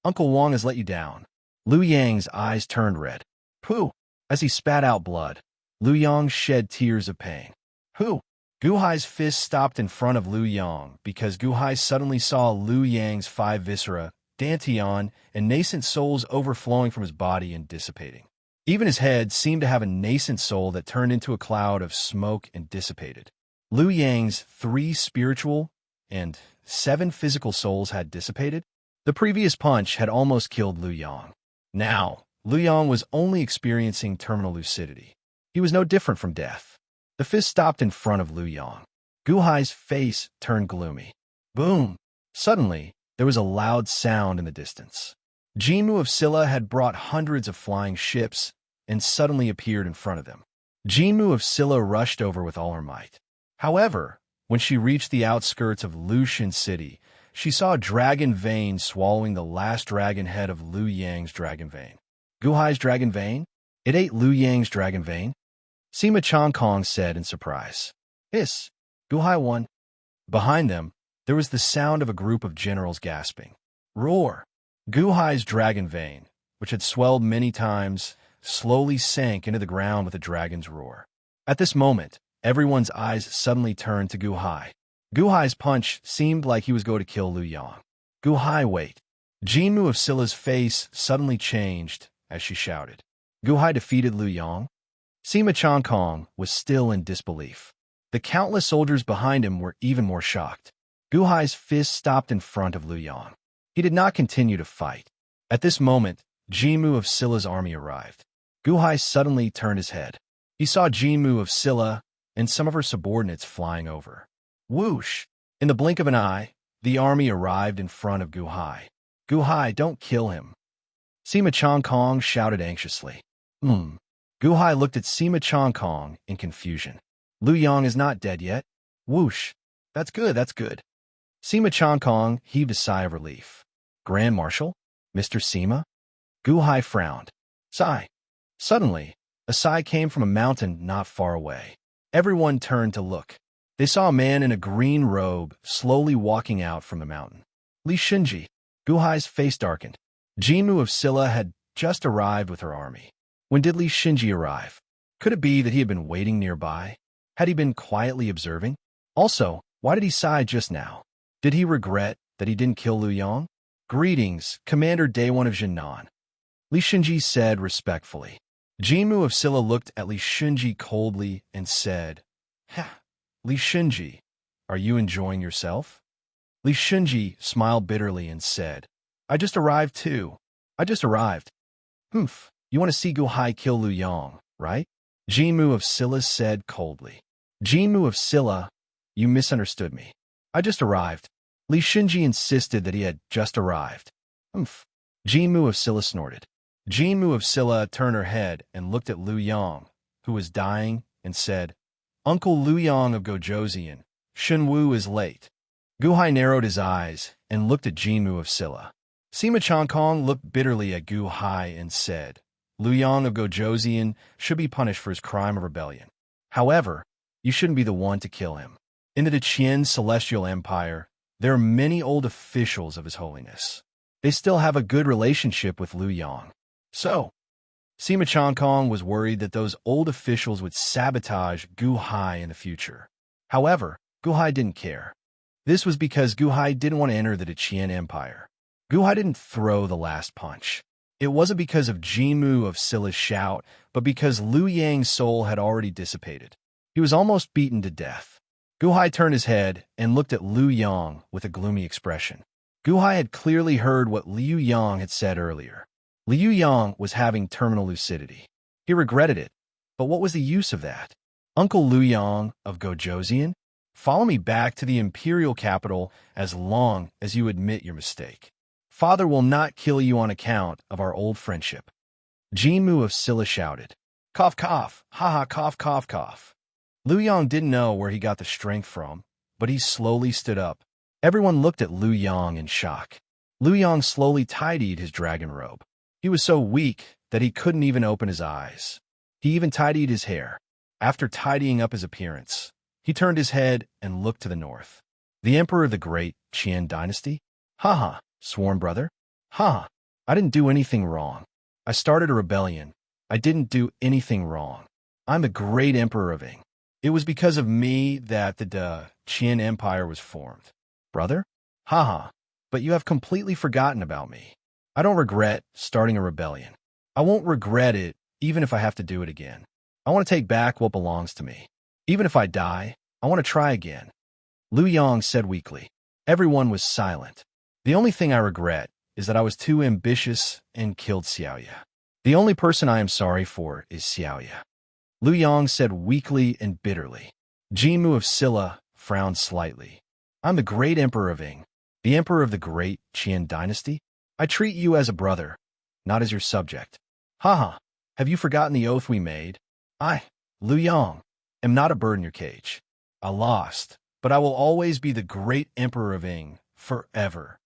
Uncle Wang has let you down. Liu Yang's eyes turned red. Pooh! As he spat out blood, Liu Yang shed tears of pain. Who? Gu Hai's fist stopped in front of Liu Yang because Gu Hai suddenly saw Liu Yang's 5 viscera, dantian, and nascent souls overflowing from his body and dissipating. Even his head seemed to have a nascent soul that turned into a cloud of smoke and dissipated. Liu Yang's 3 spiritual and 7 physical souls had dissipated. The previous punch had almost killed Liu Yang. Now, Liu Yang was only experiencing terminal lucidity. He was no different from death. The fist stopped in front of Liu Yang. Gu Hai's face turned gloomy. Boom! Suddenly, there was a loud sound in the distance. Jinmu of Silla had brought hundreds of flying ships and suddenly appeared in front of them. Jinmu of Silla rushed over with all her might. However, when she reached the outskirts of Lushan City, she saw a dragon vein swallowing the last dragon head of Liu Yang's dragon vein. Gu Hai's dragon vein? It ate Liu Yang's dragon vein? Sima Changkong said in surprise. Hiss! Gu Hai won. Behind them, there was the sound of a group of generals gasping. Roar! Gu Hai's dragon vein, which had swelled many times, slowly sank into the ground with a dragon's roar. At this moment, everyone's eyes suddenly turned to Gu Hai. Gu Hai's punch seemed like he was going to kill Liu Yang. Gu Hai, wait. Jinmu of Silla's face suddenly changed as she shouted. Gu Hai defeated Liu Yang? Sima Changkong was still in disbelief. The countless soldiers behind him were even more shocked. Gu Hai's fist stopped in front of Liu Yang. He did not continue to fight. At this moment, Jimu of Scylla's army arrived. Guhai suddenly turned his head. He saw Jimu of Scylla and some of her subordinates flying over. Whoosh! In the blink of an eye, the army arrived in front of Guhai. Guhai, don't kill him. Sima Chongkong shouted anxiously. Guhai looked at Sima Chongkong in confusion. Lu Yang is not dead yet. Whoosh! That's good, that's good. Sima Chongkong heaved a sigh of relief. Grand Marshal? Mr. Sima? Guhai frowned. Sigh. Suddenly, a sigh came from a mountain not far away. Everyone turned to look. They saw a man in a green robe slowly walking out from the mountain. Li Shinji. Guhai's face darkened. Jimu of Scylla had just arrived with her army. When did Li Shinji arrive? Could it be that he had been waiting nearby? Had he been quietly observing? Also, why did he sigh just now? Did he regret that he didn't kill Lu Yang? Greetings, Commander Day 1 of Jinnan. Li Shinji said respectfully. Jimu of Scylla looked at Li Shinji coldly and said, Li Shinji, are you enjoying yourself? Li Shinji smiled bitterly and said, I just arrived too. I just arrived. Humph, you want to see Guhai kill Lu Yang, right? Jimu of Scylla said coldly. Jimu of Scylla, you misunderstood me. I just arrived. Li Shinji insisted that he had just arrived. Humph. Jimu of Scylla snorted. Jimu of Scylla turned her head and looked at Lu Yang, who was dying, and said, Uncle Lu Yang of Gojoseon, Shenwu is late. Guhai narrowed his eyes and looked at Jimu of Scylla. Sima Chongkong looked bitterly at Guhai and said, Lu Yang of Gojoseon should be punished for his crime of rebellion. However, you shouldn't be the one to kill him. In the Deqian Celestial Empire, there are many old officials of His Holiness. They still have a good relationship with Lu Yang. So, Sima Chongkong was worried that those old officials would sabotage Guhai in the future. However, Guhai didn't care. This was because Guhai didn't want to enter the Deqian Empire. Guhai didn't throw the last punch. It wasn't because of Jimu of Scylla's shout, but because Lu Yang's soul had already dissipated. He was almost beaten to death. Guhai turned his head and looked at Lu Yang with a gloomy expression. Guhai had clearly heard what Liu Yang had said earlier. Liu Yang was having terminal lucidity. He regretted it, but what was the use of that? Uncle Lu Yang of Gojoseon, follow me back to the imperial capital as long as you admit your mistake. Father will not kill you on account of our old friendship. Jimu of Scylla shouted. Cough, cough, ha, cough, cough, cough. Lu Yang didn't know where he got the strength from, but he slowly stood up. Everyone looked at Lu Yang in shock. Lu Yang slowly tidied his dragon robe. He was so weak that he couldn't even open his eyes. He even tidied his hair. After tidying up his appearance, he turned his head and looked to the north. The emperor of the great Qian dynasty? Ha, sworn brother? Ha, I didn't do anything wrong. I started a rebellion. I didn't do anything wrong. I'm the great emperor of Ing. It was because of me that the Qian Empire was formed. Brother? Ha, but you have completely forgotten about me. I don't regret starting a rebellion. I won't regret it even if I have to do it again. I want to take back what belongs to me. Even if I die, I want to try again. Lu Yang said weakly. Everyone was silent. The only thing I regret is that I was too ambitious and killed Xiaoya. The only person I am sorry for is Xiaoya. Lu Yang said weakly and bitterly. Jimu of Scylla frowned slightly. I'm the great emperor of Ing, the emperor of the great Qian dynasty. I treat you as a brother, not as your subject. Ha, have you forgotten the oath we made? I, Lu Yang, am not a bird in your cage. I lost, but I will always be the great emperor of Ing, forever.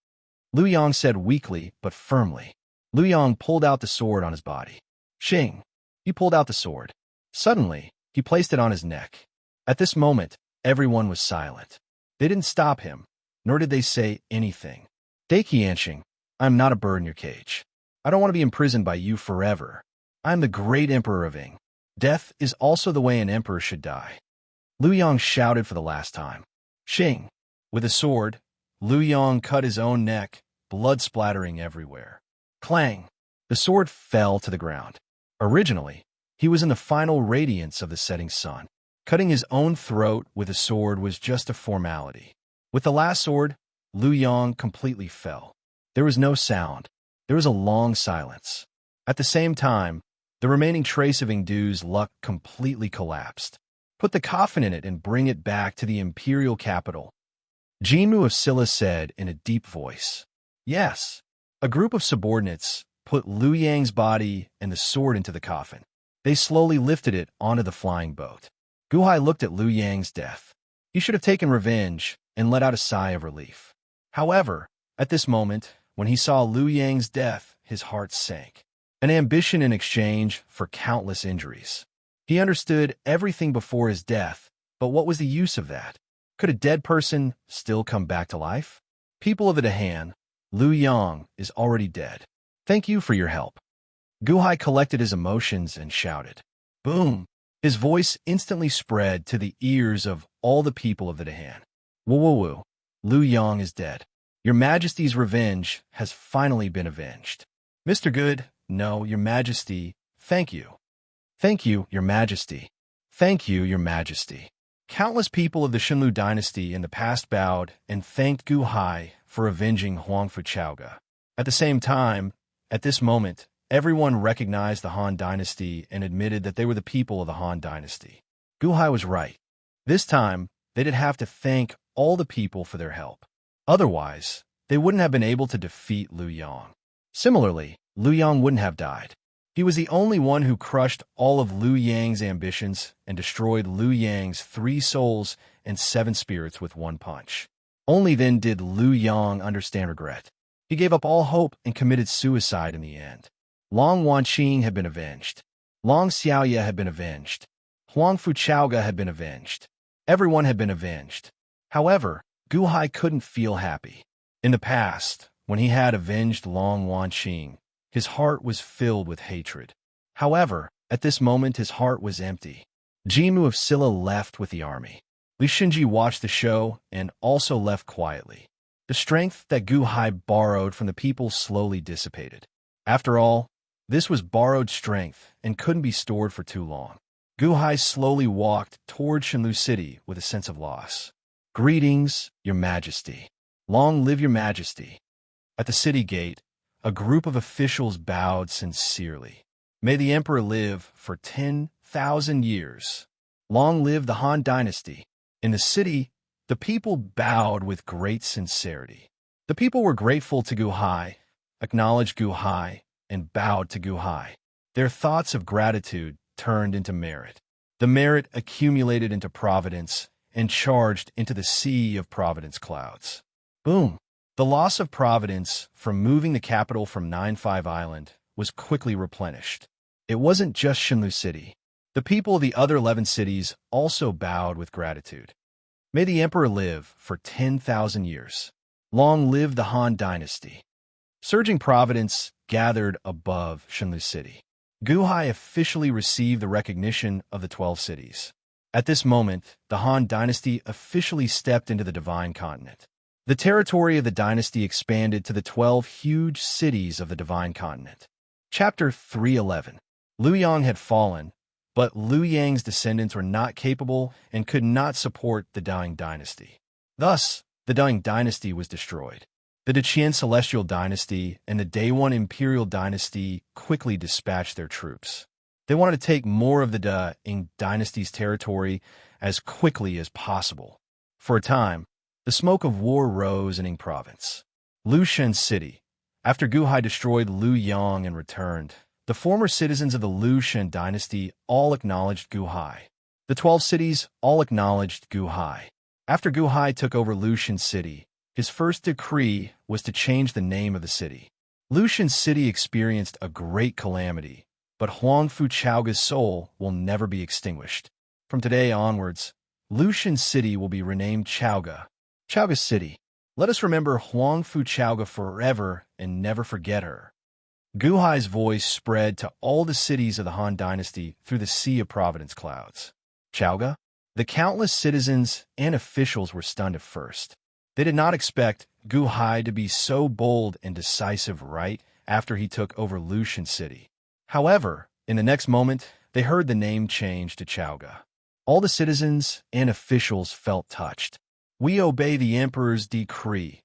Lu Yang said weakly but firmly. Lu Yang pulled out the sword on his body. Xing. He pulled out the sword. Suddenly, he placed it on his neck. At this moment, everyone was silent. They didn't stop him, nor did they say anything. Daiqianxing, I am not a bird in your cage. I don't want to be imprisoned by you forever. I am the great emperor of Ing. Death is also the way an emperor should die. Lu Yang shouted for the last time. Xing. With a sword, Lu Yang cut his own neck, blood splattering everywhere. Clang. The sword fell to the ground. Originally, he was in the final radiance of the setting sun. Cutting his own throat with a sword was just a formality. With the last sword, Lu Yang completely fell. There was no sound. There was a long silence. At the same time, the remaining trace of Ingdu's luck completely collapsed. Put the coffin in it and bring it back to the imperial capital, Jimu of Silla said in a deep voice. Yes. A group of subordinates put Liu Yang's body and the sword into the coffin. They slowly lifted it onto the flying boat. Guhai looked at Liu Yang's death. He should have taken revenge and let out a sigh of relief. However, at this moment, when he saw Liu Yang's death, his heart sank. An ambition in exchange for countless injuries. He understood everything before his death, but what was the use of that? Could a dead person still come back to life? People of the Dahan, Liu Yang is already dead. Thank you for your help. Guhai collected his emotions and shouted. Boom! His voice instantly spread to the ears of all the people of the Dahan. Woo woo woo. Liu Yang is dead. Your Majesty's revenge has finally been avenged. Mr. Good, no, Your Majesty, thank you. Thank you, Your Majesty. Thank you, Your Majesty. Countless people of the Xunlu dynasty in the past bowed and thanked Guhai for avenging Huangfu Chaoga. At the same time, at this moment, everyone recognized the Han dynasty and admitted that they were the people of the Han dynasty. Guhai was right. This time, they did have to thank all the people for their help. Otherwise, they wouldn't have been able to defeat Liu Yang. Similarly, Liu Yang wouldn't have died. He was the only one who crushed all of Liu Yang's ambitions and destroyed Liu Yang's 3 souls and 7 spirits with one punch. Only then did Liu Yang understand regret. He gave up all hope and committed suicide in the end. Long Wanqing had been avenged. Long Xiaoye had been avenged. Huangfu Chaoga had been avenged. Everyone had been avenged. However, Guhai couldn't feel happy. In the past, when he had avenged Long Wanqing, his heart was filled with hatred. However, at this moment his heart was empty. Jimu of Silla left with the army. Li Xinji watched the show and also left quietly. The strength that Guhai borrowed from the people slowly dissipated. After all, this was borrowed strength and couldn't be stored for too long. Guhai slowly walked toward Xunlu City with a sense of loss. Greetings, Your Majesty. Long live Your Majesty. At the city gate, a group of officials bowed sincerely. May the Emperor live for 10,000 years. Long live the Han dynasty. In the city, the people bowed with great sincerity. The people were grateful to Guhai, acknowledged Guhai, and bowed to Guhai. Their thoughts of gratitude turned into merit. The merit accumulated into providence and charged into the sea of providence clouds. Boom! The loss of providence from moving the capital from 9-5 Island was quickly replenished. It wasn't just Xunlu City. The people of the other 11 cities also bowed with gratitude. May the Emperor live for 10,000 years. Long live the Han dynasty. Surging providence gathered above Xunlu City. Guhai officially received the recognition of the 12 cities. At this moment, the Han dynasty officially stepped into the Divine Continent. The territory of the dynasty expanded to the 12 huge cities of the Divine Continent. Chapter 311. Liu Yang had fallen, but Liu Yang's descendants were not capable and could not support the dying dynasty. Thus, the dying dynasty was destroyed. The Deqian Celestial Dynasty and the Day One Imperial Dynasty quickly dispatched their troops. They wanted to take more of the Ding dynasty's territory as quickly as possible. For a time, the smoke of war rose in Ing province. Lushan City. After Guhai destroyed Liu Yang and returned, the former citizens of the Lushan dynasty all acknowledged Guhai. The 12 cities all acknowledged Guhai. After Guhai took over Lushan City, his first decree was to change the name of the city. Lushan City experienced a great calamity, but Huangfu Chaoga's soul will never be extinguished. From today onwards, Lushan City will be renamed Chaoga. Chaoga City. Let us remember Huangfu Chaoga forever and never forget her. Guhai's voice spread to all the cities of the Han dynasty through the sea of providence clouds. Chaoga? The countless citizens and officials were stunned at first. They did not expect Guhai to be so bold and decisive right after he took over Lushan City. However, in the next moment, they heard the name change to Chaoga. All the citizens and officials felt touched. We obey the Emperor's decree.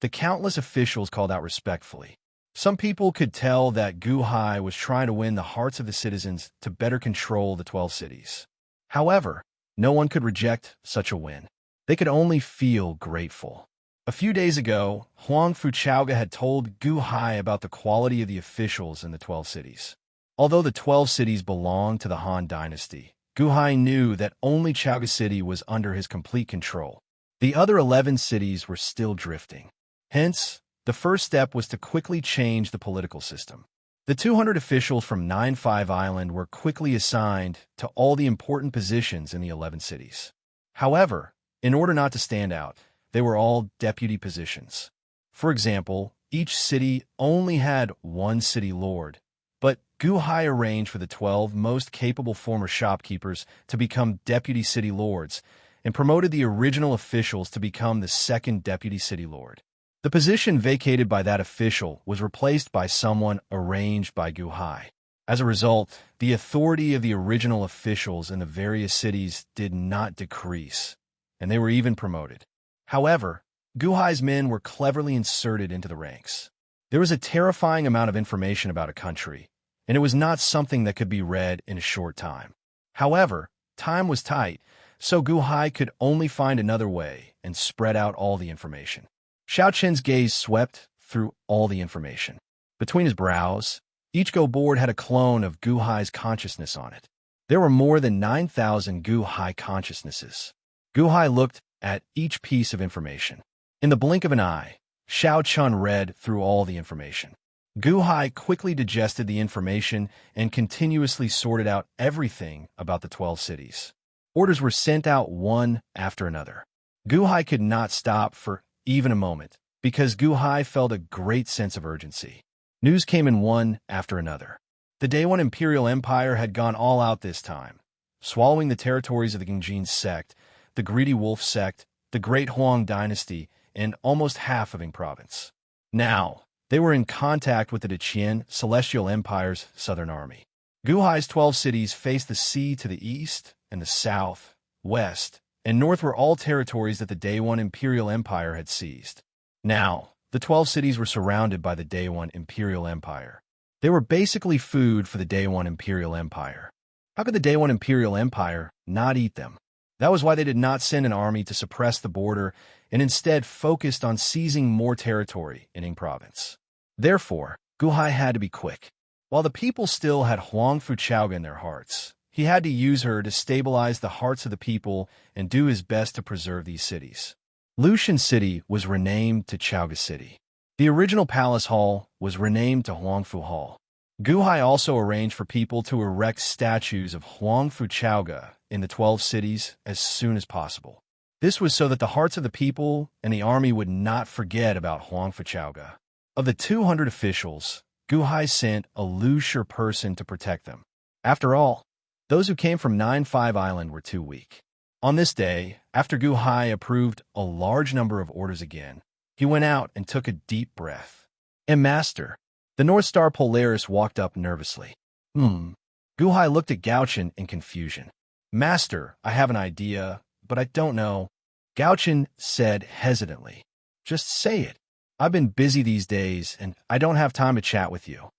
The countless officials called out respectfully. Some people could tell that Gu Hai was trying to win the hearts of the citizens to better control the 12 cities. However, no one could reject such a win. They could only feel grateful. A few days ago, Huang Fuchaoga had told Gu Hai about the quality of the officials in the 12 cities. Although the 12 cities belonged to the Han dynasty, Gu Hai knew that only Chaoga City was under his complete control. The other 11 cities were still drifting. Hence, the first step was to quickly change the political system. The 200 officials from 9-5 Island were quickly assigned to all the important positions in the 11 cities. However, in order not to stand out, they were all deputy positions. For example, each city only had one city lord, but Gu Hai arranged for the 12 most capable former shopkeepers to become deputy city lords and promoted the original officials to become the second deputy city lord. The position vacated by that official was replaced by someone arranged by Gu Hai. As a result, the authority of the original officials in the various cities did not decrease, and they were even promoted. However, Gu Hai's men were cleverly inserted into the ranks. There was a terrifying amount of information about a country, and it was not something that could be read in a short time. However, time was tight, so Gu Hai could only find another way and spread out all the information. Xiao Qin's gaze swept through all the information. Between his brows, each Go board had a clone of Gu Hai's consciousness on it. There were more than 9,000 Gu Hai consciousnesses. Gu Hai looked at each piece of information. In the blink of an eye, Xiao Chun read through all the information. Gu Hai quickly digested the information and continuously sorted out everything about the 12 cities. Orders were sent out one after another. Gu Hai could not stop for even a moment, because Gu Hai felt a great sense of urgency. News came in one after another. The Day One Imperial Empire had gone all out this time, swallowing the territories of the Gengjin sect, the Greedy Wolf sect, the Great Huang dynasty, and almost half of Ying province. Now, they were in contact with the Deqian Celestial Empire's southern army. Gu Hai's 12 cities faced the sea to the east, and the south, west, and north were all territories that the Day One Imperial Empire had seized. Now, the 12 cities were surrounded by the Day One Imperial Empire. They were basically food for the Day One Imperial Empire. How could the Day One Imperial Empire not eat them? That was why they did not send an army to suppress the border and instead focused on seizing more territory in Ying province. Therefore, Gu Hai had to be quick. While the people still had Huang Fuchaoga in their hearts, he had to use her to stabilize the hearts of the people and do his best to preserve these cities. Lushan City was renamed to Chaoga City. The original palace hall was renamed to Huangfu Hall. Gu Hai also arranged for people to erect statues of Huang Fuchaoga in the 12 cities as soon as possible. This was so that the hearts of the people and the army would not forget about Huang Fuchaoga. Of the 200 officials, Gu Hai sent a Lusher person to protect them. After all, those who came from 9-5 Island were too weak. On this day, after Gu Hai approved a large number of orders again, he went out and took a deep breath. Master, the North Star Polaris walked up nervously. Gu Hai looked at Gauchen in confusion. Master, I have an idea, but I don't know. Gauchen said hesitantly. Just say it. I've been busy these days, and I don't have time to chat with you.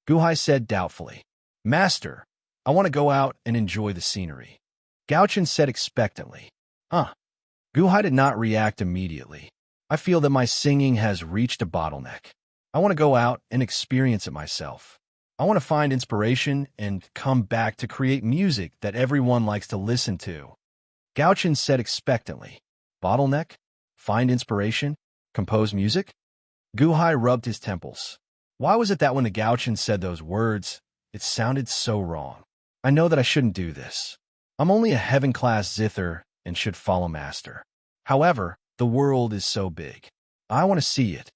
Gu Hai said doubtfully. Master, I want to go out and enjoy the scenery. Gauchen said expectantly. Gu Hai did not react immediately. I feel that my singing has reached a bottleneck. I want to go out and experience it myself. I want to find inspiration and come back to create music that everyone likes to listen to. Gauchen said expectantly. Bottleneck? Find inspiration? Compose music? Gu Hai rubbed his temples. Why was it that when the Gauchen said those words, it sounded so wrong? I know that I shouldn't do this. I'm only a heaven-class zither and should follow master. However, the world is so big. I want to see it.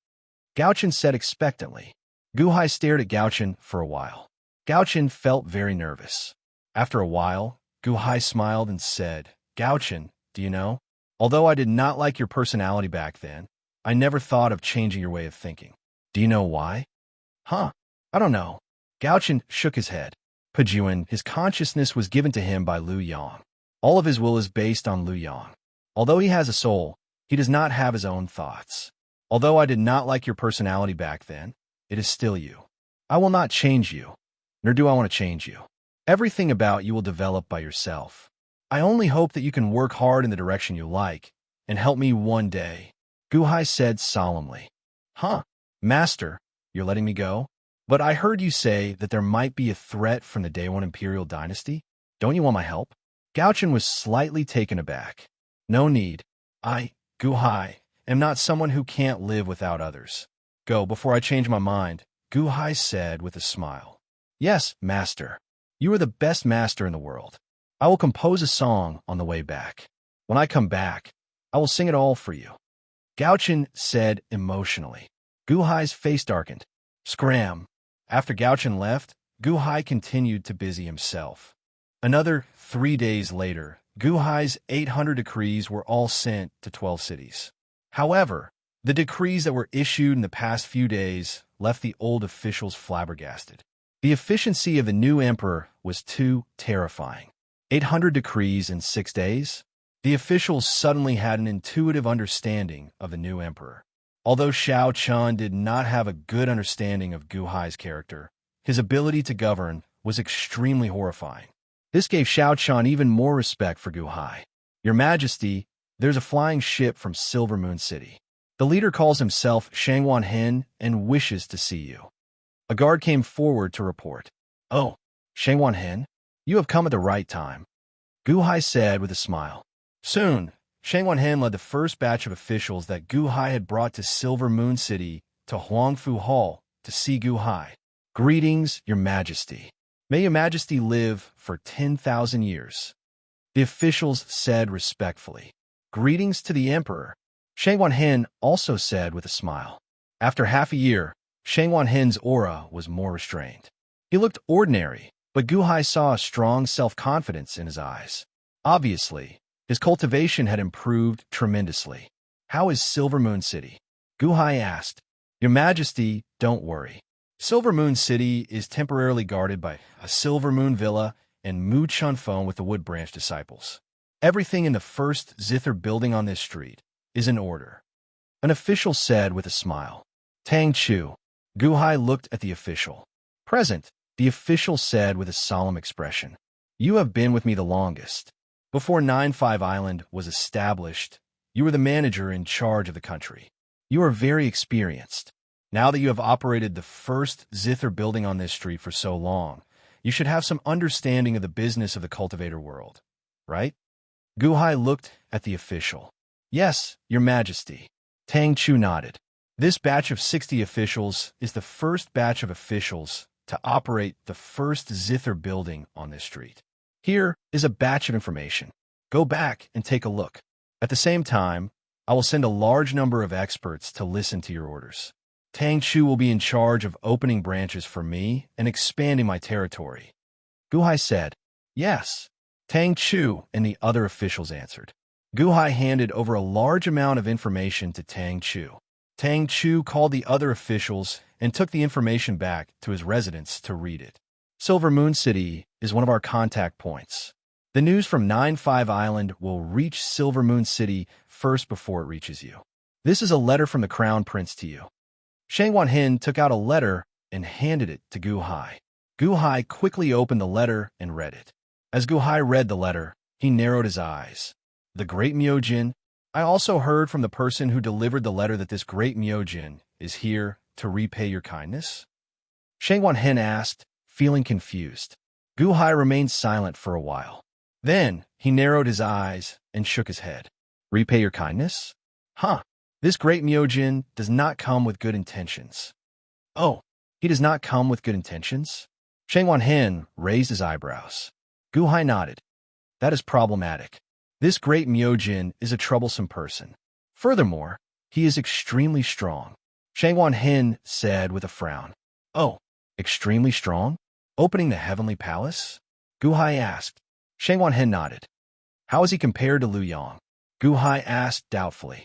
Gauchen said expectantly. Gu Hai stared at Gauchen for a while. Gauchen felt very nervous. After a while, Gu Hai smiled and said, Gauchen, do you know? Although I did not like your personality back then, I never thought of changing your way of thinking. Do you know why? I don't know. Gauchen shook his head. Pejuan, his consciousness was given to him by Lu Yang. All of his will is based on Lu Yang. Although he has a soul, he does not have his own thoughts. Although I did not like your personality back then, it is still you. I will not change you, nor do I want to change you. Everything about you will develop by yourself. I only hope that you can work hard in the direction you like and help me one day, Guhai said solemnly. Huh, Master, you're letting me go? But I heard you say that there might be a threat from the Day One Imperial Dynasty. Don't you want my help? Gauchen was slightly taken aback. No need. I, Guhai, am not someone who can't live without others. Go before I change my mind, Guhai said with a smile. Yes, Master. You are the best master in the world. I will compose a song on the way back. When I come back, I will sing it all for you. Gauchen said emotionally. Guhai's face darkened. Scram. After Gauchen left, Guhai continued to busy himself. Another 3 days later, Guhai's 800 decrees were all sent to 12 cities. However, the decrees that were issued in the past few days left the old officials flabbergasted. The efficiency of the new emperor was too terrifying. 800 decrees in 6 days? The officials suddenly had an intuitive understanding of the new emperor. Although Xiao Chun did not have a good understanding of Guhai's character, his ability to govern was extremely horrifying. This gave Xiao Chun even more respect for Guhai. Your Majesty, there's a flying ship from Silver Moon City. The leader calls himself Shangwan Hen and wishes to see you. A guard came forward to report. Oh, Shangwan Hen, you have come at the right time, Guhai said with a smile. Soon, Shangwan Hen led the first batch of officials that Guhai had brought to Silver Moon City to Huangfu Hall to see Guhai. Greetings, Your Majesty. May Your Majesty live for 10,000 years. The officials said respectfully. Greetings to the Emperor. Shangwan Hen also said with a smile. After half a year, Shangwan Hen's aura was more restrained. He looked ordinary, but Guhai saw a strong self-confidence in his eyes. Obviously, his cultivation had improved tremendously. How is Silver Moon City? Guhai asked. Your Majesty, don't worry. Silver Moon City is temporarily guarded by a Silver Moon Villa and Mu Chunfeng with the Wood Branch disciples. Everything in the first zither building on this street is in order, an official said with a smile. Tang Chu. Guhai looked at the official. Present, the official said with a solemn expression. You have been with me the longest. Before 9-5 Island was established, you were the manager in charge of the country. You are very experienced. Now that you have operated the first zither building on this street for so long, you should have some understanding of the business of the cultivator world, right? Guhai looked at the official. Yes, Your Majesty. Tang Chu nodded. This batch of 60 officials is the first batch of officials to operate the first zither building on this street. Here is a batch of information. Go back and take a look. At the same time, I will send a large number of experts to listen to your orders. Tang Chu will be in charge of opening branches for me and expanding my territory. Guhai said, Yes. Tang Chu and the other officials answered. Guhai handed over a large amount of information to Tang Chu. Tang Chu called the other officials and took the information back to his residence to read it. Silver Moon City is one of our contact points. The news from 9-5 Island will reach Silver Moon City first before it reaches you. This is a letter from the Crown Prince to you. Shangwan Hen took out a letter and handed it to Guhai. Guhai quickly opened the letter and read it. As Guhai read the letter, he narrowed his eyes. The Great Myojin. I also heard from the person who delivered the letter that this Great Myojin is here to repay your kindness? Shangwan Hen asked, feeling confused. Guhai remained silent for a while. Then he narrowed his eyes and shook his head. Repay your kindness? Huh. This Great Myojin does not come with good intentions. Oh, he does not come with good intentions? Shangwan Hen raised his eyebrows. Guhai nodded. That is problematic. This Great Myojin is a troublesome person. Furthermore, he is extremely strong. Shangwan Hen said with a frown. Oh, extremely strong? Opening the Heavenly Palace? Guhai asked. Shangwan Hen nodded. How is he compared to Liu Yang? Guhai asked doubtfully.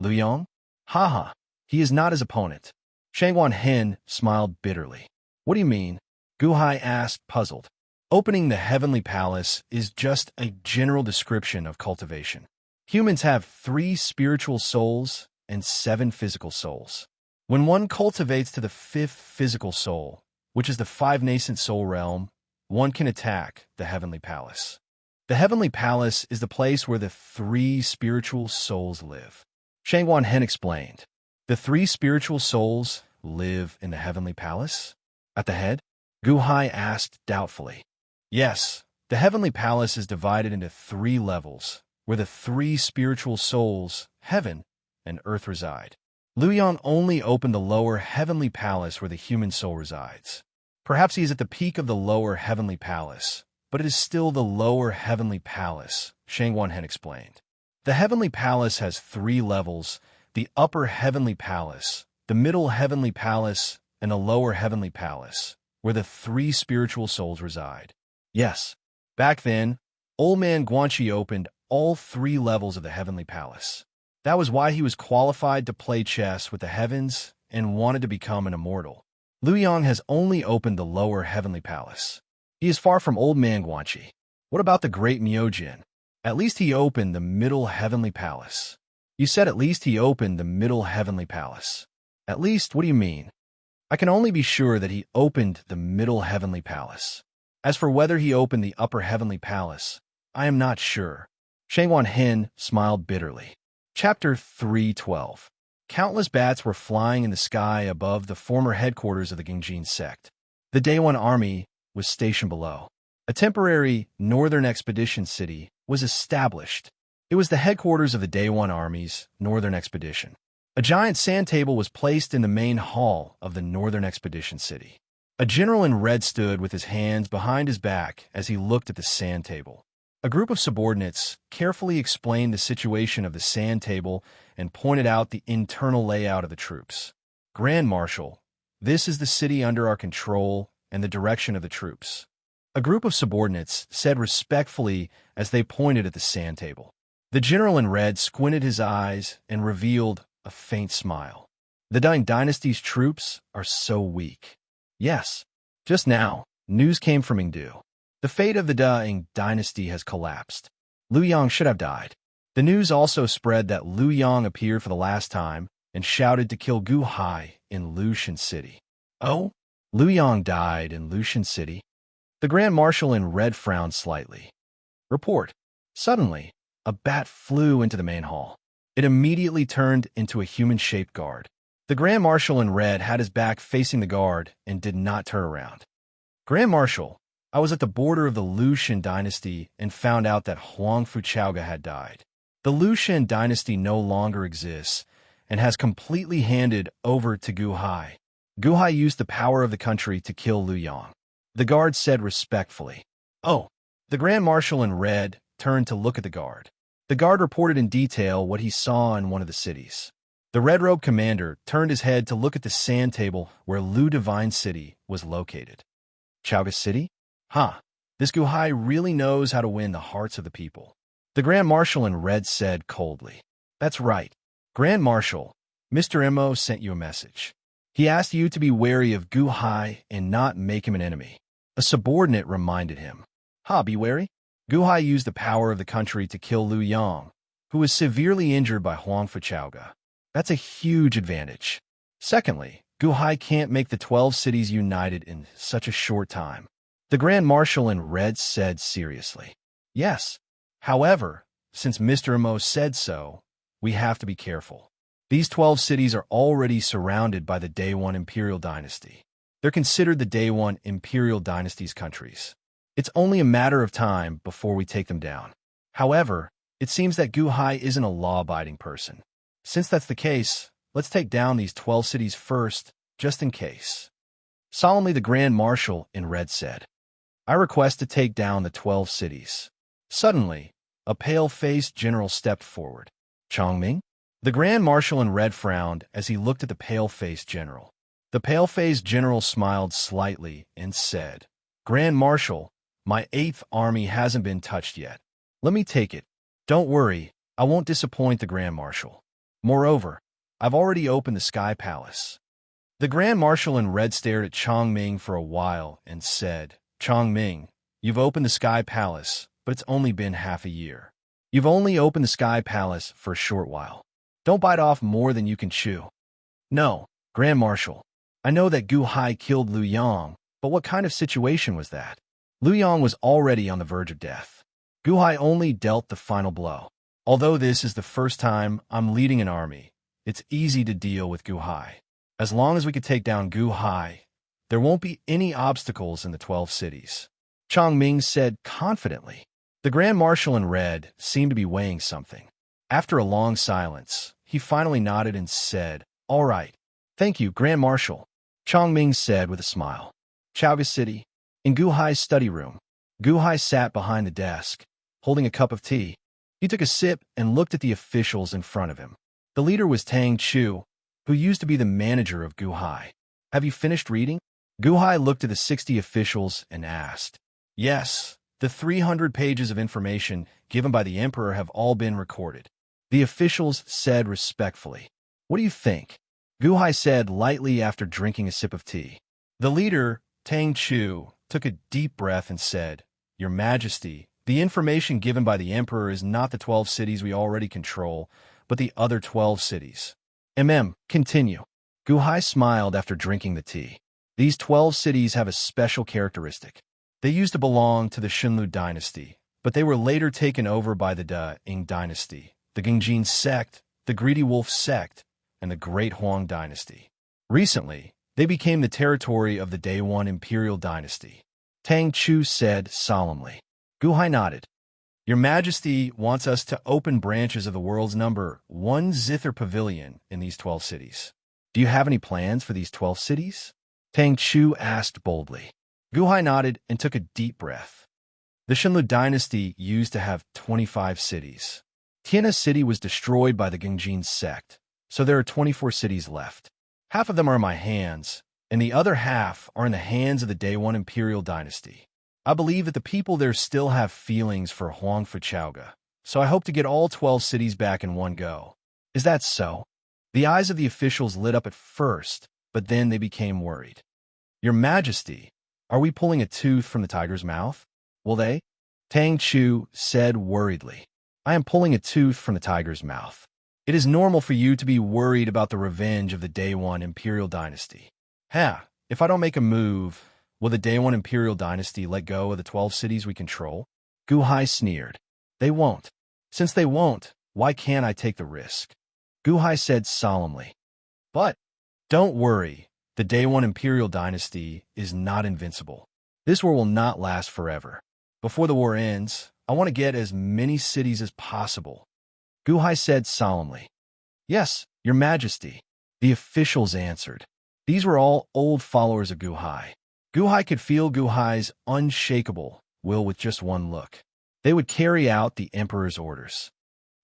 Liu Yang? Haha, he is not his opponent. Shangwan Hen smiled bitterly. What do you mean? Guhai asked, puzzled. Opening the Heavenly Palace is just a general description of cultivation. Humans have 3 spiritual souls and 7 physical souls. When one cultivates to the fifth physical soul, which is the five nascent soul realm, one can attack the heavenly palace. The heavenly palace is the place where the three spiritual souls live. Shangwan Hen explained. The three spiritual souls live in the heavenly palace? At the head? Gu Hai asked doubtfully. Yes, the heavenly palace is divided into three levels, where the three spiritual souls, heaven and earth, reside. Lu Yang only opened the lower heavenly palace where the human soul resides. Perhaps he is at the peak of the lower heavenly palace, but it is still the lower heavenly palace, Shangwan Hen explained. The heavenly palace has three levels: the upper heavenly palace, the middle heavenly palace, and the lower heavenly palace, where the three spiritual souls reside. Yes, back then, Old Man Guanxi opened all three levels of the heavenly palace. That was why he was qualified to play chess with the heavens and wanted to become an immortal. Lu Yang has only opened the lower heavenly palace. He is far from Old Man Guanxi. What about the great Miojin? At least he opened the middle heavenly palace. You said at least he opened the middle heavenly palace. At least, what do you mean? I can only be sure that he opened the middle heavenly palace. As for whether he opened the upper heavenly palace, I am not sure. Shangwan Hen smiled bitterly. Chapter 312. Countless bats were flying in the sky above the former headquarters of the Gingjin sect. The Day One army was stationed below. A temporary northern expedition city was established. It was the headquarters of the Day One Army's northern expedition. A giant sand table was placed in the main hall of the northern expedition city. A general in red stood with his hands behind his back as he looked at the sand table. A group of subordinates carefully explained the situation of the sand table and pointed out the internal layout of the troops. Grand Marshal, this is the city under our control and the direction of the troops. A group of subordinates said respectfully as they pointed at the sand table. The general in red squinted his eyes and revealed a faint smile. The Ding Dynasty's troops are so weak. Yes, just now, news came from Yingdu. The fate of the Ding Dynasty has collapsed. Lu Yang should have died. The news also spread that Lu Yang appeared for the last time and shouted to kill Gu Hai in Lushan City. Oh? Lu Yang died in Lushan City? The Grand Marshal in red frowned slightly. Report. Suddenly, a bat flew into the main hall. It immediately turned into a human-shaped guard. The Grand Marshal in red had his back facing the guard and did not turn around. Grand Marshal, I was at the border of the Lushan dynasty and found out that Huang Fuchaoga had died. The Lushan dynasty no longer exists and has completely handed over to Gu Hai. Gu Hai used the power of the country to kill Lu Yang. The guard said respectfully. Oh. The Grand Marshal in red turned to look at the guard. The guard reported in detail what he saw in one of the cities. The red-robed commander turned his head to look at the sand table where Lu Divine City was located. Chaoga City? This Gu Hai really knows how to win the hearts of the people. The Grand Marshal in red said coldly. That's right. Grand Marshal, Mr. Mo sent you a message. He asked you to be wary of Gu Hai and not make him an enemy. A subordinate reminded him. Be wary? Gu Hai used the power of the country to kill Lu Yang, who was severely injured by Huang Fuchaoga. That's a huge advantage. Secondly, Gu Hai can't make the 12 cities united in such a short time. The Grand Marshal in red said seriously. Yes. However, since Mr. Mo said so, we have to be careful. These 12 cities are already surrounded by the Day One Imperial Dynasty. They're considered the Day One Imperial Dynasty's countries. It's only a matter of time before we take them down. However, it seems that Gu Hai isn't a law-abiding person. Since that's the case, let's take down these 12 cities first, just in case. Solemnly, the Grand Marshal in red said, I request to take down the 12 cities. Suddenly, a pale-faced general stepped forward. Chongming? The Grand Marshal in red frowned as he looked at the pale-faced general. The pale-faced general smiled slightly and said, Grand Marshal, my 8th army hasn't been touched yet. Let me take it. Don't worry, I won't disappoint the Grand Marshal. Moreover, I've already opened the Sky Palace. The Grand Marshal in red stared at Chongming for a while and said, Chongming, you've opened the Sky Palace, but it's only been half a year. You've only opened the Sky Palace for a short while. Don't bite off more than you can chew. No, Grand Marshal, I know that Gu Hai killed Liu Yang, but what kind of situation was that? Liu Yang was already on the verge of death. Gu Hai only dealt the final blow. Although this is the first time I'm leading an army, it's easy to deal with Gu Hai. As long as we can take down Gu Hai, there won't be any obstacles in the 12 cities. Chang Ming said confidently. The Grand Marshal in red seemed to be weighing something. After a long silence, he finally nodded and said, "All right. Thank you, Grand Marshal," Chang Ming said with a smile. Chaoga City. In Gu Hai's study room, Gu Hai sat behind the desk, holding a cup of tea. He took a sip and looked at the officials in front of him. The leader was Tang Chu, who used to be the manager of Gu Hai. "Have you finished reading?" Gu Hai looked at the 60 officials and asked. "Yes, the 300 pages of information given by the emperor have all been recorded," the officials said respectfully. "What do you think?" Gu Hai said lightly after drinking a sip of tea. The leader, Tang Chu, took a deep breath and said, "Your Majesty, the information given by the emperor is not the 12 cities we already control, but the other 12 cities." Continue. Gu Hai smiled after drinking the tea. These 12 cities have a special characteristic. They used to belong to the Xunlu dynasty, but they were later taken over by the Da-Ing dynasty, the Gengjin sect, the Greedy Wolf sect, and the Great Huang dynasty. Recently, they became the territory of the Day One Imperial dynasty. Tang Chu said solemnly. Gu Hai nodded. "Your Majesty wants us to open branches of the world's number 1 zither pavilion in these 12 cities. Do you have any plans for these 12 cities?" Tang Chu asked boldly. Gu Hai nodded and took a deep breath. The Xunlu dynasty used to have 25 cities. Tiana City was destroyed by the Gengjin sect, so there are 24 cities left. Half of them are in my hands, and the other half are in the hands of the Day One Imperial dynasty. I believe that the people there still have feelings for Huang Fuchaoga, so I hope to get all 12 cities back in one go. Is that so? The eyes of the officials lit up at first, but then they became worried. Your Majesty, are we pulling a tooth from the tiger's mouth? Will they? Tang Chu said worriedly. I am pulling a tooth from the tiger's mouth. It is normal for you to be worried about the revenge of the Day One Imperial Dynasty. If I don't make a move, will the Day One Imperial Dynasty let go of the 12 cities we control? Gu Hai sneered. They won't. Since they won't, why can't I take the risk? Gu Hai said solemnly. But, don't worry, the Day One Imperial Dynasty is not invincible. This war will not last forever. Before the war ends, I want to get as many cities as possible. Gu Hai said solemnly. Yes, Your Majesty, the officials answered. These were all old followers of Gu Hai. Gu Hai could feel Gu Hai's unshakable will with just one look. They would carry out the emperor's orders.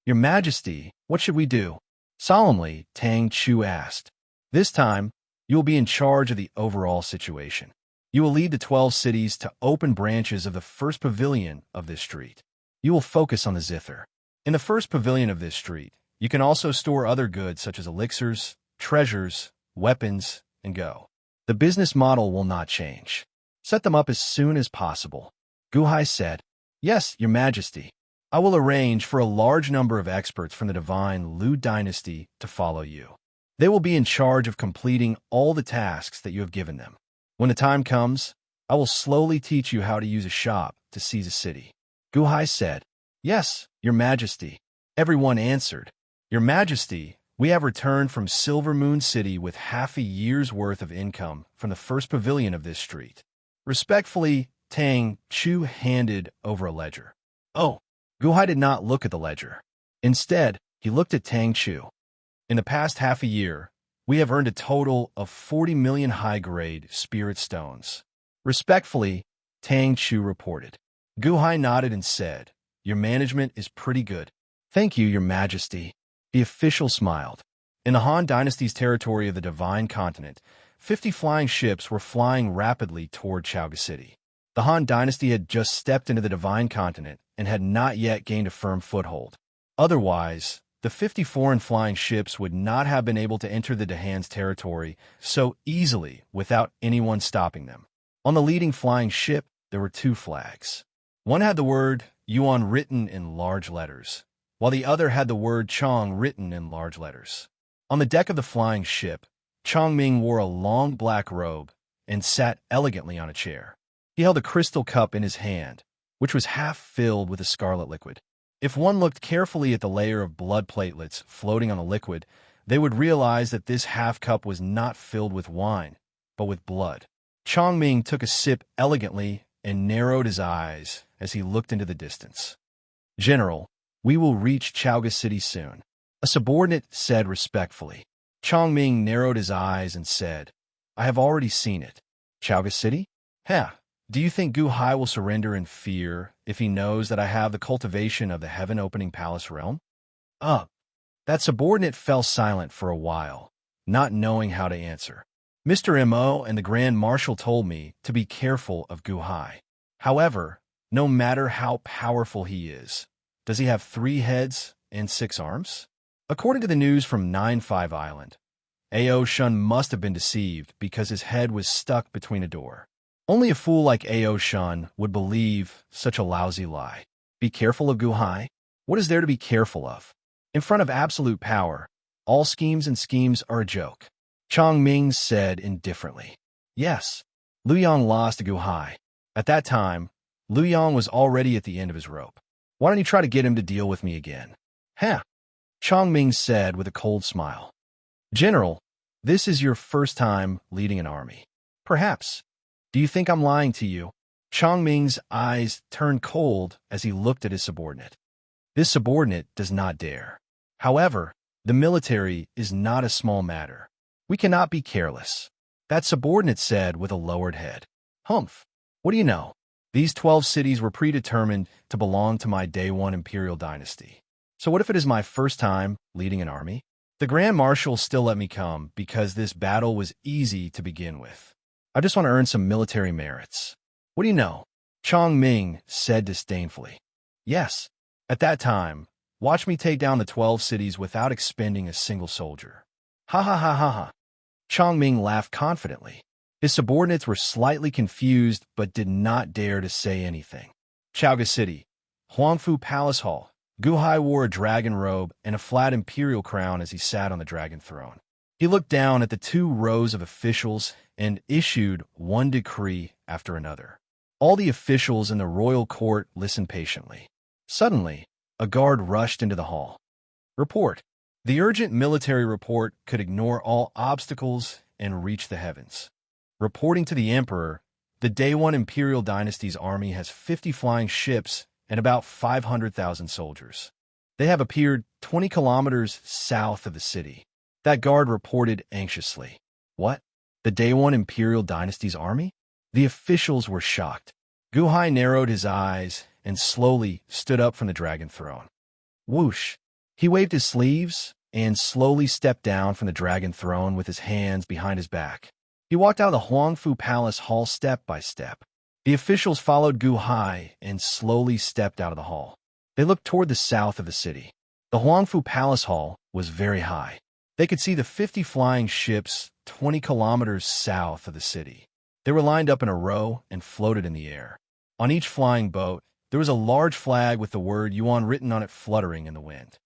Your Majesty, what should we do? Solemnly, Tang Chu asked. This time, you will be in charge of the overall situation. You will lead the 12 cities to open branches of the first pavilion of this street. You will focus on the zither. In the first pavilion of this street, you can also store other goods such as elixirs, treasures, weapons, and go. The business model will not change. Set them up as soon as possible. Gu Hai said, Yes, Your Majesty. I will arrange for a large number of experts from the divine Liu dynasty to follow you. They will be in charge of completing all the tasks that you have given them. When the time comes, I will slowly teach you how to use a shop to seize a city. Gu Hai said, Yes, Your Majesty. Everyone answered, Your Majesty, we have returned from Silver Moon City with half a year's worth of income from the first pavilion of this street. Respectfully, Tang Chu handed over a ledger. Oh, Gu Hai did not look at the ledger. Instead, he looked at Tang Chu. In the past half a year, we have earned a total of 40 million high-grade spirit stones. Respectfully, Tang Chu reported. Gu Hai nodded and said, Your management is pretty good. Thank you, Your Majesty. The official smiled. In the Han Dynasty's territory of the Divine Continent, 50 flying ships were flying rapidly toward Chaoga City. The Han Dynasty had just stepped into the Divine Continent and had not yet gained a firm foothold. Otherwise, the 50 foreign flying ships would not have been able to enter the Dahan's territory so easily without anyone stopping them. On the leading flying ship, there were 2 flags. One had the word Yuan written in large letters, while the other had the word Chong written in large letters. On the deck of the flying ship, Chongming wore a long black robe and sat elegantly on a chair. He held a crystal cup in his hand, which was half filled with a scarlet liquid. If one looked carefully at the layer of blood platelets floating on the liquid, they would realize that this half-cup was not filled with wine, but with blood. Chongming took a sip elegantly and narrowed his eyes as he looked into the distance. "General, we will reach Chaoga City soon," a subordinate said respectfully. Chongming narrowed his eyes and said, "I have already seen it." "Chaoga City? Ha! Do you think Gu Hai will surrender in fear if he knows that I have the cultivation of the heaven-opening palace realm?" That subordinate fell silent for a while, not knowing how to answer. "Mr. Mo and the Grand Marshal told me to be careful of Gu Hai. However, no matter how powerful he is, does he have 3 heads and 6 arms?" According to the news from 9-5 Island, Ao Shun must have been deceived because his head was stuck between a door. Only a fool like Ao Shun would believe such a lousy lie. Be careful of Gu Hai? What is there to be careful of? In front of absolute power, all schemes are a joke. Chongming said indifferently. Yes, Liu Yang lost to Gu Hai. At that time, Liu Yang was already at the end of his rope. Why don't you try to get him to deal with me again? "Huh," Chongming said with a cold smile. "General, this is your first time leading an army. Perhaps. Do you think I'm lying to you?" Chongming's eyes turned cold as he looked at his subordinate. This subordinate does not dare. However, the military is not a small matter. We cannot be careless, that subordinate said with a lowered head. "Humph. What do you know? These 12 cities were predetermined to belong to my Day 1 Imperial Dynasty. So what if it is my first time leading an army? The Grand Marshal still let me come because this battle was easy to begin with. I just want to earn some military merits. What do you know?" Chongming said disdainfully. "Yes. At that time, watch me take down the 12 cities without expending a single soldier." Ha ha ha ha ha. Chongming laughed confidently. His subordinates were slightly confused but did not dare to say anything. Chaoga City, Huangfu Palace Hall. Gu Hai wore a dragon robe and a flat imperial crown as he sat on the dragon throne. He looked down at the 2 rows of officials and issued one decree after another. All the officials in the royal court listened patiently. Suddenly, a guard rushed into the hall. "Report." The urgent military report could ignore all obstacles and reach the heavens. Reporting to the emperor, the Day 1 Imperial Dynasty's army has 50 flying ships and about 500,000 soldiers. They have appeared 20 kilometers south of the city. That guard reported anxiously. "What? The Day 1 Imperial Dynasty's army?" The officials were shocked. Gu Hai narrowed his eyes and slowly stood up from the dragon throne. Whoosh! He waved his sleeves and slowly stepped down from the dragon throne with his hands behind his back. He walked out of the Huangfu Palace hall step by step. The officials followed Gu Hai and slowly stepped out of the hall. They looked toward the south of the city. The Huangfu Palace hall was very high. They could see the 50 flying ships 20 kilometers south of the city. They were lined up in a row and floated in the air. On each flying boat, there was a large flag with the word Yuan written on it fluttering in the wind.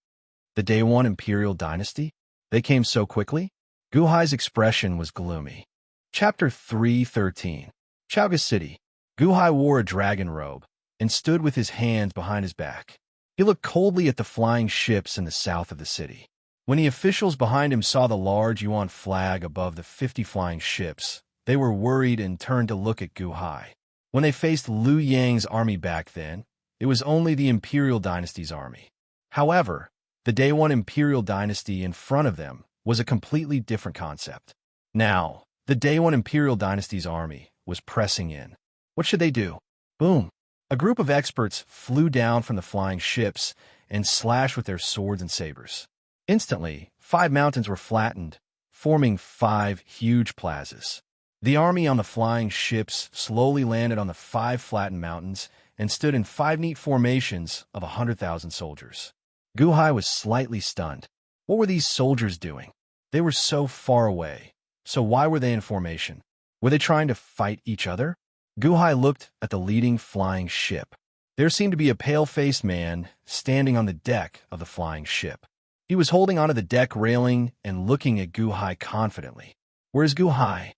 The Day 1 Imperial Dynasty? They came so quickly? Gu Hai's expression was gloomy. Chapter 3:13. Chaoga City. Gu Hai wore a dragon robe and stood with his hands behind his back. He looked coldly at the flying ships in the south of the city. When the officials behind him saw the large Yuan flag above the 50 flying ships, they were worried and turned to look at Gu Hai. When they faced Liu Yang's army back then, it was only the Imperial Dynasty's army. However, the Day 1 Imperial Dynasty in front of them was a completely different concept. Now, the Day 1 Imperial Dynasty's army was pressing in. What should they do? Boom! A group of experts flew down from the flying ships and slashed with their swords and sabers. Instantly, 5 mountains were flattened, forming 5 huge plazas. The army on the flying ships slowly landed on the 5 flattened mountains and stood in 5 neat formations of 100,000 soldiers. Gu Hai was slightly stunned. What were these soldiers doing? They were so far away. So why were they in formation? Were they trying to fight each other? Gu Hai looked at the leading flying ship. There seemed to be a pale-faced man standing on the deck of the flying ship. He was holding onto the deck railing and looking at Gu Hai confidently. Where's Gu Hai?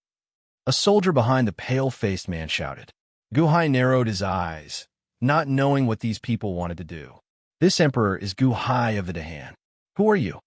A soldier behind the pale-faced man shouted. Gu Hai narrowed his eyes, not knowing what these people wanted to do. This emperor is Gu Hai of the Dahan. Who are you?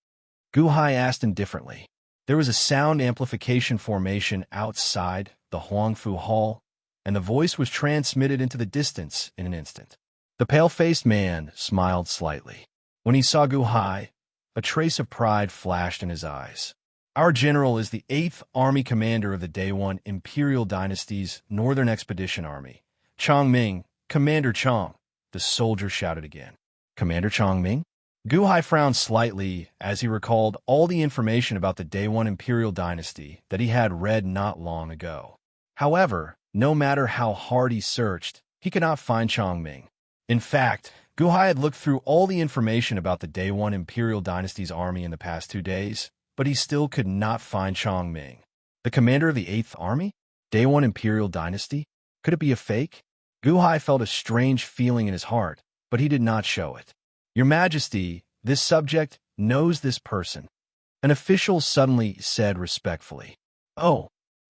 Gu Hai asked indifferently. There was a sound amplification formation outside the Huangfu Hall, and the voice was transmitted into the distance in an instant. The pale-faced man smiled slightly. When he saw Gu Hai, a trace of pride flashed in his eyes. Our general is the 8th Army Commander of the Day 1 Imperial Dynasty's Northern Expedition Army. Chong Ming, Commander Chong, the soldier shouted again. Commander Chong Ming? Gu Hai frowned slightly as he recalled all the information about the Day 1 Imperial Dynasty that he had read not long ago. However, no matter how hard he searched, he could not find Chong Ming. In fact, Gu Hai had looked through all the information about the Day 1 Imperial Dynasty's army in the past 2 days, but he still could not find Chong Ming. The commander of the 8th Army? Day 1 Imperial Dynasty? Could it be a fake? Gu Hai felt a strange feeling in his heart, but he did not show it. Your Majesty, this subject knows this person. An official suddenly said respectfully. Oh.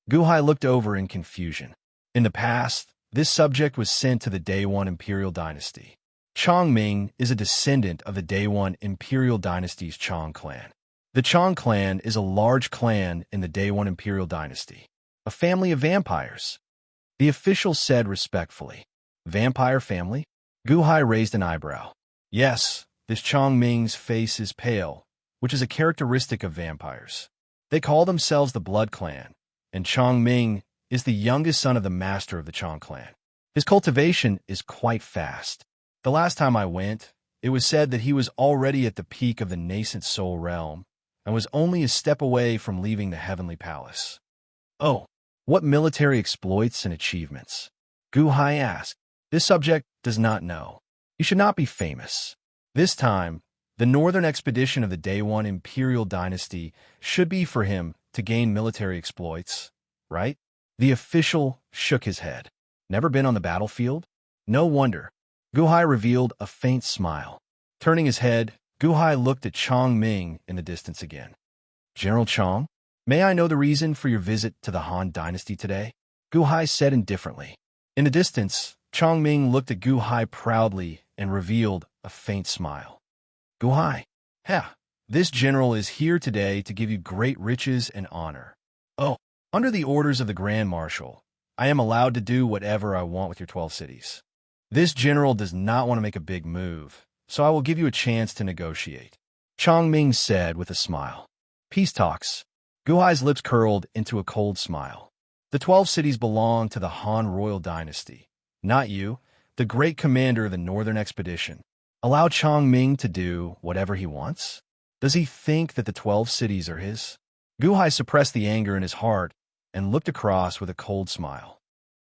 Gu Hai looked over in confusion. In the past, this subject was sent to the Day 1 Imperial Dynasty. Chong Ming is a descendant of the Day 1 Imperial Dynasty's Chong clan. The Chong clan is a large clan in the Day 1 Imperial Dynasty, a family of vampires. The official said respectfully. Vampire family? Gu Hai raised an eyebrow. Yes, this Chong Ming's face is pale, which is a characteristic of vampires. They call themselves the Blood Clan, and Chong Ming is the youngest son of the master of the Chong clan. His cultivation is quite fast. The last time I went, it was said that he was already at the peak of the nascent soul realm, and was only a step away from leaving the Heavenly Palace. Oh, what military exploits and achievements? Gu Hai asked. This subject does not know. He should not be famous. This time, the Northern Expedition of the Day 1 Imperial Dynasty should be for him to gain military exploits, right? The official shook his head. Never been on the battlefield? No wonder. Gu Hai revealed a faint smile. Turning his head, Gu Hai looked at Chong Ming in the distance again. General Chong, may I know the reason for your visit to the Han Dynasty today? Gu Hai said indifferently. In the distance, Chong Ming looked at Gu Hai proudly and revealed a faint smile. Gu Hai, this general is here today to give you great riches and honor. Oh, under the orders of the Grand Marshal, I am allowed to do whatever I want with your 12 cities. This general does not want to make a big move, so I will give you a chance to negotiate. Chong Ming said with a smile. Peace talks. Gu Hai's lips curled into a cold smile. The 12 cities belong to the Han royal dynasty, not you, the great commander of the Northern Expedition. Allow Chong Ming to do whatever he wants? Does he think that the 12 cities are his? Gu Hai suppressed the anger in his heart and looked across with a cold smile.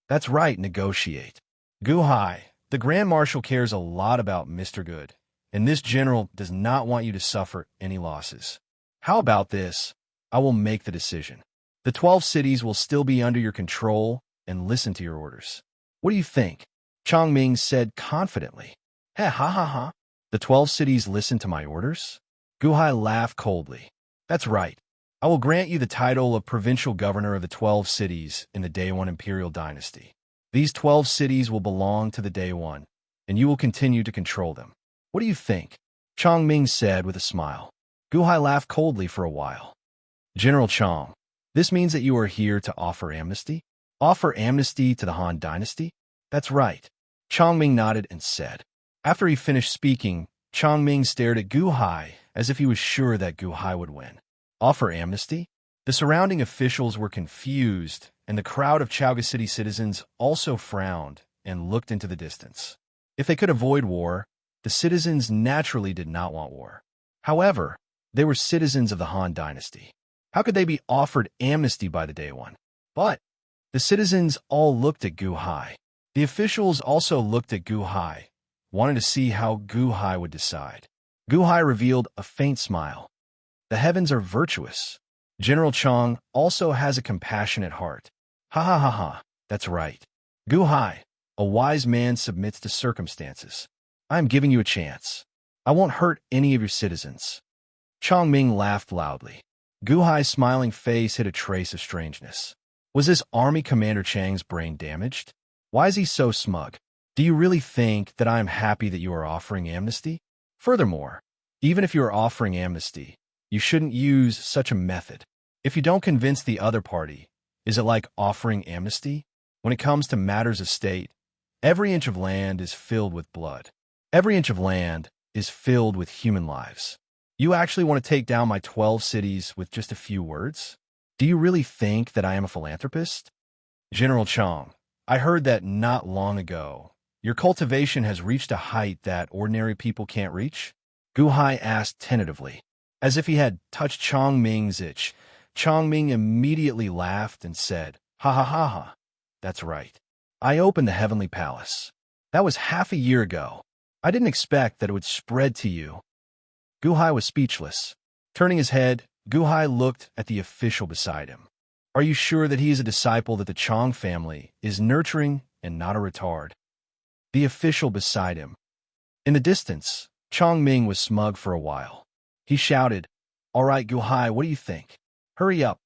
That's right, negotiate. Gu Hai, the Grand Marshal cares a lot about Mr. Good, and this general does not want you to suffer any losses. How about this? I will make the decision. The 12 cities will still be under your control and listen to your orders. What do you think? Chong Ming said confidently. Ha. The 12 cities listen to my orders? Gu Hai laughed coldly. That's right. I will grant you the title of provincial governor of the 12 cities in the Day 1 Imperial Dynasty. These 12 cities will belong to the Day 1, and you will continue to control them. What do you think? Chong Ming said with a smile. Gu Hai laughed coldly for a while. General Chong, this means that you are here to offer amnesty? Offer amnesty to the Han Dynasty? That's right. Chong Ming nodded and said. After he finished speaking, Chong Ming stared at Gu Hai as if he was sure that Gu Hai would win. Offer amnesty? The surrounding officials were confused, and the crowd of Chaoga City citizens also frowned and looked into the distance. If they could avoid war, the citizens naturally did not want war. However, they were citizens of the Han Dynasty. How could they be offered amnesty by the Day 1? But the citizens all looked at Gu Hai. The officials also looked at Gu Hai, wanted to see how Gu Hai would decide. Gu Hai revealed a faint smile. The heavens are virtuous. General Chong also has a compassionate heart. Ha. That's right. Gu Hai, a wise man submits to circumstances. I am giving you a chance. I won't hurt any of your citizens. Chong Ming laughed loudly. Gu Hai's smiling face hid a trace of strangeness. Was this Army Commander Chang's brain damaged? Why is he so smug? Do you really think that I am happy that you are offering amnesty? Furthermore, even if you are offering amnesty, you shouldn't use such a method. If you don't convince the other party, is it like offering amnesty? When it comes to matters of state, every inch of land is filled with blood. Every inch of land is filled with human lives. You actually want to take down my 12 cities with just a few words? Do you really think that I am a philanthropist? General Chang, I heard that not long ago, your cultivation has reached a height that ordinary people can't reach? Gu Hai asked tentatively. As if he had touched Chang Ming's itch, Chang Ming immediately laughed and said, "Ha ha ha ha. That's right. I opened the Heavenly Palace. That was half a year ago. I didn't expect that it would spread to you." Gu Hai was speechless. Turning his head, Gu Hai looked at the official beside him. Are you sure that he is a disciple that the Chang family is nurturing and not a retard? The official beside him. In the distance, Chang Ming was smug for a while. He shouted, "All right, Gu Hai, what do you think? Hurry up."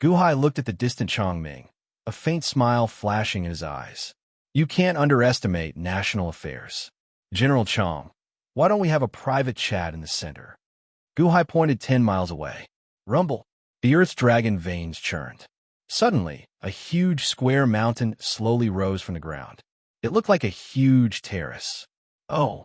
Gu Hai looked at the distant Chang Ming, a faint smile flashing in his eyes. You can't underestimate national affairs. General Chang, why don't we have a private chat in the center? Gu Hai pointed 10 miles away. Rumble. The Earth's dragon veins churned. Suddenly, a huge square mountain slowly rose from the ground. It looked like a huge terrace. Oh.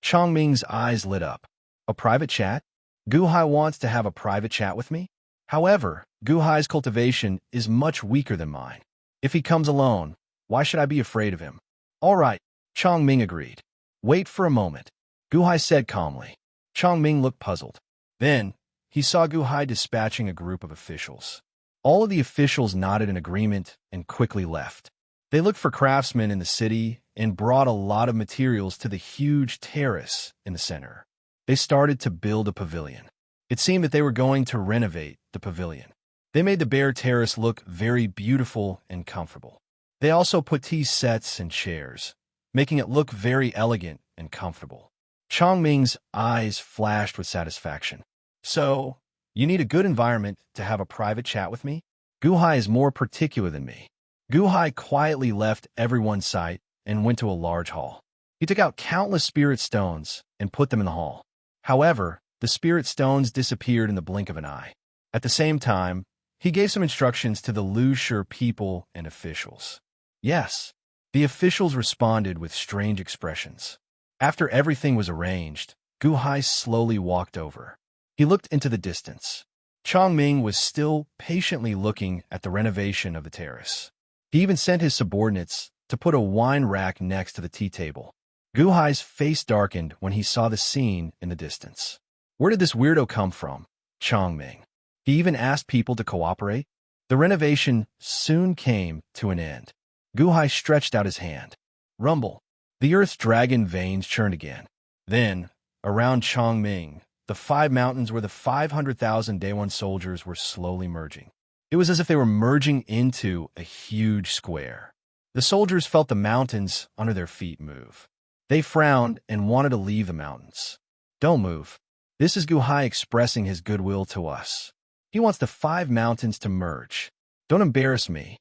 Chang Ming's eyes lit up. A private chat? Gu Hai wants to have a private chat with me? However, Gu Hai's cultivation is much weaker than mine. If he comes alone, why should I be afraid of him? All right, Chang Ming agreed. Wait for a moment, Gu Hai said calmly. Chang Ming looked puzzled. Then, he saw Gu Hai dispatching a group of officials. All of the officials nodded in agreement and quickly left. They looked for craftsmen in the city and brought a lot of materials to the huge terrace in the center. They started to build a pavilion. It seemed that they were going to renovate the pavilion. They made the bare terrace look very beautiful and comfortable. They also put tea sets and chairs, making it look very elegant and comfortable. Chang Ming's eyes flashed with satisfaction. So, you need a good environment to have a private chat with me? Gu Hai is more particular than me. Gu Hai quietly left everyone's sight and went to a large hall. He took out countless spirit stones and put them in the hall. However, the spirit stones disappeared in the blink of an eye. At the same time, he gave some instructions to the Lushur people and officials. Yes, the officials responded with strange expressions. After everything was arranged, Gu Hai slowly walked over. He looked into the distance. Chang Ming was still patiently looking at the renovation of the terrace. He even sent his subordinates to put a wine rack next to the tea table. Gu Hai's face darkened when he saw the scene in the distance. Where did this weirdo come from? Chang Ming. He even asked people to cooperate. The renovation soon came to an end. Gu Hai stretched out his hand. Rumble. The Earth's dragon veins churned again. Then, around Chang Ming, the 5 mountains where the 500,000 Day One soldiers were slowly merging. It was as if they were merging into a huge square. The soldiers felt the mountains under their feet move. They frowned and wanted to leave the mountains. Don't move. This is Gu Hai expressing his goodwill to us. He wants the 5 mountains to merge. Don't embarrass me.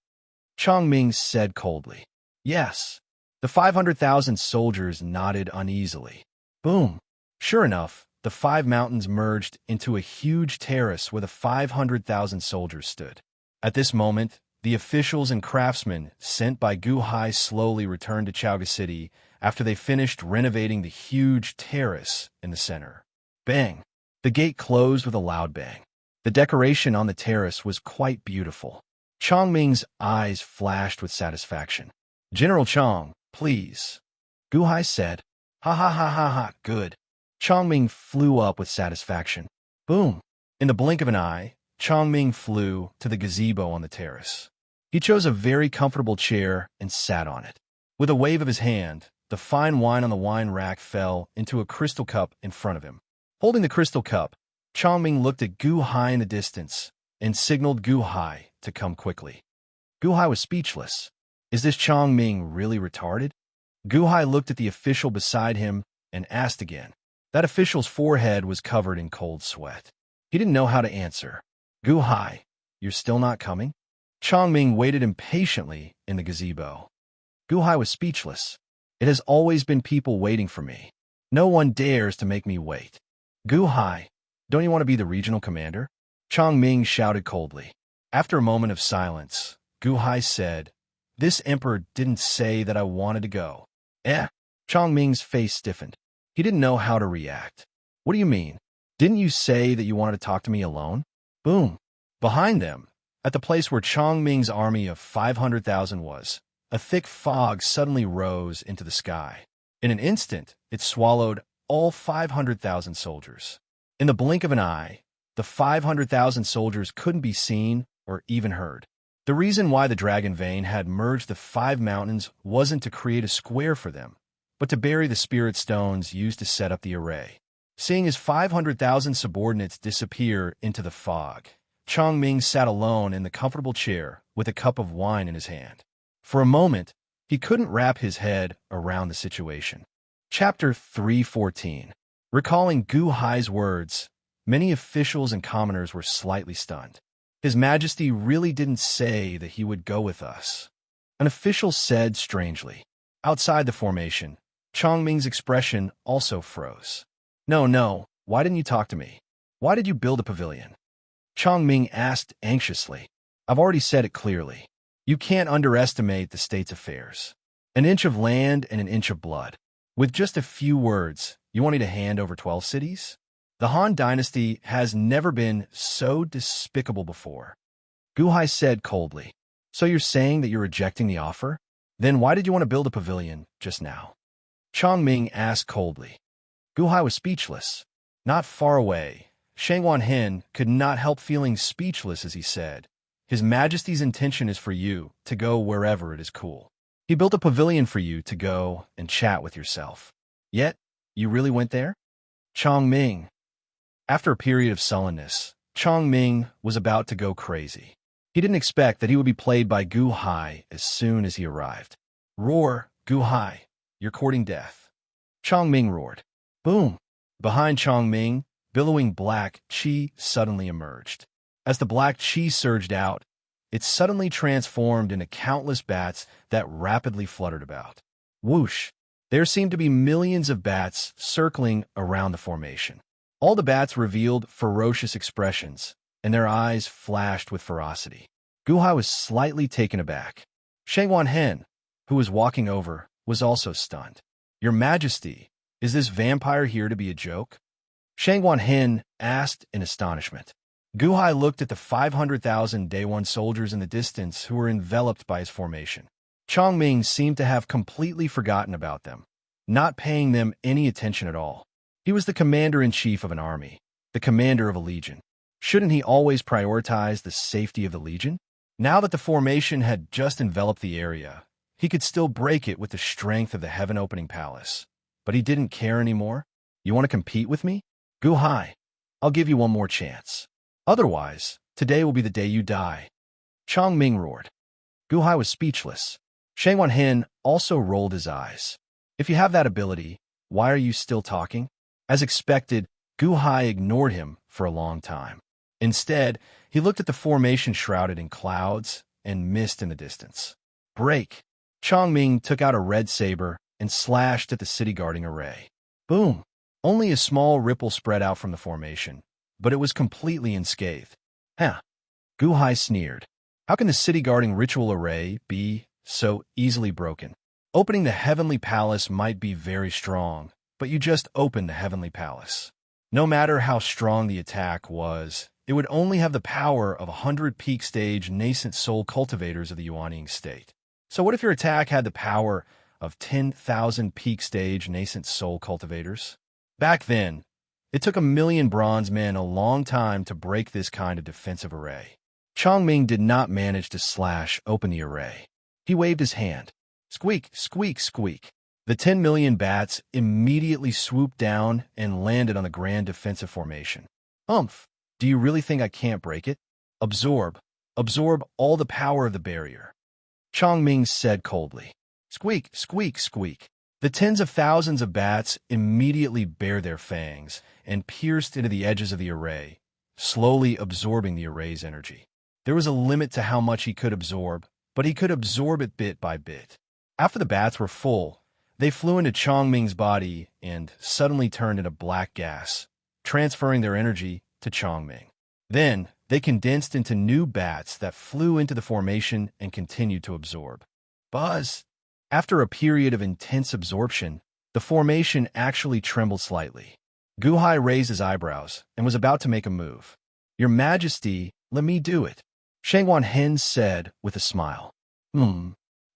Chang Ming said coldly. Yes. The 500,000 soldiers nodded uneasily. Boom. Sure enough, the 5 mountains merged into a huge terrace where the 500,000 soldiers stood. At this moment, the officials and craftsmen sent by Gu Hai slowly returned to Chaoga City after they finished renovating the huge terrace in the center. Bang! The gate closed with a loud bang. The decoration on the terrace was quite beautiful. Chang Ming's eyes flashed with satisfaction. General Chang, please. Gu Hai said. Ha ha ha ha ha, good. Chang Ming flew up with satisfaction. Boom! In the blink of an eye, Chang Ming flew to the gazebo on the terrace. He chose a very comfortable chair and sat on it. With a wave of his hand, the fine wine on the wine rack fell into a crystal cup in front of him. Holding the crystal cup, Chang Ming looked at Gu Hai in the distance and signaled Gu Hai to come quickly. Gu Hai was speechless. Is this Chang Ming really retarded? Gu Hai looked at the official beside him and asked again. That official's forehead was covered in cold sweat. He didn't know how to answer. Gu Hai, you're still not coming? Chongming waited impatiently in the gazebo. Gu Hai was speechless. It has always been people waiting for me. No one dares to make me wait. Gu Hai, don't you want to be the regional commander? Chongming shouted coldly. After a moment of silence, Gu Hai said, "This emperor didn't say that I wanted to go." Eh? Chongming's face stiffened. He didn't know how to react. What do you mean? Didn't you say that you wanted to talk to me alone? Boom. Behind them, at the place where Chongming's army of 500,000 was, a thick fog suddenly rose into the sky. In an instant, it swallowed all 500,000 soldiers. In the blink of an eye, the 500,000 soldiers couldn't be seen or even heard. The reason why the dragon vein had merged the 5 mountains wasn't to create a square for them, but to bury the spirit stones used to set up the array. Seeing his 500,000 subordinates disappear into the fog, Chongming sat alone in the comfortable chair with a cup of wine in his hand. For a moment, he couldn't wrap his head around the situation. Chapter 314. Recalling Gu Hai's words, many officials and commoners were slightly stunned. His Majesty really didn't say that he would go with us. An official said strangely. Outside the formation, Chongming's expression also froze. No, why didn't you talk to me? Why did you build a pavilion? Chongming asked anxiously. I've already said it clearly. You can't underestimate the state's affairs. An inch of land and an inch of blood. With just a few words, you want me to hand over 12 cities? The Han dynasty has never been so despicable before. Gu Hai said coldly. So you're saying that you're rejecting the offer? Then why did you want to build a pavilion just now? Chongming asked coldly. Gu Hai was speechless. Not far away, Shangwan Hen could not help feeling speechless as he said, His Majesty's intention is for you to go wherever it is cool. He built a pavilion for you to go and chat with yourself. Yet, you really went there? Chongming. After a period of sullenness, Chongming was about to go crazy. He didn't expect that he would be played by Gu Hai as soon as he arrived. Roar, Gu Hai, you're courting death. Chongming roared. Boom! Behind Chongming, billowing black qi suddenly emerged. As the black qi surged out, it suddenly transformed into countless bats that rapidly fluttered about. Whoosh! There seemed to be millions of bats circling around the formation. All the bats revealed ferocious expressions, and their eyes flashed with ferocity. Gu Hai was slightly taken aback. Shangwan Hen, who was walking over, was also stunned. Your Majesty, is this vampire here to be a joke? Shangwan Hen asked in astonishment. Gu Hai looked at the 500,000 Day One soldiers in the distance who were enveloped by his formation. Chongming seemed to have completely forgotten about them, not paying them any attention at all. He was the commander-in-chief of an army, the commander of a legion. Shouldn't he always prioritize the safety of the legion? Now that the formation had just enveloped the area, he could still break it with the strength of the heaven-opening palace. But he didn't care anymore. You want to compete with me? Gu Hai, I'll give you one more chance. Otherwise, today will be the day you die. Chongming roared. Gu Hai was speechless. Shangwan Hen also rolled his eyes. If you have that ability, why are you still talking? As expected, Gu Hai ignored him for a long time. Instead, he looked at the formation shrouded in clouds and mist in the distance. Break! Chongming took out a red saber and slashed at the city-guarding array. Boom! Only a small ripple spread out from the formation, but it was completely unscathed. Huh! Gu Hai sneered. How can the city-guarding ritual array be so easily broken? Opening the heavenly palace might be very strong, but you just opened the heavenly palace. No matter how strong the attack was, it would only have the power of 100 peak stage nascent soul cultivators of the Yuanying state. So what if your attack had the power of 10,000 peak stage nascent soul cultivators? Back then, it took 1,000,000 bronze men a long time to break this kind of defensive array. Chongming did not manage to slash open the array. He waved his hand. Squeak, squeak, squeak. The 10 million bats immediately swooped down and landed on the grand defensive formation. Do you really think I can't break it? Absorb all the power of the barrier. Chongming said coldly. Squeak, squeak, squeak. The tens of thousands of bats immediately bared their fangs and pierced into the edges of the array, slowly absorbing the array's energy. There was a limit to how much he could absorb, but he could absorb it bit by bit. After the bats were full, they flew into Chongming's body and suddenly turned into black gas, transferring their energy to Chongming. Then, they condensed into new bats that flew into the formation and continued to absorb. Buzz! After a period of intense absorption, the formation actually trembled slightly. Guhai raised his eyebrows and was about to make a move. "Your Majesty, let me do it," Shangwan Hen said with a smile.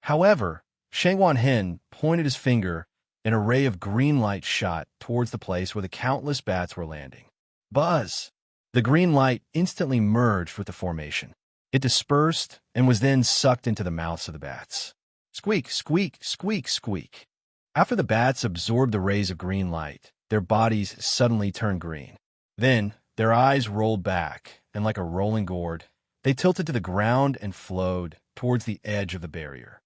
However, Shangwan Hen pointed his finger, and a ray of green light shot towards the place where the countless bats were landing. Buzz! The green light instantly merged with the formation. It dispersed and was then sucked into the mouths of the bats. Squeak, squeak, squeak, squeak. After the bats absorbed the rays of green light, their bodies suddenly turned green. Then, their eyes rolled back, and like a rolling gourd, they tilted to the ground and flowed towards the edge of the barrier.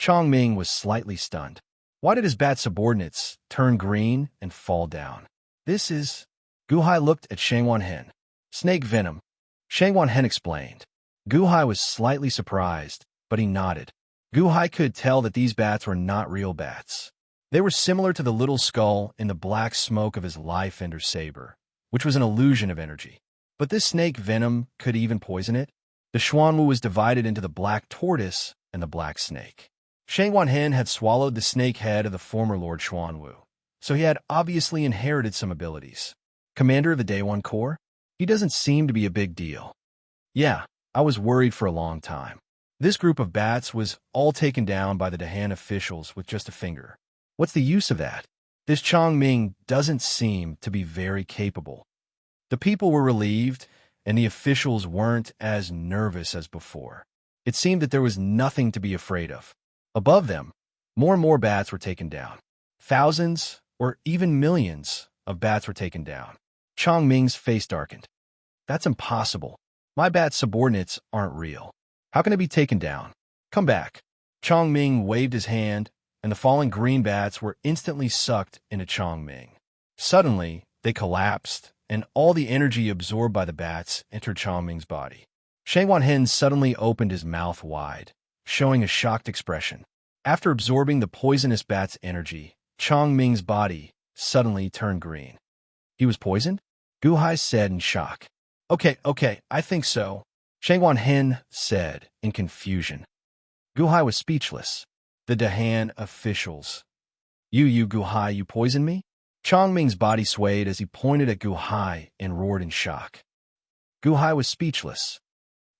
Chongming was slightly stunned. Why did his bat subordinates turn green and fall down? This is... Guhai looked at Shangwan Hen. "Snake venom," Shangwan Hen explained. Guhai was slightly surprised, but he nodded. Guhai could tell that these bats were not real bats. They were similar to the little skull in the black smoke of his Life Ender saber, which was an illusion of energy. But this snake venom could even poison it. The Xuanwu was divided into the black tortoise and the black snake. Shangwan Hen had swallowed the snake head of the former Lord Xuanwu, so he had obviously inherited some abilities. Commander of the Day 1 Corps? He doesn't seem to be a big deal. Yeah, I was worried for a long time. This group of bats was all taken down by the Dahan officials with just a finger. What's the use of that? This Chongming doesn't seem to be very capable. The people were relieved, and the officials weren't as nervous as before. It seemed that there was nothing to be afraid of. Above them, more and more bats were taken down. Thousands, or even millions, of bats were taken down. Chongming's face darkened. That's impossible. My bat subordinates aren't real. How can it be taken down? Come back. Chongming waved his hand, and the falling green bats were instantly sucked into Chongming. Suddenly, they collapsed, and all the energy absorbed by the bats entered Chongming's body. Shangwan Hen suddenly opened his mouth wide, showing a shocked expression. After absorbing the poisonous bat's energy, Chongming's body suddenly turned green. He was poisoned? Guhai said in shock. Okay, I think so, Shangwan Hen said in confusion. Guhai was speechless. The Dahan officials. You Guhai, you poisoned me? Chongming's body swayed as he pointed at Guhai and roared in shock. Guhai was speechless.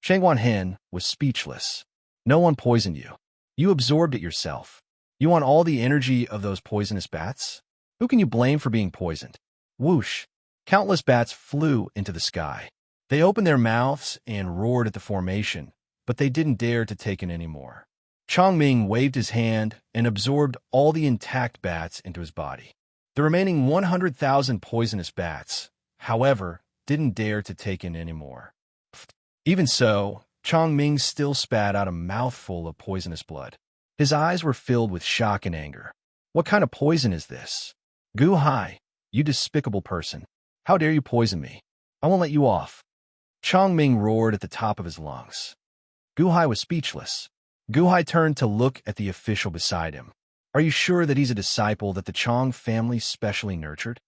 Shangwan Hen was speechless. No one poisoned you. You absorbed it yourself. You want all the energy of those poisonous bats? Who can you blame for being poisoned? Whoosh! Countless bats flew into the sky. They opened their mouths and roared at the formation, but they didn't dare to take in any more. Chongming waved his hand and absorbed all the intact bats into his body. The remaining 100,000 poisonous bats, however, didn't dare to take in any more. Even so, Chongming still spat out a mouthful of poisonous blood. His eyes were filled with shock and anger. What kind of poison is this? Guhai, you despicable person. How dare you poison me? I won't let you off. Chongming roared at the top of his lungs. Guhai was speechless. Guhai turned to look at the official beside him. Are you sure that he's a disciple that the Chong family specially nurtured?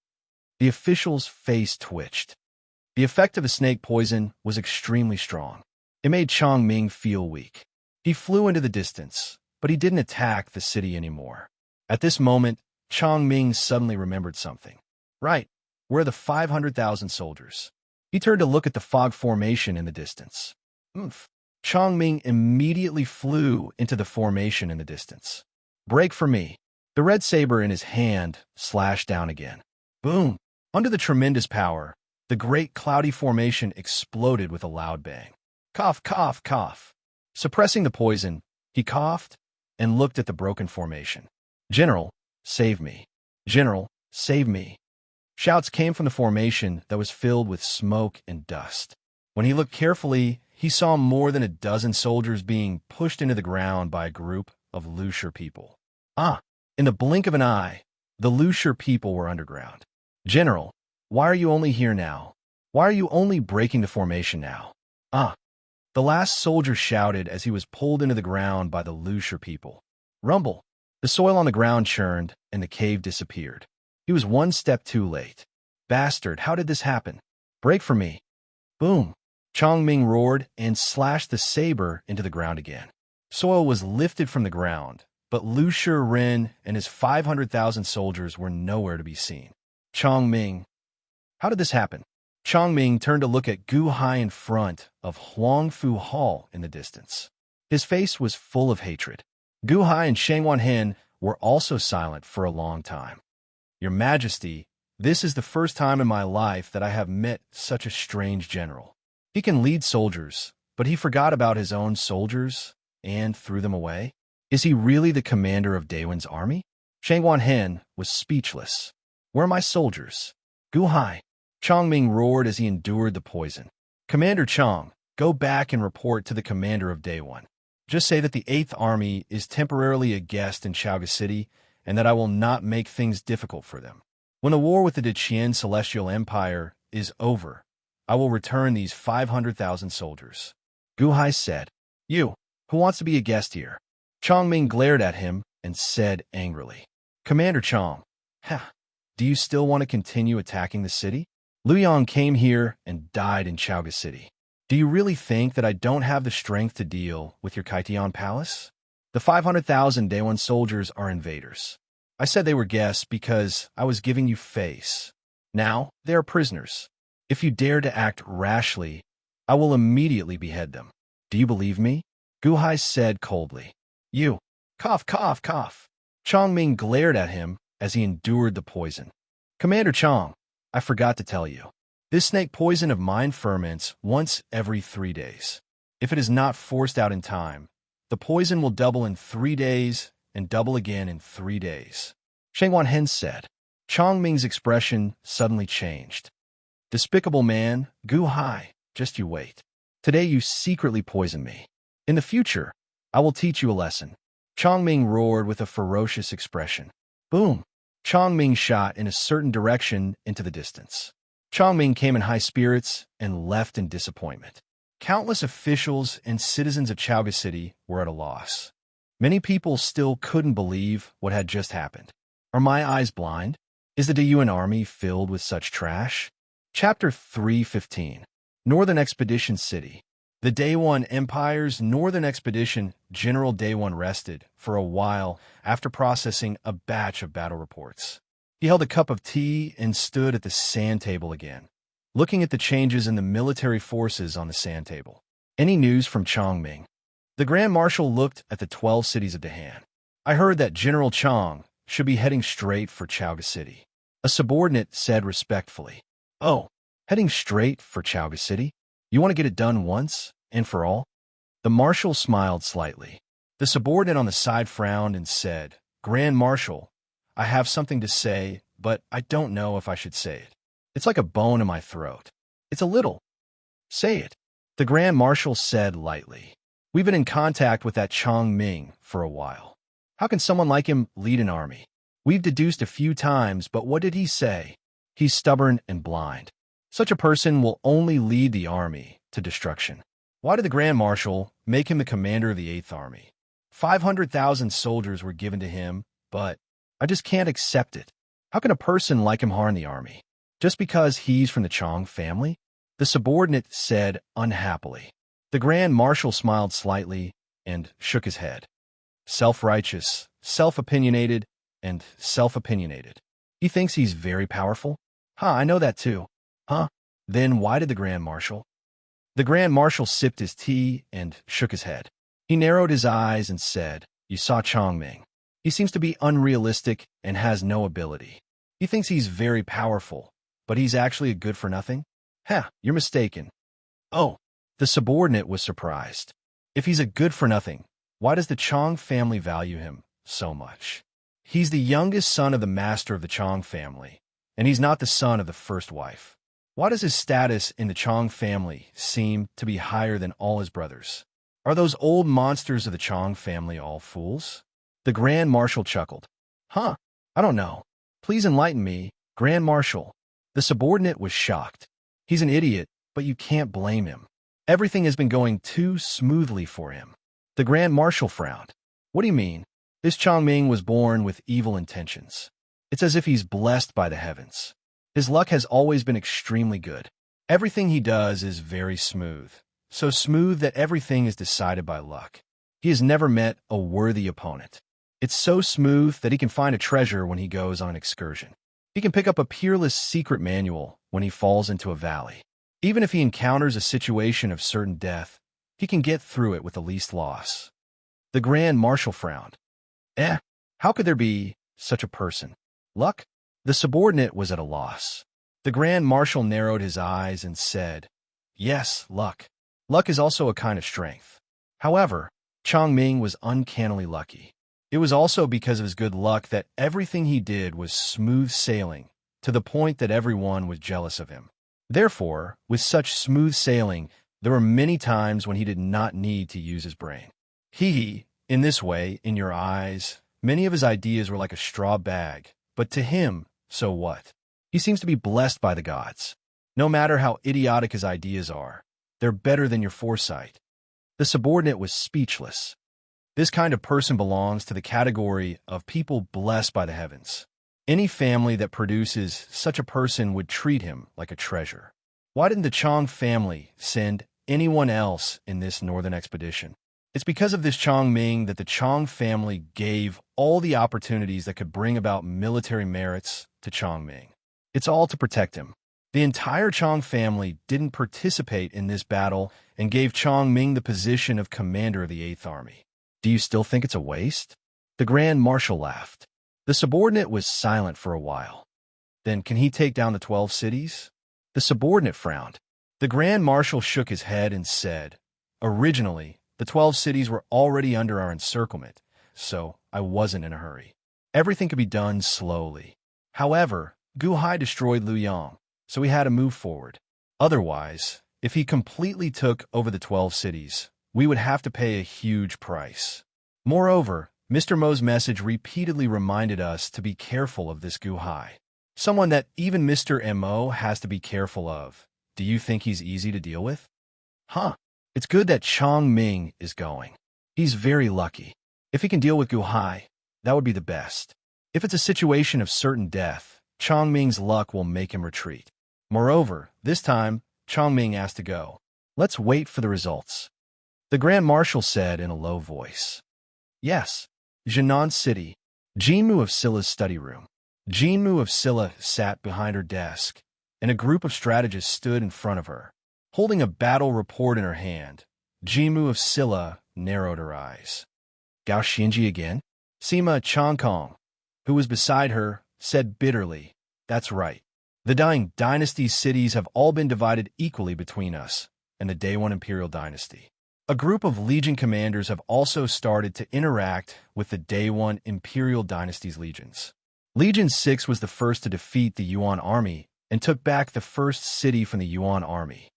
The official's face twitched. The effect of the snake poison was extremely strong. It made Chongming feel weak. He flew into the distance, but he didn't attack the city anymore. At this moment, Chongming suddenly remembered something. Right, where are the 500,000 soldiers? He turned to look at the fog formation in the distance. Chongming immediately flew into the formation in the distance. Break for me. The red saber in his hand slashed down again. Boom! Under the tremendous power, the great cloudy formation exploded with a loud bang. Cough, cough, cough. Suppressing the poison, he coughed and looked at the broken formation. General, save me. General, save me. Shouts came from the formation that was filled with smoke and dust. When he looked carefully, he saw more than a dozen soldiers being pushed into the ground by a group of Lusher people. In the blink of an eye, the Lusher people were underground. General, why are you only here now? Why are you only breaking the formation now? Ah, the last soldier shouted as he was pulled into the ground by the Lusher people. Rumble. The soil on the ground churned, and the cave disappeared. He was one step too late. Bastard, how did this happen? Break for me. Boom. Chongming roared and slashed the saber into the ground again. Soil was lifted from the ground, but Lu Shiren and his 500,000 soldiers were nowhere to be seen. Chongming. How did this happen? Chongming turned to look at Gu Hai in front of Huangfu Hall in the distance. His face was full of hatred. Gu Hai and Shangwan Hen were also silent for a long time. Your Majesty, this is the first time in my life that I have met such a strange general. He can lead soldiers, but he forgot about his own soldiers and threw them away. Is he really the commander of Daewon's army? Shangwan Hen was speechless. Where are my soldiers? Gu Hai. Chongming roared as he endured the poison. Commander Chong, go back and report to the commander of Daewon. Just say that the 8th Army is temporarily a guest in Chaoga City and that I will not make things difficult for them. When the war with the Deqian Celestial Empire is over, I will return these 500,000 soldiers. Gu Hai said, You, who wants to be a guest here? Chongming glared at him and said angrily, Commander Chong, do you still want to continue attacking the city? Luyang came here and died in Chaoga City. Do you really think that I don't have the strength to deal with your Kaitian palace? The 500,000 Daewon soldiers are invaders. I said they were guests because I was giving you face. Now they are prisoners. If you dare to act rashly, I will immediately behead them. Do you believe me? Gu Hai said coldly. You. Cough, cough, cough. Chongming glared at him as he endured the poison. Commander Chong, I forgot to tell you. This snake poison of mine ferments once every 3 days. If it is not forced out in time, the poison will double in 3 days and double again in 3 days. Shangwan Hen said. Chongming's expression suddenly changed. Despicable man, Gu Hai, just you wait. Today you secretly poisoned me. In the future, I will teach you a lesson. Chongming roared with a ferocious expression. Boom! Chongming shot in a certain direction into the distance. Chongming came in high spirits and left in disappointment. Countless officials and citizens of Chaoga City were at a loss. Many people still couldn't believe what had just happened. Are my eyes blind? Is the Daewon army filled with such trash? Chapter 3:15. Northern Expedition City. The Daewon Empire's Northern Expedition General Daewon rested for a while after processing a batch of battle reports. He held a cup of tea and stood at the sand table again, looking at the changes in the military forces on the sand table. Any news from Chongming? The Grand Marshal looked at the 12 cities of Dahan. I heard that General Chong should be heading straight for Chaoga City. A subordinate said respectfully. Oh, heading straight for Chaoga City? You want to get it done once and for all? The Marshal smiled slightly. The subordinate on the side frowned and said, Grand Marshal, I have something to say, but I don't know if I should say it. It's like a bone in my throat. It's a little. Say it. The Grand Marshal said lightly. We've been in contact with that Chongming for a while. How can someone like him lead an army? We've deduced a few times, but what did he say? He's stubborn and blind. Such a person will only lead the army to destruction. Why did the Grand Marshal make him the commander of the 8th Army? 500,000 soldiers were given to him, but I just can't accept it. How can a person like him harm the army? Just because he's from the Chong family? The subordinate said unhappily. The Grand Marshal smiled slightly and shook his head. Self-righteous, self-opinionated, and self-opinionated. He thinks he's very powerful? I know that too. Then why did the Grand Marshal? The Grand Marshal sipped his tea and shook his head. He narrowed his eyes and said, You saw Chongming. He seems to be unrealistic and has no ability. He thinks he's very powerful, but he's actually a good-for-nothing? You're mistaken. Oh, the subordinate was surprised. If he's a good-for-nothing, why does the Chong family value him so much? He's the youngest son of the master of the Chong family, and he's not the son of the first wife. Why does his status in the Chong family seem to be higher than all his brothers? Are those old monsters of the Chong family all fools? The Grand Marshal chuckled. I don't know. Please enlighten me, Grand Marshal. The subordinate was shocked. He's an idiot, but you can't blame him. Everything has been going too smoothly for him. The Grand Marshal frowned. What do you mean? This Chongming was born with evil intentions. It's as if he's blessed by the heavens. His luck has always been extremely good. Everything he does is very smooth. So smooth that everything is decided by luck. He has never met a worthy opponent. It's so smooth that he can find a treasure when he goes on an excursion. He can pick up a peerless secret manual when he falls into a valley. Even if he encounters a situation of certain death, he can get through it with the least loss. The Grand Marshal frowned. How could there be such a person? Luck? The subordinate was at a loss. The Grand Marshal narrowed his eyes and said, Yes, luck. Luck is also a kind of strength. However, Chongming was uncannily lucky. It was also because of his good luck that everything he did was smooth sailing, to the point that everyone was jealous of him. Therefore, with such smooth sailing, there were many times when he did not need to use his brain. In this way, in your eyes, many of his ideas were like a straw bag, but to him, so what? He seems to be blessed by the gods. No matter how idiotic his ideas are, they're better than your foresight. The subordinate was speechless. This kind of person belongs to the category of people blessed by the heavens. Any family that produces such a person would treat him like a treasure. Why didn't the Chong family send anyone else in this northern expedition? It's because of this Chongming that the Chong family gave all the opportunities that could bring about military merits to Chongming. It's all to protect him. The entire Chong family didn't participate in this battle and gave Chongming the position of commander of the 8th Army. Do you still think it's a waste? The Grand Marshal laughed. The subordinate was silent for a while. Then can he take down the 12 cities? The subordinate frowned. The Grand Marshal shook his head and said, Originally, the 12 cities were already under our encirclement, so I wasn't in a hurry. Everything could be done slowly. However, Gu Hai destroyed Luoyang, so he had to move forward. Otherwise, if he completely took over the 12 cities, we would have to pay a huge price. Moreover, Mr. Mo's message repeatedly reminded us to be careful of this Gu Hai. Someone that even Mr. Mo has to be careful of. Do you think he's easy to deal with? It's good that Chongming is going. He's very lucky. If he can deal with Gu Hai, that would be the best. If it's a situation of certain death, Chongming's luck will make him retreat. Moreover, this time, Chongming asked to go. Let's wait for the results. The Grand Marshal said in a low voice. Yes. Jinan City. Jinmu of Silla's study room. Jinmu of Silla sat behind her desk, and a group of strategists stood in front of her. Holding a battle report in her hand, Jinmu of Silla narrowed her eyes. Gao Xinji again? Sima Chongkong, who was beside her, said bitterly, That's right. The dying dynasty's cities have all been divided equally between us and the Day One Imperial Dynasty. A group of Legion commanders have also started to interact with the Day One Imperial Dynasty's legions. Legion 6 was the first to defeat the Yuan army and took back the first city from the Yuan army.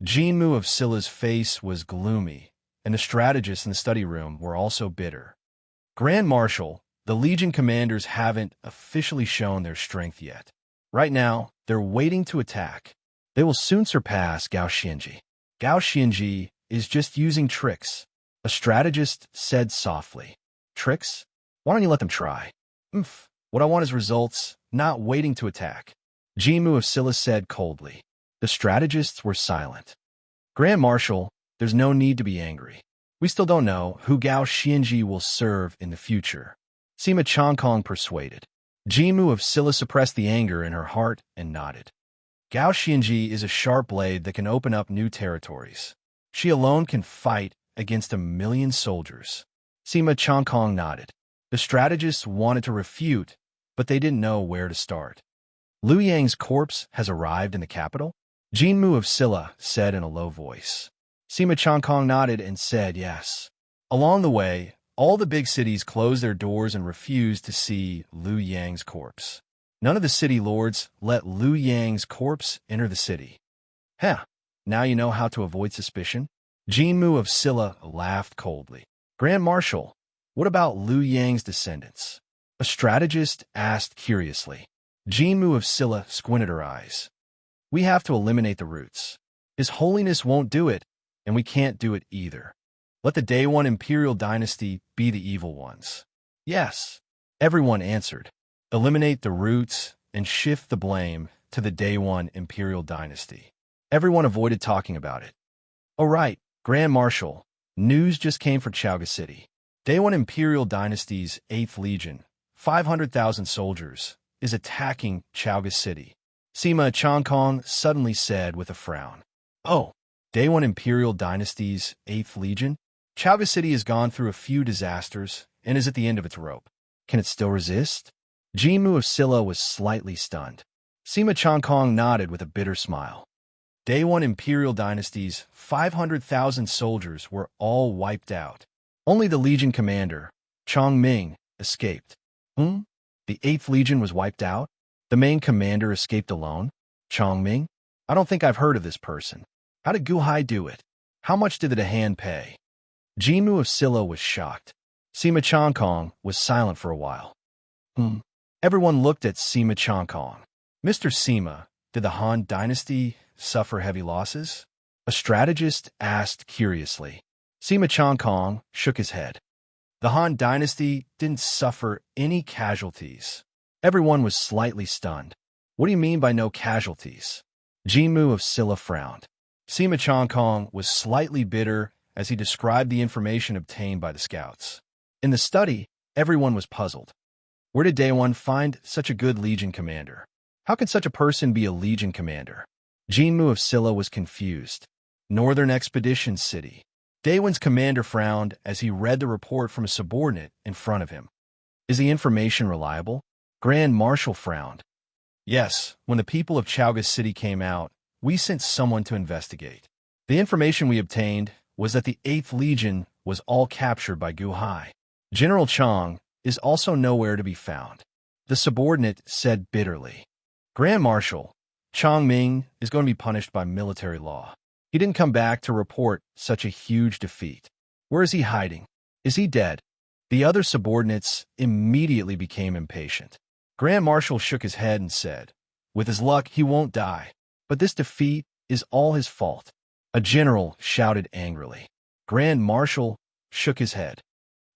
Jinmu of Silla's face was gloomy, and the strategists in the study room were also bitter. Grand Marshal, the Legion commanders haven't officially shown their strength yet. Right now, they're waiting to attack. They will soon surpass Gao Xinji. Gao Xinji is just using tricks, a strategist said softly. Tricks? Why don't you let them try? What I want is results, not waiting to attack. Jinmu of Silla said coldly. The strategists were silent. Grand Marshal, there's no need to be angry. We still don't know who Gao Xinji will serve in the future. Sima Chongkong persuaded. Jinmu of Silla suppressed the anger in her heart and nodded. Gao Xinji is a sharp blade that can open up new territories. She alone can fight against 1,000,000 soldiers. Sima Chongkong nodded. The strategists wanted to refute, but they didn't know where to start. Liu Yang's corpse has arrived in the capital? Jinmu of Silla said in a low voice. Sima Chongkong nodded and said yes. Along the way, all the big cities closed their doors and refused to see Liu Yang's corpse. None of the city lords let Liu Yang's corpse enter the city. Now you know how to avoid suspicion? Jinmu of Silla laughed coldly. Grand Marshal, what about Liu Yang's descendants? A strategist asked curiously. Jinmu of Silla squinted her eyes. We have to eliminate the roots. His Holiness won't do it, and we can't do it either. Let the Day One Imperial Dynasty be the evil ones. Yes, everyone answered. Eliminate the roots and shift the blame to the Day One Imperial Dynasty. Everyone avoided talking about it. Oh right, Grand Marshal, news just came for Chowga City. Day One Imperial Dynasty's 8th Legion, 500,000 soldiers, is attacking Chowga City. Sima Changkong suddenly said with a frown. Oh, Day One Imperial Dynasty's 8th Legion? Chowga City has gone through a few disasters and is at the end of its rope. Can it still resist? Jinmu of Silla was slightly stunned. Sima Changkong nodded with a bitter smile. Day One Imperial Dynasty's 500,000 soldiers were all wiped out. Only the Legion commander, Chong Ming, escaped. The 8th Legion was wiped out? The main commander escaped alone? Chong Ming? I don't think I've heard of this person. How did Gu Hai do it? How much did the Dahan pay? Jinmu of Silla was shocked. Sima Changkong was silent for a while. Everyone looked at Sima Changkong. Mr. Sima, did the Han Dynasty suffer heavy losses? A strategist asked curiously. Sima Changkong shook his head. The Han Dynasty didn't suffer any casualties. Everyone was slightly stunned. What do you mean by no casualties? Jinmu of Silla frowned. Sima Changkong was slightly bitter as he described the information obtained by the scouts. In the study, everyone was puzzled. Where did Day One find such a good Legion commander? How can such a person be a Legion commander? Jinmu of Silla was confused. Northern Expedition City. Day One's commander frowned as he read the report from a subordinate in front of him. Is the information reliable? Grand Marshal frowned. Yes, when the people of Chowga City came out, we sent someone to investigate. The information we obtained was that the 8th Legion was all captured by Gu Hai. General Chang is also nowhere to be found. The subordinate said bitterly. Grand Marshal, Chang Ming is going to be punished by military law. He didn't come back to report such a huge defeat. Where is he hiding? Is he dead? The other subordinates immediately became impatient. Grand Marshal shook his head and said, with his luck, he won't die. But this defeat is all his fault. A general shouted angrily. Grand Marshal shook his head.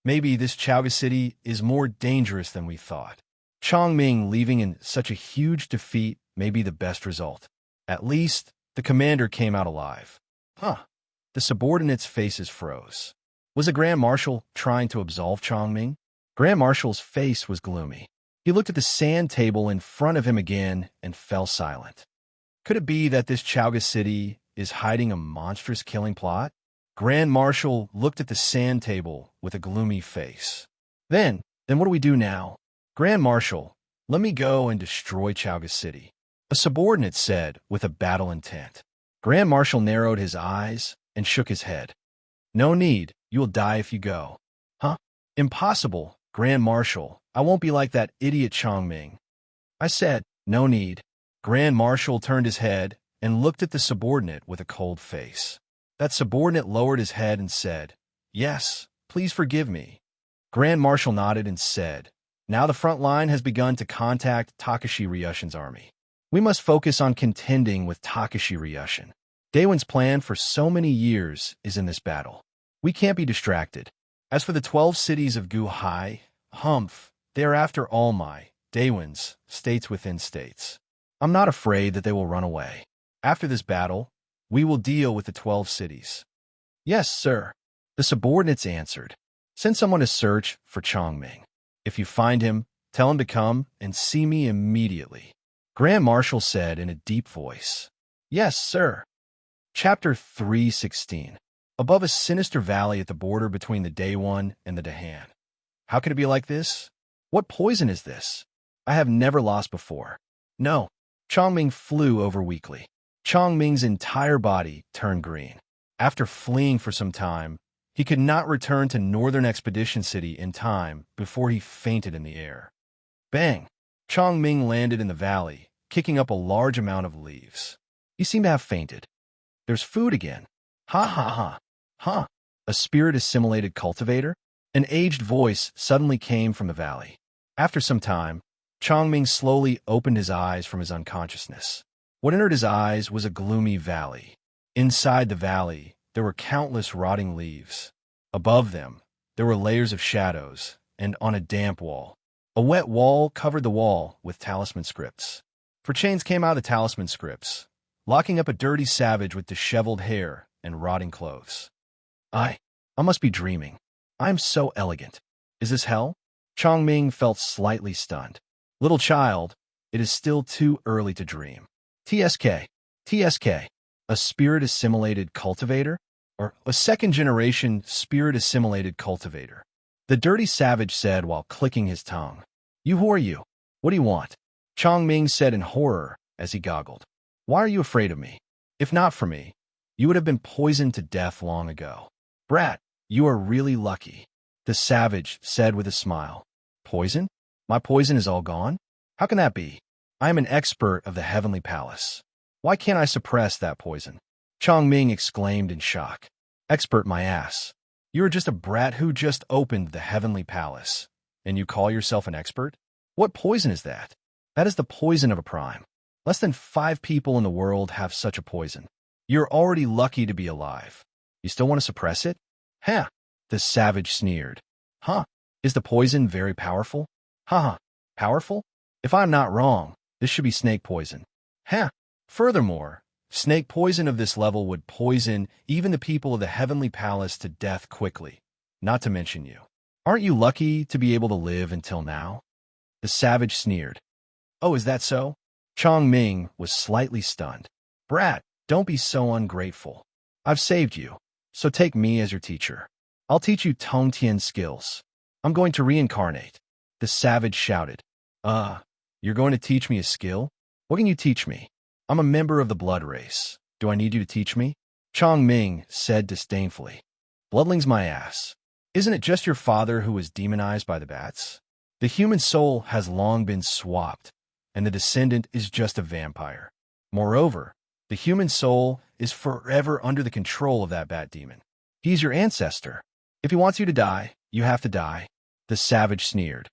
Maybe this Chowga City is more dangerous than we thought. Chang Ming leaving in such a huge defeat may be the best result. At least, the commander came out alive. The subordinates' faces froze. Was the Grand Marshal trying to absolve Chang Ming? Grand Marshal's face was gloomy. He looked at the sand table in front of him again and fell silent. Could it be that this Chowga City is hiding a monstrous killing plot? Grand Marshal looked at the sand table with a gloomy face. Then what do we do now? Grand Marshal, let me go and destroy Chowga City, a subordinate said with a battle intent. Grand Marshal narrowed his eyes and shook his head. No need, you will die if you go. Impossible, Grand Marshal. I won't be like that idiot Chang Ming. I said, no need. Grand Marshal turned his head and looked at the subordinate with a cold face. That subordinate lowered his head and said, yes, please forgive me. Grand Marshal nodded and said, now the front line has begun to contact Takashi Ryushin's army. We must focus on contending with Takashi Ryushin. Daewon's plan for so many years is in this battle. We can't be distracted. As for the 12 cities of Gu Hai, they are after all my, Daewon's, states within states. I'm not afraid that they will run away. After this battle, we will deal with the 12 cities. Yes, sir. The subordinates answered. Send someone to search for Chang Ming. If you find him, tell him to come and see me immediately. Grand Marshal said in a deep voice. Yes, sir. Chapter 316. Above a sinister valley at the border between the Daewon and the Dahan. How could it be like this? What poison is this? I have never lost before. No. Chang Ming flew over weakly. Chang Ming's entire body turned green. After fleeing for some time, he could not return to Northern Expedition City in time before he fainted in the air. Bang! Chang Ming landed in the valley, kicking up a large amount of leaves. He seemed to have fainted. There's food again. Ha ha ha. Huh. A spirit-assimilated cultivator? An aged voice suddenly came from the valley. After some time, Chang Ming slowly opened his eyes from his unconsciousness. What entered his eyes was a gloomy valley. Inside the valley, there were countless rotting leaves. Above them, there were layers of shadows, and on a damp wall, a wet wall covered the wall with talisman scripts. For chains came out of the talisman scripts, locking up a dirty savage with disheveled hair and rotting clothes. I must be dreaming. I am so elegant. Is this hell? Chongming felt slightly stunned. Little child, it is still too early to dream. TSK, a spirit-assimilated cultivator? Or a second-generation spirit-assimilated cultivator? The dirty savage said while clicking his tongue. You, who are you? What do you want? Chongming said in horror as he goggled. Why are you afraid of me? If not for me, you would have been poisoned to death long ago. Brat, you are really lucky, the savage said with a smile. Poison? My poison is all gone? How can that be? I am an expert of the Heavenly Palace. Why can't I suppress that poison? Chongming exclaimed in shock. Expert my ass. You are just a brat who just opened the Heavenly Palace, and you call yourself an expert? What poison is that? That is the poison of a prime. Less than 5 people in the world have such a poison. You're already lucky to be alive. You still want to suppress it? Huh, the savage sneered. Huh, is the poison very powerful? Haha, powerful? If I'm not wrong, this should be snake poison. Huh. Furthermore, snake poison of this level would poison even the people of the Heavenly Palace to death quickly, not to mention you. Aren't you lucky to be able to live until now? The savage sneered. Oh, is that so? Chongming was slightly stunned. Brat, don't be so ungrateful. I've saved you, so take me as your teacher. I'll teach you Tongtian skills. I'm going to reincarnate. The savage shouted. You're going to teach me a skill? What can you teach me? I'm a member of the blood race. Do I need you to teach me? Chongming said disdainfully. Bloodling's my ass. Isn't it just your father who was demonized by the bats? The human soul has long been swapped, and the descendant is just a vampire. Moreover, the human soul is forever under the control of that bat demon. He's your ancestor. If he wants you to die, you have to die. The savage sneered.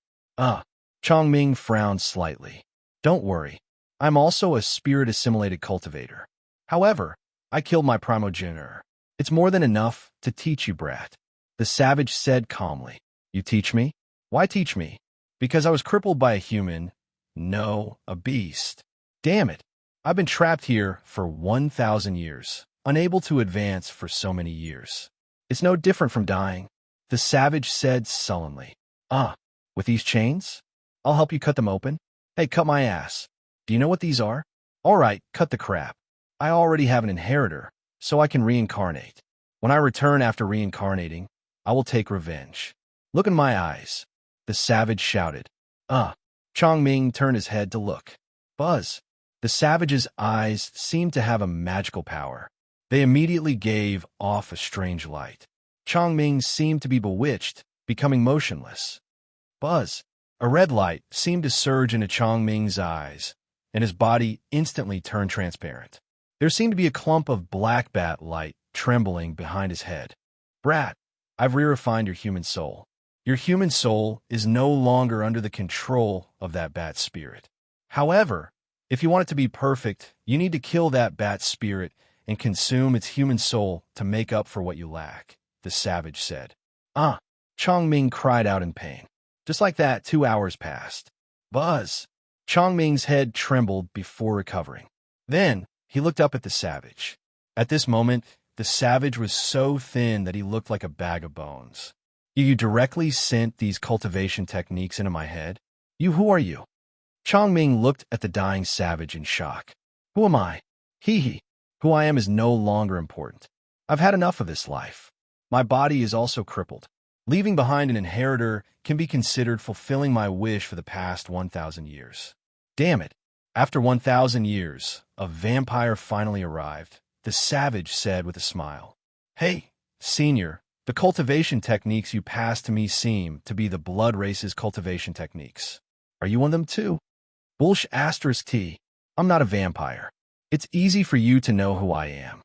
Chongming frowned slightly. Don't worry. I'm also a spirit-assimilated cultivator. However, I killed my primogenitor. It's more than enough to teach you, brat. The savage said calmly. You teach me? Why teach me? Because I was crippled by a human. No, a beast. Damn it. I've been trapped here for 1,000 years, unable to advance for so many years. It's no different from dying, the savage said sullenly. With these chains? I'll help you cut them open. Hey, cut my ass. Do you know what these are? All right, cut the crap. I already have an inheritor, so I can reincarnate. When I return after reincarnating, I will take revenge. Look in my eyes, the savage shouted. Chongming turned his head to look. Buzz. The savage's eyes seemed to have a magical power. They immediately gave off a strange light. Chongming seemed to be bewitched, becoming motionless. Buzz. A red light seemed to surge into Chongming's eyes, and his body instantly turned transparent. There seemed to be a clump of black bat light trembling behind his head. Brat, I've re-refined your human soul. Your human soul is no longer under the control of that bat spirit. However, if you want it to be perfect, you need to kill that bat spirit and consume its human soul to make up for what you lack, the savage said. Chongming cried out in pain. Just like that, 2 hours passed. Buzz. Chongming's head trembled before recovering. Then, he looked up at the savage. At this moment, the savage was so thin that he looked like a bag of bones. You directly sent these cultivation techniques into my head? Who are you? Chongming looked at the dying savage in shock. Who am I? Who I am is no longer important. I've had enough of this life. My body is also crippled. Leaving behind an inheritor can be considered fulfilling my wish for the past 1,000 years. Damn it. After 1,000 years, a vampire finally arrived, the savage said with a smile. Hey, senior, the cultivation techniques you passed to me seem to be the blood race's cultivation techniques. Are you one of them too? T. I'm not a vampire. It's easy for you to know who I am.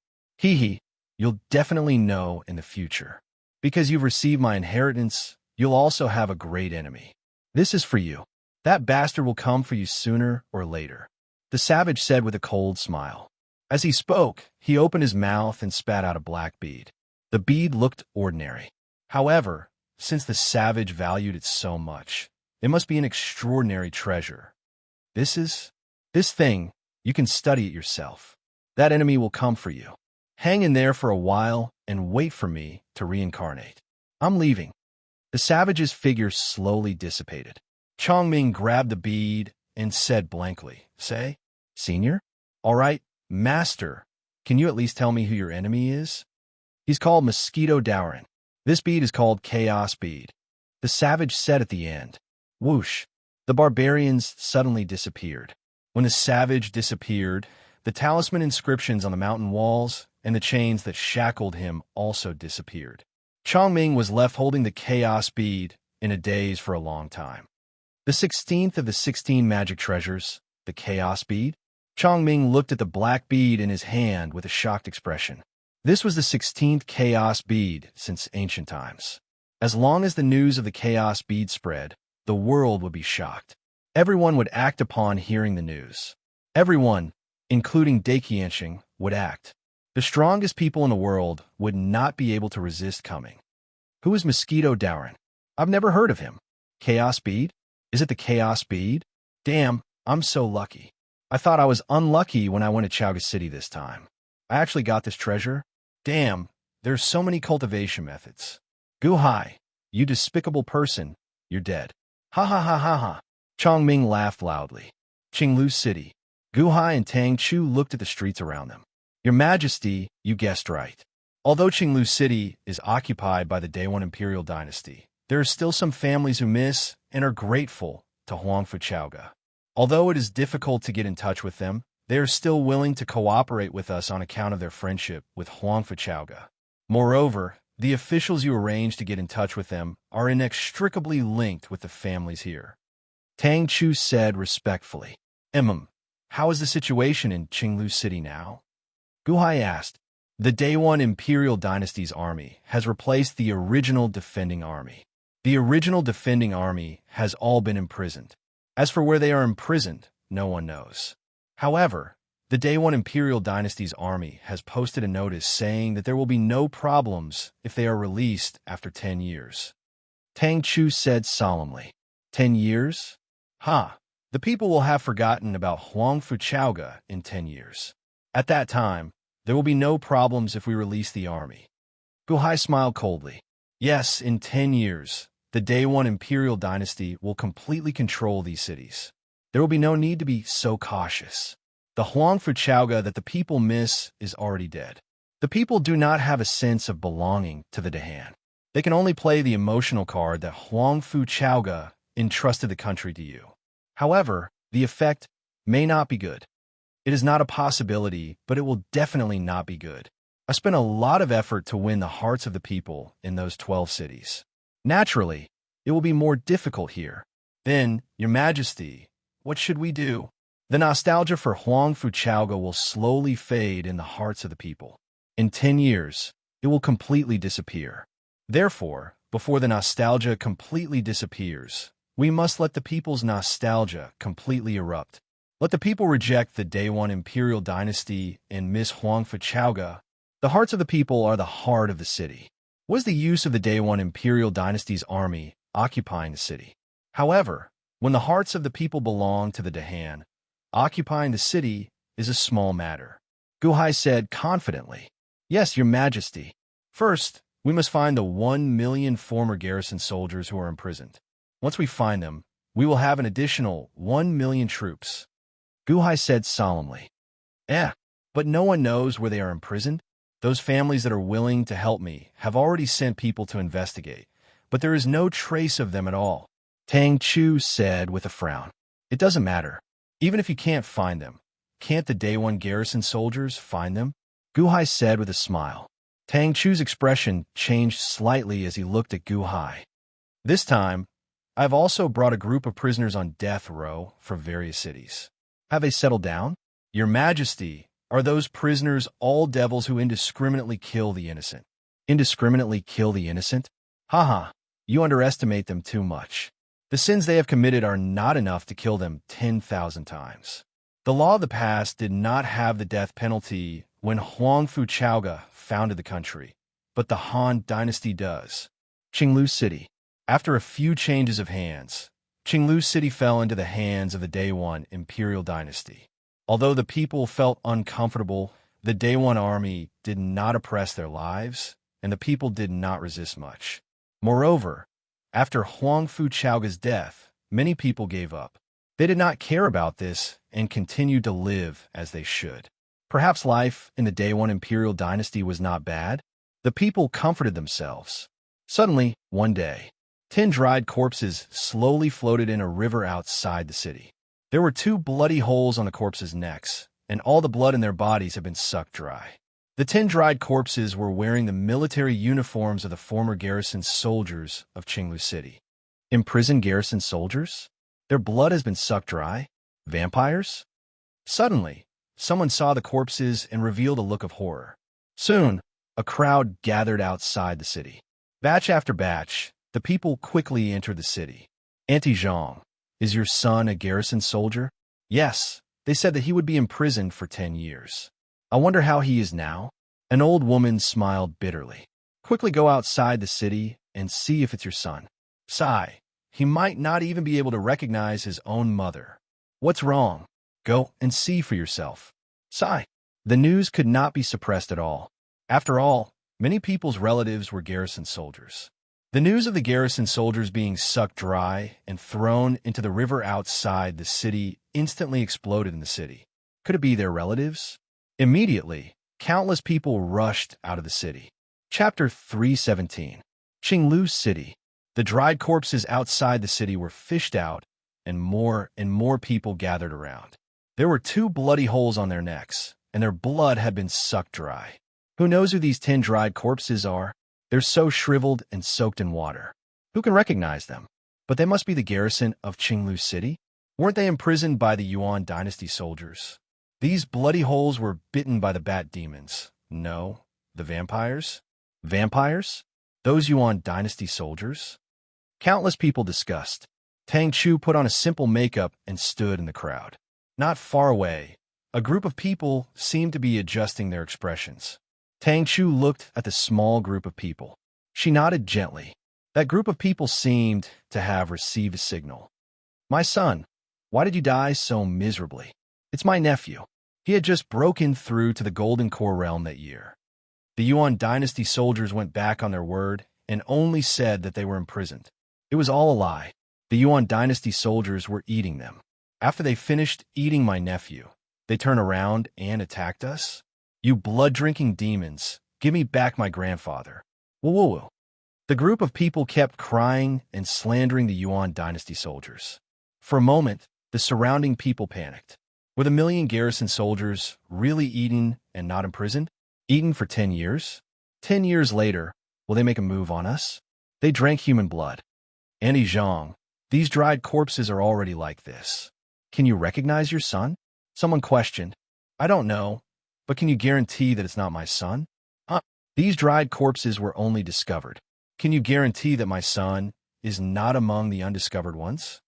You'll definitely know in the future. Because you've received my inheritance, you'll also have a great enemy. This is for you. That bastard will come for you sooner or later. the savage said with a cold smile. As he spoke, he opened his mouth and spat out a black bead. The bead looked ordinary. However, since the savage valued it so much, it must be an extraordinary treasure. This thing, you can study it yourself. That enemy will come for you. Hang in there for a while and wait for me to reincarnate. I'm leaving. The savage's figure slowly dissipated. Chongming grabbed the bead and said blankly, Say, Senior? All right, Master, can you at least tell me who your enemy is? He's called Mosquito Dowrin. This bead is called Chaos Bead. The savage said at the end. Whoosh! The barbarians suddenly disappeared. When the savage disappeared, the talisman inscriptions on the mountain walls and the chains that shackled him also disappeared. Chongming was left holding the Chaos Bead in a daze for a long time. The 16th of the 16 magic treasures, the Chaos Bead. Chongming looked at the black bead in his hand with a shocked expression. This was the 16th Chaos Bead since ancient times. As long as the news of the Chaos Bead spread, the world would be shocked. Everyone would act upon hearing the news. Everyone, including Daiqianxing, would act. The strongest people in the world would not be able to resist coming. Who is Mosquito Dowrin? I've never heard of him. Chaos Bead? Is it the Chaos Bead? Damn, I'm so lucky. I thought I was unlucky when I went to Chaoga City this time. I actually got this treasure. Damn, there's so many cultivation methods. Guhai, you despicable person, you're dead. Ha ha ha ha ha. Chongming laughed loudly. Qinglu City. Guhai and Tang Chu looked at the streets around them. Your Majesty, you guessed right. Although Qinglu City is occupied by the Day One Imperial Dynasty, there are still some families who miss and are grateful to Huangfu Chaoga. Although it is difficult to get in touch with them, they are still willing to cooperate with us on account of their friendship with Huangfu Chaoga. Moreover, the officials you arranged to get in touch with them are inextricably linked with the families here. Tang Chu said respectfully. How is the situation in Qinglu City now? Guhai asked. The Day One Imperial Dynasty's army has replaced the original defending army. The original defending army has all been imprisoned. As for where they are imprisoned, no one knows. However, the Day One Imperial Dynasty's army has posted a notice saying that there will be no problems if they are released after 10 years. Tang Chu said solemnly. 10 years? The people will have forgotten about Huangfu Chaoga in 10 years. At that time, there will be no problems if we release the army. Guhai smiled coldly. Yes, in 10 years, the Day One Imperial Dynasty will completely control these cities. There will be no need to be so cautious. The Huangfu Chaoga that the people miss is already dead. The people do not have a sense of belonging to the Dahan. They can only play the emotional card that Huangfu Chaoga entrusted the country to you. However, the effect may not be good. It is not a possibility, but it will definitely not be good. I spent a lot of effort to win the hearts of the people in those 12 cities. Naturally, it will be more difficult here. Then, Your Majesty, what should we do? The nostalgia for Huangfu Chaoga will slowly fade in the hearts of the people. In 10 years, it will completely disappear. Therefore, before the nostalgia completely disappears, we must let the people's nostalgia completely erupt. Let the people reject the Day One Imperial Dynasty and miss Huangfu Chaoga. The hearts of the people are the heart of the city. What is the use of the Day One Imperial Dynasty's army occupying the city? However, when the hearts of the people belong to the Dahan, occupying the city is a small matter. Guhai said confidently. Yes, Your Majesty. First, we must find the 1 million former garrison soldiers who are imprisoned. Once we find them, we will have an additional 1 million troops. Guhai said solemnly. But no one knows where they are imprisoned. Those families that are willing to help me have already sent people to investigate, but there is no trace of them at all. Tang Chu said with a frown. It doesn't matter. Even if you can't find them, can't the Day One garrison soldiers find them? Guhai said with a smile. Tang Chu's expression changed slightly as he looked at Guhai. This time, I've also brought a group of prisoners on death row from various cities. Have they settled down? Your Majesty, are those prisoners all devils who indiscriminately kill the innocent? Indiscriminately kill the innocent? You underestimate them too much. The sins they have committed are not enough to kill them 10,000 times. The law of the past did not have the death penalty when Huang Fuchaoga founded the country, but the Han Dynasty does. Qinglu City. After a few changes of hands, Qinglu City fell into the hands of the Day One Imperial Dynasty. Although the people felt uncomfortable, the Day One army did not oppress their lives, and the people did not resist much. Moreover, after Huang Fuchaoga's death, many people gave up. They did not care about this and continued to live as they should. Perhaps life in the Day One Imperial Dynasty was not bad. The people comforted themselves. Suddenly, one day, 10 dried corpses slowly floated in a river outside the city. There were 2 bloody holes on the corpses' necks, and all the blood in their bodies had been sucked dry. The 10 dried corpses were wearing the military uniforms of the former garrison soldiers of Qinglu City. Imprisoned garrison soldiers? Their blood has been sucked dry? Vampires? Suddenly, someone saw the corpses and revealed a look of horror. Soon, a crowd gathered outside the city. Batch after batch, the people quickly entered the city. Auntie Zhang, is your son a garrison soldier? Yes, they said that he would be imprisoned for 10 years. I wonder how he is now? An old woman smiled bitterly. Quickly go outside the city and see if it's your son. Sigh, he might not even be able to recognize his own mother. What's wrong? Go and see for yourself. Sigh. The news could not be suppressed at all. After all, many people's relatives were garrison soldiers. The news of the garrison soldiers being sucked dry and thrown into the river outside the city instantly exploded in the city. Could it be their relatives? Immediately, countless people rushed out of the city. Chapter 317. Qinglu City. The dried corpses outside the city were fished out, and more people gathered around. There were 2 bloody holes on their necks, and their blood had been sucked dry. Who knows who these 10 dried corpses are? They're so shriveled and soaked in water. Who can recognize them? But they must be the garrison of Qinglu City. Weren't they imprisoned by the Yuan Dynasty soldiers? These bloody holes were bitten by the bat demons. No, the vampires? Vampires? Those Yuan Dynasty soldiers? Countless people discussed. Tang Chu put on a simple makeup and stood in the crowd. Not far away, a group of people seemed to be adjusting their expressions. Tang Chu looked at the small group of people. She nodded gently. That group of people seemed to have received a signal. My son, why did you die so miserably? It's my nephew. He had just broken through to the Golden Core realm that year. The Yuan Dynasty soldiers went back on their word and only said that they were imprisoned. It was all a lie. The Yuan Dynasty soldiers were eating them. After they finished eating my nephew, they turned around and attacked us. You blood-drinking demons, give me back my grandfather. Woo woo woo. The group of people kept crying and slandering the Yuan Dynasty soldiers. For a moment, the surrounding people panicked. Were the million garrison soldiers really eaten and not imprisoned? Eaten for 10 years? 10 years later, will they make a move on us? They drank human blood. Auntie Zhang, these dried corpses are already like this. Can you recognize your son? Someone questioned. I don't know, but can you guarantee that it's not my son? These dried corpses were only discovered. Can you guarantee that my son is not among the undiscovered ones?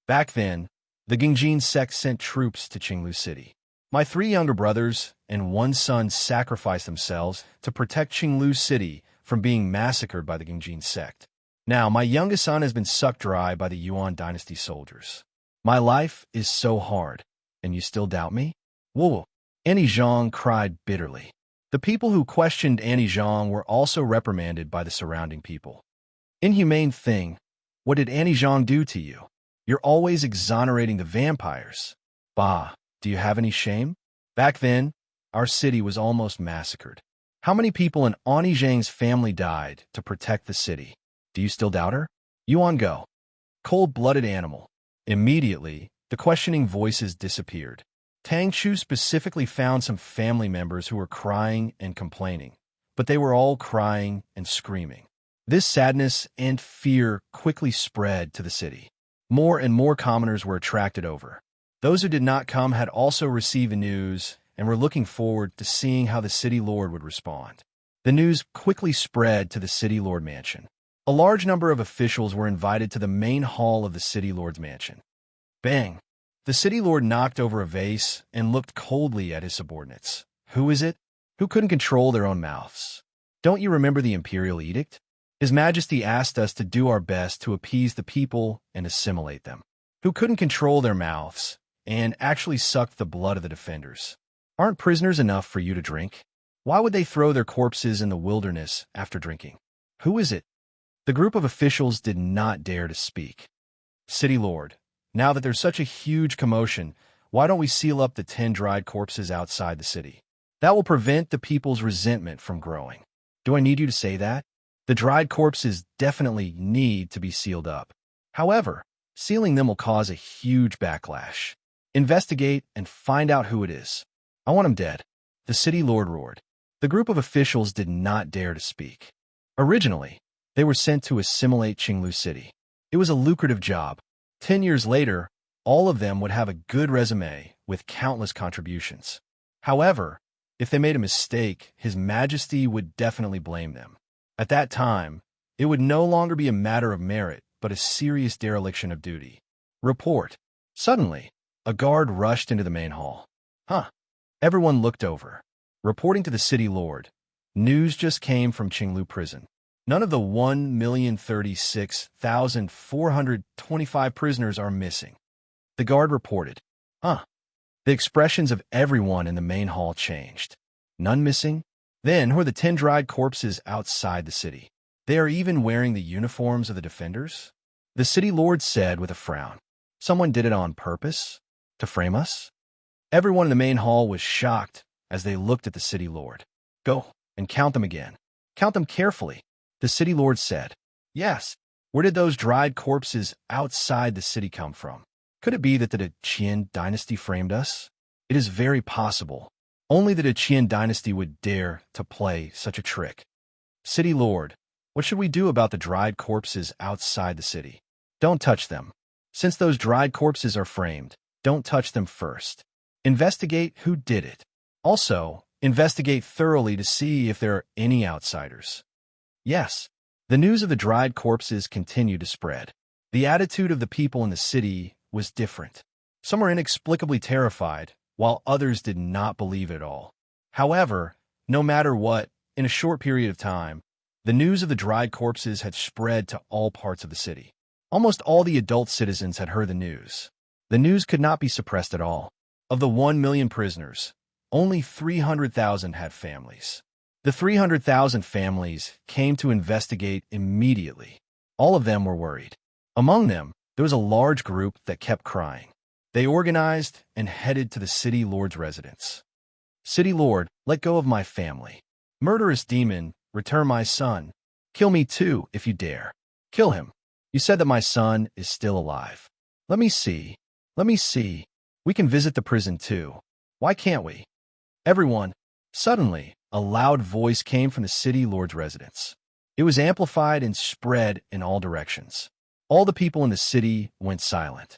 Back then, the Gingjin sect sent troops to Qinglu City. My 3 younger brothers and 1 son sacrificed themselves to protect Qinglu City from being massacred by the Gingjin sect. Now, my youngest son has been sucked dry by the Yuan Dynasty soldiers. My life is so hard, and you still doubt me? Whoa! Auntie Zhang cried bitterly. The people who questioned Auntie Zhang were also reprimanded by the surrounding people. Inhumane thing, what did Auntie Zhang do to you? You're always exonerating the vampires. Bah, do you have any shame? Back then, our city was almost massacred. How many people in Auntie Zhang's family died to protect the city? Do you still doubt her? Yuan go. Cold-blooded animal. Immediately, the questioning voices disappeared. Tang Chu specifically found some family members who were crying and complaining, but they were all crying and screaming. This sadness and fear quickly spread to the city. More and more commoners were attracted over. Those who did not come had also received the news and were looking forward to seeing how the city lord would respond. The news quickly spread to the city lord mansion. A large number of officials were invited to the main hall of the city lord's mansion. Bang! The city lord knocked over a vase and looked coldly at his subordinates. Who is it? Who couldn't control their own mouths? Don't you remember the imperial edict? His Majesty asked us to do our best to appease the people and assimilate them. Who couldn't control their mouths and actually sucked the blood of the defenders. Aren't prisoners enough for you to drink? Why would they throw their corpses in the wilderness after drinking? Who is it? The group of officials did not dare to speak. City Lord, now that there's such a huge commotion, why don't we seal up the 10 dried corpses outside the city? That will prevent the people's resentment from growing. Do I need you to say that? The dried corpses definitely need to be sealed up. However, sealing them will cause a huge backlash. Investigate and find out who it is. I want him dead. The city lord roared. The group of officials did not dare to speak. Originally, they were sent to assimilate Qinglu City. It was a lucrative job. 10 years later, all of them would have a good resume with countless contributions. However, if they made a mistake, His Majesty would definitely blame them. At that time, it would no longer be a matter of merit, but a serious dereliction of duty. Report. Suddenly, a guard rushed into the main hall. Everyone looked over. Reporting to the city lord, news just came from Qinglu prison. None of the 1,036,425 prisoners are missing. The guard reported. The expressions of everyone in the main hall changed. None missing? Then who are the 10 dried corpses outside the city? They are even wearing the uniforms of the defenders? The city lord said with a frown. Someone did it on purpose? To frame us? Everyone in the main hall was shocked as they looked at the city lord. Go and count them again. Count them carefully, the city lord said. Yes. Where did those dried corpses outside the city come from? Could it be that the Qin dynasty framed us? It is very possible. Only the Qin dynasty would dare to play such a trick. City lord, what should we do about the dried corpses outside the city? Don't touch them. Since those dried corpses are framed, don't touch them first. Investigate who did it. Also, investigate thoroughly to see if there are any outsiders. Yes, the news of the dried corpses continued to spread. The attitude of the people in the city was different. Some were inexplicably terrified, while others did not believe it at all. However, no matter what, in a short period of time, the news of the dried corpses had spread to all parts of the city. Almost all the adult citizens had heard the news. The news could not be suppressed at all. Of the 1 million prisoners, only 300,000 had families. The 300,000 families came to investigate immediately. All of them were worried. Among them, there was a large group that kept crying. They organized and headed to the city lord's residence. City lord, let go of my family. Murderous demon, return my son. Kill me too, if you dare. Kill him. You said that my son is still alive. Let me see. Let me see. We can visit the prison too. Why can't we? Everyone. Suddenly, a loud voice came from the city lord's residence. It was amplified and spread in all directions. All the people in the city went silent.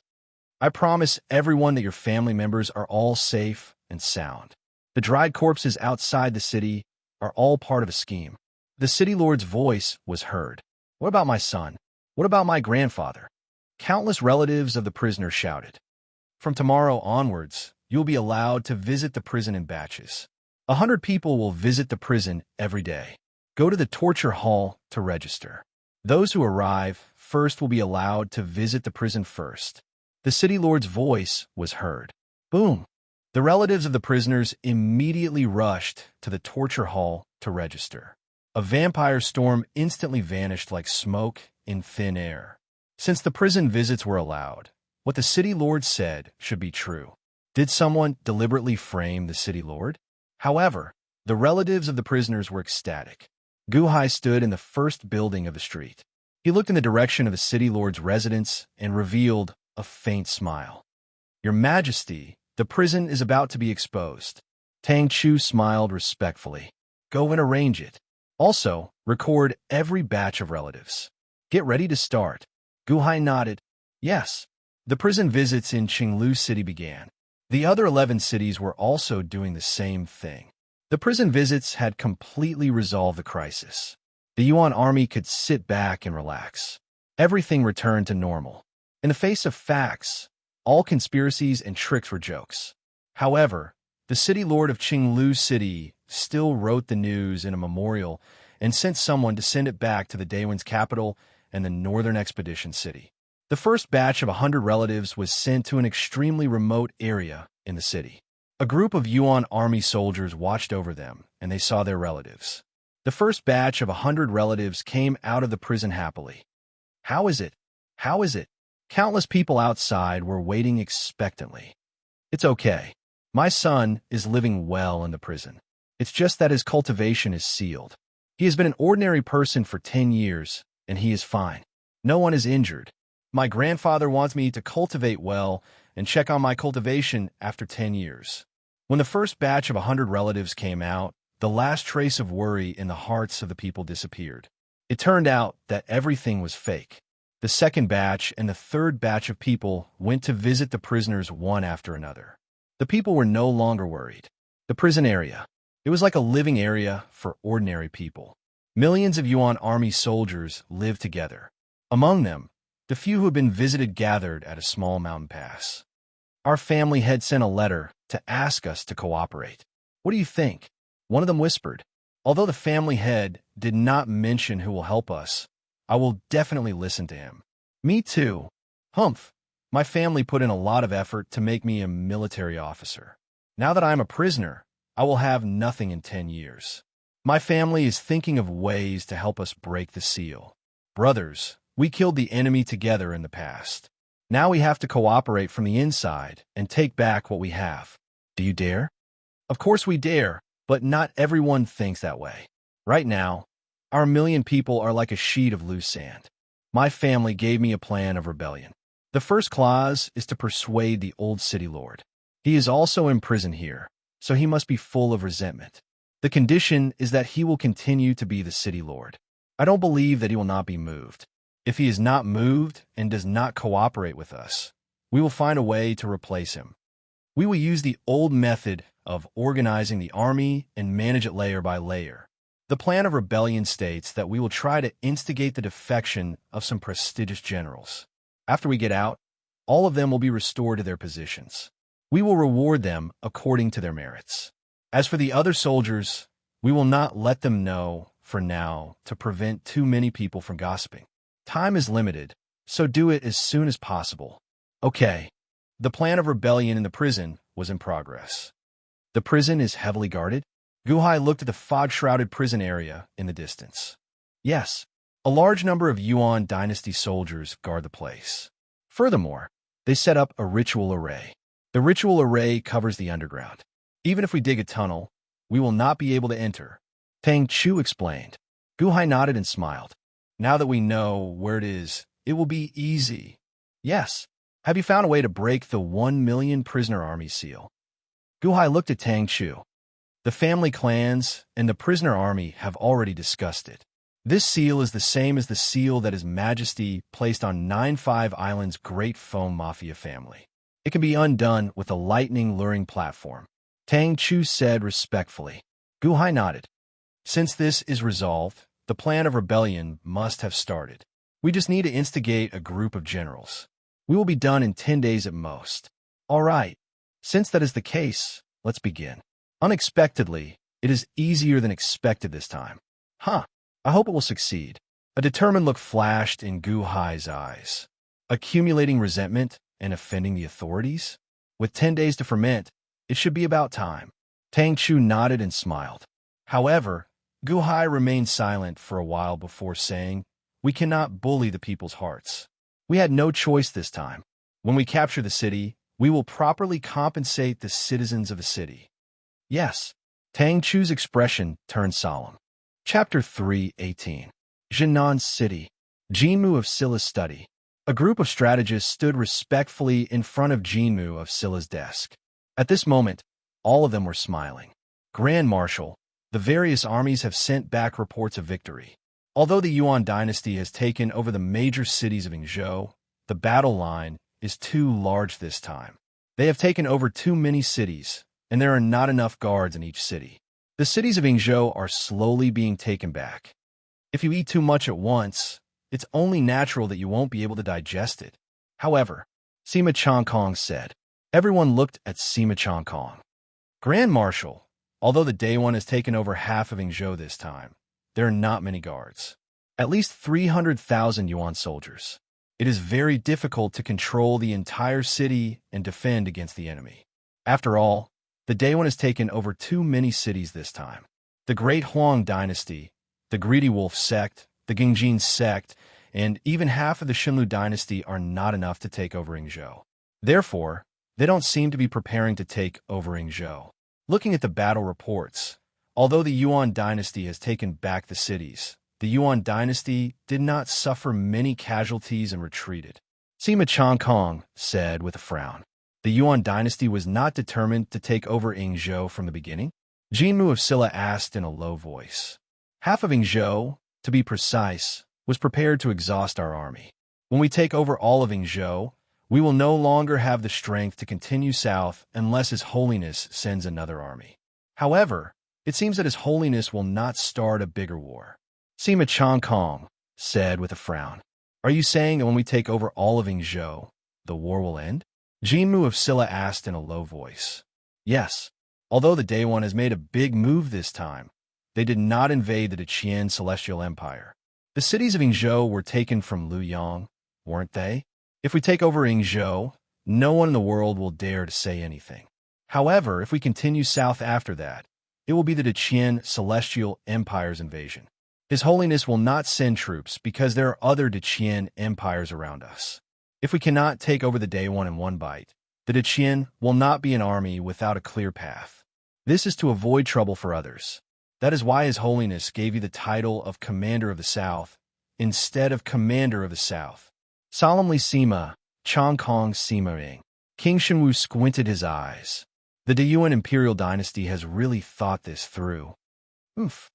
I promise everyone that your family members are all safe and sound. The dried corpses outside the city are all part of a scheme. The city lord's voice was heard. What about my son? What about my grandfather? Countless relatives of the prisoner shouted. From tomorrow onwards, you'll be allowed to visit the prison in batches. 100 people will visit the prison every day. Go to the torture hall to register. Those who arrive first will be allowed to visit the prison first. The city lord's voice was heard. Boom! The relatives of the prisoners immediately rushed to the torture hall to register. A vampire storm instantly vanished like smoke in thin air. Since the prison visits were allowed, what the city lord said should be true. Did someone deliberately frame the city lord? However, the relatives of the prisoners were ecstatic. Guhai stood in the first building of the street. He looked in the direction of the city lord's residence and revealed a faint smile. Your Majesty, the prison is about to be exposed. Tang Chu smiled respectfully. Go and arrange it. Also, record every batch of relatives. Get ready to start. Guhai nodded. Yes. The prison visits in Qinglu City began. The other 11 cities were also doing the same thing. The prison visits had completely resolved the crisis. The Yuan army could sit back and relax. Everything returned to normal. In the face of facts, All conspiracies and tricks were jokes. However, the city lord of Qinglu City still wrote the news in a memorial and sent someone to send it back to the Daewon's capital and the Northern Expedition City. The first batch of 100 relatives was sent to an extremely remote area in the city. A group of Yuan army soldiers watched over them, and they saw their relatives. The first batch of 100 relatives came out of the prison happily. How is it? How is it? Countless people outside were waiting expectantly. It's okay. My son is living well in the prison. It's just that his cultivation is sealed. He has been an ordinary person for 10 years, and he is fine. No one is injured. My grandfather wants me to cultivate well and check on my cultivation after 10 years. When the first batch of 100 relatives came out, the last trace of worry in the hearts of the people disappeared. It turned out that everything was fake. The second batch and the third batch of people went to visit the prisoners one after another. The people were no longer worried. The prison area. It was like a living area for ordinary people. Millions of Yuan army soldiers lived together. Among them, the few who had been visited gathered at a small mountain pass. Our family had sent a letter to ask us to cooperate. What do you think? One of them whispered. Although the family head did not mention who will help us, I will definitely listen to him. Me too. Humph. My family put in a lot of effort to make me a military officer. Now that I am a prisoner, I will have nothing in 10 years. My family is thinking of ways to help us break the seal. Brothers, we killed the enemy together in the past. Now we have to cooperate from the inside and take back what we have. Do you dare? Of course we dare, but not everyone thinks that way. Right now, our million people are like a sheet of loose sand. My family gave me a plan of rebellion. The first clause is to persuade the old city lord. He is also imprisoned here, so he must be full of resentment. The condition is that he will continue to be the city lord. I don't believe that he will not be moved. If he is not moved and does not cooperate with us, we will find a way to replace him. We will use the old method of organizing the army and manage it layer by layer. The plan of rebellion states that we will try to instigate the defection of some prestigious generals. After we get out, all of them will be restored to their positions. We will reward them according to their merits. As for the other soldiers, we will not let them know for now to prevent too many people from gossiping. Time is limited, so do it as soon as possible. Okay. The plan of rebellion in the prison was in progress. The prison is heavily guarded? Guhai looked at the fog-shrouded prison area in the distance. Yes, a large number of Yuan dynasty soldiers guard the place. Furthermore, they set up a ritual array. The ritual array covers the underground. Even if we dig a tunnel, we will not be able to enter. Tang Chu explained. Guhai nodded and smiled. Now that we know where it is, it will be easy. Yes. Have you found a way to break the 1 million prisoner army seal? Guhai looked at Tang Chu. The family clans and the prisoner army have already discussed it. This seal is the same as the seal that His Majesty placed on 9-5 Island's great foam mafia family. It can be undone with a lightning luring platform. Tang Chu said respectfully. Guhai nodded. Since this is resolved, the plan of rebellion must have started. We just need to instigate a group of generals. We will be done in 10 days at most. All right. Since that is the case, let's begin. Unexpectedly, it is easier than expected this time. Huh. I hope it will succeed. A determined look flashed in Guhai's eyes. Accumulating resentment and offending the authorities? With 10 days to ferment, it should be about time. Tang Chu nodded and smiled. However, Guhai remained silent for a while before saying, "We cannot bully the people's hearts. We had no choice this time. When we capture the city, we will properly compensate the citizens of the city." Yes. Tang Chu's expression turned solemn. Chapter 3:18. Jinan City. Jinmu of Scylla's study. A group of strategists stood respectfully in front of Jinmu of Scylla's desk. At this moment, all of them were smiling. Grand Marshal, the various armies have sent back reports of victory. Although the Yuan dynasty has taken over the major cities of Yingzhou, the battle line is too large this time. They have taken over too many cities, and there are not enough guards in each city. The cities of Yingzhou are slowly being taken back. If you eat too much at once, it's only natural that you won't be able to digest it. However, Sima Chongkong said. Everyone looked at Sima Chongkong. Grand Marshal, although the Day One has taken over half of Yingzhou this time, there are not many guards. At least 300,000 Yuan soldiers. It is very difficult to control the entire city and defend against the enemy. After all, the Day One has taken over too many cities this time. The Great Huang Dynasty, the Greedy Wolf sect, the Gingjin sect, and even half of the Xunlu dynasty are not enough to take over Yingzhou. Therefore, they don't seem to be preparing to take over Yingzhou. Looking at the battle reports, although the Yuan dynasty has taken back the cities, the Yuan dynasty did not suffer many casualties and retreated. Sima Chongkong said with a frown. The Yuan dynasty was not determined to take over Yingzhou from the beginning? Jinmu of Silla asked in a low voice. Half of Yingzhou, to be precise, was prepared to exhaust our army. When we take over all of Yingzhou, we will no longer have the strength to continue south unless His Holiness sends another army. However, it seems that His Holiness will not start a bigger war. Sima Chongkong said with a frown. Are you saying that when we take over all of Yingzhou, the war will end? Jinmu of Silla asked in a low voice. Yes. Although the Day One has made a big move this time, they did not invade the Deqian Celestial Empire. The cities of Yingzhou were taken from Luoyang, weren't they? If we take over Yingzhou, no one in the world will dare to say anything. However, if we continue south after that, it will be the Deqian Celestial Empire's invasion. His Holiness will not send troops because there are other Deqian empires around us. If we cannot take over the Day One in one bite, the Deqian will not be an army without a clear path. This is to avoid trouble for others. That is why His Holiness gave you the title of Commander of the South instead of Commander of the South. Solemnly Sima, Chongkong Sima-ing. King Shenwu squinted his eyes. The Deyuan Imperial Dynasty has really thought this through. Oof.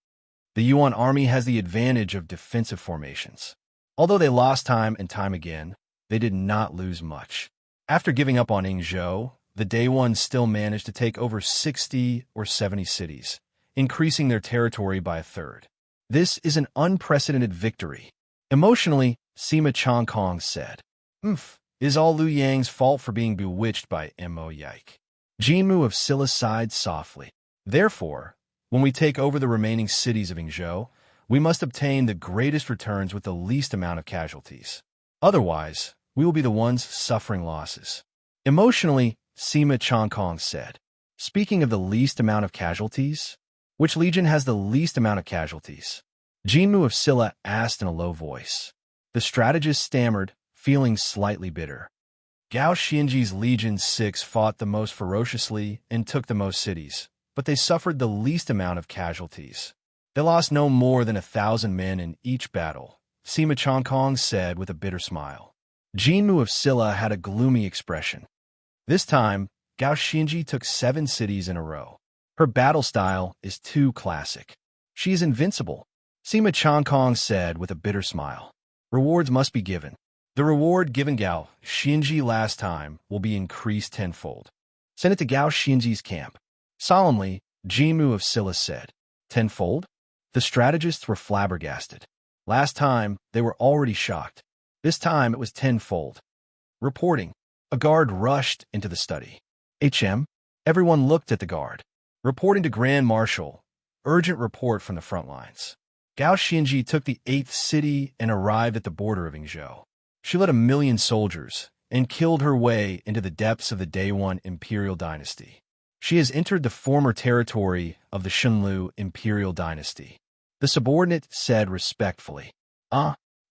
The Yuan army has the advantage of defensive formations. Although they lost time and time again, they did not lose much. After giving up on Yingzhou, the Day One still managed to take over 60 or 70 cities, increasing their territory by a third. This is an unprecedented victory. Emotionally, Sima Chongkong said. It is all Liu Yang's fault for being bewitched by Mo Yike. Jinmu of Silla sighed softly. Therefore, when we take over the remaining cities of Yingzhou, we must obtain the greatest returns with the least amount of casualties. Otherwise, we will be the ones suffering losses. Emotionally, Sima Chongkong said. Speaking of the least amount of casualties, which legion has the least amount of casualties? Jinmu of Silla asked in a low voice. The strategist stammered, feeling slightly bitter. Gao Xianji's Legion 6 fought the most ferociously and took the most cities, but they suffered the least amount of casualties. They lost no more than 1,000 men in each battle, Sima Chongkong said with a bitter smile. Jinmu of Silla had a gloomy expression. This time, Gao Xianji took 7 cities in a row. Her battle style is too classic. She is invincible, Sima Chongkong said with a bitter smile. Rewards must be given. The reward given Gao Xianji last time will be increased tenfold. Send it to Gao Xianji's camp. Solemnly, Jinmu of Silla said. Tenfold? The strategists were flabbergasted. Last time, they were already shocked. This time, it was tenfold. Reporting. A guard rushed into the study. HM? Everyone looked at the guard. Reporting to Grand Marshal. Urgent report from the front lines. Gao Xianji took the 8th city and arrived at the border of Yingzhou. She led 1,000,000 soldiers and killed her way into the depths of the Day One Imperial Dynasty. She has entered the former territory of the Xunlu Imperial Dynasty. The subordinate said respectfully.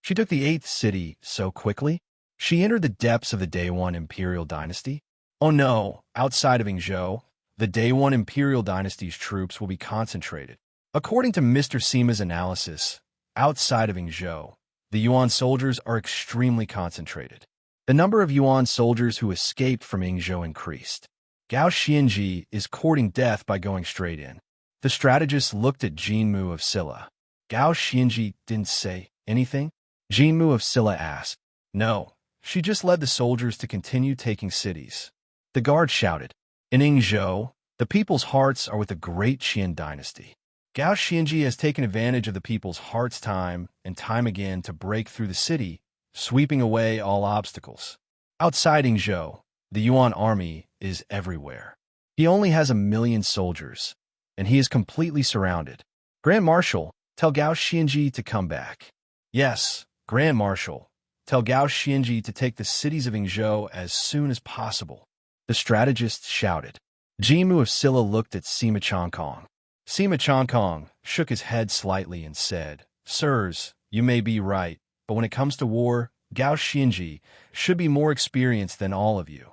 She took the 8th city so quickly? She entered the depths of the Day One Imperial Dynasty? Oh no, outside of Yingzhou, the Day One Imperial Dynasty's troops will be concentrated. According to Mr. Sima's analysis, outside of Yingzhou, the Yuan soldiers are extremely concentrated. The number of Yuan soldiers who escaped from Yingzhou increased. Gao Xianji is courting death by going straight in. The strategist looked at Jinmu of Silla. Gao Xianji didn't say anything? Jinmu of Silla asked. No, she just led the soldiers to continue taking cities. The guard shouted. In Yingzhou, the people's hearts are with the great Qian dynasty. Gao Xianji has taken advantage of the people's hearts time and time again to break through the city, sweeping away all obstacles. Outside Yingzhou, the Yuan army is everywhere. He only has 1 million soldiers, and he is completely surrounded. Grand Marshal, tell Gao Xianji to come back. Yes, Grand Marshal, tell Gao Xianji to take the cities of Yingzhou as soon as possible. The strategist shouted. Jimu of Silla looked at Sima Chongkong. Sima Chongkong shook his head slightly and said, Sirs, you may be right, but when it comes to war, Gao Xianji should be more experienced than all of you.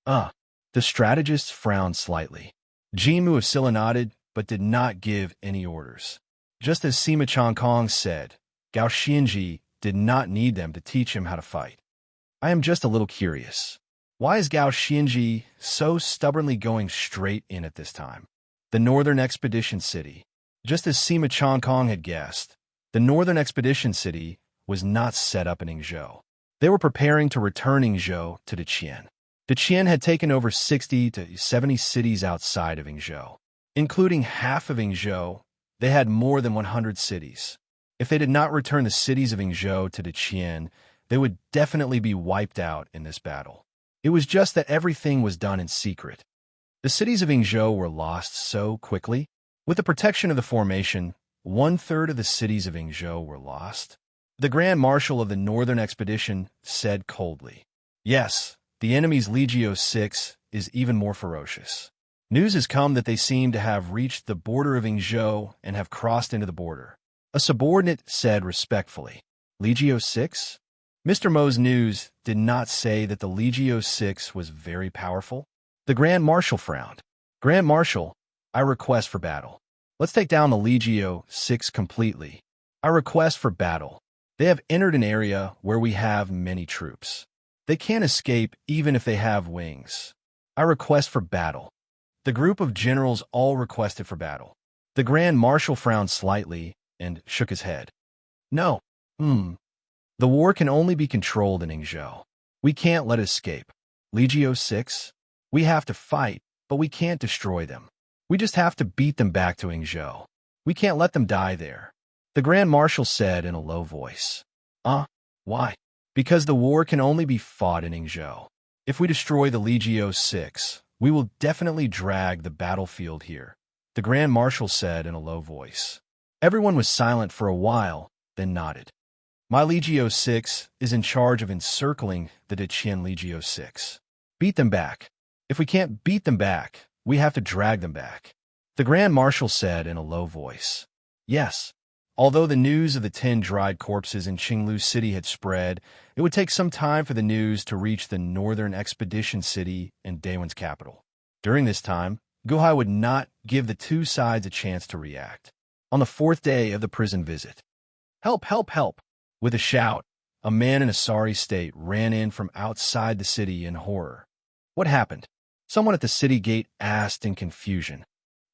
The strategist frowned slightly. Jimu of Silla nodded, but did not give any orders. Just as Sima Chongkong said, Gao Xianji did not need them to teach him how to fight. I am just a little curious. Why is Gao Xianji so stubbornly going straight in at this time? The Northern Expedition City. Just as Sima Chongkong had guessed, the Northern Expedition City was not set up in Yingzhou. They were preparing to return Yingzhou to Deqian. Deqian had taken over 60 to 70 cities outside of Yingzhou. Including half of Yingzhou, they had more than 100 cities. If they did not return the cities of Yingzhou to Deqian, they would definitely be wiped out in this battle. It was just that everything was done in secret. The cities of Yingzhou were lost so quickly. With the protection of the formation, 1/3 of the cities of Yingzhou were lost. The Grand Marshal of the Northern Expedition said coldly, Yes, the enemy's Legio 6 is even more ferocious. News has come that they seem to have reached the border of Yingzhou and have crossed into the border. A subordinate said respectfully, Legio 6? Mr. Mo's news did not say that the Legio 6 was very powerful. The Grand Marshal frowned. Grand Marshal, I request for battle. Let's take down the Legio 6 completely. I request for battle. They have entered an area where we have many troops. They can't escape even if they have wings. I request for battle. The group of generals all requested for battle. The Grand Marshal frowned slightly and shook his head. No. The war can only be controlled in Yingzhou. We can't let it escape. Legio 6? We have to fight, but we can't destroy them. We just have to beat them back to Yingzhou. We can't let them die there. The Grand Marshal said in a low voice. Why? Because the war can only be fought in Yingzhou. If we destroy the Legio 6, we will definitely drag the battlefield here, the Grand Marshal said in a low voice. Everyone was silent for a while, then nodded. My Legio 6 is in charge of encircling the Deqian Legio 6. Beat them back. If we can't beat them back, we have to drag them back, the Grand Marshal said in a low voice. Yes. Although the news of the 10 dried corpses in Qinglu City had spread, it would take some time for the news to reach the Northern Expedition City and Daewon's capital. During this time, Guhai would not give the two sides a chance to react. On the 4th day of the prison visit, Help, help, help! With a shout, a man in a sorry state ran in from outside the city in horror. What happened? Someone at the city gate asked in confusion.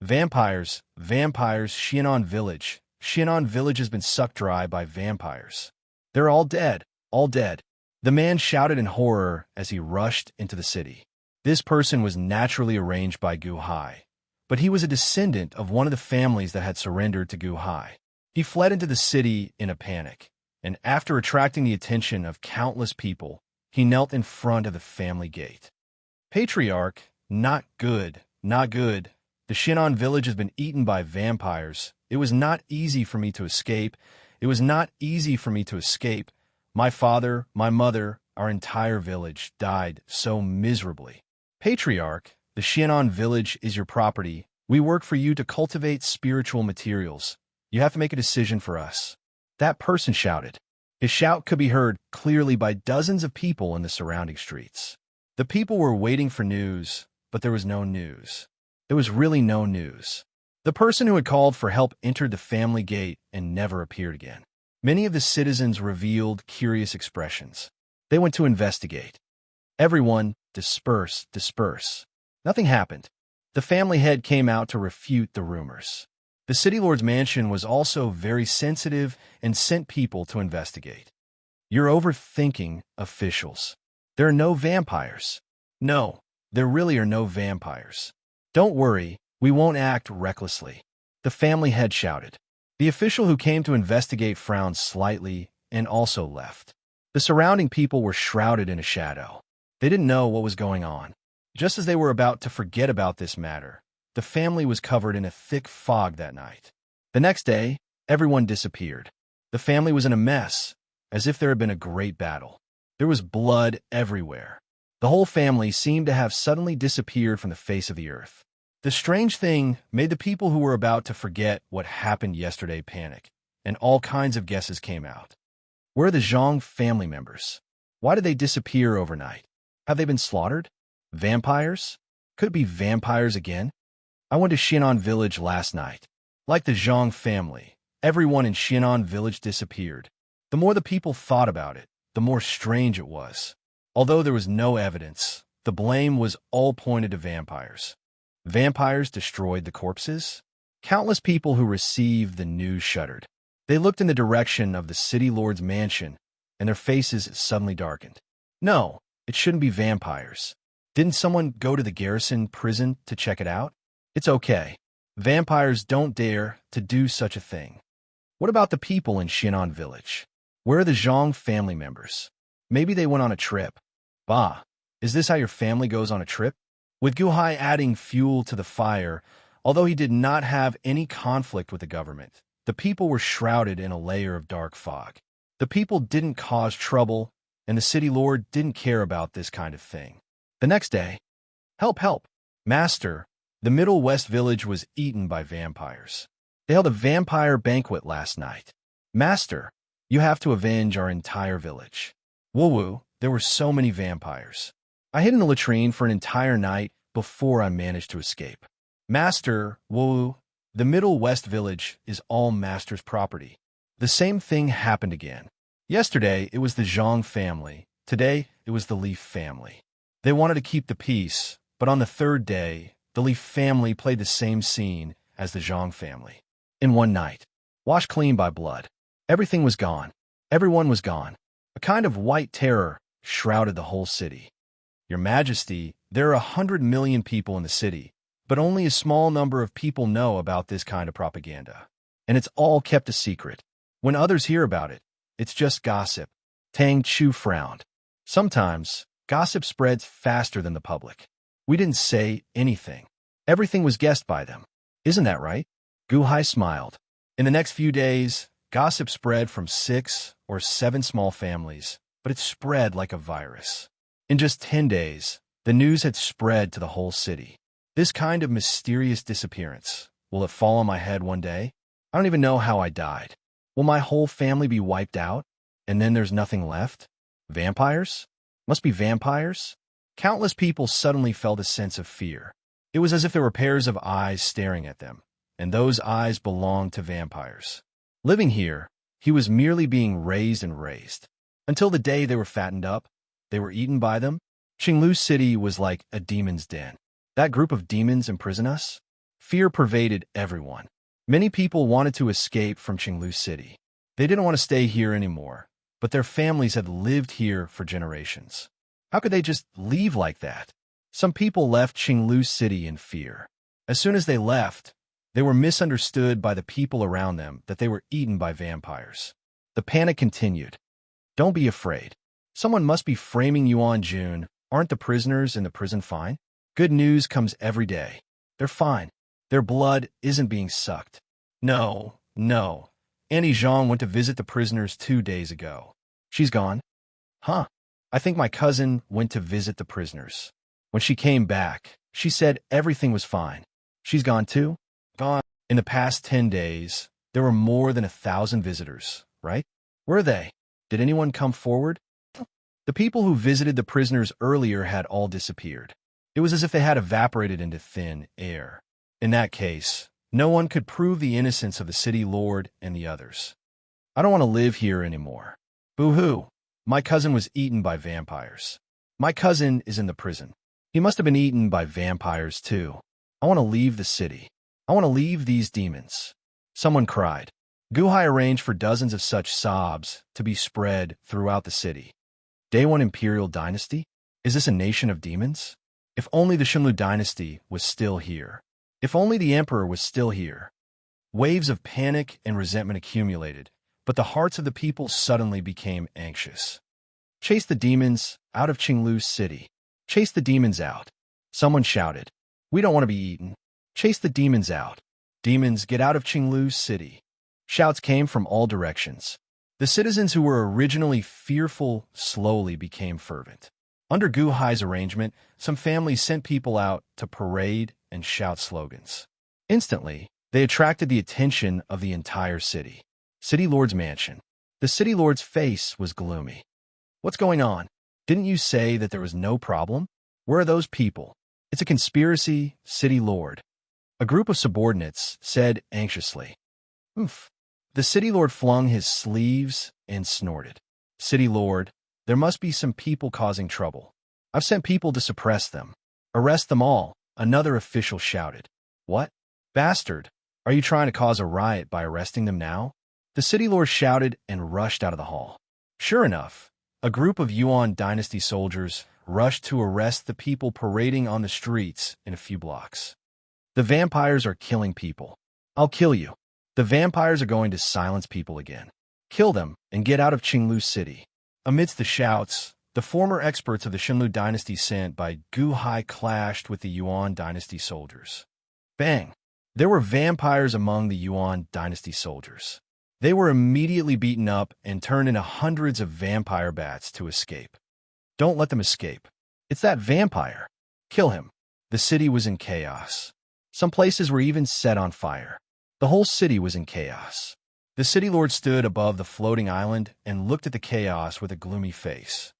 Vampires, Xianan Village. Xianan Village has been sucked dry by vampires. They're all dead, all dead. The man shouted in horror as he rushed into the city. This person was naturally arranged by Guhai, but he was a descendant of one of the families that had surrendered to Guhai. He fled into the city in a panic, and after attracting the attention of countless people, he knelt in front of the family gate. Patriarch, not good, not good. The Xianan village has been eaten by vampires. It was not easy for me to escape. It was not easy for me to escape. My father, my mother, our entire village died so miserably. Patriarch, the Xianan village is your property. We work for you to cultivate spiritual materials. You have to make a decision for us. That person shouted. His shout could be heard clearly by dozens of people in the surrounding streets. The people were waiting for news, but there was no news. There was really no news. The person who had called for help entered the family gate and never appeared again. Many of the citizens revealed curious expressions. They went to investigate. Everyone, disperse, disperse. Nothing happened. The family head came out to refute the rumors. The city lord's mansion was also very sensitive and sent people to investigate. You're overthinking, officials. There are no vampires. No, there really are no vampires. Don't worry, we won't act recklessly, the family head shouted. The official who came to investigate frowned slightly and also left. The surrounding people were shrouded in a shadow. They didn't know what was going on. Just as they were about to forget about this matter, the family was covered in a thick fog that night. The next day, everyone disappeared. The family was in a mess, as if there had been a great battle. There was blood everywhere. The whole family seemed to have suddenly disappeared from the face of the earth. The strange thing made the people who were about to forget what happened yesterday panic, and all kinds of guesses came out. Where are the Zhang family members? Why did they disappear overnight? Have they been slaughtered? Vampires? Could it be vampires again? I went to Xianan village last night. Like the Zhang family, everyone in Xianan village disappeared. The more the people thought about it, the more strange it was. Although there was no evidence, the blame was all pointed to vampires. Vampires destroyed the corpses? Countless people who received the news shuddered. They looked in the direction of the city lord's mansion, and their faces suddenly darkened. No, it shouldn't be vampires. Didn't someone go to the garrison prison to check it out? It's okay. Vampires don't dare to do such a thing. What about the people in Xianan village? Where are the Zhang family members? Maybe they went on a trip. Bah, is this how your family goes on a trip? With Guhai adding fuel to the fire, although he did not have any conflict with the government, the people were shrouded in a layer of dark fog. The people didn't cause trouble, and the city lord didn't care about this kind of thing. The next day, help, help! Master, the Middle West village was eaten by vampires. They held a vampire banquet last night. Master, you have to avenge our entire village. Woo-woo, there were so many vampires. I hid in the latrine for an entire night before I managed to escape. Master, woo-woo, the Middle West village is all Master's property. The same thing happened again. Yesterday, it was the Zhang family. Today, it was the Leaf family. They wanted to keep the peace, but on the third day, the Leaf family played the same scene as the Zhang family. In one night, washed clean by blood. Everything was gone. Everyone was gone. A kind of white terror shrouded the whole city. Your Majesty, there are 100 million people in the city, but only a small number of people know about this kind of propaganda. And it's all kept a secret. When others hear about it, it's just gossip. Tang Chu frowned. Sometimes, gossip spreads faster than the public. We didn't say anything. Everything was guessed by them. Isn't that right? Guhai smiled. In the next few days, gossip spread from 6 or 7 small families, but it spread like a virus. In just 10 days, the news had spread to the whole city. This kind of mysterious disappearance, will it fall on my head one day? I don't even know how I died. Will my whole family be wiped out? And then there's nothing left? Vampires? Must be vampires? Countless people suddenly felt a sense of fear. It was as if there were pairs of eyes staring at them, and those eyes belonged to vampires. Living here, he was merely being raised and raised. Until the day they were fattened up, they were eaten by them. Qinglu City was like a demon's den. That group of demons imprison us? Fear pervaded everyone. Many people wanted to escape from Qinglu City. They didn't want to stay here anymore, but their families had lived here for generations. How could they just leave like that? Some people left Qinglu City in fear. As soon as they left, they were misunderstood by the people around them that they were eaten by vampires. The panic continued. Don't be afraid. Someone must be framing you on June. Aren't the prisoners in the prison fine? Good news comes every day. They're fine. Their blood isn't being sucked. No. Annie Zhang went to visit the prisoners 2 days ago. She's gone. Huh. I think my cousin went to visit the prisoners. When she came back, she said everything was fine. She's gone too? Gone. In the past 10 days, there were more than 1,000 visitors, right? Where are they? Did anyone come forward? The people who visited the prisoners earlier had all disappeared. It was as if they had evaporated into thin air. In that case, no one could prove the innocence of the city lord and the others. I don't want to live here anymore. Boo-hoo. My cousin was eaten by vampires. My cousin is in the prison. He must have been eaten by vampires too. I want to leave the city. I want to leave these demons. Someone cried. Guhai arranged for dozens of such sobs to be spread throughout the city. Day 1 Imperial Dynasty? Is this a nation of demons? If only the Xunlu dynasty was still here. If only the emperor was still here. Waves of panic and resentment accumulated, but the hearts of the people suddenly became anxious. Chase the demons out of Qinglu's city. Chase the demons out. Someone shouted. We don't want to be eaten. Chase the demons out. Demons, get out of Qinglu's city. Shouts came from all directions. The citizens who were originally fearful slowly became fervent. Under Gu Hai's arrangement, some families sent people out to parade and shout slogans. Instantly, they attracted the attention of the entire city. City Lord's mansion. The city lord's face was gloomy. What's going on? Didn't you say that there was no problem? Where are those people? It's a conspiracy, city lord. A group of subordinates said anxiously. Oof. The city lord flung his sleeves and snorted. City lord, there must be some people causing trouble. I've sent people to suppress them. Arrest them all, another official shouted. What? Bastard, are you trying to cause a riot by arresting them now? The city lord shouted and rushed out of the hall. Sure enough, a group of Yuan dynasty soldiers rushed to arrest the people parading on the streets in a few blocks. The vampires are killing people. I'll kill you. The vampires are going to silence people again. Kill them and get out of Qinglu city. Amidst the shouts, the former experts of the Xinlu dynasty sent by Gu Hai clashed with the Yuan dynasty soldiers. Bang! There were vampires among the Yuan dynasty soldiers. They were immediately beaten up and turned into hundreds of vampire bats to escape. Don't let them escape. It's that vampire. Kill him. The city was in chaos. Some places were even set on fire. The whole city was in chaos. The city lord stood above the floating island and looked at the chaos with a gloomy face.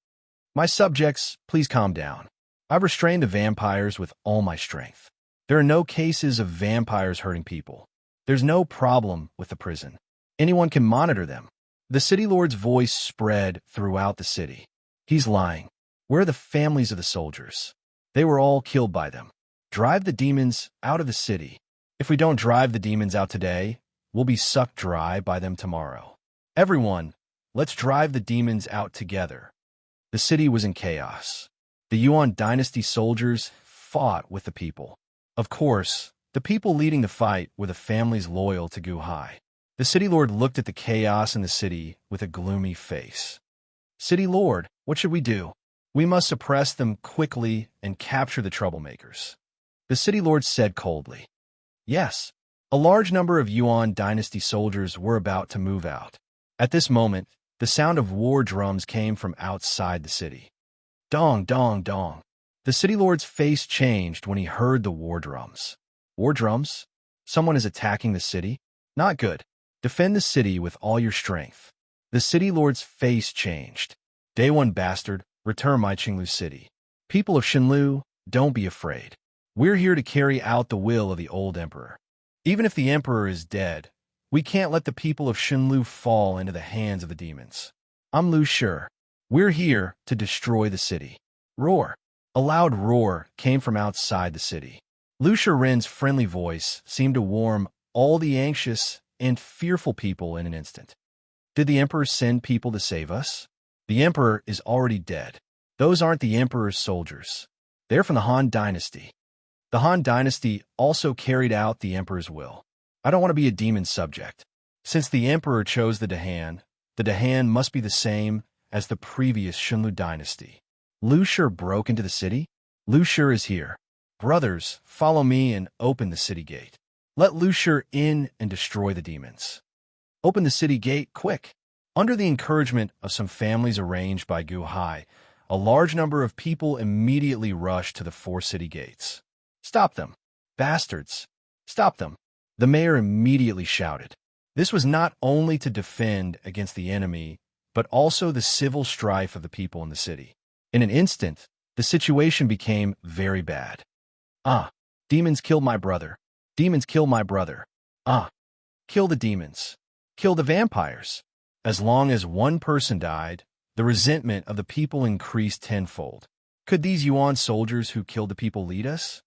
My subjects, please calm down. I've restrained the vampires with all my strength. There are no cases of vampires hurting people. There's no problem with the prison. Anyone can monitor them. The city lord's voice spread throughout the city. He's lying. Where are the families of the soldiers? They were all killed by them. Drive the demons out of the city. If we don't drive the demons out today, we'll be sucked dry by them tomorrow. Everyone, let's drive the demons out together. The city was in chaos. The Yuan dynasty soldiers fought with the people. Of course, the people leading the fight were the families loyal to Gu Hai. The city lord looked at the chaos in the city with a gloomy face. City lord, what should we do? We must suppress them quickly and capture the troublemakers. The city lord said coldly. Yes, a large number of Yuan dynasty soldiers were about to move out. At this moment, the sound of war drums came from outside the city. Dong, dong, dong. The city lord's face changed when he heard the war drums. War drums? Someone is attacking the city? Not good. Defend the city with all your strength. The city lord's face changed. Day one, bastard, return my Qinglu city. People of Xinlu, don't be afraid. We're here to carry out the will of the old emperor. Even if the emperor is dead, we can't let the people of Xinlu fall into the hands of the demons. I'm Lu Shi. We're here to destroy the city. Roar. A loud roar came from outside the city. Lu Shiren's friendly voice seemed to warm all the anxious and fearful people in an instant. Did the emperor send people to save us? The emperor is already dead. Those aren't the emperor's soldiers. They're from the Han dynasty. The Han dynasty also carried out the emperor's will. I don't want to be a demon subject. Since the emperor chose the Dahan must be the same as the previous Xinlu dynasty. Lu Shi broke into the city. Lu Shi is here. Brothers, follow me and open the city gate. Let Lu Shi in and destroy the demons. Open the city gate, quick. Under the encouragement of some families arranged by Gu Hai, a large number of people immediately rushed to the 4 city gates. Stop them, bastards. Stop them. The mayor immediately shouted. This was not only to defend against the enemy, but also the civil strife of the people in the city. In an instant, the situation became very bad. Ah, demons killed my brother. Demons killed my brother. Ah, kill the demons. Kill the vampires. As long as one person died, the resentment of the people increased tenfold. Could these Yuan soldiers who killed the people lead us?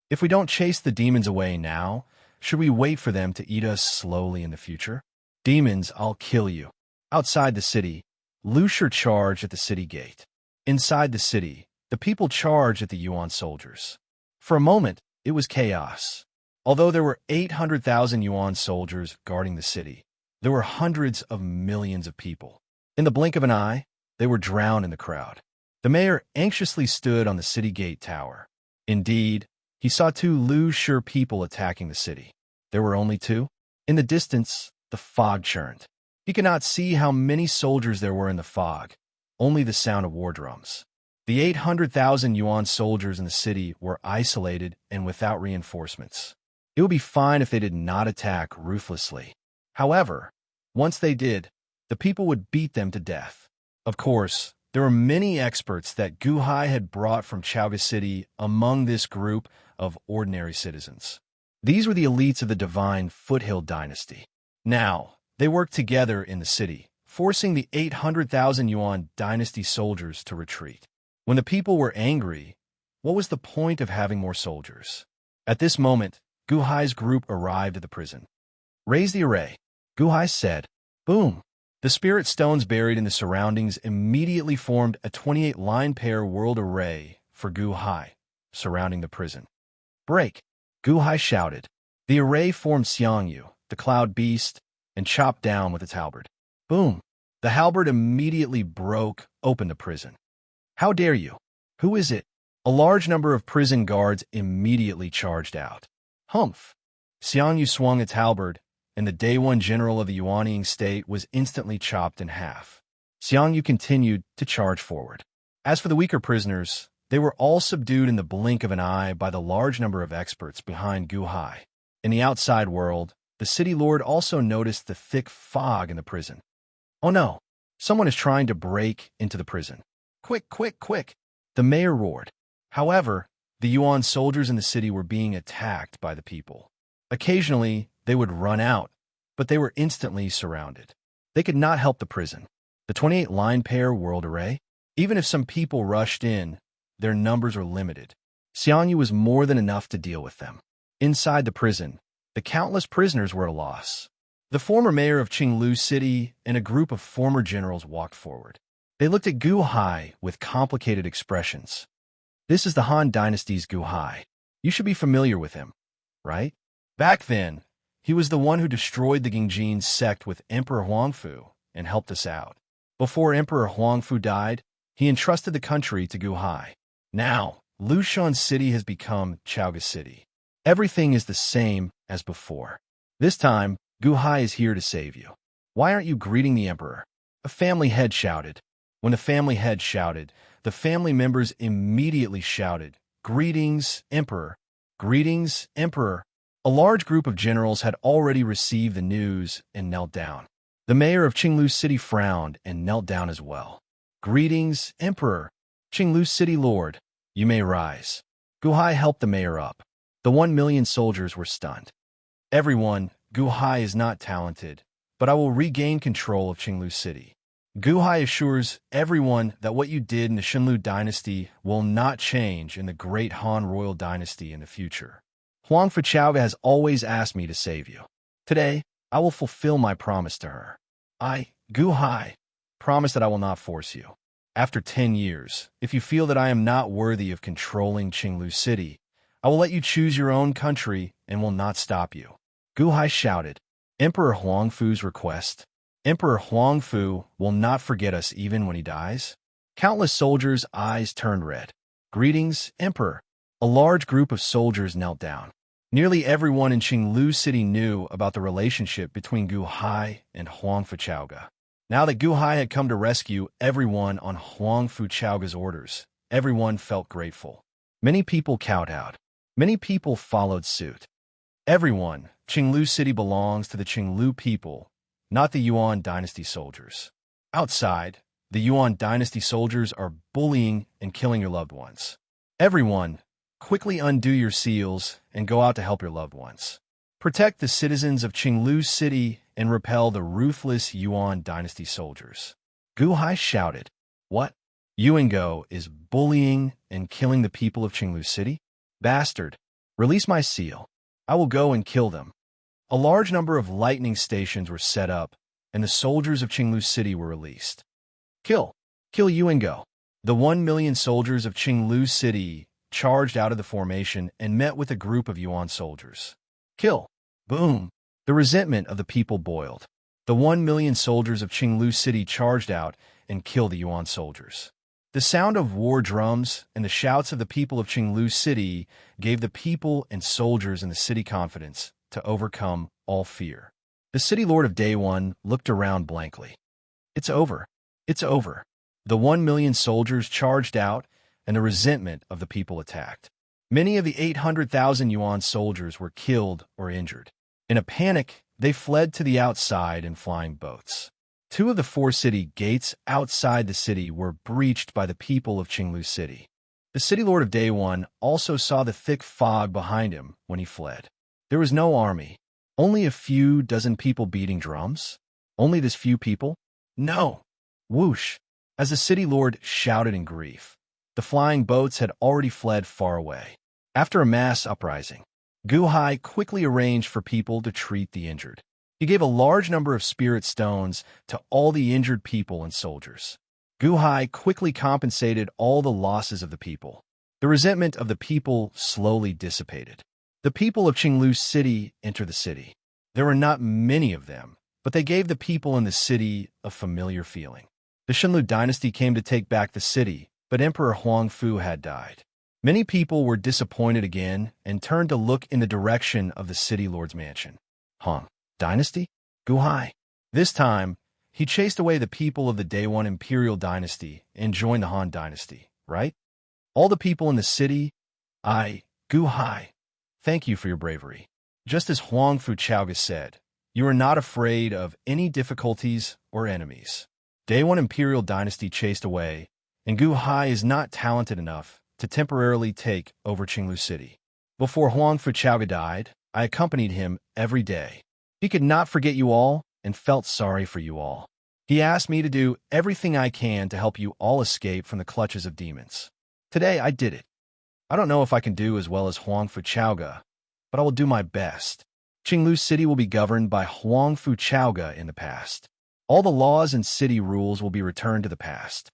If we don't chase the demons away now, should we wait for them to eat us slowly in the future? Demons, I'll kill you. Outside the city, Lu Shi charged at the city gate. Inside the city, the people charged at the Yuan soldiers. For a moment, it was chaos. Although there were 800,000 Yuan soldiers guarding the city, there were hundreds of millions of people. In the blink of an eye, they were drowned in the crowd. The mayor anxiously stood on the city gate tower. Indeed, he saw two Lu-sure people attacking the city. There were only two. In the distance, the fog churned. He could not see how many soldiers there were in the fog, only the sound of war drums. The 800,000 yuan soldiers in the city were isolated and without reinforcements. It would be fine if they did not attack ruthlessly. However, once they did, the people would beat them to death. Of course, there were many experts that Gu Hai had brought from Chaoga City among this group of ordinary citizens. These were the elites of the divine Foothill dynasty. Now, they worked together in the city, forcing the 800,000 yuan dynasty soldiers to retreat. When the people were angry, what was the point of having more soldiers? At this moment, Gu Hai's group arrived at the prison. Raise the array, Gu Hai said. Boom! The spirit stones buried in the surroundings immediately formed a 28-line pair world array for Gu Hai, surrounding the prison. Break! Gu Hai shouted. The array formed Xiangyu, the cloud beast, and chopped down with its halberd. Boom! The halberd immediately broke open the prison. How dare you? Who is it? A large number of prison guards immediately charged out. Humph! Xiangyu swung its halberd, and the Day One general of the Yuanying state was instantly chopped in half. Xiangyu continued to charge forward. As for the weaker prisoners, they were all subdued in the blink of an eye by the large number of experts behind Gu Hai. In the outside world, the city lord also noticed the thick fog in the prison. Oh no! Someone is trying to break into the prison. Quick, quick, quick! The mayor roared. However, the Yuan soldiers in the city were being attacked by the people. Occasionally, they would run out, but they were instantly surrounded. They could not help the prison. The 28-line pair world array? Even if some people rushed in, their numbers were limited. Xiangyu was more than enough to deal with them. Inside the prison, the countless prisoners were at a loss. The former mayor of Qinglu City and a group of former generals walked forward. They looked at Gu Hai with complicated expressions. This is the Han Dynasty's Gu Hai. You should be familiar with him, right? Back then, he was the one who destroyed the Gingjin sect with Emperor Huangfu and helped us out. Before Emperor Huangfu died, he entrusted the country to Gu Hai. Now, Lushan City has become Chaoga City. Everything is the same as before. This time, Gu Hai is here to save you. Why aren't you greeting the emperor? A family head shouted. When the family head shouted, the family members immediately shouted, Greetings, Emperor! Greetings, Emperor! A large group of generals had already received the news and knelt down. The mayor of Qinglu City frowned and knelt down as well. Greetings, Emperor! Qinglu City Lord, you may rise. Gu Hai helped the mayor up. The 1 million soldiers were stunned. Everyone, Gu Hai is not talented, but I will regain control of Qinglu City. Gu Hai assures everyone that what you did in the Xinlu dynasty will not change in the great Han royal dynasty in the future. Huangfu Chaoga has always asked me to save you. Today, I will fulfill my promise to her. I, Gu Hai, promise that I will not force you. After 10 years, if you feel that I am not worthy of controlling Qinglu City, I will let you choose your own country and will not stop you. Gu Hai shouted, Emperor Huangfu's request. Emperor Huangfu will not forget us even when he dies. Countless soldiers' eyes turned red. Greetings, Emperor. A large group of soldiers knelt down. Nearly everyone in Qinglu City knew about the relationship between Gu Hai and Huangfu Chaoga. Now that Gu Hai had come to rescue everyone on Huangfu Chaoga's orders, everyone felt grateful. Many people kowtowed. Many people followed suit. Everyone, Qinglu City belongs to the Qinglu people, not the Yuan dynasty soldiers. Outside, the Yuan dynasty soldiers are bullying and killing your loved ones. Everyone, quickly undo your seals and go out to help your loved ones. Protect the citizens of Qinglu City and repel the ruthless Yuan dynasty soldiers. Gu Hai shouted, What? Yuango is bullying and killing the people of Qinglu City? Bastard, release my seal. I will go and kill them. A large number of lightning stations were set up, and the soldiers of Qinglu City were released. Kill Yuango. The 1 million soldiers of Qinglu City charged out of the formation and met with a group of Yuan soldiers. Kill. Boom. The resentment of the people boiled. The 1 million soldiers of Qinglu City charged out and kill the Yuan soldiers. The sound of war drums and the shouts of the people of Qinglu City gave the people and soldiers in the city confidence to overcome all fear. The city lord of Day One looked around blankly. It's over. It's over. The 1 million soldiers charged out, and the resentment of the people attacked. Many of the 800,000 Yuan soldiers were killed or injured. In a panic, they fled to the outside in flying boats. 2 of the 4 city gates outside the city were breached by the people of Qinglu City. The city lord of Day One also saw the thick fog behind him when he fled. There was no army. Only a few dozen people beating drums? Only this few people? No! Whoosh! As the city lord shouted in grief, the flying boats had already fled far away. After a mass uprising, Gu Hai quickly arranged for people to treat the injured. He gave a large number of spirit stones to all the injured people and soldiers. Gu Hai quickly compensated all the losses of the people. The resentment of the people slowly dissipated. The people of Qinglu City entered the city. There were not many of them, but they gave the people in the city a familiar feeling. The Xunlu dynasty came to take back the city, but Emperor Huangfu had died. Many people were disappointed again and turned to look in the direction of the city lord's mansion. Hong Dynasty? Gu Hai. This time, he chased away the people of the Day One imperial dynasty and joined the Han dynasty, right? All the people in the city, Gu Hai, thank you for your bravery. Just as Huangfu Chaoga said, you are not afraid of any difficulties or enemies. Day One imperial dynasty chased away, and Gu Hai is not talented enough to temporarily take over Qinglu City. Before Huangfu Chaoga died, I accompanied him every day. He could not forget you all and felt sorry for you all. He asked me to do everything I can to help you all escape from the clutches of demons. Today, I did it. I don't know if I can do as well as Huangfu Chaoga, but I will do my best. Qinglu City will be governed by Huangfu Chaoga in the past. All the laws and city rules will be returned to the past.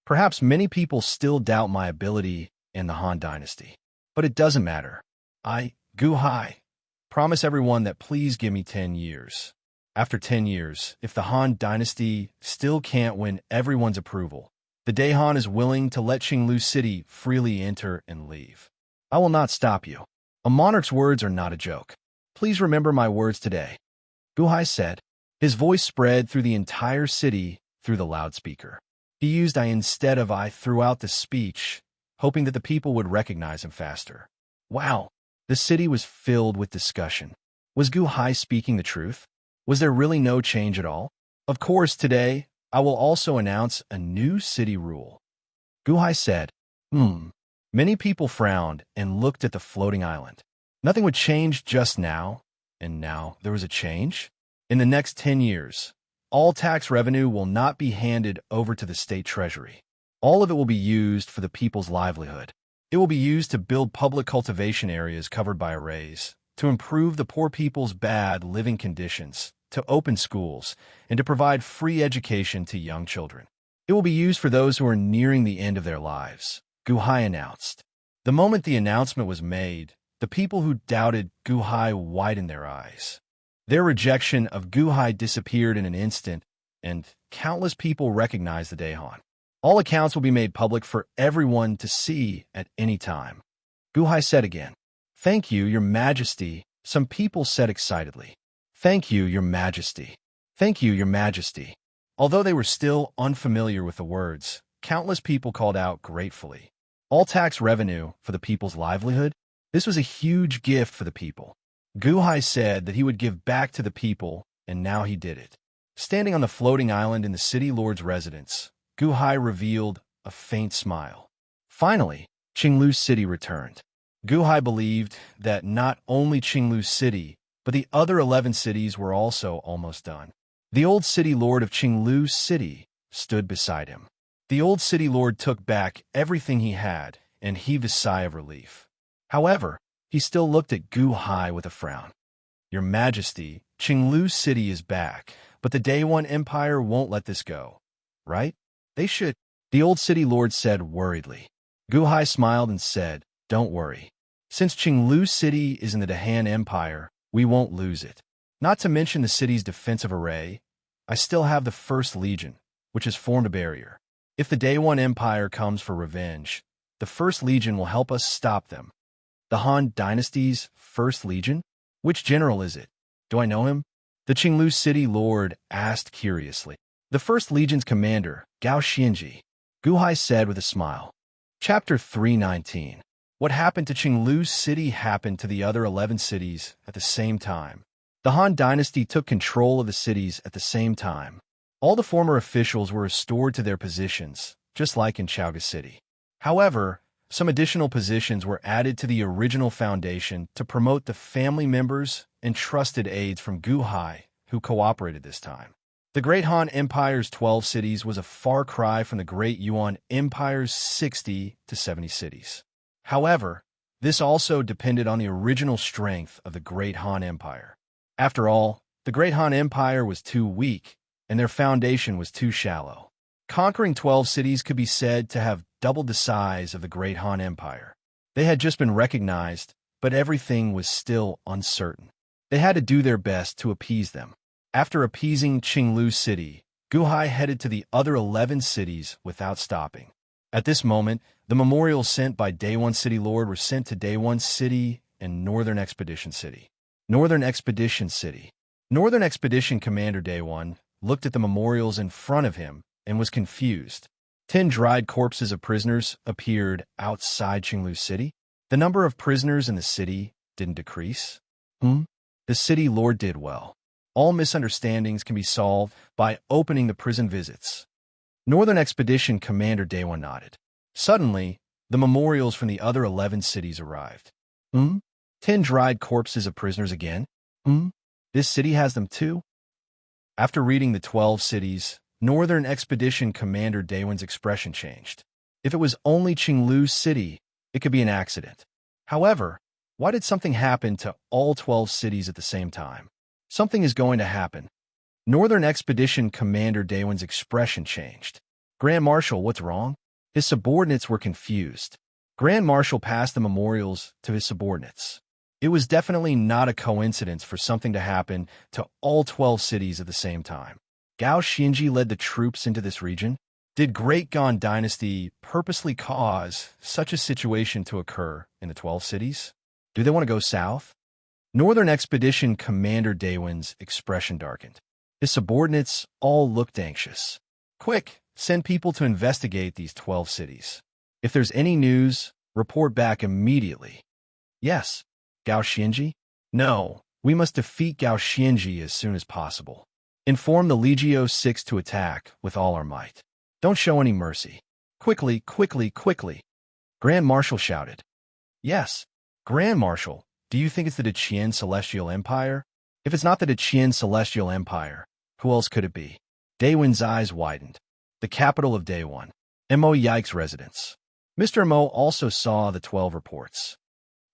Perhaps many people still doubt my ability in the Han Dynasty, but it doesn't matter. I, Gu Hai, promise everyone that please give me 10 years. After 10 years, if the Han Dynasty still can't win everyone's approval, the Daehan is willing to let Qinglu City freely enter and leave. I will not stop you. A monarch's words are not a joke. Please remember my words today. Gu Hai said. His voice spread through the entire city through the loudspeaker. He used I instead of I throughout the speech, hoping that the people would recognize him faster. Wow! The city was filled with discussion. Was Gu Hai speaking the truth? Was there really no change at all? Of course, today, I will also announce a new city rule. Gu Hai said, Many people frowned and looked at the floating island. Nothing would change just now, and now there was a change? In the next 10 years, all tax revenue will not be handed over to the state treasury. All of it will be used for the people's livelihood. It will be used to build public cultivation areas covered by arrays, to improve the poor people's bad living conditions, to open schools, and to provide free education to young children. It will be used for those who are nearing the end of their lives, Gu Hai announced. The moment the announcement was made, the people who doubted Gu Hai widened their eyes. Their rejection of Gu Hai disappeared in an instant, and countless people recognized the Daehan. All accounts will be made public for everyone to see at any time. Gu Hai said again, Thank you, Your Majesty, some people said excitedly. Thank you, Your Majesty. Thank you, Your Majesty. Although they were still unfamiliar with the words, countless people called out gratefully. All tax revenue for the people's livelihood? This was a huge gift for the people. Gu Hai said that he would give back to the people, and now he did it. Standing on the floating island in the city lord's residence, Gu Hai revealed a faint smile. Finally, Qinglu City returned. Gu Hai believed that not only Qinglu City, but the other 11 cities were also almost done. The old city lord of Qinglu City stood beside him. The old city lord took back everything he had and heaved a sigh of relief. However, he still looked at Gu Hai with a frown. Your Majesty, Qinglu City is back, but the Day One Empire won't let this go, right? They should, the old city lord said worriedly. Gu Hai smiled and said, Don't worry. Since Qinglu City is in the Dahan Empire, we won't lose it. Not to mention the city's defensive array, I still have the First Legion, which has formed a barrier. If the Day One Empire comes for revenge, the First Legion will help us stop them. The Han Dynasty's First Legion? Which general is it? Do I know him? The Qinglu City Lord asked curiously. The First Legion's commander, Gao Xianji, Gu Hai said with a smile. Chapter 319. What happened to Qinglu City happened to the other 11 cities at the same time. The Han Dynasty took control of the cities at the same time. All the former officials were restored to their positions, just like in Chaoga City. However, some additional positions were added to the original foundation to promote the family members and trusted aides from Gu Hai who cooperated this time. The Great Han Empire's 12 cities was a far cry from the Great Yuan Empire's 60 to 70 cities. However, this also depended on the original strength of the Great Han Empire. After all, the Great Han Empire was too weak, and their foundation was too shallow. Conquering 12 cities could be said to have doubled the size of the Great Han Empire. They had just been recognized, but everything was still uncertain. They had to do their best to appease them. After appeasing Qinglu City, Gu Hai headed to the other 11 cities without stopping. At this moment, the memorials sent by Day One City Lord were sent to Day One City and Northern Expedition City. Northern Expedition City. Northern Expedition Commander Day One looked at the memorials in front of him and was confused. 10 dried corpses of prisoners appeared outside Qinglu City. The number of prisoners in the city didn't decrease. The city lord did well. All misunderstandings can be solved by opening the prison visits. Northern Expedition Commander Day One nodded. Suddenly, the memorials from the other 11 cities arrived. 10 dried corpses of prisoners again? This city has them too? After reading the 12 cities, Northern Expedition Commander Day One's expression changed. If it was only Qinglu City, it could be an accident. However, why did something happen to all 12 cities at the same time? Something is going to happen. Northern Expedition Commander Day One's expression changed. Grand Marshal, what's wrong? His subordinates were confused. Grand Marshal passed the memorials to his subordinates. It was definitely not a coincidence for something to happen to all 12 cities at the same time. Gao Xianji led the troops into this region. Did Great Gan Dynasty purposely cause such a situation to occur in the 12 cities? Do they want to go south? Northern Expedition Commander Day One's expression darkened. His subordinates all looked anxious. Quick, send people to investigate these 12 cities. If there's any news, report back immediately. Yes. Gao Xianji? No, we must defeat Gao Xianji as soon as possible. Inform the Legio 6 to attack with all our might. Don't show any mercy. Quickly, quickly, quickly. Grand Marshal shouted. Yes. Grand Marshal, do you think it's the Deqian Celestial Empire? If it's not the Deqian Celestial Empire, who else could it be? Day One's eyes widened. The capital of Day One. Mo Yike's residence. Mr. Mo also saw the 12 reports.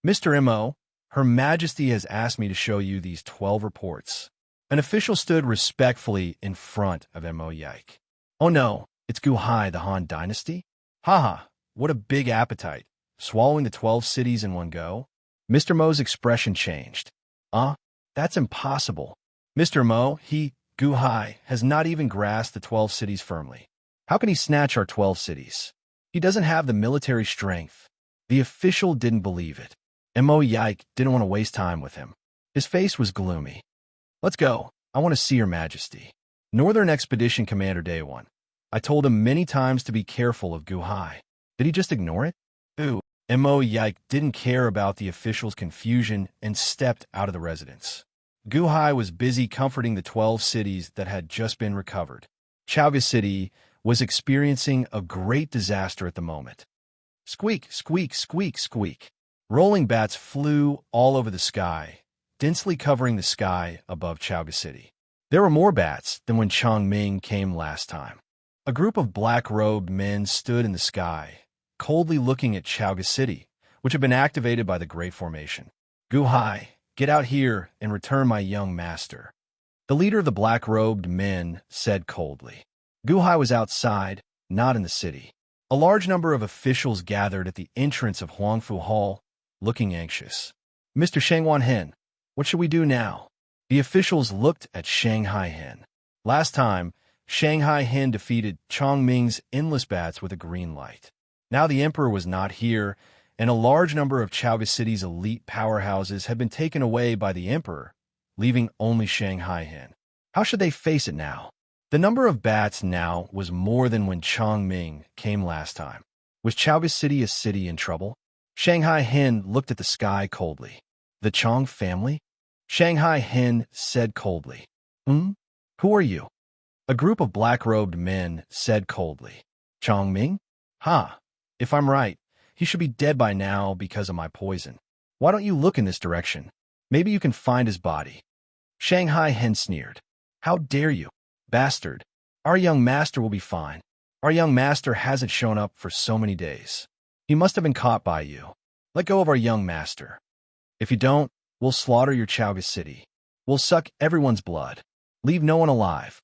Mr. Mo, Her Majesty has asked me to show you these 12 reports. An official stood respectfully in front of Mo Yike. Oh no, it's Gu Hai, the Han Dynasty? Haha, what a big appetite. Swallowing the 12 cities in one go? Mr. Mo's expression changed. That's impossible. Mr. Mo, Gu Hai, has not even grasped the 12 cities firmly. How can he snatch our 12 cities? He doesn't have the military strength. The official didn't believe it. Mo Yike didn't want to waste time with him. His face was gloomy. Let's go. I want to see Your Majesty. Northern Expedition Commander Day One. I told him many times to be careful of Gu Hai. Did he just ignore it? Mo Yike didn't care about the official's confusion and stepped out of the residence. Gu Hai was busy comforting the 12 cities that had just been recovered. Chaoga City was experiencing a great disaster at the moment. Squeak, squeak, squeak, squeak. Rolling bats flew all over the sky, densely covering the sky above Chaoga City. There were more bats than when Chongming came last time. A group of black-robed men stood in the sky, coldly looking at Chaoga City, which had been activated by the Great Formation. Gu Hai, get out here and return my young master. The leader of the black-robed men said coldly. Gu Hai was outside, not in the city. A large number of officials gathered at the entrance of Huangfu Hall, looking anxious. Mr. Shangwan Hen, what should we do now? The officials looked at Shanghai Hen. Last time, Shanghai Hen defeated Chongming's endless bats with a green light. Now the emperor was not here, and a large number of Chaoga City's elite powerhouses had been taken away by the emperor, leaving only Shanghai Hen. How should they face it now? The number of bats now was more than when Chongming came last time. Was Chaoga City a city in trouble? Shanghai Hen looked at the sky coldly. The Chong family? Shanghai Hen said coldly. Who are you? A group of black-robed men said coldly. Chongming? If I'm right, he should be dead by now because of my poison. Why don't you look in this direction? Maybe you can find his body. Shanghai Hen sneered. How dare you, bastard? Our young master will be fine. Our young master hasn't shown up for so many days. He must have been caught by you. Let go of our young master. If you don't, we'll slaughter your Chaoga City. We'll suck everyone's blood. Leave no one alive.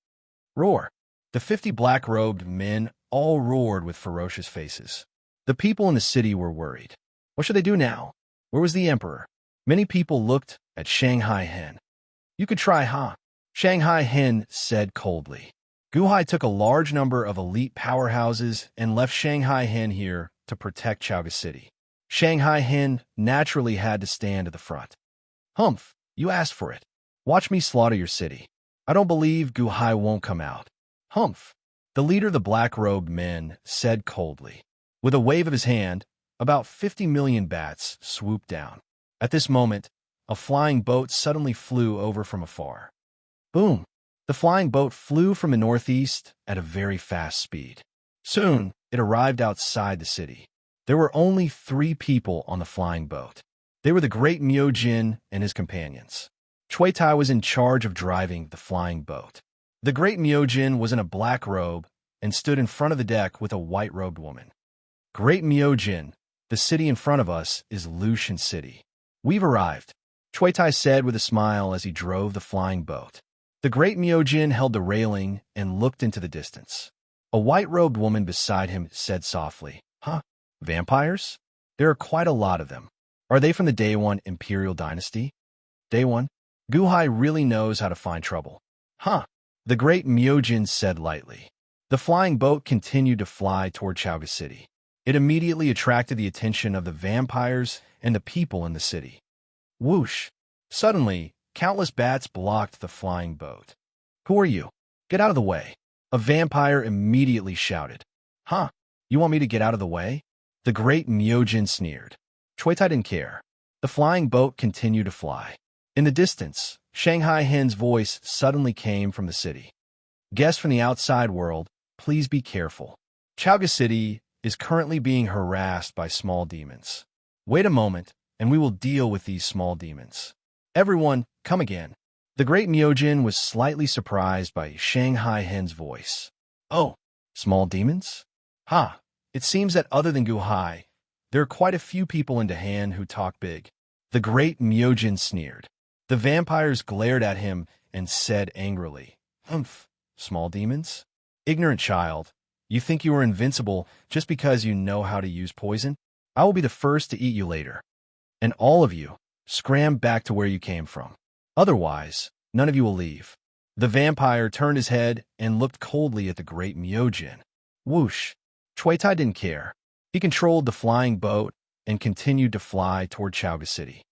Roar. The 50 black-robed men all roared with ferocious faces. The people in the city were worried. What should they do now? Where was the emperor? Many people looked at Shanghai Hen. You could try, Shanghai Hen said coldly. Guhai took a large number of elite powerhouses and left Shanghai Hen here to protect Chaoga City. Shanghai Hen naturally had to stand at the front. Humph, you asked for it. Watch me slaughter your city. I don't believe Guhai won't come out. Humph. The leader of the black-robed men said coldly. With a wave of his hand, about 50 million bats swooped down. At this moment, a flying boat suddenly flew over from afar. Boom! The flying boat flew from the northeast at a very fast speed. Soon, it arrived outside the city. There were only 3 people on the flying boat. They were the great Myojin and his companions. Cui Tai was in charge of driving the flying boat. The great Myojin was in a black robe and stood in front of the deck with a white-robed woman. Great Myojin, the city in front of us is Lucian City. We've arrived, Cui Tai said with a smile as he drove the flying boat. The great Myojin held the railing and looked into the distance. A white-robed woman beside him said softly, Vampires? There are quite a lot of them. Are they from the Day 1 Imperial Dynasty? Day 1? Guhai really knows how to find trouble. The great Myojin said lightly. The flying boat continued to fly toward Chaoga City. It immediately attracted the attention of the vampires and the people in the city. Whoosh! Suddenly, countless bats blocked the flying boat. Who are you? Get out of the way. A vampire immediately shouted. You want me to get out of the way? The great Myojin sneered. Cui Tai didn't care. The flying boat continued to fly. In the distance, Shanghai Hen's voice suddenly came from the city. Guests from the outside world, please be careful. Chaoga City is currently being harassed by small demons. Wait a moment, and we will deal with these small demons. Everyone, come again. The great Myojin was slightly surprised by Shanghai Hen's voice. Oh, small demons? It seems that other than Guhai, there are quite a few people in Dahan who talk big. The great Myojin sneered. The vampires glared at him and said angrily, small demons? Ignorant child, you think you are invincible just because you know how to use poison? I will be the first to eat you later. And all of you, scram back to where you came from. Otherwise, none of you will leave. The vampire turned his head and looked coldly at the great Myojin. Whoosh! Cui Tai didn't care. He controlled the flying boat and continued to fly toward Chaoga City.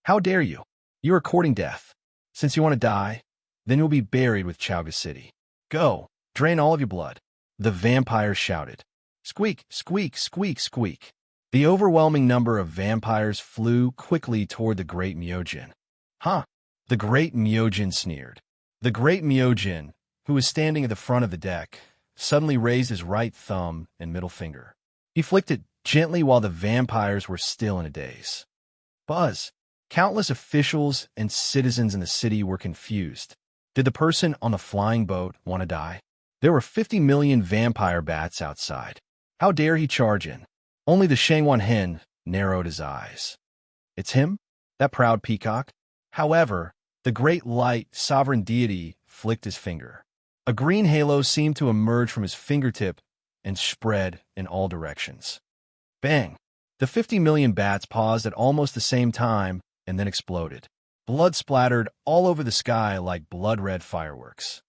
How dare you? You are courting death. Since you want to die, then you'll be buried with Chaoga City. Go, drain all of your blood. The vampire shouted. Squeak, squeak, squeak, squeak. The overwhelming number of vampires flew quickly toward the great Myojin. The great Myojin sneered. The great Myojin, who was standing at the front of the deck, suddenly raised his right thumb and middle finger. He flicked it gently while the vampires were still in a daze. Buzz! Countless officials and citizens in the city were confused. Did the person on the flying boat want to die? There were 50 million vampire bats outside. How dare he charge in? Only the Shangwan Hen narrowed his eyes. It's him? That proud peacock? However, the great light sovereign deity flicked his finger. A green halo seemed to emerge from his fingertip and spread in all directions. Bang! The 50 million bats paused at almost the same time and then exploded. Blood splattered all over the sky like blood-red fireworks.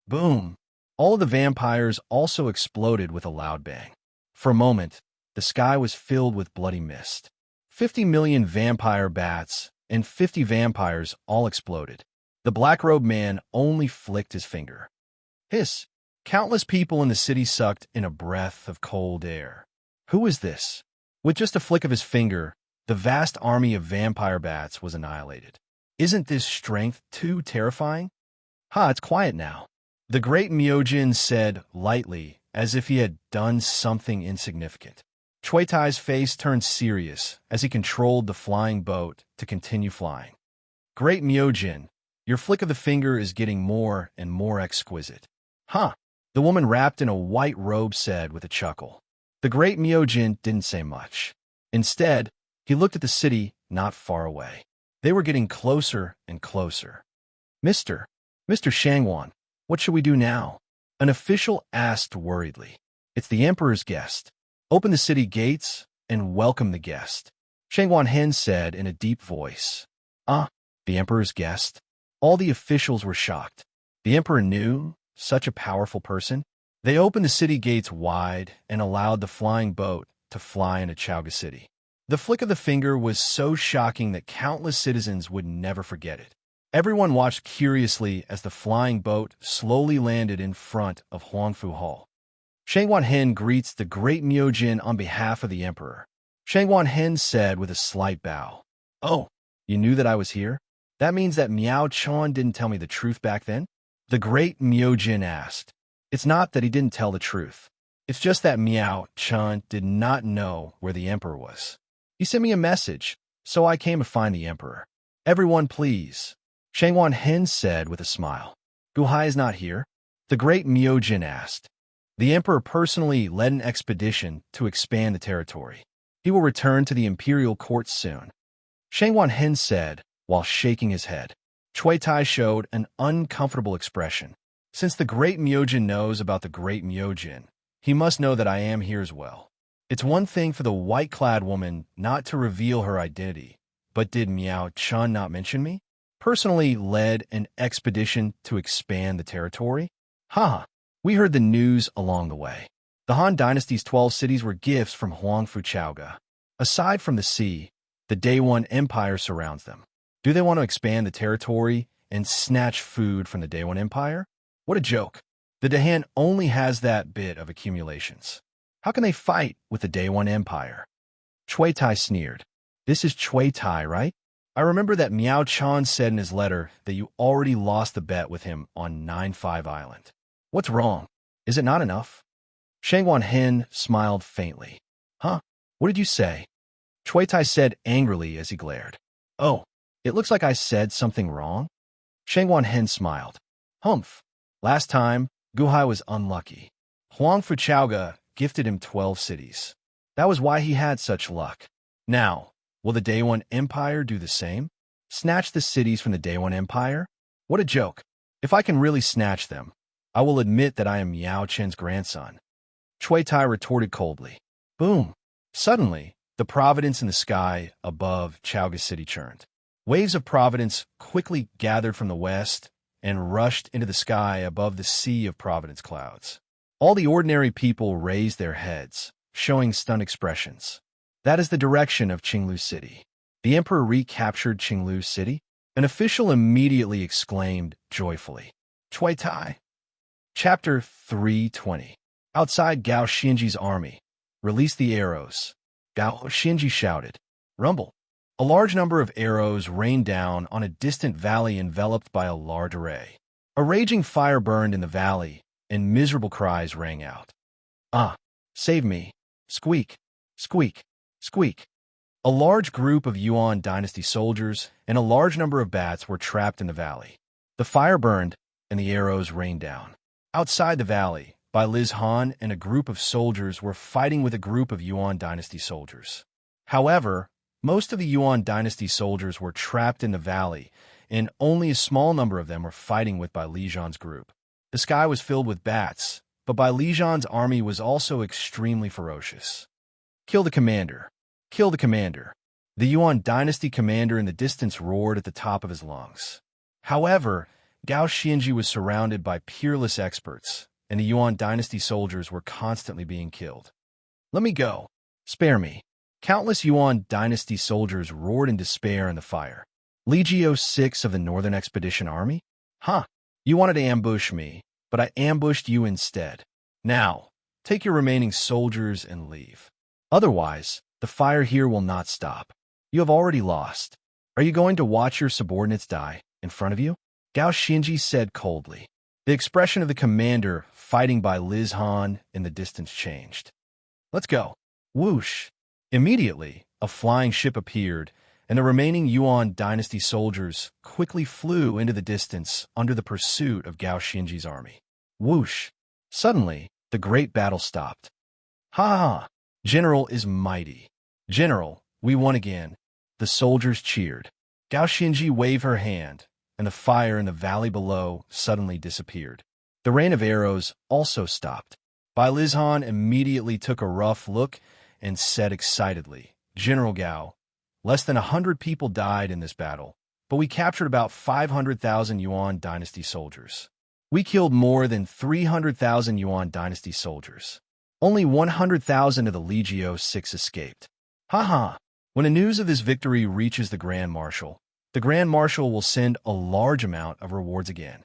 Boom! All of the vampires also exploded with a loud bang. For a moment, the sky was filled with bloody mist. 50 million vampire bats and 50 vampires all exploded. The black-robed man only flicked his finger. Hiss! Countless people in the city sucked in a breath of cold air. Who is this? With just a flick of his finger, the vast army of vampire bats was annihilated. Isn't this strength too terrifying? It's quiet now. The great Myojin said lightly, as if he had done something insignificant. Chui Tai's face turned serious as he controlled the flying boat to continue flying. Great Myojin, your flick of the finger is getting more and more exquisite. The woman wrapped in a white robe said with a chuckle. The great Myojin didn't say much. Instead, he looked at the city not far away. They were getting closer and closer. Mr. Shangwan, what should we do now? An official asked worriedly. It's the emperor's guest. Open the city gates and welcome the guest. Shangwan Hen said in a deep voice. The emperor's guest? All the officials were shocked. The emperor knew such a powerful person? They opened the city gates wide and allowed the flying boat to fly into Chaoga City. The flick of the finger was so shocking that countless citizens would never forget it. Everyone watched curiously as the flying boat slowly landed in front of Huangfu Hall. Shangwan Hen greets the great Myojin on behalf of the emperor. Shangwan Hen said with a slight bow. Oh, you knew that I was here? That means that Miao Chan didn't tell me the truth back then? The great Myojin asked. It's not that he didn't tell the truth. It's just that Miao Chan did not know where the emperor was. He sent me a message, so I came to find the emperor. Everyone, please. Shangwan Hen said with a smile. Guhai is not here? The great Myojin asked. The emperor personally led an expedition to expand the territory. He will return to the imperial court soon. Shangwan Hen said, while shaking his head. Chui Tai showed an uncomfortable expression. Since the great Myojin knows about the great Myojin, he must know that I am here as well. It's one thing for the white-clad woman not to reveal her identity, but did Miao Chan not mention me? Personally led an expedition to expand the territory? We heard the news along the way. The Han Dynasty's 12 cities were gifts from Huangfu Chaoga. Aside from the sea, the Day One Empire surrounds them. Do they want to expand the territory and snatch food from the Day One Empire? What a joke. The Dahan only has that bit of accumulations. How can they fight with the Day One Empire? Chui Tai sneered. This is Chui Tai, right? I remember that Miao Chan said in his letter that you already lost the bet with him on 9-5 Island. What's wrong? Is it not enough? Shangwan Hen smiled faintly. What did you say? Chui Tai said angrily as he glared. Oh, it looks like I said something wrong. Shangwan Hen smiled. Humph. Last time, Guhai was unlucky. Huangfu Chaoga gifted him 12 cities. That was why he had such luck. Now, will the Day One Empire do the same? Snatch the cities from the Day One Empire? What a joke. If I can really snatch them, I will admit that I am Miao Chen's grandson. Chui Tai retorted coldly. Boom. Suddenly, the providence in the sky above Chaoga City churned. Waves of providence quickly gathered from the west and rushed into the sky above the sea of providence clouds. All the ordinary people raised their heads, showing stunned expressions. That is the direction of Qinglu City. The emperor recaptured Qinglu City? An official immediately exclaimed joyfully. Chui Tai. Chapter 320. Outside Gao Xinji's army. Release the arrows. Gao Xinji shouted. Rumble. A large number of arrows rained down on a distant valley enveloped by a large array. A raging fire burned in the valley, and miserable cries rang out. Save me. Squeak, squeak, squeak. A large group of Yuan dynasty soldiers and a large number of bats were trapped in the valley. The fire burned, and the arrows rained down. Outside the valley, Bai Liz Han and a group of soldiers were fighting with a group of Yuan dynasty soldiers. However, most of the Yuan dynasty soldiers were trapped in the valley, and only a small number of them were fighting with Bai Lijan's group. The sky was filled with bats, but Bai Lijan's army was also extremely ferocious. Kill the commander! Kill the commander! The Yuan dynasty commander in the distance roared at the top of his lungs. However, Gao Xianji was surrounded by peerless experts, and the Yuan dynasty soldiers were constantly being killed. "Let me go. Spare me." Countless Yuan dynasty soldiers roared in despair in the fire. Legio 6 of the Northern Expedition Army? Huh. You wanted to ambush me, but I ambushed you instead. Now, take your remaining soldiers and leave. Otherwise, the fire here will not stop. You have already lost. Are you going to watch your subordinates die in front of you? Gao Xinji said coldly. The expression of the commander fighting by Liz Han in the distance changed. "Let's go." Whoosh! Immediately, a flying ship appeared, and the remaining Yuan dynasty soldiers quickly flew into the distance under the pursuit of Gao Xinji's army. Whoosh! Suddenly, the great battle stopped. "Ha ha! General is mighty. General, we won again." The soldiers cheered. Gao Xinji waved her hand, and the fire in the valley below suddenly disappeared. The rain of arrows also stopped. Bai Lizhan immediately took a rough look and said excitedly, "General Gao, less than 100 people died in this battle, but we captured about 500,000 Yuan dynasty soldiers. We killed more than 300,000 Yuan dynasty soldiers. Only 100,000 of the Legio 6 escaped. Ha ha! When the news of this victory reaches the Grand Marshal will send a large amount of rewards again."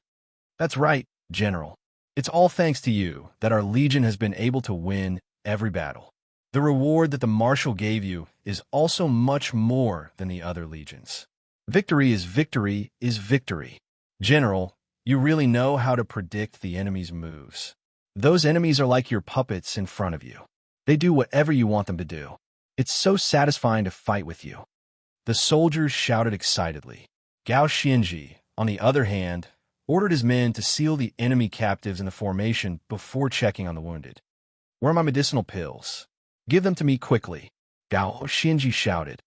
"That's right, General. It's all thanks to you that our legion has been able to win every battle. The reward that the Marshal gave you is also much more than the other legions. Victory is victory is victory. General, you really know how to predict the enemy's moves. Those enemies are like your puppets in front of you. They do whatever you want them to do. It's so satisfying to fight with you." The soldiers shouted excitedly. Gao Xianji, on the other hand, ordered his men to seal the enemy captives in the formation before checking on the wounded. "Where are my medicinal pills? Give them to me quickly." Gao Xianji shouted.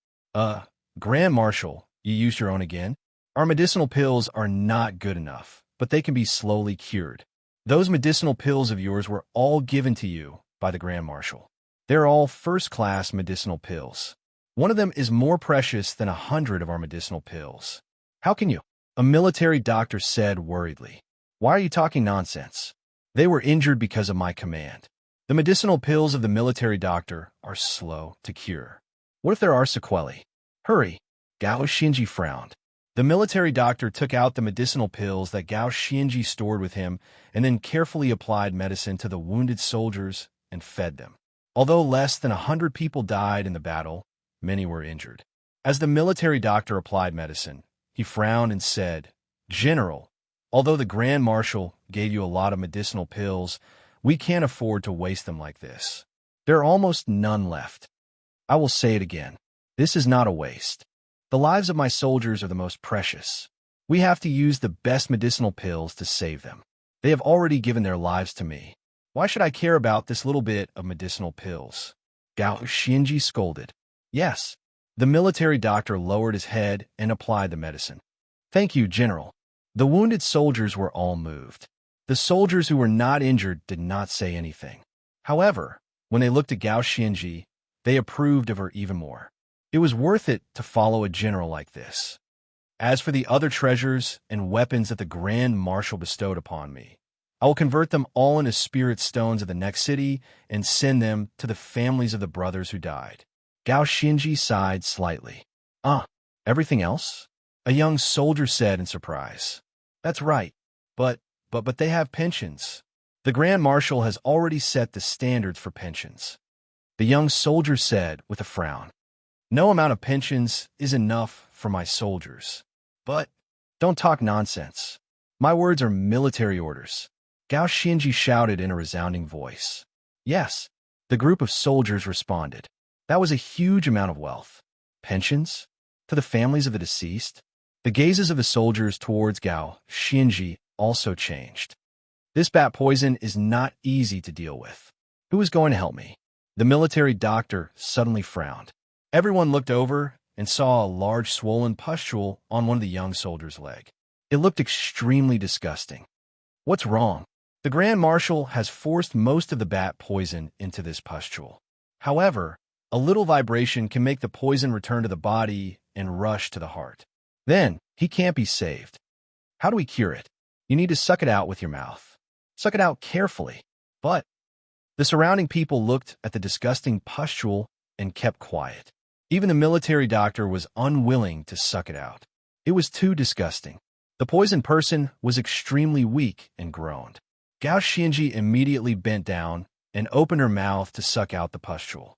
Grand Marshal, you used your own again? Our medicinal pills are not good enough, but they can be slowly cured. Those medicinal pills of yours were all given to you by the Grand Marshal. They're all first-class medicinal pills. One of them is more precious than 100 of our medicinal pills. How can you?" A military doctor said worriedly. "Why are you talking nonsense? They were injured because of my command. The medicinal pills of the military doctor are slow to cure. What if there are sequelae? Hurry." Gao Xinji frowned. The military doctor took out the medicinal pills that Gao Xinji stored with him and then carefully applied medicine to the wounded soldiers and fed them. Although less than 100 people died in the battle, many were injured. As the military doctor applied medicine, he frowned and said, "General, although the Grand Marshal gave you a lot of medicinal pills, we can't afford to waste them like this. There are almost none left. I will say it again. This is not a waste. The lives of my soldiers are the most precious. We have to use the best medicinal pills to save them. They have already given their lives to me. Why should I care about this little bit of medicinal pills?" Gao Xinji scolded. "Yes." The military doctor lowered his head and applied the medicine. "Thank you, General." The wounded soldiers were all moved. The soldiers who were not injured did not say anything. However, when they looked at Gao Xinji, they approved of her even more. It was worth it to follow a general like this. As for the other treasures and weapons that the Grand Marshal bestowed upon me, I will convert them all into spirit stones of the next city and send them to the families of the brothers who died. Gao Xinji sighed slightly. Everything else?" a young soldier said in surprise. "That's right, but they have pensions. The Grand Marshal has already set the standards for pensions." The young soldier said with a frown. "No amount of pensions is enough for my soldiers. But don't talk nonsense. My words are military orders." Gao Xinji shouted in a resounding voice. "Yes," the group of soldiers responded. That was a huge amount of wealth. Pensions? To the families of the deceased? The gazes of the soldiers towards Gao Xinji also changed. "This bat poison is not easy to deal with. Who is going to help me?" The military doctor suddenly frowned. Everyone looked over and saw a large swollen pustule on one of the young soldier's leg. It looked extremely disgusting. "What's wrong?" The Grand Marshal has forced most of the bat poison into this pustule. However, a little vibration can make the poison return to the body and rush to the heart. Then, he can't be saved. How do we cure it? You need to suck it out with your mouth. Suck it out carefully. But the surrounding people looked at the disgusting pustule and kept quiet. Even the military doctor was unwilling to suck it out. It was too disgusting. The poisoned person was extremely weak and groaned. Gao Xianji immediately bent down and opened her mouth to suck out the pustule.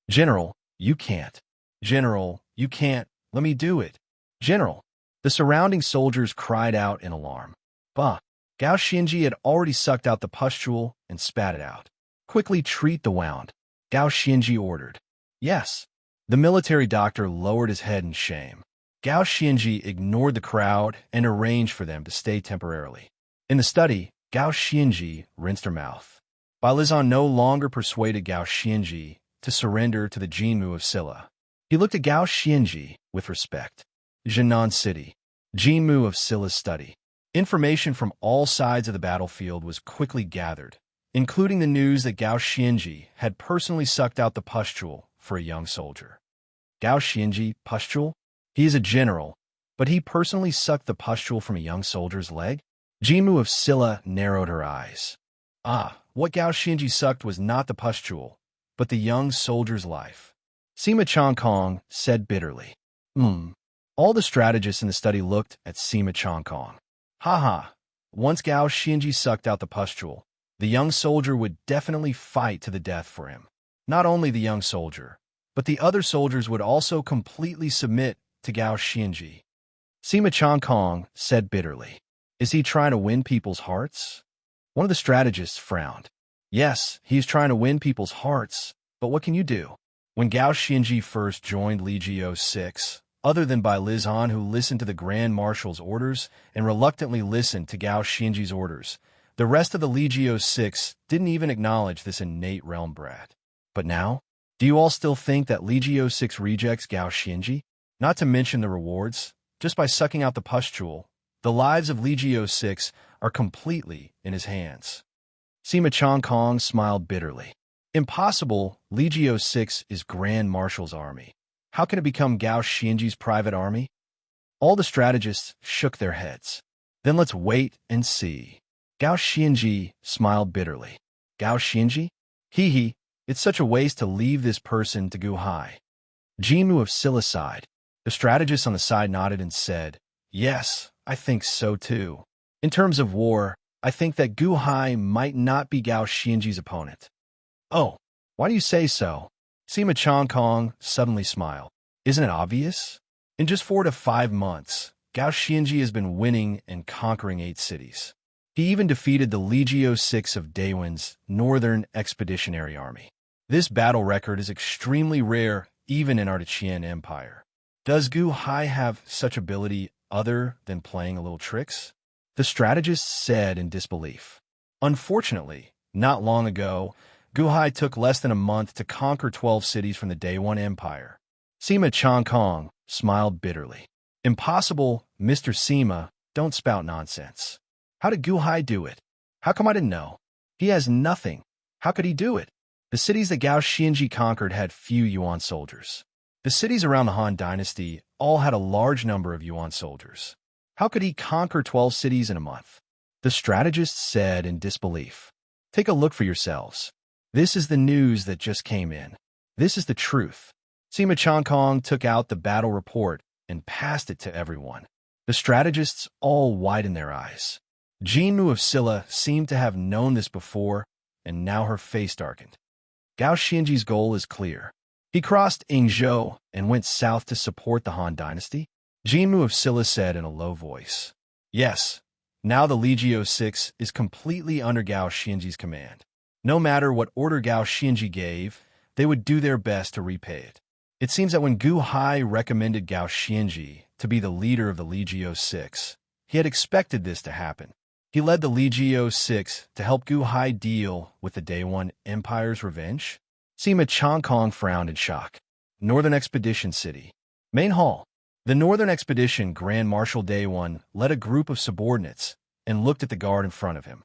General, you can't. General, you can't. Let me do it. General. The surrounding soldiers cried out in alarm. Bah! Gao Xianji had already sucked out the pustule and spat it out. Quickly treat the wound, Gao Xianji ordered. Yes. The military doctor lowered his head in shame. Gao Xianji ignored the crowd and arranged for them to stay temporarily. In the study, Gao Xianji rinsed her mouth. Balizan no longer persuaded Gao Xianji to surrender to the Jinmu of Silla. He looked at Gao Xianji with respect. Jinan City, Jinmu of Silla's study. Information from all sides of the battlefield was quickly gathered, including the news that Gao Xianji had personally sucked out the pustule for a young soldier. Gao Xianji, pustule? He is a general, but he personally sucked the pustule from a young soldier's leg? Jinmu of Silla narrowed her eyes. What Gao Xianji sucked was not the pustule, but the young soldier's life. Sima Chongkong said bitterly. All the strategists in the study looked at Sima Chongkong. Once Gao Xianji sucked out the pustule, the young soldier would definitely fight to the death for him. Not only the young soldier, but the other soldiers would also completely submit to Gao Xianji. Sima Chongkong said bitterly. Is he trying to win people's hearts? One of the strategists frowned. Yes, he is trying to win people's hearts, but what can you do? When Gao Xianji first joined Legio 6, other than by Liz Han, who listened to the Grand Marshal's orders and reluctantly listened to Gao Xianji's orders, the rest of the Legio 6 didn't even acknowledge this innate realm brat. But now, do you all still think that Legio 6 rejects Gao Xianji? Not to mention the rewards, just by sucking out the pustule, the lives of Legio 6 are completely in his hands. Sima Chongkong smiled bitterly. Impossible, Legio 6 is Grand Marshal's army. How can it become Gao Xianji's private army? All the strategists shook their heads. Then let's wait and see. Gao Xianji smiled bitterly. Gao Xianji? Hee, it's such a waste to leave this person to Gu Hai. Jinmu of Silla sighed. The strategist on the side nodded and said, Yes, I think so too. In terms of war, I think that Gu Hai might not be Gao Xianji's opponent. Oh, why do you say so? Sima Chongkong suddenly smiled. Isn't it obvious? In just 4 to 5 months, Gao Xianji has been winning and conquering 8 cities. He even defeated the Legio 6 of Daewon's Northern Expeditionary Army. This battle record is extremely rare even in Artichian Empire. Does Gu Hai have such ability other than playing a little tricks? The strategist said in disbelief. Unfortunately, not long ago, Gu Hai took less than a month to conquer 12 cities from the Daewon Empire. Sima Chongkong smiled bitterly. Impossible, Mr. Sima, don't spout nonsense. How did Gu Hai do it? How come I didn't know? He has nothing. How could he do it? The cities that Gao Xianji conquered had few Yuan soldiers. The cities around the Han Dynasty all had a large number of Yuan soldiers. How could he conquer 12 cities in a month? The strategist said in disbelief. Take a look for yourselves. This is the news that just came in. This is the truth. Sima Chongkong took out the battle report and passed it to everyone. The strategists all widened their eyes. Jinmu of Silla seemed to have known this before, and now her face darkened. Gao Xianji's goal is clear. He crossed Yingzhou and went south to support the Han Dynasty. Jinmu of Silla said in a low voice. Yes, now the Legio 6 is completely under Gao Xianji's command. No matter what order Gao Xianji gave, they would do their best to repay it. It seems that when Gu Hai recommended Gao Xianji to be the leader of the Legio 6, he had expected this to happen. He led the Legio 6 to help Gu Hai deal with the Daewon Empire's revenge. Sima Chongkong frowned in shock. Northern Expedition City. Main Hall. The Northern Expedition Grand Marshal Daewon led a group of subordinates and looked at the guard in front of him.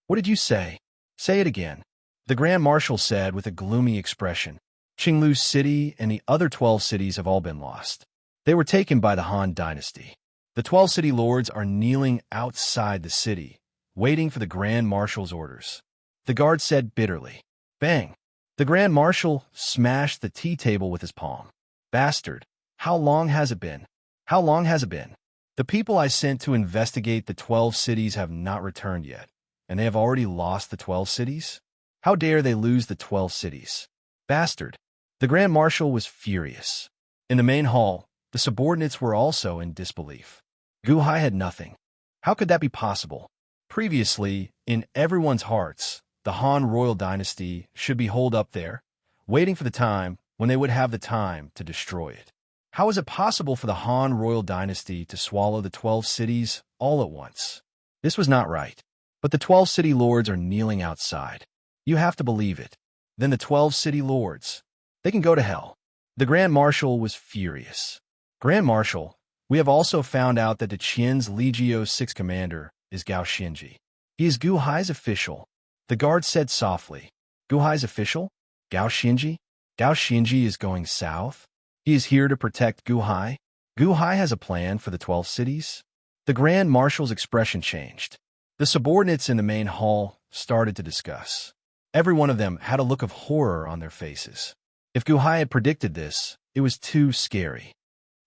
What did you say? Say it again. The Grand Marshal said with a gloomy expression. Qinglu City and the other 12 cities have all been lost. They were taken by the Han Dynasty. The 12 city lords are kneeling outside the city, waiting for the Grand Marshal's orders. The guard said bitterly. Bang! The Grand Marshal smashed the tea table with his palm. Bastard! How long has it been? How long has it been? The people I sent to investigate the 12 cities have not returned yet, and they have already lost the 12 cities? How dare they lose the 12 cities? Bastard! The Grand Marshal was furious. In the main hall, the subordinates were also in disbelief. Guhai had nothing. How could that be possible? Previously, in everyone's hearts, the Han royal dynasty should be holed up there, waiting for the time when they would have the time to destroy it. How is it possible for the Han royal dynasty to swallow the 12 cities all at once? This was not right. But the 12 city lords are kneeling outside. You have to believe it. Then the 12 city lords, they can go to hell. The Grand Marshal was furious. Grand Marshal, we have also found out that the Qian's Legio 6 commander is Gao Xinji. He is Guhai's official. The guard said softly. Guhai's official? Gao Xinji? Gao Xinji is going south? He is here to protect Guhai? Guhai has a plan for the 12 cities? The Grand Marshal's expression changed. The subordinates in the main hall started to discuss. Every one of them had a look of horror on their faces. If Guhai had predicted this, it was too scary.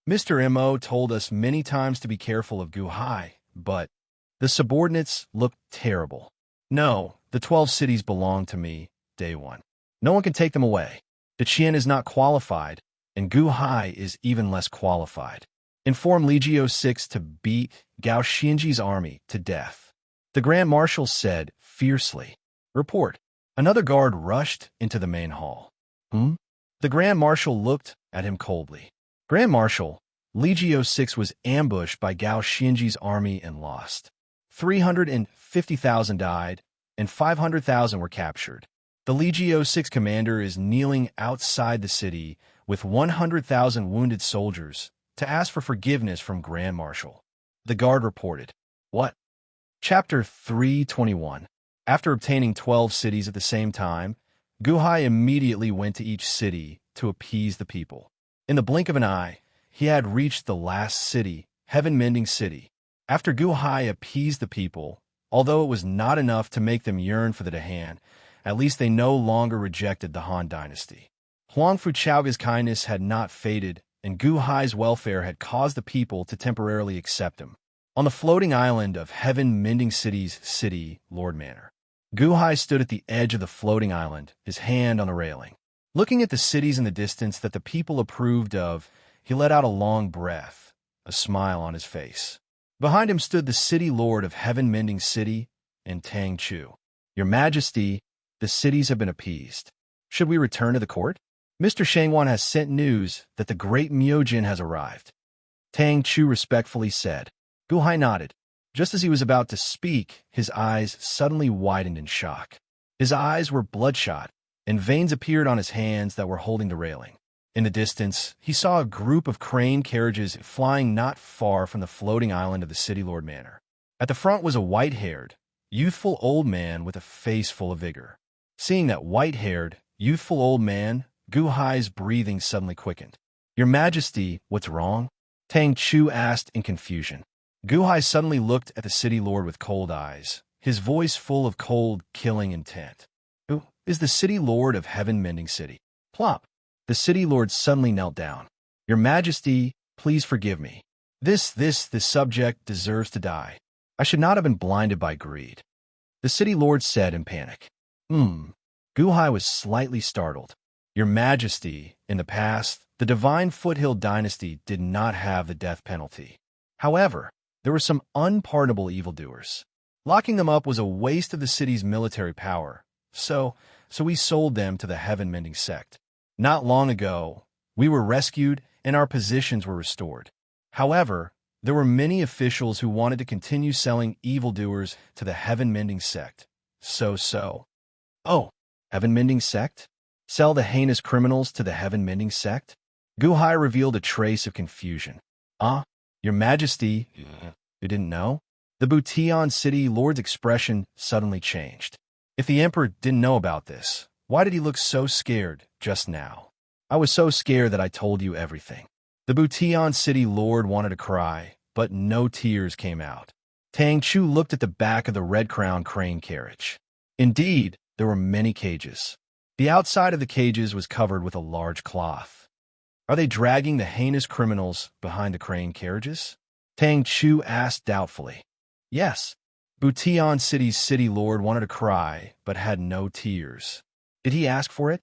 Mr. M.O. told us many times to be careful of Guhai, but the subordinates looked terrible. No, the 12 cities belong to me, day one. No one can take them away. The Qian is not qualified, and Guhai is even less qualified. Inform Legio 6 to beat Gao Xinji's army to death. The Grand Marshal said fiercely. Report. Another guard rushed into the main hall. The Grand Marshal looked at him coldly. Grand Marshal, Legio 6 was ambushed by Gao Xinji's army and lost. 350,000 died, and 500,000 were captured. The Legio 6 commander is kneeling outside the city with 100,000 wounded soldiers to ask for forgiveness from Grand Marshal. The guard reported. What? Chapter 321. After obtaining 12 cities at the same time, Guhai immediately went to each city to appease the people. In the blink of an eye, he had reached the last city, Heaven-Mending City. After Guhai appeased the people, although it was not enough to make them yearn for the Dahan, at least they no longer rejected the Han dynasty. Huangfu Chaoga's kindness had not faded, and Guhai's welfare had caused the people to temporarily accept him. On the floating island of Heaven-Mending City's city, Lord Manor, Guhai stood at the edge of the floating island, his hand on the railing. Looking at the cities in the distance that the people approved of, he let out a long breath, a smile on his face. Behind him stood the city lord of Heaven-Mending City and Tang Chu. Your Majesty, the cities have been appeased. Should we return to the court? Mr. Shangwan has sent news that the great Myojin has arrived. Tang Chu respectfully said. Guhai nodded. Just as he was about to speak, his eyes suddenly widened in shock. His eyes were bloodshot, and veins appeared on his hands that were holding the railing. In the distance, he saw a group of crane carriages flying not far from the floating island of the City Lord Manor. At the front was a white-haired, youthful old man with a face full of vigor. Seeing that white-haired, youthful old man, Guhai's breathing suddenly quickened. Your Majesty, what's wrong? Tang Chu asked in confusion. Guhai suddenly looked at the city lord with cold eyes, his voice full of cold, killing intent. Who is the city lord of Heaven-Mending City? Plop. The city lord suddenly knelt down. Your Majesty, please forgive me. This subject deserves to die. I should not have been blinded by greed. The city lord said in panic. Guhai was slightly startled. Your Majesty, in the past, the Divine Foothill dynasty did not have the death penalty. However, there were some unpardonable evildoers. Locking them up was a waste of the city's military power, so we sold them to the Heaven-Mending sect. Not long ago, we were rescued and our positions were restored. However, there were many officials who wanted to continue selling evildoers to the Heaven-Mending sect. Oh, Heaven-Mending sect? Sell the heinous criminals to the Heaven-Mending sect? Guhai revealed a trace of confusion. Your Majesty, you didn't know? The Butian City Lord's expression suddenly changed. If the Emperor didn't know about this, why did he look so scared just now? I was so scared that I told you everything. The Butian City Lord wanted to cry, but no tears came out. Tang Chu looked at the back of the red-crowned crane carriage. Indeed, there were many cages. The outside of the cages was covered with a large cloth. Are they dragging the heinous criminals behind the crane carriages? Tang Chu asked doubtfully. Yes. Butian City's city lord wanted to cry, but had no tears. Did he ask for it?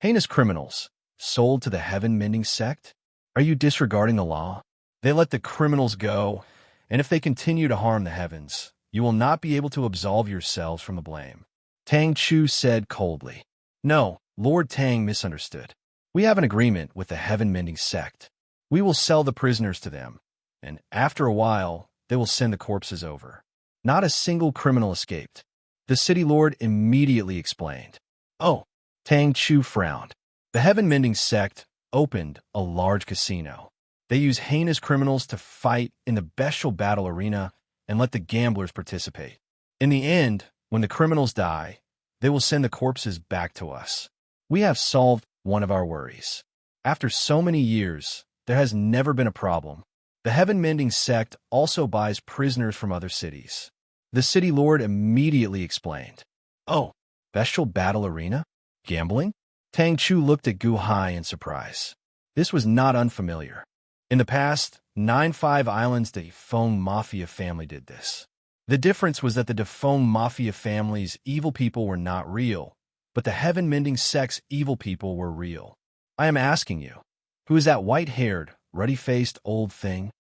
Heinous criminals, sold to the heaven-mending sect? Are you disregarding the law? They let the criminals go, and if they continue to harm the heavens, you will not be able to absolve yourselves from the blame. Tang Chu said coldly. No, Lord Tang misunderstood. We have an agreement with the heaven-mending sect. We will sell the prisoners to them, and after a while, they will send the corpses over. Not a single criminal escaped. The city lord immediately explained. Oh, Tang Chu frowned. The heaven-mending sect opened a large casino. They use heinous criminals to fight in the bestial battle arena and let the gamblers participate. In the end, when the criminals die, they will send the corpses back to us. We have solved one of our worries. After so many years, there has never been a problem. The heaven-mending sect also buys prisoners from other cities. The city lord immediately explained. Oh, bestial battle arena? Gambling? Tang Chu looked at Gu Hai in surprise. This was not unfamiliar. In the past, 9-5 Islands, the Defong Mafia family did this. The difference was that the Defong Mafia family's evil people were not real, but the heaven-mending sect's evil people were real. I am asking you, who is that white-haired, ruddy-faced old thing?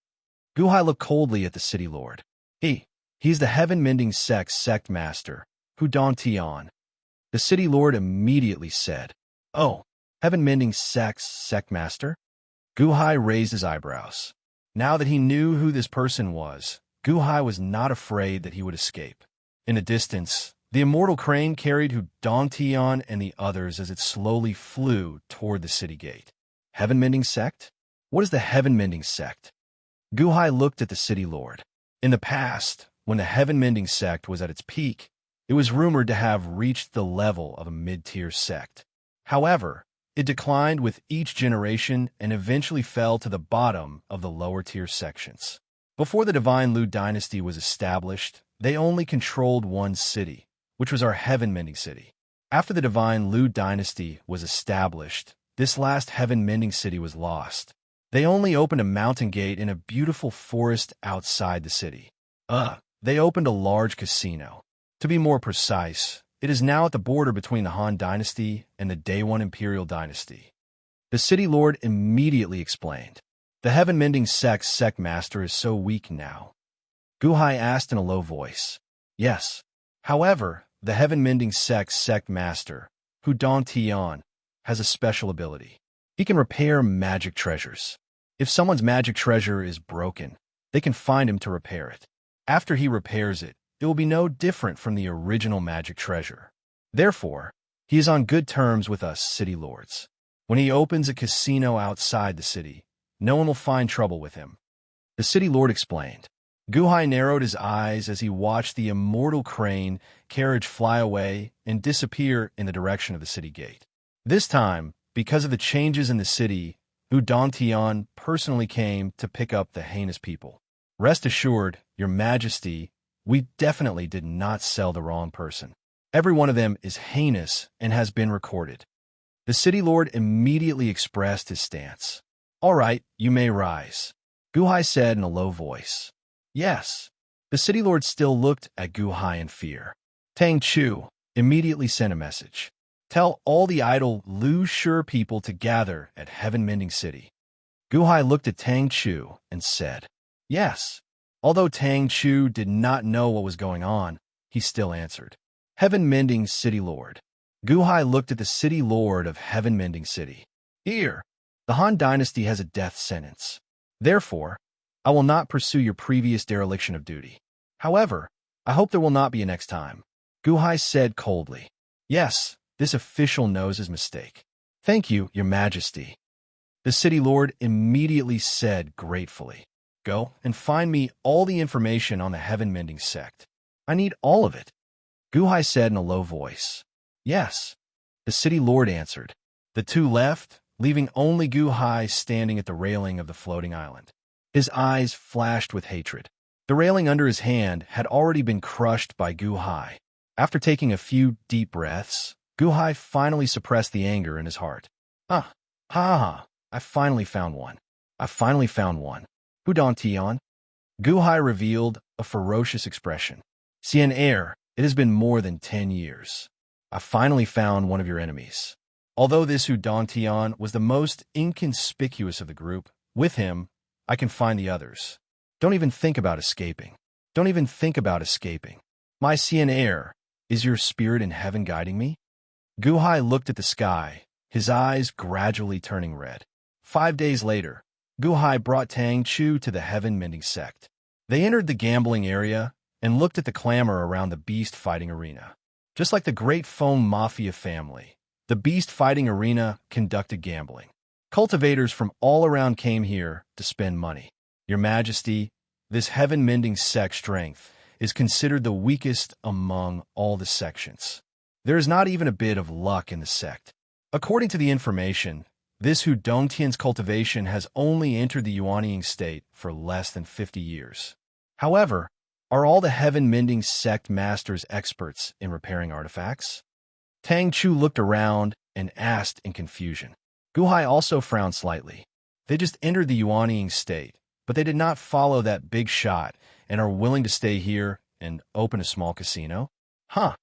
Gu Hai looked coldly at the city lord. He's the heaven-mending sect's sect master, Hu Don Tian. The city lord immediately said, Oh, heaven-mending sect's sect master? Gu Hai raised his eyebrows. Now that he knew who this person was, Gu Hai was not afraid that he would escape. In the distance, the immortal crane carried Hu Don Tian and the others as it slowly flew toward the city gate. Heaven-mending sect? What is the heaven-mending sect? Gu Hai looked at the city lord. In the past, when the heaven-mending sect was at its peak, it was rumored to have reached the level of a mid-tier sect. However, it declined with each generation and eventually fell to the bottom of the lower-tier sections. Before the Divine Lu dynasty was established, they only controlled one city, which was our heaven-mending city. After the Divine Lu dynasty was established, this last heaven-mending city was lost. They only opened a mountain gate in a beautiful forest outside the city. They opened a large casino. To be more precise, it is now at the border between the Han dynasty and the Day One Imperial dynasty. The city lord immediately explained. The heaven-mending sect's sect master is so weak now. Gu Hai asked in a low voice. Yes. However, the heaven-mending sect's sect master, Hu Don Tian, has a special ability. He can repair magic treasures. If someone's magic treasure is broken, they can find him to repair it. After he repairs it, it will be no different from the original magic treasure. Therefore, he is on good terms with us city lords. When he opens a casino outside the city, no one will find trouble with him. The city lord explained. Gu Hai narrowed his eyes as he watched the immortal crane carriage fly away and disappear in the direction of the city gate. This time, because of the changes in the city, Hu Don Tian personally came to pick up the heinous people. Rest assured, Your Majesty, we definitely did not sell the wrong person. Every one of them is heinous and has been recorded. The city lord immediately expressed his stance. All right, you may rise, Gu Hai said in a low voice. Yes. The city lord still looked at Gu Hai in fear. Tang Chu immediately sent a message. Tell all the idle Lu Sure people to gather at Heaven Mending City. Gu Hai looked at Tang Chu and said, Yes. Although Tang Chu did not know what was going on, he still answered. Heaven Mending City Lord. Gu Hai looked at the city lord of Heaven Mending City. Here, the Han dynasty has a death sentence. Therefore, I will not pursue your previous dereliction of duty. However, I hope there will not be a next time. Gu Hai said coldly. Yes, this official knows his mistake. Thank you, Your Majesty. The city lord immediately said gratefully. Go and find me all the information on the Heaven Mending sect. I need all of it. Gu Hai said in a low voice. Yes. The city lord answered. The two left, leaving only Gu Hai standing at the railing of the floating island. His eyes flashed with hatred. The railing under his hand had already been crushed by Gu Hai. After taking a few deep breaths, Gu Hai finally suppressed the anger in his heart. Ah, ha ha, I finally found one. I finally found one. Hu Don Tian? Gu Hai revealed a ferocious expression. Xian Air, it has been more than 10 years. I finally found one of your enemies. Although this Hu Don Tian was the most inconspicuous of the group, with him, I can find the others. Don't even think about escaping. Don't even think about escaping. My Xian Air, is your spirit in heaven guiding me? Gu Hai looked at the sky, his eyes gradually turning red. 5 days later, Gu Hai brought Tang Chu to the heaven-mending sect. They entered the gambling area and looked at the clamor around the beast-fighting arena. Just like the Great Foam Mafia family, the beast-fighting arena conducted gambling. Cultivators from all around came here to spend money. Your Majesty, this heaven-mending sect strength is considered the weakest among all the sections. There is not even a bit of luck in the sect. According to the information, this Hu Dongtian's cultivation has only entered the Yuanying state for less than 50 years. However, are all the heaven-mending sect masters experts in repairing artifacts? Tang Chu looked around and asked in confusion. Gu Hai also frowned slightly. They just entered the Yuanying state, but they did not follow that big shot and are willing to stay here and open a small casino? Huh.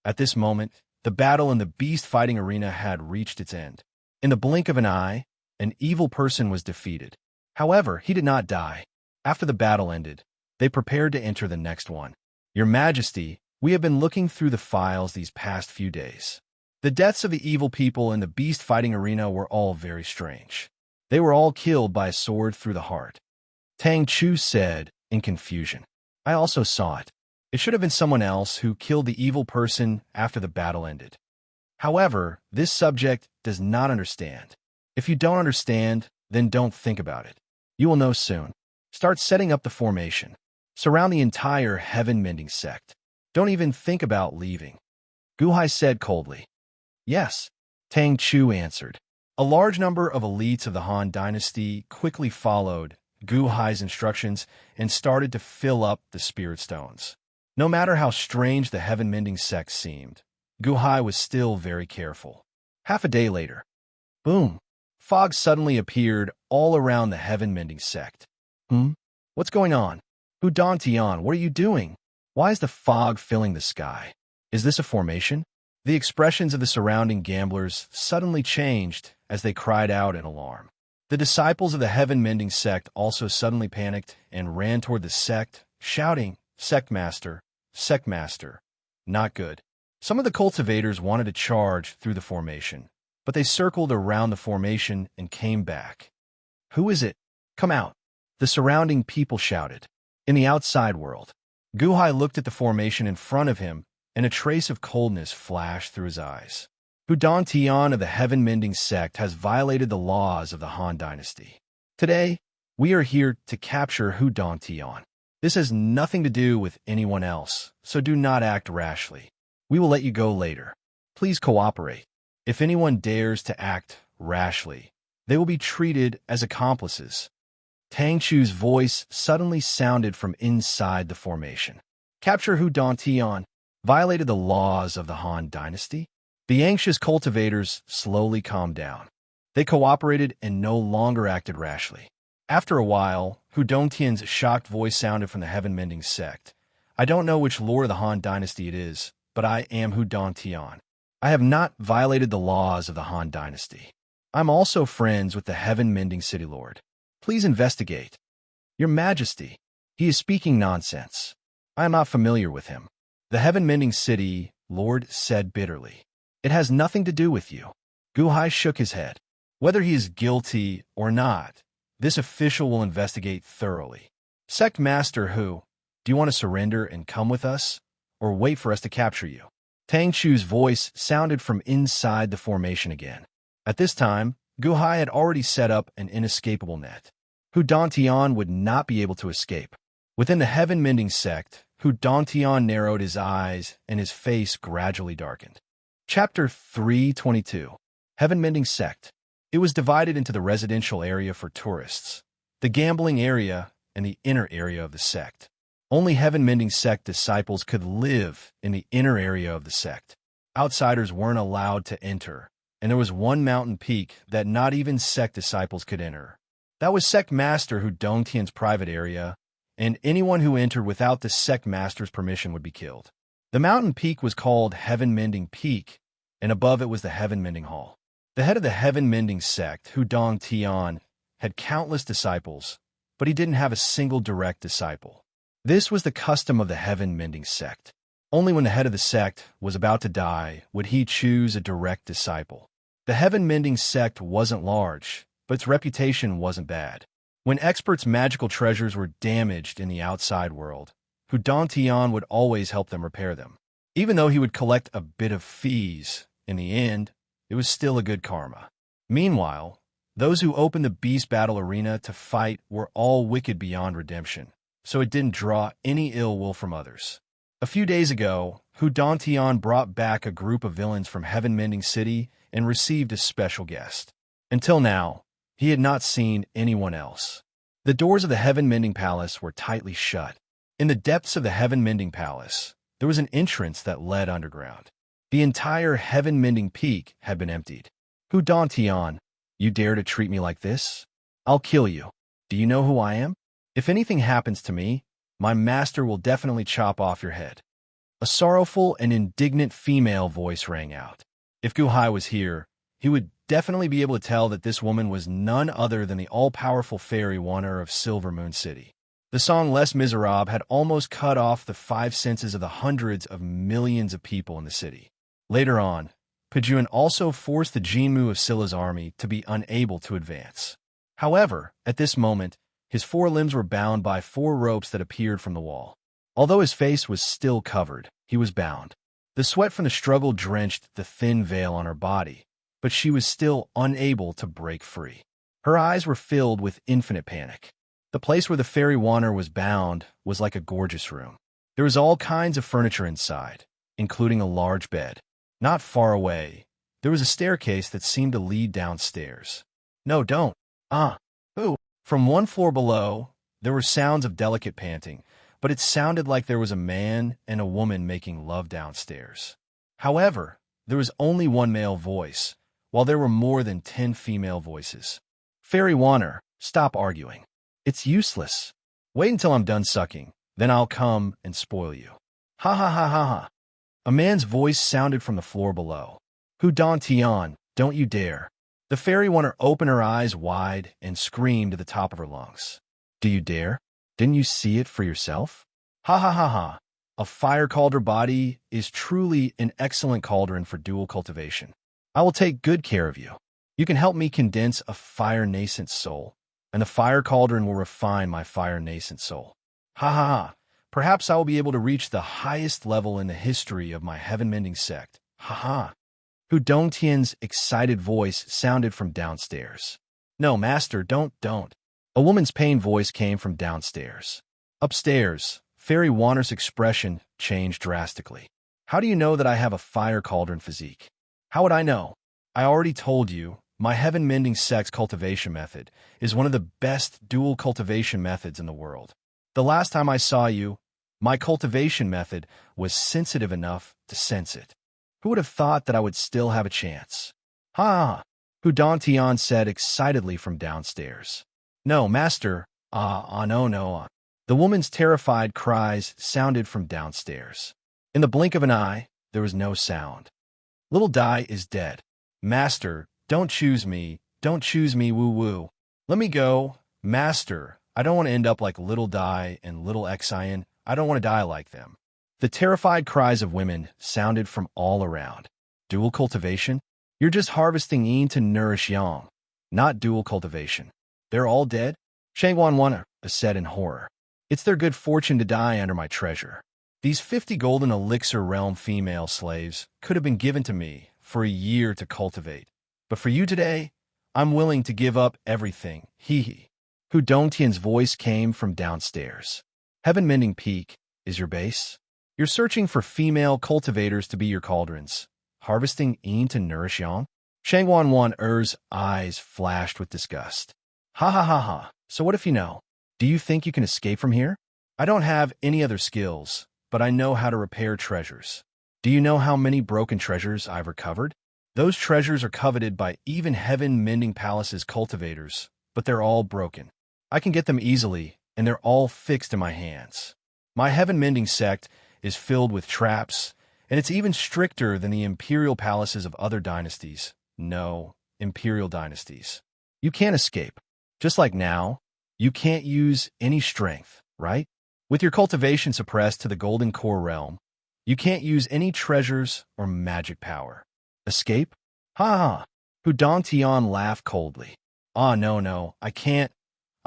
At this moment, the battle in the beast-fighting arena had reached its end. In the blink of an eye, an evil person was defeated. However, he did not die. After the battle ended, they prepared to enter the next one. Your Majesty, we have been looking through the files these past few days. The deaths of the evil people in the beast-fighting arena were all very strange. They were all killed by a sword through the heart. Tang Chu said, in confusion. I also saw it. It should have been someone else who killed the evil person after the battle ended. However, this subject does not understand. If you don't understand, then don't think about it. You will know soon. Start setting up the formation. Surround the entire heaven-mending sect. Don't even think about leaving. Gu Hai said coldly. Yes, Tang Chu answered. A large number of elites of the Han dynasty quickly followed Gu Hai's instructions and started to fill up the spirit stones. No matter how strange the heaven-mending sect seemed, Gu Hai was still very careful. Half a day later, boom, fog suddenly appeared all around the heaven-mending sect. What's going on? Hu Don Tian, what are you doing? Why is the fog filling the sky? Is this a formation? The expressions of the surrounding gamblers suddenly changed as they cried out in alarm. The disciples of the heaven-mending sect also suddenly panicked and ran toward the sect, shouting, Sect Master, not good. Some of the cultivators wanted to charge through the formation, but they circled around the formation and came back. Who is it? Come out. The surrounding people shouted. In the outside world, Gu Hai looked at the formation in front of him, and a trace of coldness flashed through his eyes. Hu Don Tian of the heaven-mending sect has violated the laws of the Han dynasty. Today, we are here to capture Hu Don Tian. This has nothing to do with anyone else, so do not act rashly. We will let you go later. Please cooperate. If anyone dares to act rashly, they will be treated as accomplices. Tang Chu's voice suddenly sounded from inside the formation. Capture Hu Don Tian violated the laws of the Han dynasty? The anxious cultivators slowly calmed down. They cooperated and no longer acted rashly. After a while, Hu Dongtian's shocked voice sounded from the heaven-mending sect. I don't know which lord of the Han dynasty it is, but I am Hu Dongtian. I have not violated the laws of the Han dynasty. I'm also friends with the heaven-mending city lord. Please investigate. Your Majesty, he is speaking nonsense. I am not familiar with him. The heaven-mending city lord said bitterly. It has nothing to do with you. Gu Hai shook his head. Whether he is guilty or not, this official will investigate thoroughly. Sect Master Hu, do you want to surrender and come with us, or wait for us to capture you? Tang Chu's voice sounded from inside the formation again. At this time, Gu Hai had already set up an inescapable net. Hu Don Tian would not be able to escape. Within the heaven-mending sect, Hu Don Tian narrowed his eyes and his face gradually darkened. Chapter 322. Heaven-mending sect. It was divided into the residential area for tourists, the gambling area, and the inner area of the sect. Only heaven-mending sect disciples could live in the inner area of the sect. Outsiders weren't allowed to enter, and there was one mountain peak that not even sect disciples could enter. That was Sect Master Hu Dongtian's private area, and anyone who entered without the sect master's permission would be killed. The mountain peak was called Heaven-Mending Peak, and above it was the Heaven-Mending Hall. The head of the Heaven-Mending sect, Hu Dongtian, had countless disciples, but he didn't have a single direct disciple. This was the custom of the Heaven-Mending sect. Only when the head of the sect was about to die would he choose a direct disciple. The Heaven-Mending sect wasn't large, but its reputation wasn't bad. When experts' magical treasures were damaged in the outside world, Hu Dongtian would always help them repair them. Even though he would collect a bit of fees, in the end, it was still a good karma. Meanwhile, those who opened the beast battle arena to fight were all wicked beyond redemption, so it didn't draw any ill will from others. A few days ago, Hu Dongtian brought back a group of villains from Heaven-Mending City and received a special guest. Until now, he had not seen anyone else. The doors of the Heaven-Mending Palace were tightly shut. In the depths of the Heaven-Mending Palace, there was an entrance that led underground. The entire Heaven-Mending Peak had been emptied. Hu Dongtian, you dare to treat me like this? I'll kill you. Do you know who I am? If anything happens to me, my master will definitely chop off your head. A sorrowful and indignant female voice rang out. If Gu Hai was here, he would definitely be able to tell that this woman was none other than the all-powerful fairy wanderer of Silver Moon City. The song Les Miserables had almost cut off the five senses of the hundreds of millions of people in the city. Later on, Pijuan also forced the Jinmu of Scylla's army to be unable to advance. However, at this moment, his four limbs were bound by four ropes that appeared from the wall. Although his face was still covered, he was bound. The sweat from the struggle drenched the thin veil on her body, but she was still unable to break free. Her eyes were filled with infinite panic. The place where the fairy wanderer was bound was like a gorgeous room. There was all kinds of furniture inside, including a large bed. Not far away, there was a staircase that seemed to lead downstairs. No, don't. Who? From one floor below, there were sounds of delicate panting, but it sounded like there was a man and a woman making love downstairs. However, there was only one male voice, while there were more than 10 female voices. Fairy Wanderer, stop arguing. It's useless. Wait until I'm done sucking, then I'll come and spoil you. Ha ha ha ha ha. A man's voice sounded from the floor below. Hu Dongtian, don't you dare. The fairy wanderer opened her eyes wide and screamed at the top of her lungs. Do you dare? Didn't you see it for yourself? Ha ha ha ha. A fire cauldron body is truly an excellent cauldron for dual cultivation. I will take good care of you. You can help me condense a fire nascent soul, and the fire cauldron will refine my fire nascent soul. Ha ha ha. Perhaps I will be able to reach the highest level in the history of my heaven-mending sect. Ha ha. Hu Dongtian's excited voice sounded from downstairs. No, master, don't. A woman's pained voice came from downstairs. Upstairs, Fairy Wanderer's expression changed drastically. How do you know that I have a fire cauldron physique? How would I know? I already told you, my heaven-mending sect's cultivation method is one of the best dual cultivation methods in the world. The last time I saw you, my cultivation method was sensitive enough to sense it. Who would have thought that I would still have a chance? Ha! Hu Dongtian said excitedly from downstairs. No, master. No. The woman's terrified cries sounded from downstairs. In the blink of an eye, there was no sound. Little Dai is dead. Master, don't choose me, woo-woo. Let me go. Master, I don't want to end up like Little Dai and Little Xian. I don't want to die like them. The terrified cries of women sounded from all around. Dual cultivation? You're just harvesting yin to nourish yang, not dual cultivation. They're all dead? Shangwanwana said in horror. It's their good fortune to die under my treasure. These 50 golden elixir realm female slaves could have been given to me for a year to cultivate. But for you today, I'm willing to give up everything. Hee. Hu Dongtian's voice came from downstairs. Heaven-mending Peak is your base? You're searching for female cultivators to be your cauldrons, harvesting yin to nourish yang? Shangwanwan Er's eyes flashed with disgust. Ha ha ha ha. So what if you know? Do you think you can escape from here? I don't have any other skills, but I know how to repair treasures. Do you know how many broken treasures I've recovered? Those treasures are coveted by even heaven-mending palaces cultivators, but they're all broken. I can get them easily, and they're all fixed in my hands. My heaven-mending sect is filled with traps, and it's even stricter than the imperial palaces of other dynasties. No, imperial dynasties. You can't escape. Just like now, you can't use any strength, right? With your cultivation suppressed to the golden core realm, you can't use any treasures or magic power. Escape? Ha ha! Hudon Tian laughed coldly. Ah, no, I can't.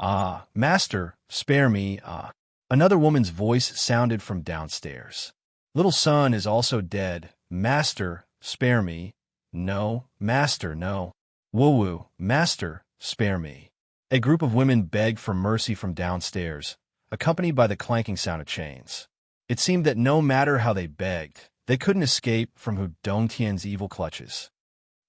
Ah, master, spare me, ah. Another woman's voice sounded from downstairs. Little son is also dead. Master, spare me. No, master, no. Woo-woo, master, spare me. A group of women begged for mercy from downstairs, accompanied by the clanking sound of chains. It seemed that no matter how they begged, they couldn't escape from Hudong Tian's evil clutches.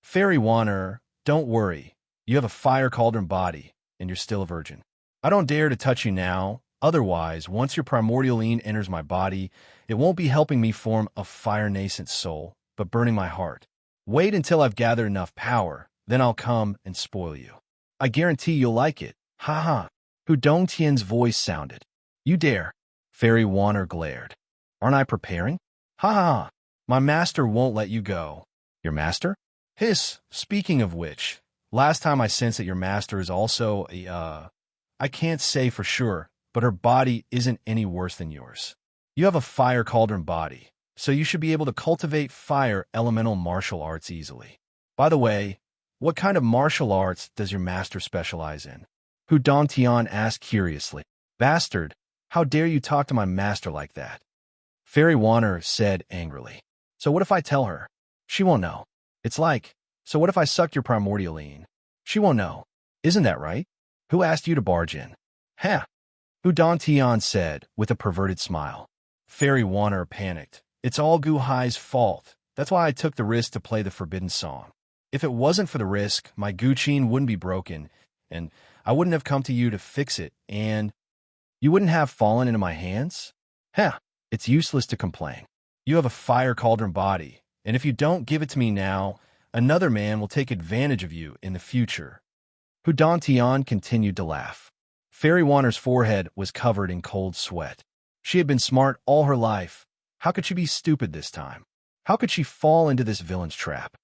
Fairy Wanner, don't worry. You have a fire cauldron body, and you're still a virgin. I don't dare to touch you now. Otherwise, once your primordial lean enters my body, it won't be helping me form a fire-nascent soul, but burning my heart. Wait until I've gathered enough power, then I'll come and spoil you. I guarantee you'll like it. Ha ha. Hudong Tian's voice sounded. You dare. Fairy Wanner glared. Aren't I preparing? Ha ha. My master won't let you go. Your master? Hiss. Speaking of which, last time I sensed that your master is also I can't say for sure, but her body isn't any worse than yours. You have a fire cauldron body, so you should be able to cultivate fire elemental martial arts easily. By the way, what kind of martial arts does your master specialize in? Hudon Tian asked curiously. Bastard, how dare you talk to my master like that? Fairy Wanner said angrily. So what if I tell her? She won't know. It's like, so what if I sucked your primordial lean? She won't know. Isn't that right? Who asked you to barge in? Heh. Hudon Tian said with a perverted smile. Fairy Wanner panicked. It's all Gu Hai's fault. That's why I took the risk to play the forbidden song. If it wasn't for the risk, my Guqin wouldn't be broken, and I wouldn't have come to you to fix it, and you wouldn't have fallen into my hands? Heh, it's useless to complain. You have a fire cauldron body, and if you don't give it to me now, another man will take advantage of you in the future. Hudon Tian continued to laugh. Fairy Wanner's forehead was covered in cold sweat. She had been smart all her life. How could she be stupid this time? How could she fall into this villain's trap?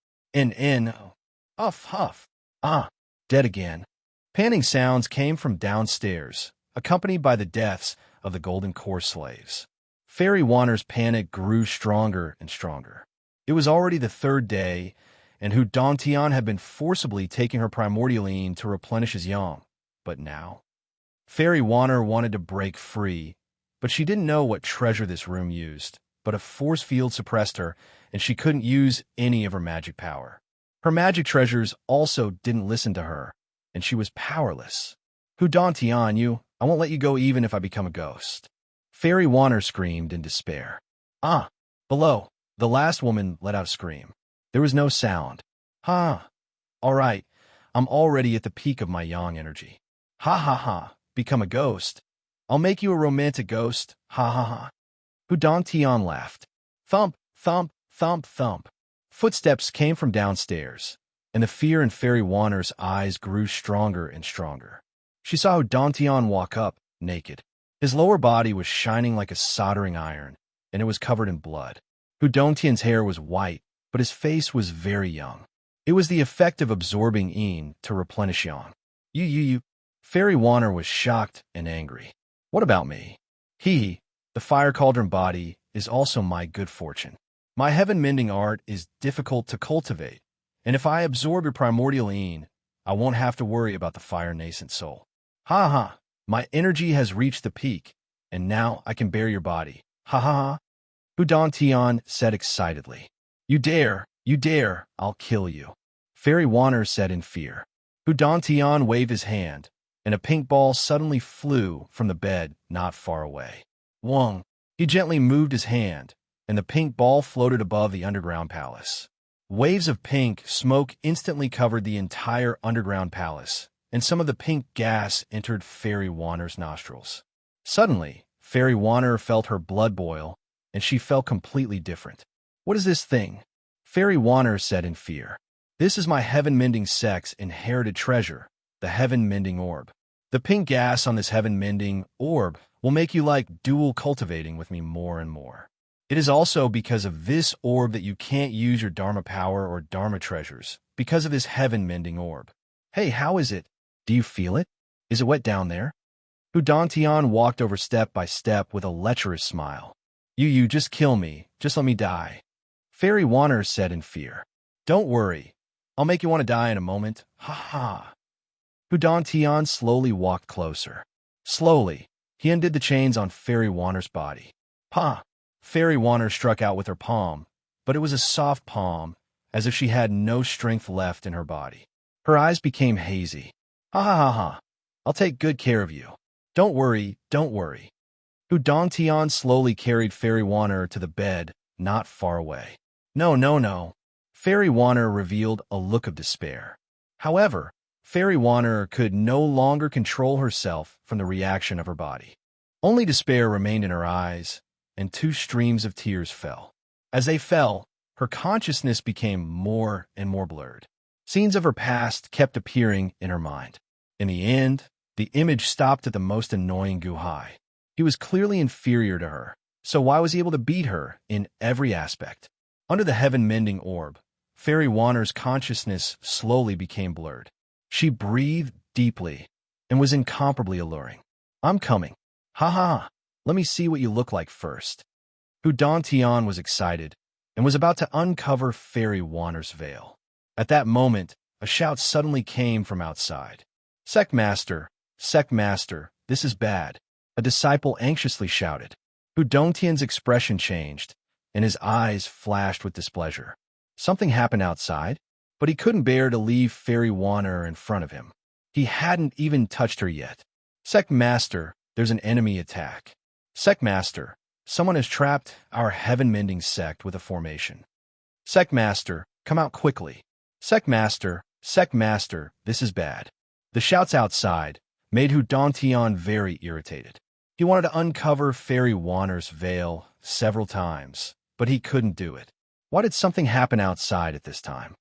Huff. Ah, dead again. Panting sounds came from downstairs, accompanied by the deaths of the Golden Core slaves. Fairy Wanner's panic grew stronger and stronger. It was already the third day, and Hudon Tian had been forcibly taking her primordial lean to replenish his yang. But now? Fairy Wanner wanted to break free, but she didn't know what treasure this room used. But a force field suppressed her, and she couldn't use any of her magic power. Her magic treasures also didn't listen to her, and she was powerless. Hudon Tian, I won't let you go even if I become a ghost. Fairy Wanner screamed in despair. Ah, below. The last woman let out a scream. There was no sound. Ha. All right, I'm already at the peak of my yang energy. Ha ha ha, become a ghost. I'll make you a romantic ghost. Ha ha ha. Hudon Tian laughed. Thump, thump, thump, thump. Footsteps came from downstairs, and the fear in Fairy Wanner's eyes grew stronger and stronger. She saw Hudon Tian walk up, naked. His lower body was shining like a soldering iron, and it was covered in blood. Hudon Tian's hair was white, but his face was very young. It was the effect of absorbing yin to replenish yang. You. Fairy Wanner was shocked and angry. What about me? The fire cauldron body is also my good fortune. My heaven-mending art is difficult to cultivate, and if I absorb your primordial yin, I won't have to worry about the fire-nascent soul. Ha ha, my energy has reached the peak, and now I can bear your body. Ha ha ha. Hudon Tian said excitedly. You dare, I'll kill you. Fairy Wanner said in fear. Hudon Tian waved his hand, and a pink ball suddenly flew from the bed not far away. Wong. He gently moved his hand, and the pink ball floated above the underground palace. Waves of pink smoke instantly covered the entire underground palace, and some of the pink gas entered Fairy Wanner's nostrils. Suddenly, Fairy Wanner felt her blood boil, and she felt completely different. "What is this thing?" Fairy Wanner said in fear. "This is my heaven-mending sex inherited treasure, the heaven-mending orb. The pink gas on this heaven-mending orb will make you like dual cultivating with me more and more. It is also because of this orb that you can't use your Dharma power or Dharma treasures, because of this heaven-mending orb. Hey, how is it? Do you feel it? Is it wet down there?" Hudantian walked over step by step with a lecherous smile. You just kill me. Just let me die." Fairy Wanner said in fear. "Don't worry. I'll make you want to die in a moment. Ha ha." Hudantian slowly walked closer. Slowly, he undid the chains on Fairy Wanner's body. "Pa!" Fairy Wanner struck out with her palm, but it was a soft palm, as if she had no strength left in her body. Her eyes became hazy. "Ha ha ha ha. I'll take good care of you. Don't worry, don't worry." Hudantian slowly carried Fairy Wanner to the bed, not far away. "No, no, no." Fairy Wanner revealed a look of despair. However, Fairy Wanner could no longer control herself from the reaction of her body. Only despair remained in her eyes, and 2 streams of tears fell. As they fell, her consciousness became more and more blurred. Scenes of her past kept appearing in her mind. In the end, the image stopped at the most annoying Guhai. He was clearly inferior to her, so why was he able to beat her in every aspect? Under the heaven-mending orb, Fairy Wanner's consciousness slowly became blurred. She breathed deeply and was incomparably alluring. "I'm coming. Ha ha. Let me see what you look like first." Hudantian was excited and was about to uncover Fairy Wanner's veil. At that moment, a shout suddenly came from outside. Sect Master, this is bad," a disciple anxiously shouted. Hudantian's expression changed, and his eyes flashed with displeasure. Something happened outside, but he couldn't bear to leave Fairy Wanner in front of him. He hadn't even touched her yet. "Sect Master, there's an enemy attack." "Sect Master, someone has trapped our heaven-mending sect with a formation." "Sect Master, come out quickly." Sect Master, this is bad." The shouts outside made Hudantian very irritated. He wanted to uncover Fairy Wanner's veil several times, but he couldn't do it. Why did something happen outside at this time?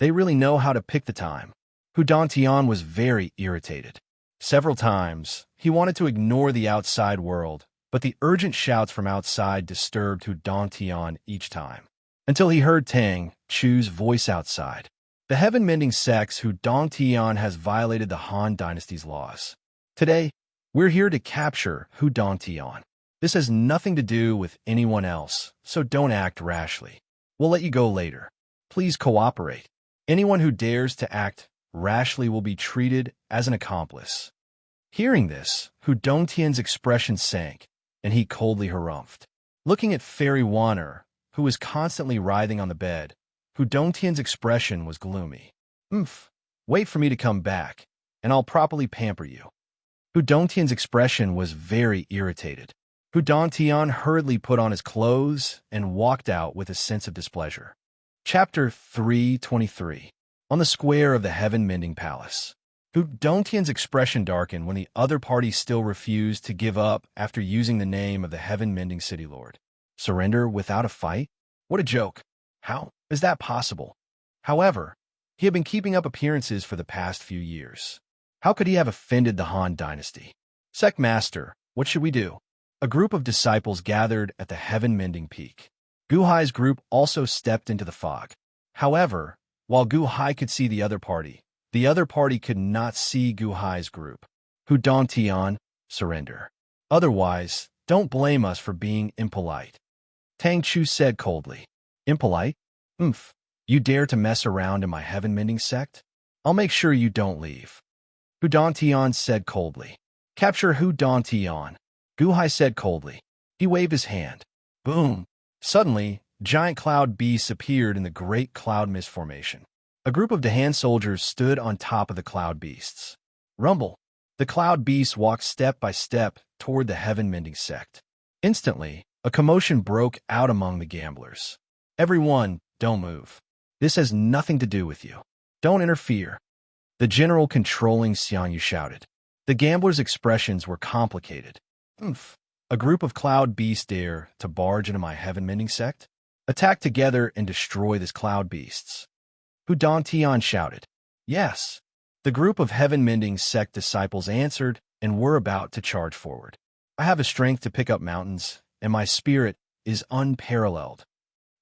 They really know how to pick the time. Hudantian was very irritated. Several times, he wanted to ignore the outside world, but the urgent shouts from outside disturbed Hudantian each time, until he heard Tang Chu's voice outside. "The heaven-mending sects Hudantian has violated the Han Dynasty's laws. Today, we're here to capture Hudantian. This has nothing to do with anyone else, so don't act rashly. We'll let you go later. Please cooperate. Anyone who dares to act rashly will be treated as an accomplice." Hearing this, Hudantian's expression sank, and he coldly harumphed. Looking at Fairy Wanner, who was constantly writhing on the bed, Hudantian's expression was gloomy. Wait for me to come back, and I'll properly pamper you." Hudantian's expression was very irritated. Hudantian hurriedly put on his clothes and walked out with a sense of displeasure. Chapter 323. On the square of the Heaven-Mending Palace. Hudantian's expression darkened when the other party still refused to give up after using the name of the Heaven-Mending City Lord. Surrender without a fight? What a joke. How is that possible? However, he had been keeping up appearances for the past few years. How could he have offended the Han Dynasty? "Sect Master, what should we do?" A group of disciples gathered at the Heaven-Mending Peak. Guhai's group also stepped into the fog. However, while Guhai could see the other party could not see Guhai's group. Hudantian, surrender. Otherwise, don't blame us for being impolite. Tang Chu said coldly. "Impolite? You dare to mess around in my heaven-mending sect? I'll make sure you don't leave." Hudantian said coldly. "Capture Hudantian." Guhai said coldly. He waved his hand. Boom! Suddenly, giant cloud beasts appeared in the great cloud mist formation. A group of Dahan soldiers stood on top of the cloud beasts. Rumble! The cloud beasts walked step by step toward the heaven-mending sect. Instantly, a commotion broke out among the gamblers. "Everyone, don't move. This has nothing to do with you. Don't interfere." The general controlling Xiangyu shouted. The gamblers' expressions were complicated. Oomph. A group of cloud beasts dare to barge into my heaven-mending sect? Attack together and destroy these cloud beasts. Hu Dongtian shouted. Yes. The group of heaven-mending sect disciples answered and were about to charge forward. I have a strength to pick up mountains, and my spirit is unparalleled.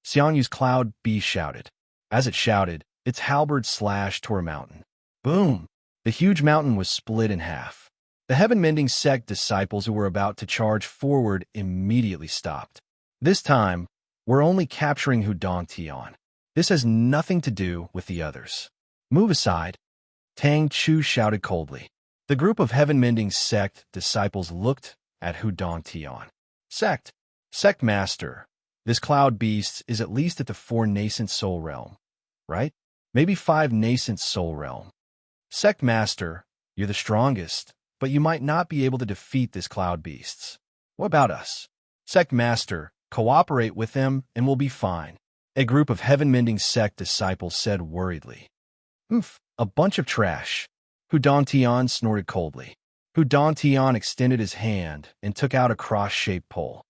Xiangyu's cloud beast shouted. As it shouted, its halberd slashed toward a mountain. Boom! The huge mountain was split in half. The heaven-mending sect disciples who were about to charge forward immediately stopped. This time, we're only capturing Hu Dongtian. This has nothing to do with the others. Move aside. Tang Chu shouted coldly. The group of heaven-mending sect disciples looked at Hu Dongtian. Sect master. This cloud beast is at least at the 4 nascent soul realm, right? Maybe 5 nascent soul realm. Sect master, you're the strongest, but you might not be able to defeat this cloud beasts. What about us? Sect master, cooperate with them and we'll be fine. A group of heaven-mending sect disciples said worriedly. Oomph, a bunch of trash. Hu Dongtian snorted coldly. Hu Dongtian extended his hand and took out a cross-shaped pole.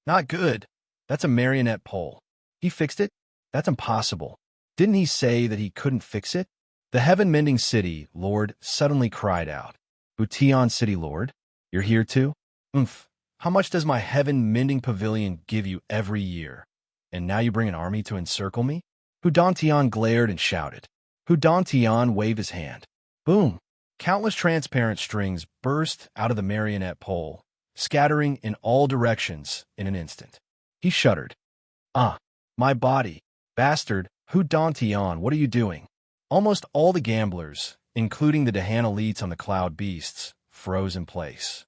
Not good. That's a marionette pole. He fixed it? That's impossible. Didn't he say that he couldn't fix it? The heaven-mending city lord suddenly cried out. Hu Tian city lord? You're here too? Oomph. How much does my heaven-mending pavilion give you every year? And now you bring an army to encircle me? Hu Dongtian glared and shouted. Hu Dongtian waved his hand. Boom! Countless transparent strings burst out of the marionette pole, scattering in all directions in an instant. He shuddered. Ah, my body. Bastard, Hu Dongtian, what are you doing? Almost all the gamblers, including the Dahan elites on the cloud beasts, froze in place.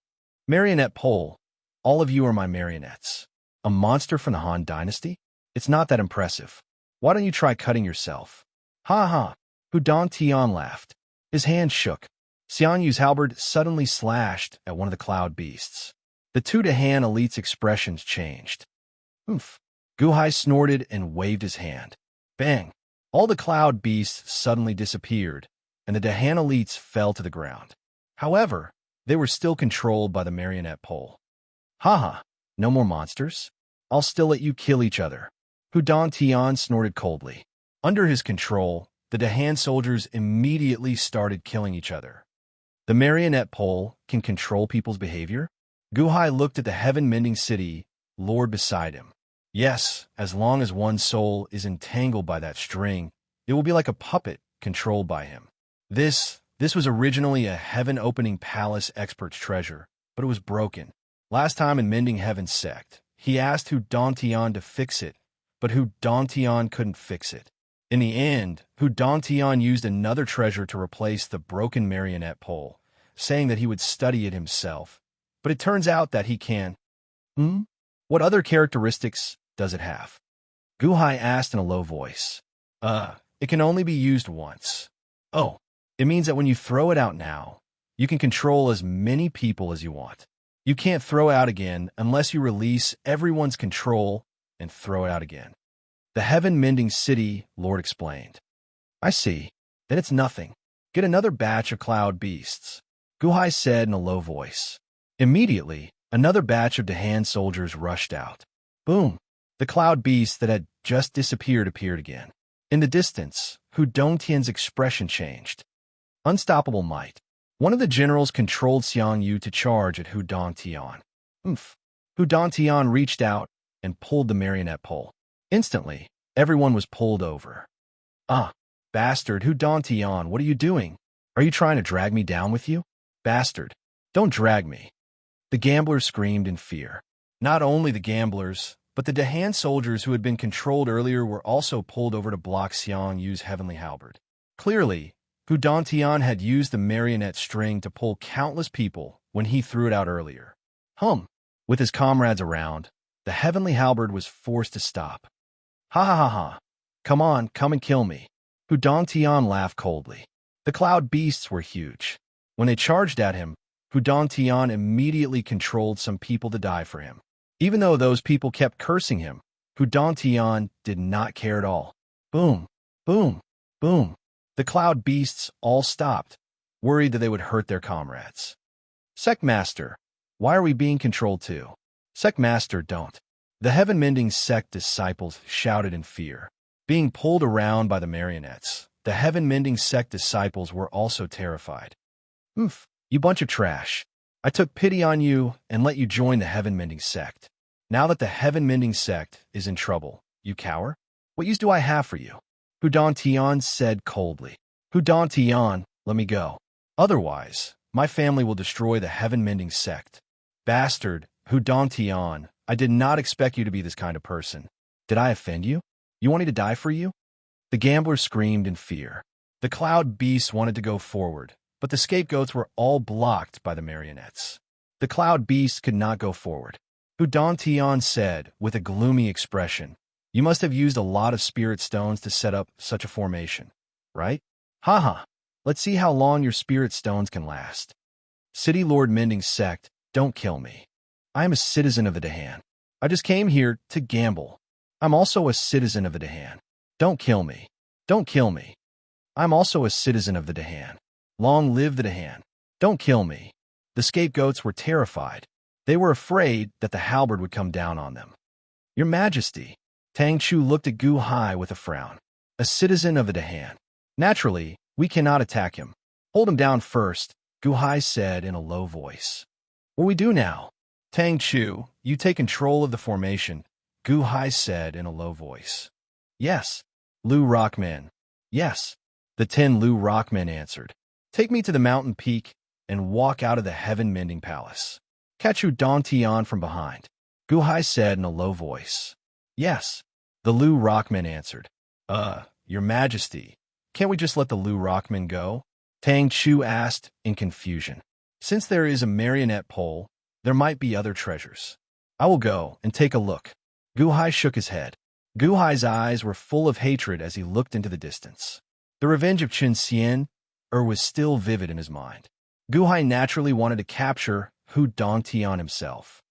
Marionette pole. All of you are my marionettes. A monster from the Han dynasty? It's not that impressive. Why don't you try cutting yourself? Ha ha! Hu Dongtian laughed. His hand shook. Xiangyu's halberd suddenly slashed at one of the cloud beasts. The 2 Dahan elites' expressions changed. Oomph! Guhai snorted and waved his hand. Bang! All the cloud beasts suddenly disappeared, and the Dahan elites fell to the ground. However, they were still controlled by the marionette pole. Ha! No more monsters? I'll still let you kill each other. Hu Dongtian snorted coldly. Under his control, the Dahan soldiers immediately started killing each other. The marionette pole can control people's behavior? Guhai looked at the heaven-mending city lord beside him. Yes, as long as one soul is entangled by that string, it will be like a puppet controlled by him. This was originally a heaven-opening palace expert's treasure, but it was broken. Last time in Mending Heaven's sect, he asked Hu Dongtian to fix it, but Hu Dongtian couldn't fix it. In the end, Hu Dongtian used another treasure to replace the broken marionette pole, saying that he would study it himself. But it turns out that he can. What other characteristics does it have? Guhai asked in a low voice. It can only be used once. Oh, it means that when you throw it out now, you can control as many people as you want. You can't throw it out again unless you release everyone's control and throw it out again. The heaven-mending city lord explained. I see. Then it's nothing. Get another batch of cloud beasts, Guhai said in a low voice. Immediately, another batch of Dahan soldiers rushed out. Boom! The cloud beast that had just disappeared appeared again. In the distance, Hu Dongtian's expression changed. Unstoppable might. One of the generals controlled Xiangyu to charge at Hu Dongtian. Oomph! Hu Dongtian reached out and pulled the marionette pole. Instantly, everyone was pulled over. Ah! Bastard, Hu Dongtian, what are you doing? Are you trying to drag me down with you? Bastard! Don't drag me! The gamblers screamed in fear. Not only the gamblers, but the Dahan soldiers who had been controlled earlier were also pulled over to block Xiangyu's heavenly halberd. Clearly, Hu Dongtian had used the marionette string to pull countless people when he threw it out earlier. With his comrades around, the heavenly halberd was forced to stop. Ha ha ha ha! Come on, come and kill me. Hu Dongtian laughed coldly. The cloud beasts were huge. When they charged at him, Hu Dongtian immediately controlled some people to die for him. Even though those people kept cursing him, Hu Dongtian did not care at all. Boom! Boom! Boom! The cloud beasts all stopped, worried that they would hurt their comrades. Sect Master, why are we being controlled too? Sect Master, don't. The heaven-mending sect disciples shouted in fear. Being pulled around by the marionettes, the heaven-mending sect disciples were also terrified. Oof, you bunch of trash. I took pity on you and let you join the heaven-mending sect. Now that the heaven-mending sect is in trouble, you cower? What use do I have for you? Hudon Tian said coldly. Hudon Tian, let me go. Otherwise, my family will destroy the heaven-mending sect. Bastard, Hudon Tian, I did not expect you to be this kind of person. Did I offend you? You want me to die for you? The gambler screamed in fear. The cloud beasts wanted to go forward, but the scapegoats were all blocked by the marionettes. The cloud beasts could not go forward. Hudon Tian said, with a gloomy expression, you must have used a lot of spirit stones to set up such a formation, right? Haha, let's see how long your spirit stones can last. City Lord Mending Sect, don't kill me. I am a citizen of the Dahan. I just came here to gamble. I'm also a citizen of the Dahan. Don't kill me. Don't kill me. I'm also a citizen of the Dahan. Long live the Dahan. Don't kill me. The scapegoats were terrified. They were afraid that the halberd would come down on them. Your Majesty. Tang Chu looked at Gu Hai with a frown. A citizen of the Dahan. Naturally, we cannot attack him. Hold him down first, Gu Hai said in a low voice. What do we do now? Tang Chu, you take control of the formation, Gu Hai said in a low voice. Yes. Lu Rockman. Yes. The 10 Lu Rockmen answered. Take me to the mountain peak and walk out of the heaven-mending palace. Catch Hudon Tian from behind, Gu Hai said in a low voice. Yes. The Lu Rockmen answered. Your Majesty, can't we just let the Lu Rockmen go? Tang Chu asked in confusion. Since there is a marionette pole, there might be other treasures. I will go and take a look. Gu Hai shook his head. Gu Hai's eyes were full of hatred as he looked into the distance. The revenge of Qin Xian was still vivid in his mind. Gu Hai naturally wanted to capture Hudon Tian himself.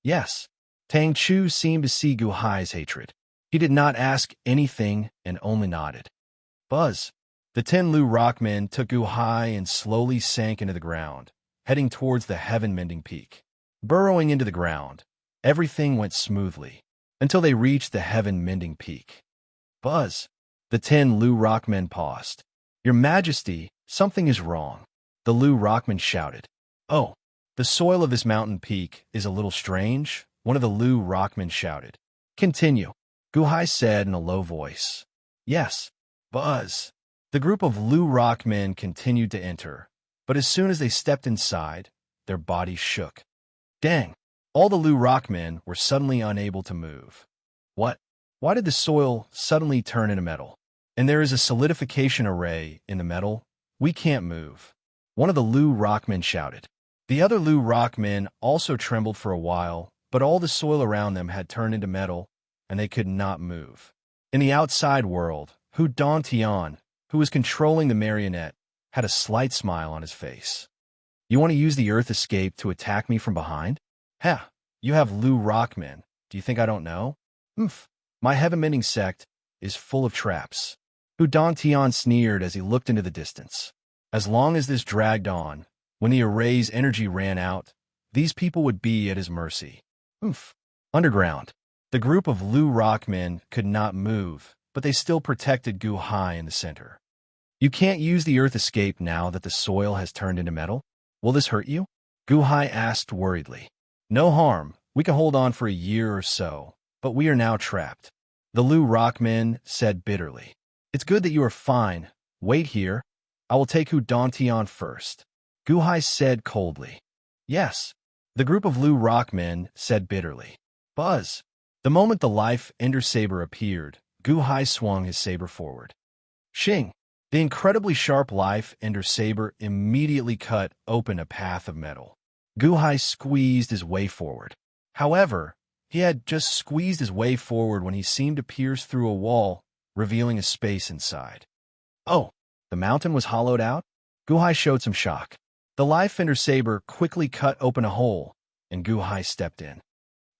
Yes, Tang Chu seemed to see Gu Hai's hatred. He did not ask anything and only nodded. Buzz. The 10 Lu Rockmen took Gu Hai and slowly sank into the ground, heading towards the heaven-mending peak. Burrowing into the ground, everything went smoothly, until they reached the heaven-mending peak. Buzz. The 10 Lu Rockmen paused. Your Majesty, something is wrong. The Lu Rockmen shouted. Oh, the soil of this mountain peak is a little strange, one of the Lu Rockmen shouted. Continue, Gu Hai said in a low voice. Yes, Buzz. The group of Lu Rockmen continued to enter, but as soon as they stepped inside, their bodies shook. Dang, all the Lu Rockmen were suddenly unable to move. What? Why did the soil suddenly turn into metal? And there is a solidification array in the metal? We can't move. One of the Lu Rockmen shouted. The other Lu Rockmen also trembled for a while, but all the soil around them had turned into metal, and they could not move. In the outside world, Hudon Tian, who was controlling the marionette, had a slight smile on his face. You want to use the Earth Escape to attack me from behind? Ha! You have Lu Rockmen. Do you think I don't know? My heaven-mending sect is full of traps. Hudon Tian sneered as he looked into the distance. As long as this dragged on, when the array's energy ran out, these people would be at his mercy. Underground. The group of Lu Rockmen could not move, but they still protected Gu Hai in the center. You can't use the Earth Escape now that the soil has turned into metal? Will this hurt you? Gu Hai asked worriedly. No harm. We can hold on for a year or so, but we are now trapped. The Lu Rockmen said bitterly. It's good that you are fine. Wait here. I will take Hudon Tian first. Gu Hai said coldly. Yes. The group of Lu Rockmen said bitterly. Buzz. The moment the life ender saber appeared, Gu Hai swung his saber forward. Shing. The incredibly sharp life ender saber immediately cut open a path of metal. Gu Hai squeezed his way forward. However, he had just squeezed his way forward when he seemed to pierce through a wall, revealing a space inside. Oh, the mountain was hollowed out? Gu Hai showed some shock. The life ender saber quickly cut open a hole, and Gu Hai stepped in.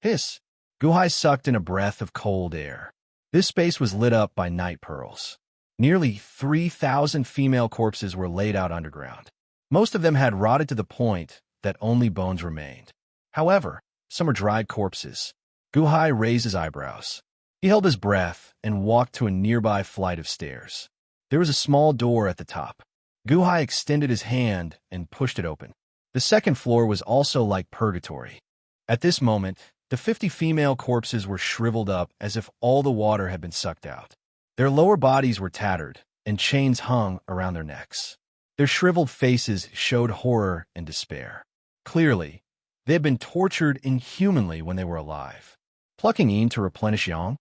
Hiss! Gu Hai sucked in a breath of cold air. This space was lit up by night pearls. Nearly 3,000 female corpses were laid out underground. Most of them had rotted to the point that only bones remained. However, some were dried corpses. Guhai raised his eyebrows. He held his breath and walked to a nearby flight of stairs. There was a small door at the top. Guhai extended his hand and pushed it open. The second floor was also like purgatory. At this moment, the 50 female corpses were shriveled up as if all the water had been sucked out. Their lower bodies were tattered, and chains hung around their necks. Their shriveled faces showed horror and despair. Clearly, they had been tortured inhumanly when they were alive. Plucking in to replenish yang,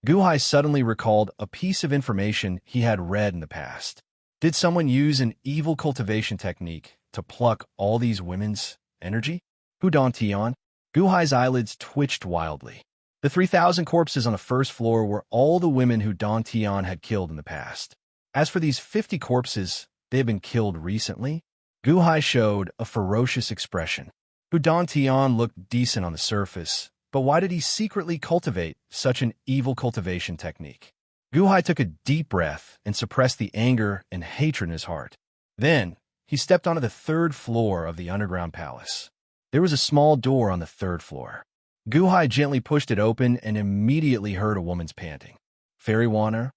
Guhai suddenly recalled a piece of information he had read in the past. Did someone use an evil cultivation technique to pluck all these women's energy? Who Don Tian? Guhai's eyelids twitched wildly. The 3,000 corpses on the first floor were all the women who Don Tian had killed in the past. As for these 50 corpses, they had been killed recently. Guhai showed a ferocious expression. Hu Don Tian looked decent on the surface, but why did he secretly cultivate such an evil cultivation technique? Guhai took a deep breath and suppressed the anger and hatred in his heart. Then, he stepped onto the third floor of the underground palace. There was a small door on the third floor. Guhai gently pushed it open and immediately heard a woman's panting. "Fairy Wanner?"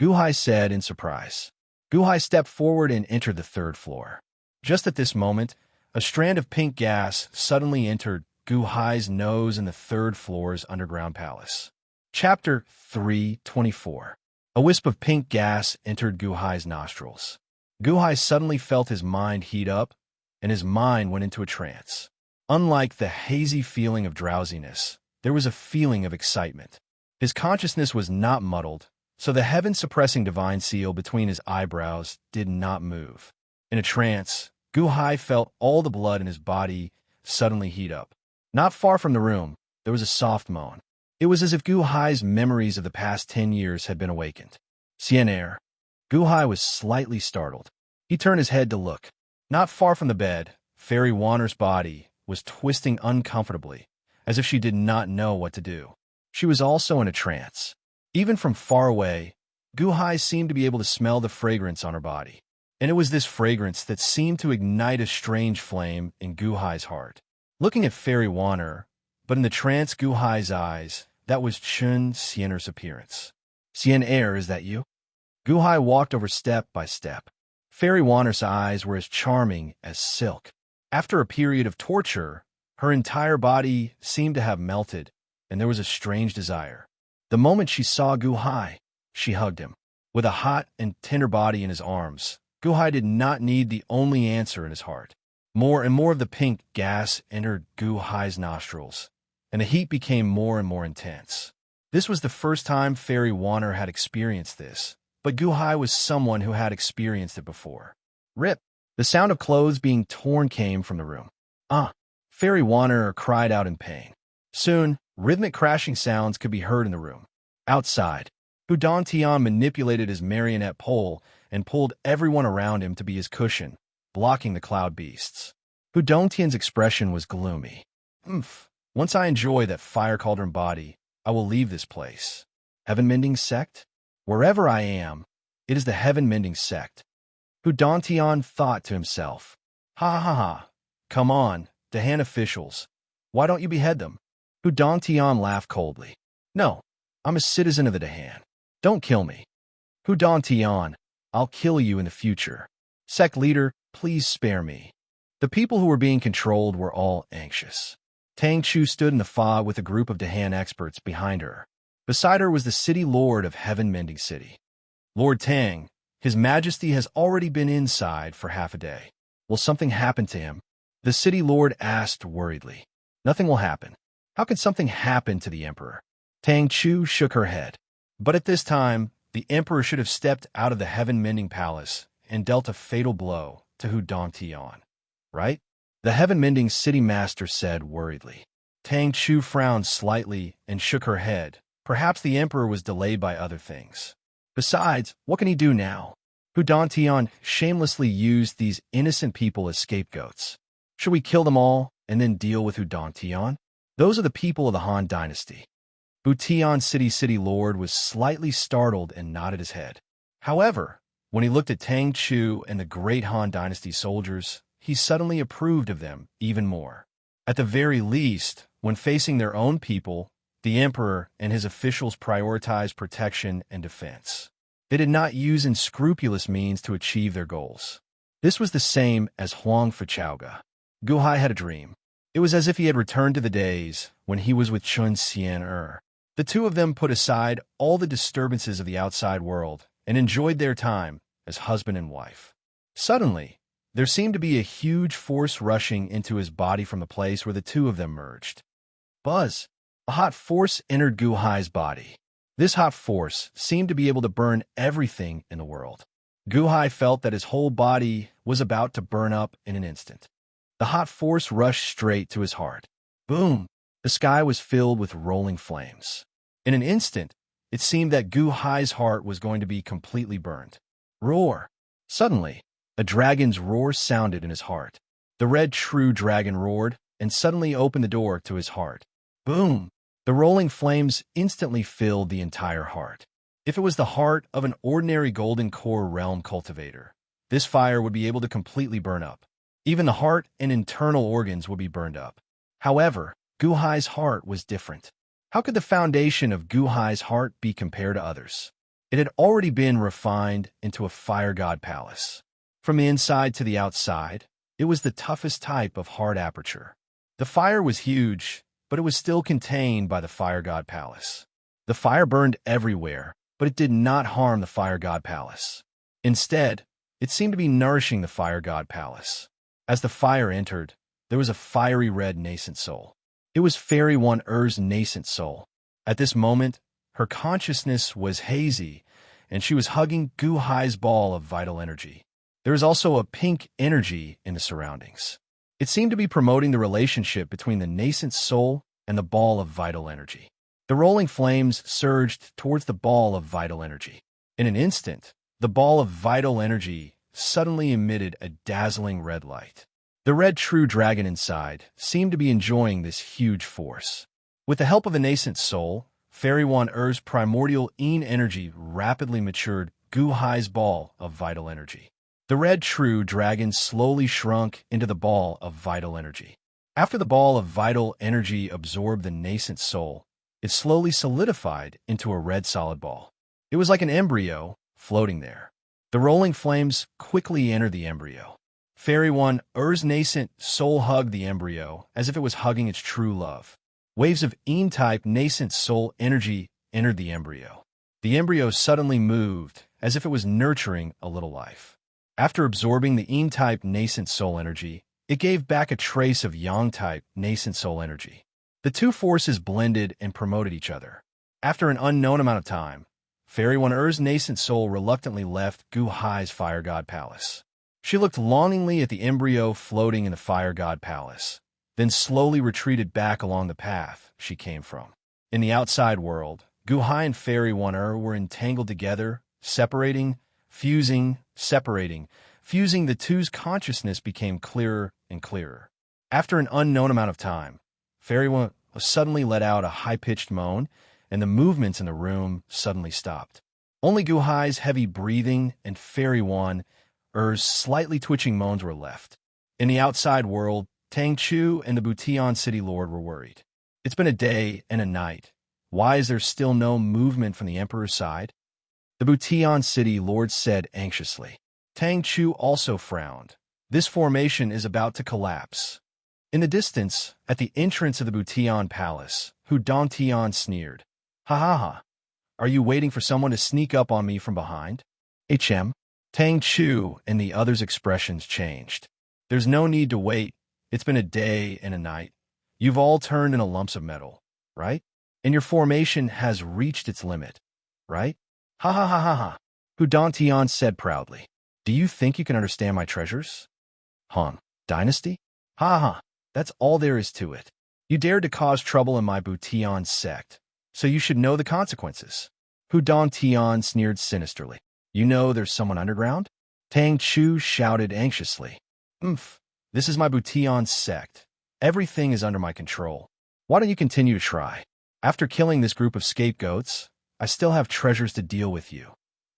Guhai said in surprise. Guhai stepped forward and entered the third floor. Just at this moment, a strand of pink gas suddenly entered Guhai's nose in the third floor's underground palace. Chapter 324. A wisp of pink gas entered Guhai's nostrils. Guhai suddenly felt his mind heat up, and his mind went into a trance. Unlike the hazy feeling of drowsiness, there was a feeling of excitement. His consciousness was not muddled, so the heaven-suppressing divine seal between his eyebrows did not move. In a trance, Guhai felt all the blood in his body suddenly heat up. Not far from the room, there was a soft moan. It was as if Guhai's memories of the past 10 years had been awakened. Serene. Guhai was slightly startled. He turned his head to look. Not far from the bed, Fairy Wanner's body was twisting uncomfortably, as if she did not know what to do. She was also in a trance. Even from far away, Guhai seemed to be able to smell the fragrance on her body. And it was this fragrance that seemed to ignite a strange flame in Guhai's heart. Looking at Fairy Wanner, but in the trance Guhai's eyes, that was Chun Siener's appearance. "Siener, is that you?" Guhai walked over step by step. Fairy Wanner's eyes were as charming as silk. After a period of torture, her entire body seemed to have melted, and there was a strange desire. The moment she saw Guhai, she hugged him. With a hot and tender body in his arms, Guhai did not need the only answer in his heart. More and more of the pink gas entered Guhai's nostrils, and the heat became more and more intense. This was the first time Fairy Wanner had experienced this, but Guhai was someone who had experienced it before. Rip! The sound of clothes being torn came from the room. "Ah!" Fairy Wanner cried out in pain. Soon, rhythmic crashing sounds could be heard in the room. Outside, Hu Don Tian manipulated his marionette pole and pulled everyone around him to be his cushion, blocking the cloud beasts. Hu Don Tian's expression was gloomy. Once I enjoy that fire cauldron body, I will leave this place." Heaven-mending sect? Wherever I am, it is the heaven-mending sect. Hu Don Tian thought to himself. Ha ha ha. Come on, Dahan officials. Why don't you behead them? Hu Don Tian laughed coldly. "No, I'm a citizen of the Dahan. Don't kill me. Hu Don Tian, I'll kill you in the future. Sect leader, please spare me." The people who were being controlled were all anxious. Tang Chu stood in the fog with a group of Dahan experts behind her. Beside her was the city lord of Heaven Mending City. "Lord Tang, His Majesty has already been inside for half a day. Will something happen to him?" The city lord asked worriedly. "Nothing will happen. How can something happen to the emperor?" Tang Chu shook her head. But at this time, the emperor should have stepped out of the heaven-mending palace and dealt a fatal blow to Hu Don Tian. Right? The heaven-mending city master said worriedly. Tang Chu frowned slightly and shook her head. Perhaps the emperor was delayed by other things. Besides, what can he do now? Hu Don Tian shamelessly used these innocent people as scapegoats. Should we kill them all and then deal with Hu Don Tian? Those are the people of the Han dynasty. Hu Tian city lord was slightly startled and nodded his head. However, when he looked at Tang Chu and the great Han Dynasty soldiers, he suddenly approved of them even more. At the very least, when facing their own people, the emperor and his officials prioritized protection and defense. They did not use unscrupulous means to achieve their goals. This was the same as Huang Fuchaoga. Gu Hai had a dream. It was as if he had returned to the days when he was with Chun Xian-er. The two of them put aside all the disturbances of the outside world and enjoyed their time as husband and wife. Suddenly, there seemed to be a huge force rushing into his body from the place where the two of them merged. Buzz! A hot force entered Gu Hai's body. This hot force seemed to be able to burn everything in the world. Gu Hai felt that his whole body was about to burn up in an instant. The hot force rushed straight to his heart. Boom! The sky was filled with rolling flames. In an instant, it seemed that Gu Hai's heart was going to be completely burned. Roar! Suddenly, a dragon's roar sounded in his heart. The red true dragon roared and suddenly opened the door to his heart. Boom! The rolling flames instantly filled the entire heart. If it was the heart of an ordinary golden core realm cultivator, this fire would be able to completely burn up. Even the heart and internal organs would be burned up. However, Gu Hai's heart was different. How could the foundation of Gu Hai's heart be compared to others? It had already been refined into a fire god palace. From the inside to the outside, it was the toughest type of heart aperture. The fire was huge, but it was still contained by the fire god palace. The fire burned everywhere, but it did not harm the fire god palace. Instead, it seemed to be nourishing the fire god palace. As the fire entered, there was a fiery red nascent soul. It was Fairy 1-Er's nascent soul. At this moment, her consciousness was hazy, and she was hugging Gu Hai's ball of vital energy. There was also a pink energy in the surroundings. It seemed to be promoting the relationship between the nascent soul and the ball of vital energy. The rolling flames surged towards the ball of vital energy. In an instant, the ball of vital energy suddenly emitted a dazzling red light. The red true dragon inside seemed to be enjoying this huge force. With the help of a nascent soul, Fairy 1-Er's primordial Een energy rapidly matured Gu Hai's ball of vital energy. The red true dragon slowly shrunk into the ball of vital energy. After the ball of vital energy absorbed the nascent soul, it slowly solidified into a red solid ball. It was like an embryo floating there. The rolling flames quickly entered the embryo. Fairy 1-Er's nascent soul hugged the embryo as if it was hugging its true love. Waves of Een-type nascent soul energy entered the embryo. The embryo suddenly moved as if it was nurturing a little life. After absorbing the Een-type nascent soul energy, it gave back a trace of Yang-type nascent soul energy. The two forces blended and promoted each other. After an unknown amount of time, Fairy 1-Er's nascent soul reluctantly left Gu Hai's fire god palace. She looked longingly at the embryo floating in the fire god palace, then slowly retreated back along the path she came from. In the outside world, Gu Hai and Fairy 1-Er were entangled together, separating, fusing, separating. Fusing, the two's consciousness became clearer and clearer. After an unknown amount of time, Fairy 1 suddenly let out a high-pitched moan, and the movements in the room suddenly stopped. Only Gu Hai's heavy breathing and Fairy 1-Er's slightly twitching moans were left. In the outside world, Tang Chu and the Butian City Lord were worried. It's been a day and a night. Why is there still no movement from the Emperor's side? The Butian City Lord said anxiously. Tang Chu also frowned. This formation is about to collapse. In the distance, at the entrance of the Butian Palace, Hu Dongtian sneered. Ha ha ha. Are you waiting for someone to sneak up on me from behind? Tang Chu and the others' expressions changed. There's no need to wait. It's been a day and a night. You've all turned into lumps of metal, right? And your formation has reached its limit, right? Ha ha ha ha ha. Hu Dongtian said proudly. Do you think you can understand my treasures? Han Dynasty? Ha ha. That's all there is to it. You dared to cause trouble in my Butian sect, so you should know the consequences. Hu Dongtian sneered sinisterly. You know there's someone underground? Tang Chu shouted anxiously. This is my Butian sect. Everything is under my control. Why don't you continue to try? After killing this group of scapegoats, I still have treasures to deal with you.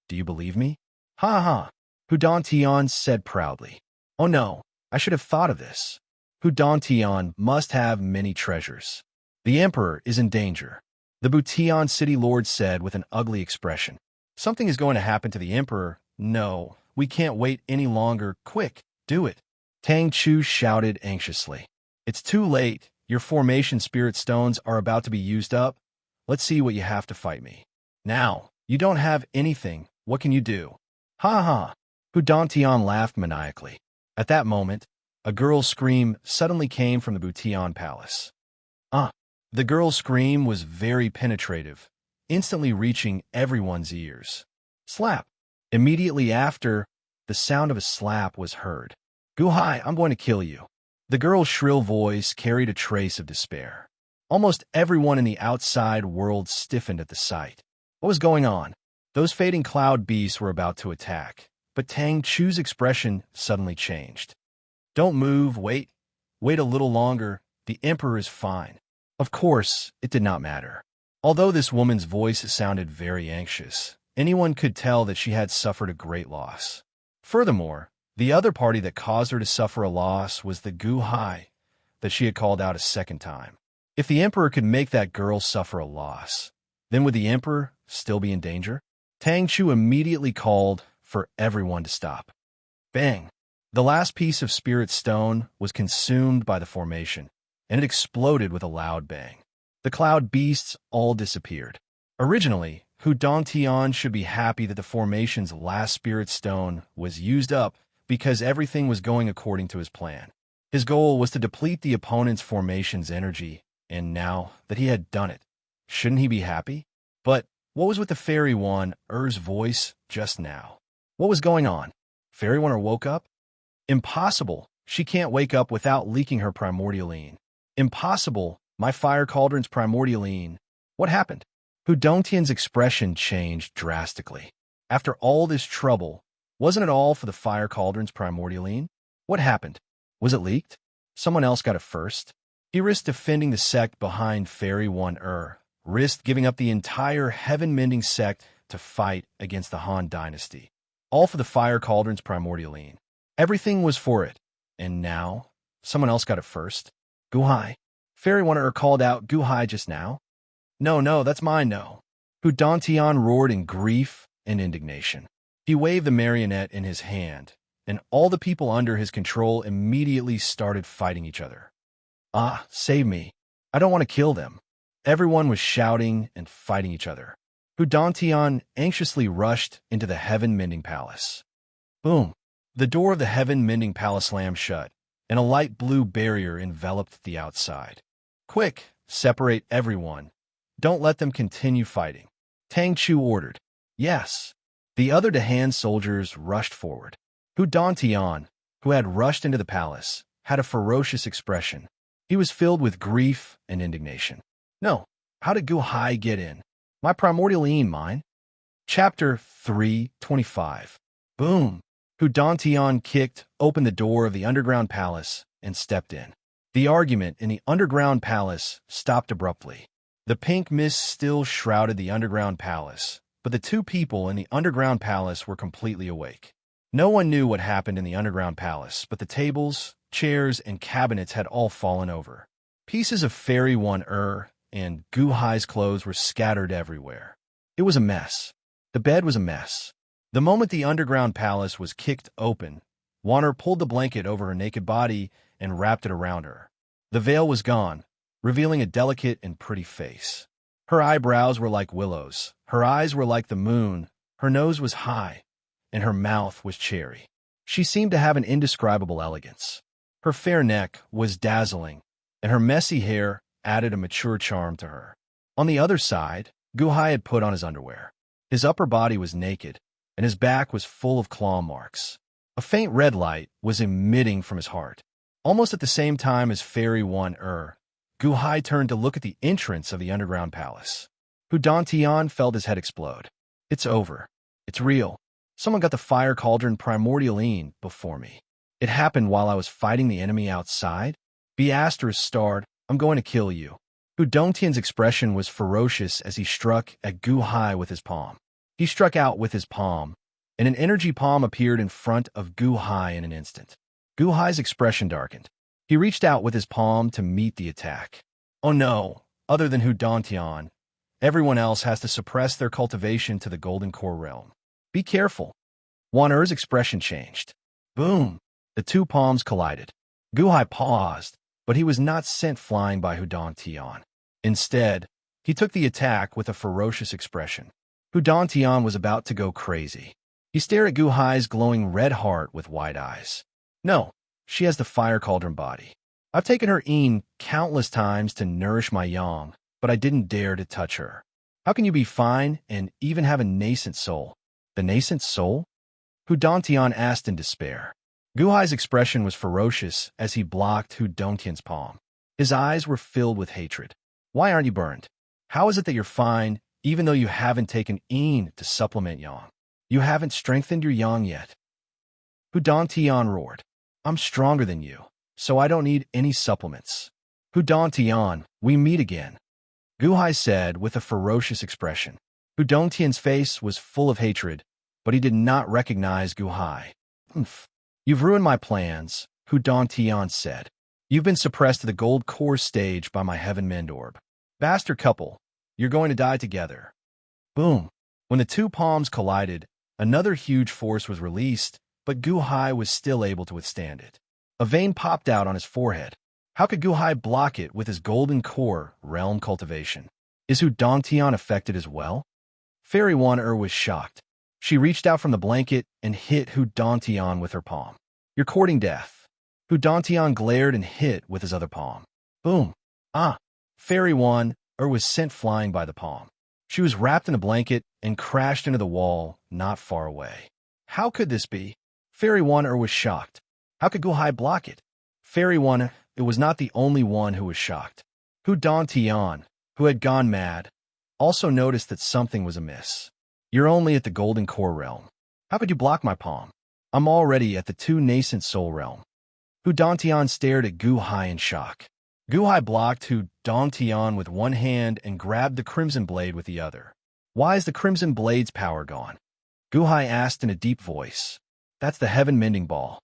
Do you believe me? Ha ha. Hudantian said proudly. Oh no, I should have thought of this. Hudantian must have many treasures. The emperor is in danger. The Bution city lord said with an ugly expression. Something is going to happen to the emperor. No, we can't wait any longer. Quick, do it. Tang Chu shouted anxiously. It's too late. Your formation spirit stones are about to be used up. Let's see what you have to fight me. Now, you don't have anything. What can you do? Ha ha. Hudantian laughed maniacally. At that moment, a girl's scream suddenly came from the Bution palace. Ah! The girl's scream was very penetrative, instantly reaching everyone's ears. Slap! Immediately after, the sound of a slap was heard. Guhai, I'm going to kill you. The girl's shrill voice carried a trace of despair. Almost everyone in the outside world stiffened at the sight. What was going on? Those fading cloud beasts were about to attack, but Tang Chu's expression suddenly changed. Don't move, wait a little longer, the emperor is fine. Of course, it did not matter. Although this woman's voice sounded very anxious, anyone could tell that she had suffered a great loss. Furthermore, the other party that caused her to suffer a loss was the Guhai that she had called out a second time. If the emperor could make that girl suffer a loss, then would the emperor still be in danger? Tang Chu immediately called for everyone to stop. Bang! The last piece of spirit stone was consumed by the formation, and it exploded with a loud bang. The cloud beasts all disappeared. Originally, Hudantian should be happy that the formation's last spirit stone was used up because everything was going according to his plan. His goal was to deplete the opponent's formation's energy, and now that he had done it, shouldn't he be happy? But what was with the Fairy One, Er's voice, just now? What was going on? Fairy One woke up? Impossible. She can't wake up without leaking her primordialine. Impossible. My fire cauldron's primordialine. What happened? Hudantian's expression changed drastically. After all this trouble, wasn't it all for the fire cauldron's primordialine? What happened? Was it leaked? Someone else got it first? He risked defending the sect behind Fairy One risked giving up the entire heaven-mending sect to fight against the Han dynasty. All for the fire cauldron's primordialine. Everything was for it. And now, someone else got it first? Guhai. Fairy One called out Guhai just now. No, that's mine, no. Hudantian roared in grief and indignation. He waved the marionette in his hand, and all the people under his control immediately started fighting each other. Ah, save me. I don't want to kill them. Everyone was shouting and fighting each other. Hudantian anxiously rushed into the heaven-mending palace. Boom! The door of the heaven-mending palace slammed shut, and a light blue barrier enveloped the outside. Quick, separate everyone. Don't let them continue fighting. Tang Chu ordered. Yes. The other Han soldiers rushed forward. Hudantian, who had rushed into the palace, had a ferocious expression. He was filled with grief and indignation. No, how did Guhai get in? My primordialine, mine. Chapter 3:25. Boom! Hudantian kicked open the door of the underground palace and stepped in. The argument in the underground palace stopped abruptly. The pink mist still shrouded the underground palace, but the two people in the underground palace were completely awake. No one knew what happened in the underground palace, but the tables, chairs, and cabinets had all fallen over. Pieces of Fairy One and Guhai's clothes were scattered everywhere. It was a mess. The bed was a mess. The moment the underground palace was kicked open, Wanner pulled the blanket over her naked body and wrapped it around her. The veil was gone, revealing a delicate and pretty face. Her eyebrows were like willows, her eyes were like the moon, her nose was high, and her mouth was cherry. She seemed to have an indescribable elegance. Her fair neck was dazzling, and her messy hair added a mature charm to her. On the other side, Guhai had put on his underwear. His upper body was naked, and his back was full of claw marks. A faint red light was emitting from his heart. Almost at the same time as Fairy One Guhai turned to look at the entrance of the underground palace. Hudantian felt his head explode. It's over. It's real. Someone got the fire cauldron primordialine before me. It happened while I was fighting the enemy outside. Beaster starred, I'm going to kill you. Hudantian's expression was ferocious as he struck at Guhai with his palm. He struck out with his palm, and an energy palm appeared in front of Gu Hai in an instant. Gu Hai's expression darkened. He reached out with his palm to meet the attack. Oh no, other than Hu Dantian, everyone else has to suppress their cultivation to the Golden Core realm. Be careful. Wan Er's expression changed. Boom! The two palms collided. Gu Hai paused, but he was not sent flying by Hu Dantian. Instead, he took the attack with a ferocious expression. Hu Dantian was about to go crazy. He stared at Gu Hai's glowing red heart with wide eyes. No, she has the fire cauldron body. I've taken her in countless times to nourish my yang, but I didn't dare to touch her. How can you be fine and even have a nascent soul? The nascent soul? Hu Dantian asked in despair. Gu Hai's expression was ferocious as he blocked Hu Dantian's palm. His eyes were filled with hatred. Why aren't you burned? How is it that you're fine even though you haven't taken in to supplement yang? You haven't strengthened your yang yet. Hu Dantian roared. I'm stronger than you, so I don't need any supplements. Hu Dantian, we meet again. Gu Hai said with a ferocious expression. Hu Dantian's face was full of hatred, but he did not recognize Gu Hai. You've ruined my plans, Hu Dantian said. You've been suppressed to the gold core stage by my heaven mend orb. Bastard couple, you're going to die together. Boom. When the two palms collided, another huge force was released, but Gu Hai was still able to withstand it. A vein popped out on his forehead. How could Gu Hai block it with his golden core realm cultivation? Is Hu Dantian affected as well? Fairy Wan was shocked. She reached out from the blanket and hit Hu Dantian with her palm. You're courting death. Hu Dantian glared and hit with his other palm. Boom. Fairy Wan was sent flying by the palm. She was wrapped in a blanket and crashed into the wall not far away. How could this be? Fairy Wan was shocked. How could Gu Hai block it? Fairy Wan was not the only one who was shocked. Hu Dantian, who had gone mad, also noticed that something was amiss. You're only at the Golden Core realm. How could you block my palm? I'm already at the two nascent soul realm. Hu Dantian stared at Gu Hai in shock. Gu Hai blocked Hu Dantian with one hand and grabbed the Crimson Blade with the other. Why is the Crimson Blade's power gone? Gu Hai asked in a deep voice. That's the Heaven Mending Ball.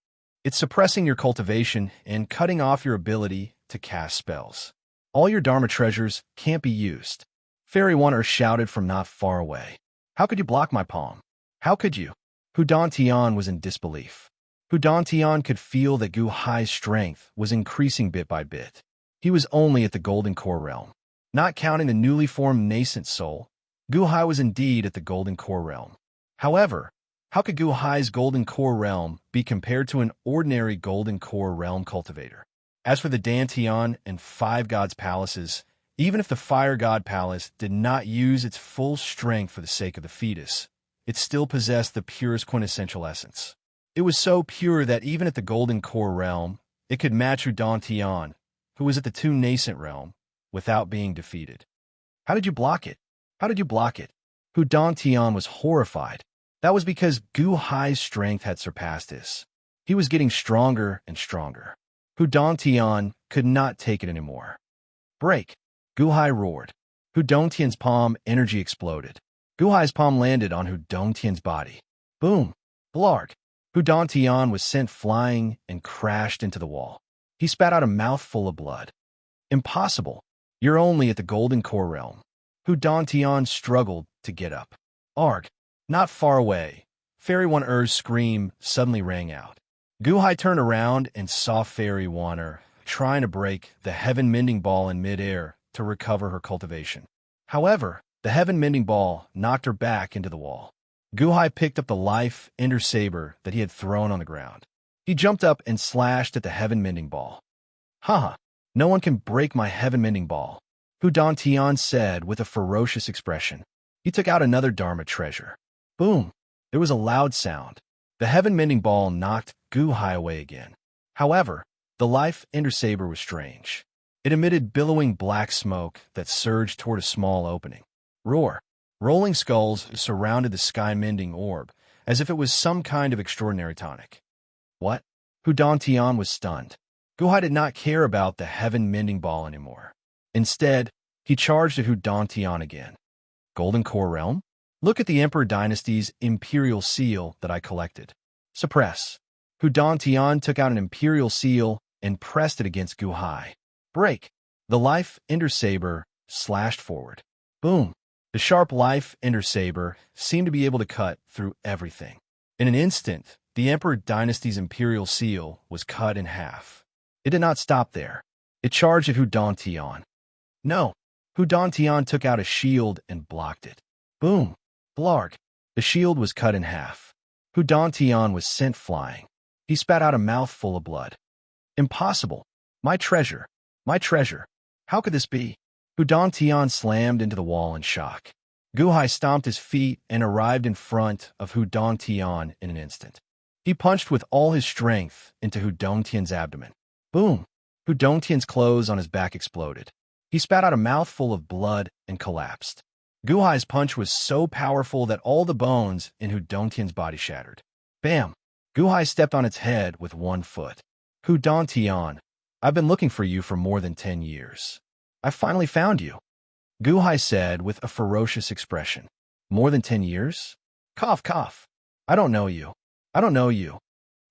It's suppressing your cultivation and cutting off your ability to cast spells. All your Dharma treasures can't be used. Fairy Wan shouted from not far away. How could you block my palm? How could you? Hu Dantian was in disbelief. Hu Dantian could feel that Gu Hai's strength was increasing bit by bit. He was only at the Golden Core realm. Not counting the newly formed nascent soul, Gu Hai was indeed at the Golden Core realm. However, how could Gu Hai's Golden Core realm be compared to an ordinary Golden Core realm cultivator? As for the Dantian and Five Gods Palaces, even if the Fire God Palace did not use its full strength for the sake of the fetus, it still possessed the purest quintessential essence. It was so pure that even at the Golden Core realm, it could match Hu Dantian, who was at the two nascent realm, without being defeated. How did you block it? How did you block it? Hu Dantian was horrified. That was because Gu Hai's strength had surpassed his. He was getting stronger and stronger. Hu Dantian could not take it anymore. Break! Gu Hai roared. Hu Dantian's palm energy exploded. Gu Hai's palm landed on Hu Dantian's body. Boom! Blarg! Hu Dantian was sent flying and crashed into the wall. He spat out a mouthful of blood. Impossible. You're only at the Golden Core realm. Hu Dantian struggled to get up. Arg! Not far away, Fairy Wan scream suddenly rang out. Gu Hai turned around and saw Fairy Wan trying to break the Heaven Mending Ball in midair to recover her cultivation. However, the Heaven Mending Ball knocked her back into the wall. Gu Hai picked up the life ender saber that he had thrown on the ground. He jumped up and slashed at the Heaven Mending Ball. Haha, no one can break my Heaven Mending Ball, Hu Dantian said with a ferocious expression. He took out another Dharma treasure. Boom! There was a loud sound. The Heaven Mending Ball knocked Gu Hai away again. However, the life ender saber was strange. It emitted billowing black smoke that surged toward a small opening. Roar! Rolling skulls surrounded the sky-mending orb, as if it was some kind of extraordinary tonic. What? Hu Dantian was stunned. Gu Hai did not care about the Heaven Mending Ball anymore. Instead, he charged at Hu Dantian again. Golden Core Realm? Look at the Emperor Dynasty's imperial seal that I collected. Suppress. Hu Dongtian took out an imperial seal and pressed it against Gu Hai. Break. The life ender saber slashed forward. Boom. The sharp life ender saber seemed to be able to cut through everything. In an instant, the Emperor Dynasty's imperial seal was cut in half. It did not stop there. It charged at Hu Dongtian. No. Hu Dongtian took out a shield and blocked it. Boom. Blarg. The shield was cut in half. Hu Dongtian was sent flying. He spat out a mouthful of blood. Impossible. My treasure. My treasure. How could this be? Hu Dongtian slammed into the wall in shock. Gu Hai stomped his feet and arrived in front of Hu Dongtian in an instant. He punched with all his strength into Hu Dongtian's abdomen. Boom! Hu Dongtian's clothes on his back exploded. He spat out a mouthful of blood and collapsed. Gu Hai's punch was so powerful that all the bones in Hu Dongtian's body shattered. Bam! Gu Hai stepped on its head with one foot. Hu Dongtian, I've been looking for you for more than 10 years. I finally found you. Gu Hai said with a ferocious expression. More than 10 years? Cough, cough. I don't know you. I don't know you.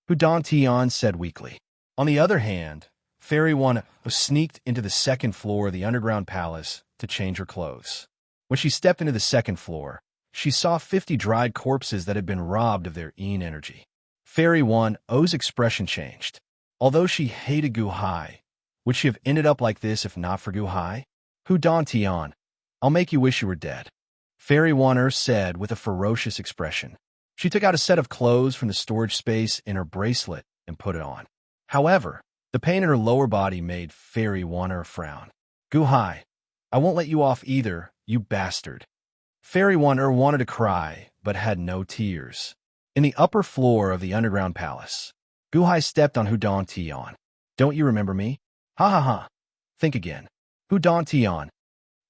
Hu Dongtian said weakly. On the other hand, Fairy One sneaked into the second floor of the underground palace to change her clothes. When she stepped into the second floor, she saw 50 dried corpses that had been robbed of their Yin energy. Fairy O's expression changed. Although she hated Gu Hai, would she have ended up like this if not for Gu Hai? Hu Dongtian, I'll make you wish you were dead. Fairy One said with a ferocious expression. She took out a set of clothes from the storage space in her bracelet and put it on. However, the pain in her lower body made Fairy One frown. Gu Hai, I won't let you off either, you bastard. Fairy One wanted to cry, but had no tears. In the upper floor of the underground palace, Gu Hai stepped on Hu Dongtian. Don't you remember me? Ha ha ha. Think again. Hu Dongtian,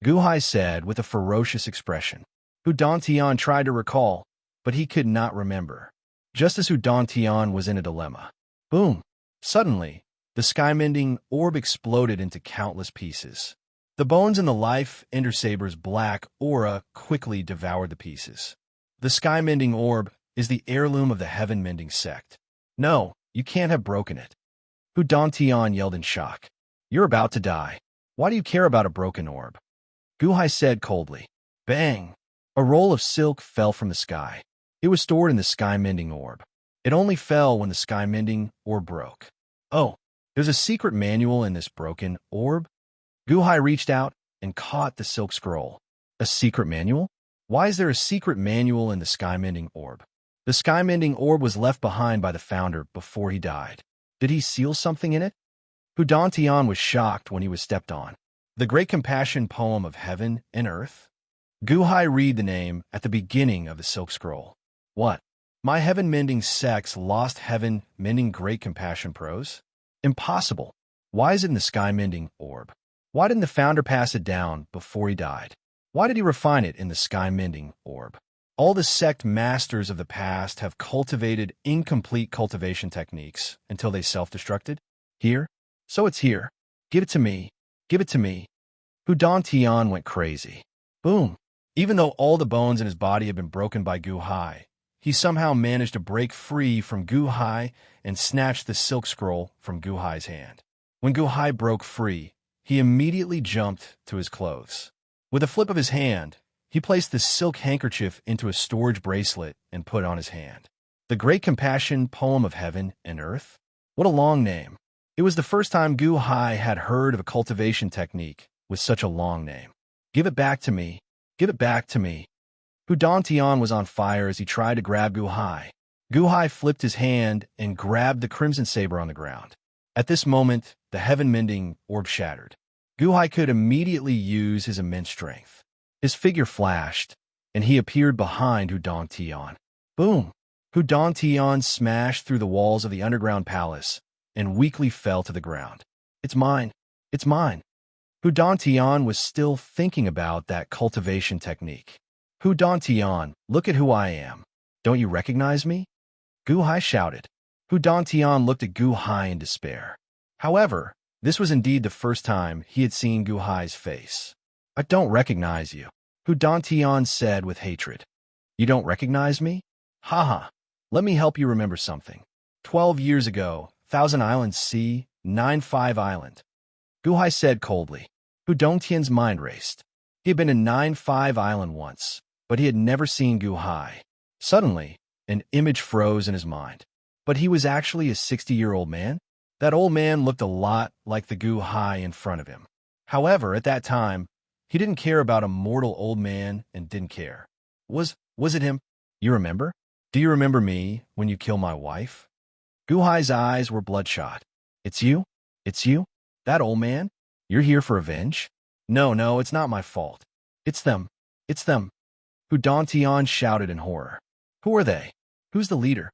Gu Hai said with a ferocious expression. Hu Dongtian tried to recall, but he could not remember. Just as Hu Dongtian was in a dilemma. Boom! Suddenly, the sky-mending orb exploded into countless pieces. The bones in the life ender saber's black aura quickly devoured the pieces. The sky-mending orb is the heirloom of the heaven-mending sect. No, you can't have broken it. Hu Dongtian yelled in shock. You're about to die. Why do you care about a broken orb? Gu Hai said coldly. Bang! A roll of silk fell from the sky. It was stored in the sky-mending orb. It only fell when the sky-mending orb broke. Oh, there's a secret manual in this broken orb? Gu Hai reached out and caught the silk scroll. A secret manual? Why is there a secret manual in the sky-mending orb? The sky-mending orb was left behind by the founder before he died. Did he seal something in it? Hu Dongtian was shocked when he was stepped on. The Great Compassion Poem of Heaven and Earth? Gu Hai read the name at the beginning of the silk scroll. What? My heaven-mending sect's lost heaven-mending Great Compassion prose? Impossible. Why is it in the sky-mending orb? Why didn't the founder pass it down before he died? Why did he refine it in the sky-mending orb? All the sect masters of the past have cultivated incomplete cultivation techniques until they self-destructed. Here? So it's here. Give it to me. Give it to me. Hu Dongtian went crazy. Boom. Even though all the bones in his body had been broken by Gu Hai, he somehow managed to break free from Gu Hai and snatch the silk scroll from Gu Hai's hand. When Gu Hai broke free, he immediately jumped to his clothes. With a flip of his hand, he placed the silk handkerchief into a storage bracelet and put it on his hand. The Great Compassion Poem of Heaven and Earth? What a long name. It was the first time Gu Hai had heard of a cultivation technique with such a long name. Give it back to me. Give it back to me. Hu Dongtian was on fire as he tried to grab Gu Hai. Gu Hai flipped his hand and grabbed the crimson saber on the ground. At this moment, the heaven-mending orb shattered. Gu Hai could immediately use his immense strength. His figure flashed, and he appeared behind Hu Dongtian. Boom! Hu Dongtian smashed through the walls of the underground palace and weakly fell to the ground. It's mine. It's mine. Hu Dongtian was still thinking about that cultivation technique. Hu Dongtian, look at who I am. Don't you recognize me? Gu Hai shouted. Hu Dongtian looked at Gu Hai in despair. However, this was indeed the first time he had seen Gu Hai's face. I don't recognize you, Hu Dongtian said with hatred. You don't recognize me? Haha. Let me help you remember something. 12 years ago, Thousand Islands Sea, 9-5 Island. Guhai said coldly. Hu Dongtian's mind raced. He had been in 9-5 Island once, but he had never seen Guhai. Suddenly, an image froze in his mind. But he was actually a 60-year-old man? That old man looked a lot like the Guhai in front of him. However, at that time, he didn't care about a mortal old man and didn't care. Was it him? You remember? Do you remember me when you killed my wife? Guhai's eyes were bloodshot. It's you? It's you? That old man? You're here for revenge? No, it's not my fault. It's them. It's them. Hu Dongtian shouted in horror. Who are they? Who's the leader?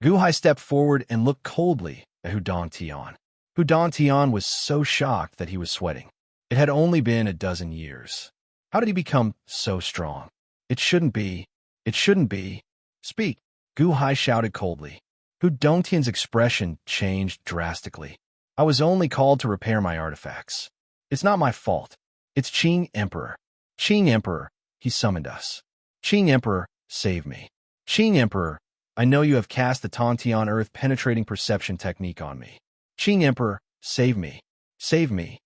Guhai stepped forward and looked coldly at Hu Dongtian. Hu Dongtian was so shocked that he was sweating. It had only been a dozen years. How did he become so strong? It shouldn't be. It shouldn't be. Speak. Guhai shouted coldly. Hu Dongtian's expression changed drastically. I was only called to repair my artifacts. It's not my fault. It's Qing Emperor. Qing Emperor, he summoned us. Qing Emperor, save me. Qing Emperor, I know you have cast the Tantian Earth penetrating perception technique on me. Qing Emperor, save me. Save me.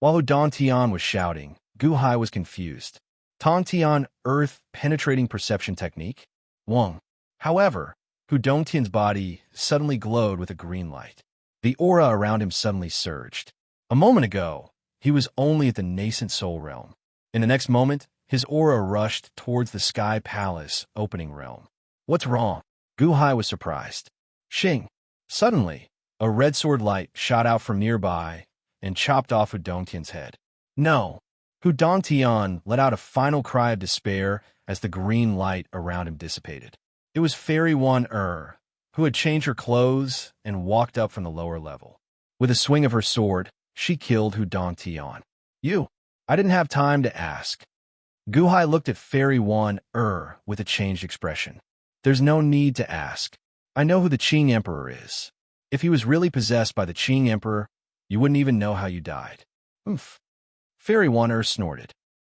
While Hu Dongtian was shouting, Guhai was confused. Tantian Earth penetrating perception technique? Wong. However, Hu Dongtian's body suddenly glowed with a green light. The aura around him suddenly surged. A moment ago, he was only at the nascent soul realm. In the next moment, his aura rushed towards the Sky Palace opening realm. What's wrong? Guhai was surprised. Shing. Suddenly, a red sword light shot out from nearby and chopped off Hu Dongtian's head. No! Hu Dongtian let out a final cry of despair as the green light around him dissipated. It was Fairy One who had changed her clothes and walked up from the lower level. With a swing of her sword, she killed Hu Dongtian. You! I didn't have time to ask. Guhai looked at Fairy One with a changed expression. There's no need to ask. I know who the Qing Emperor is. If he was really possessed by the Qing Emperor, you wouldn't even know how you died. Oomph. Fairy One snorted.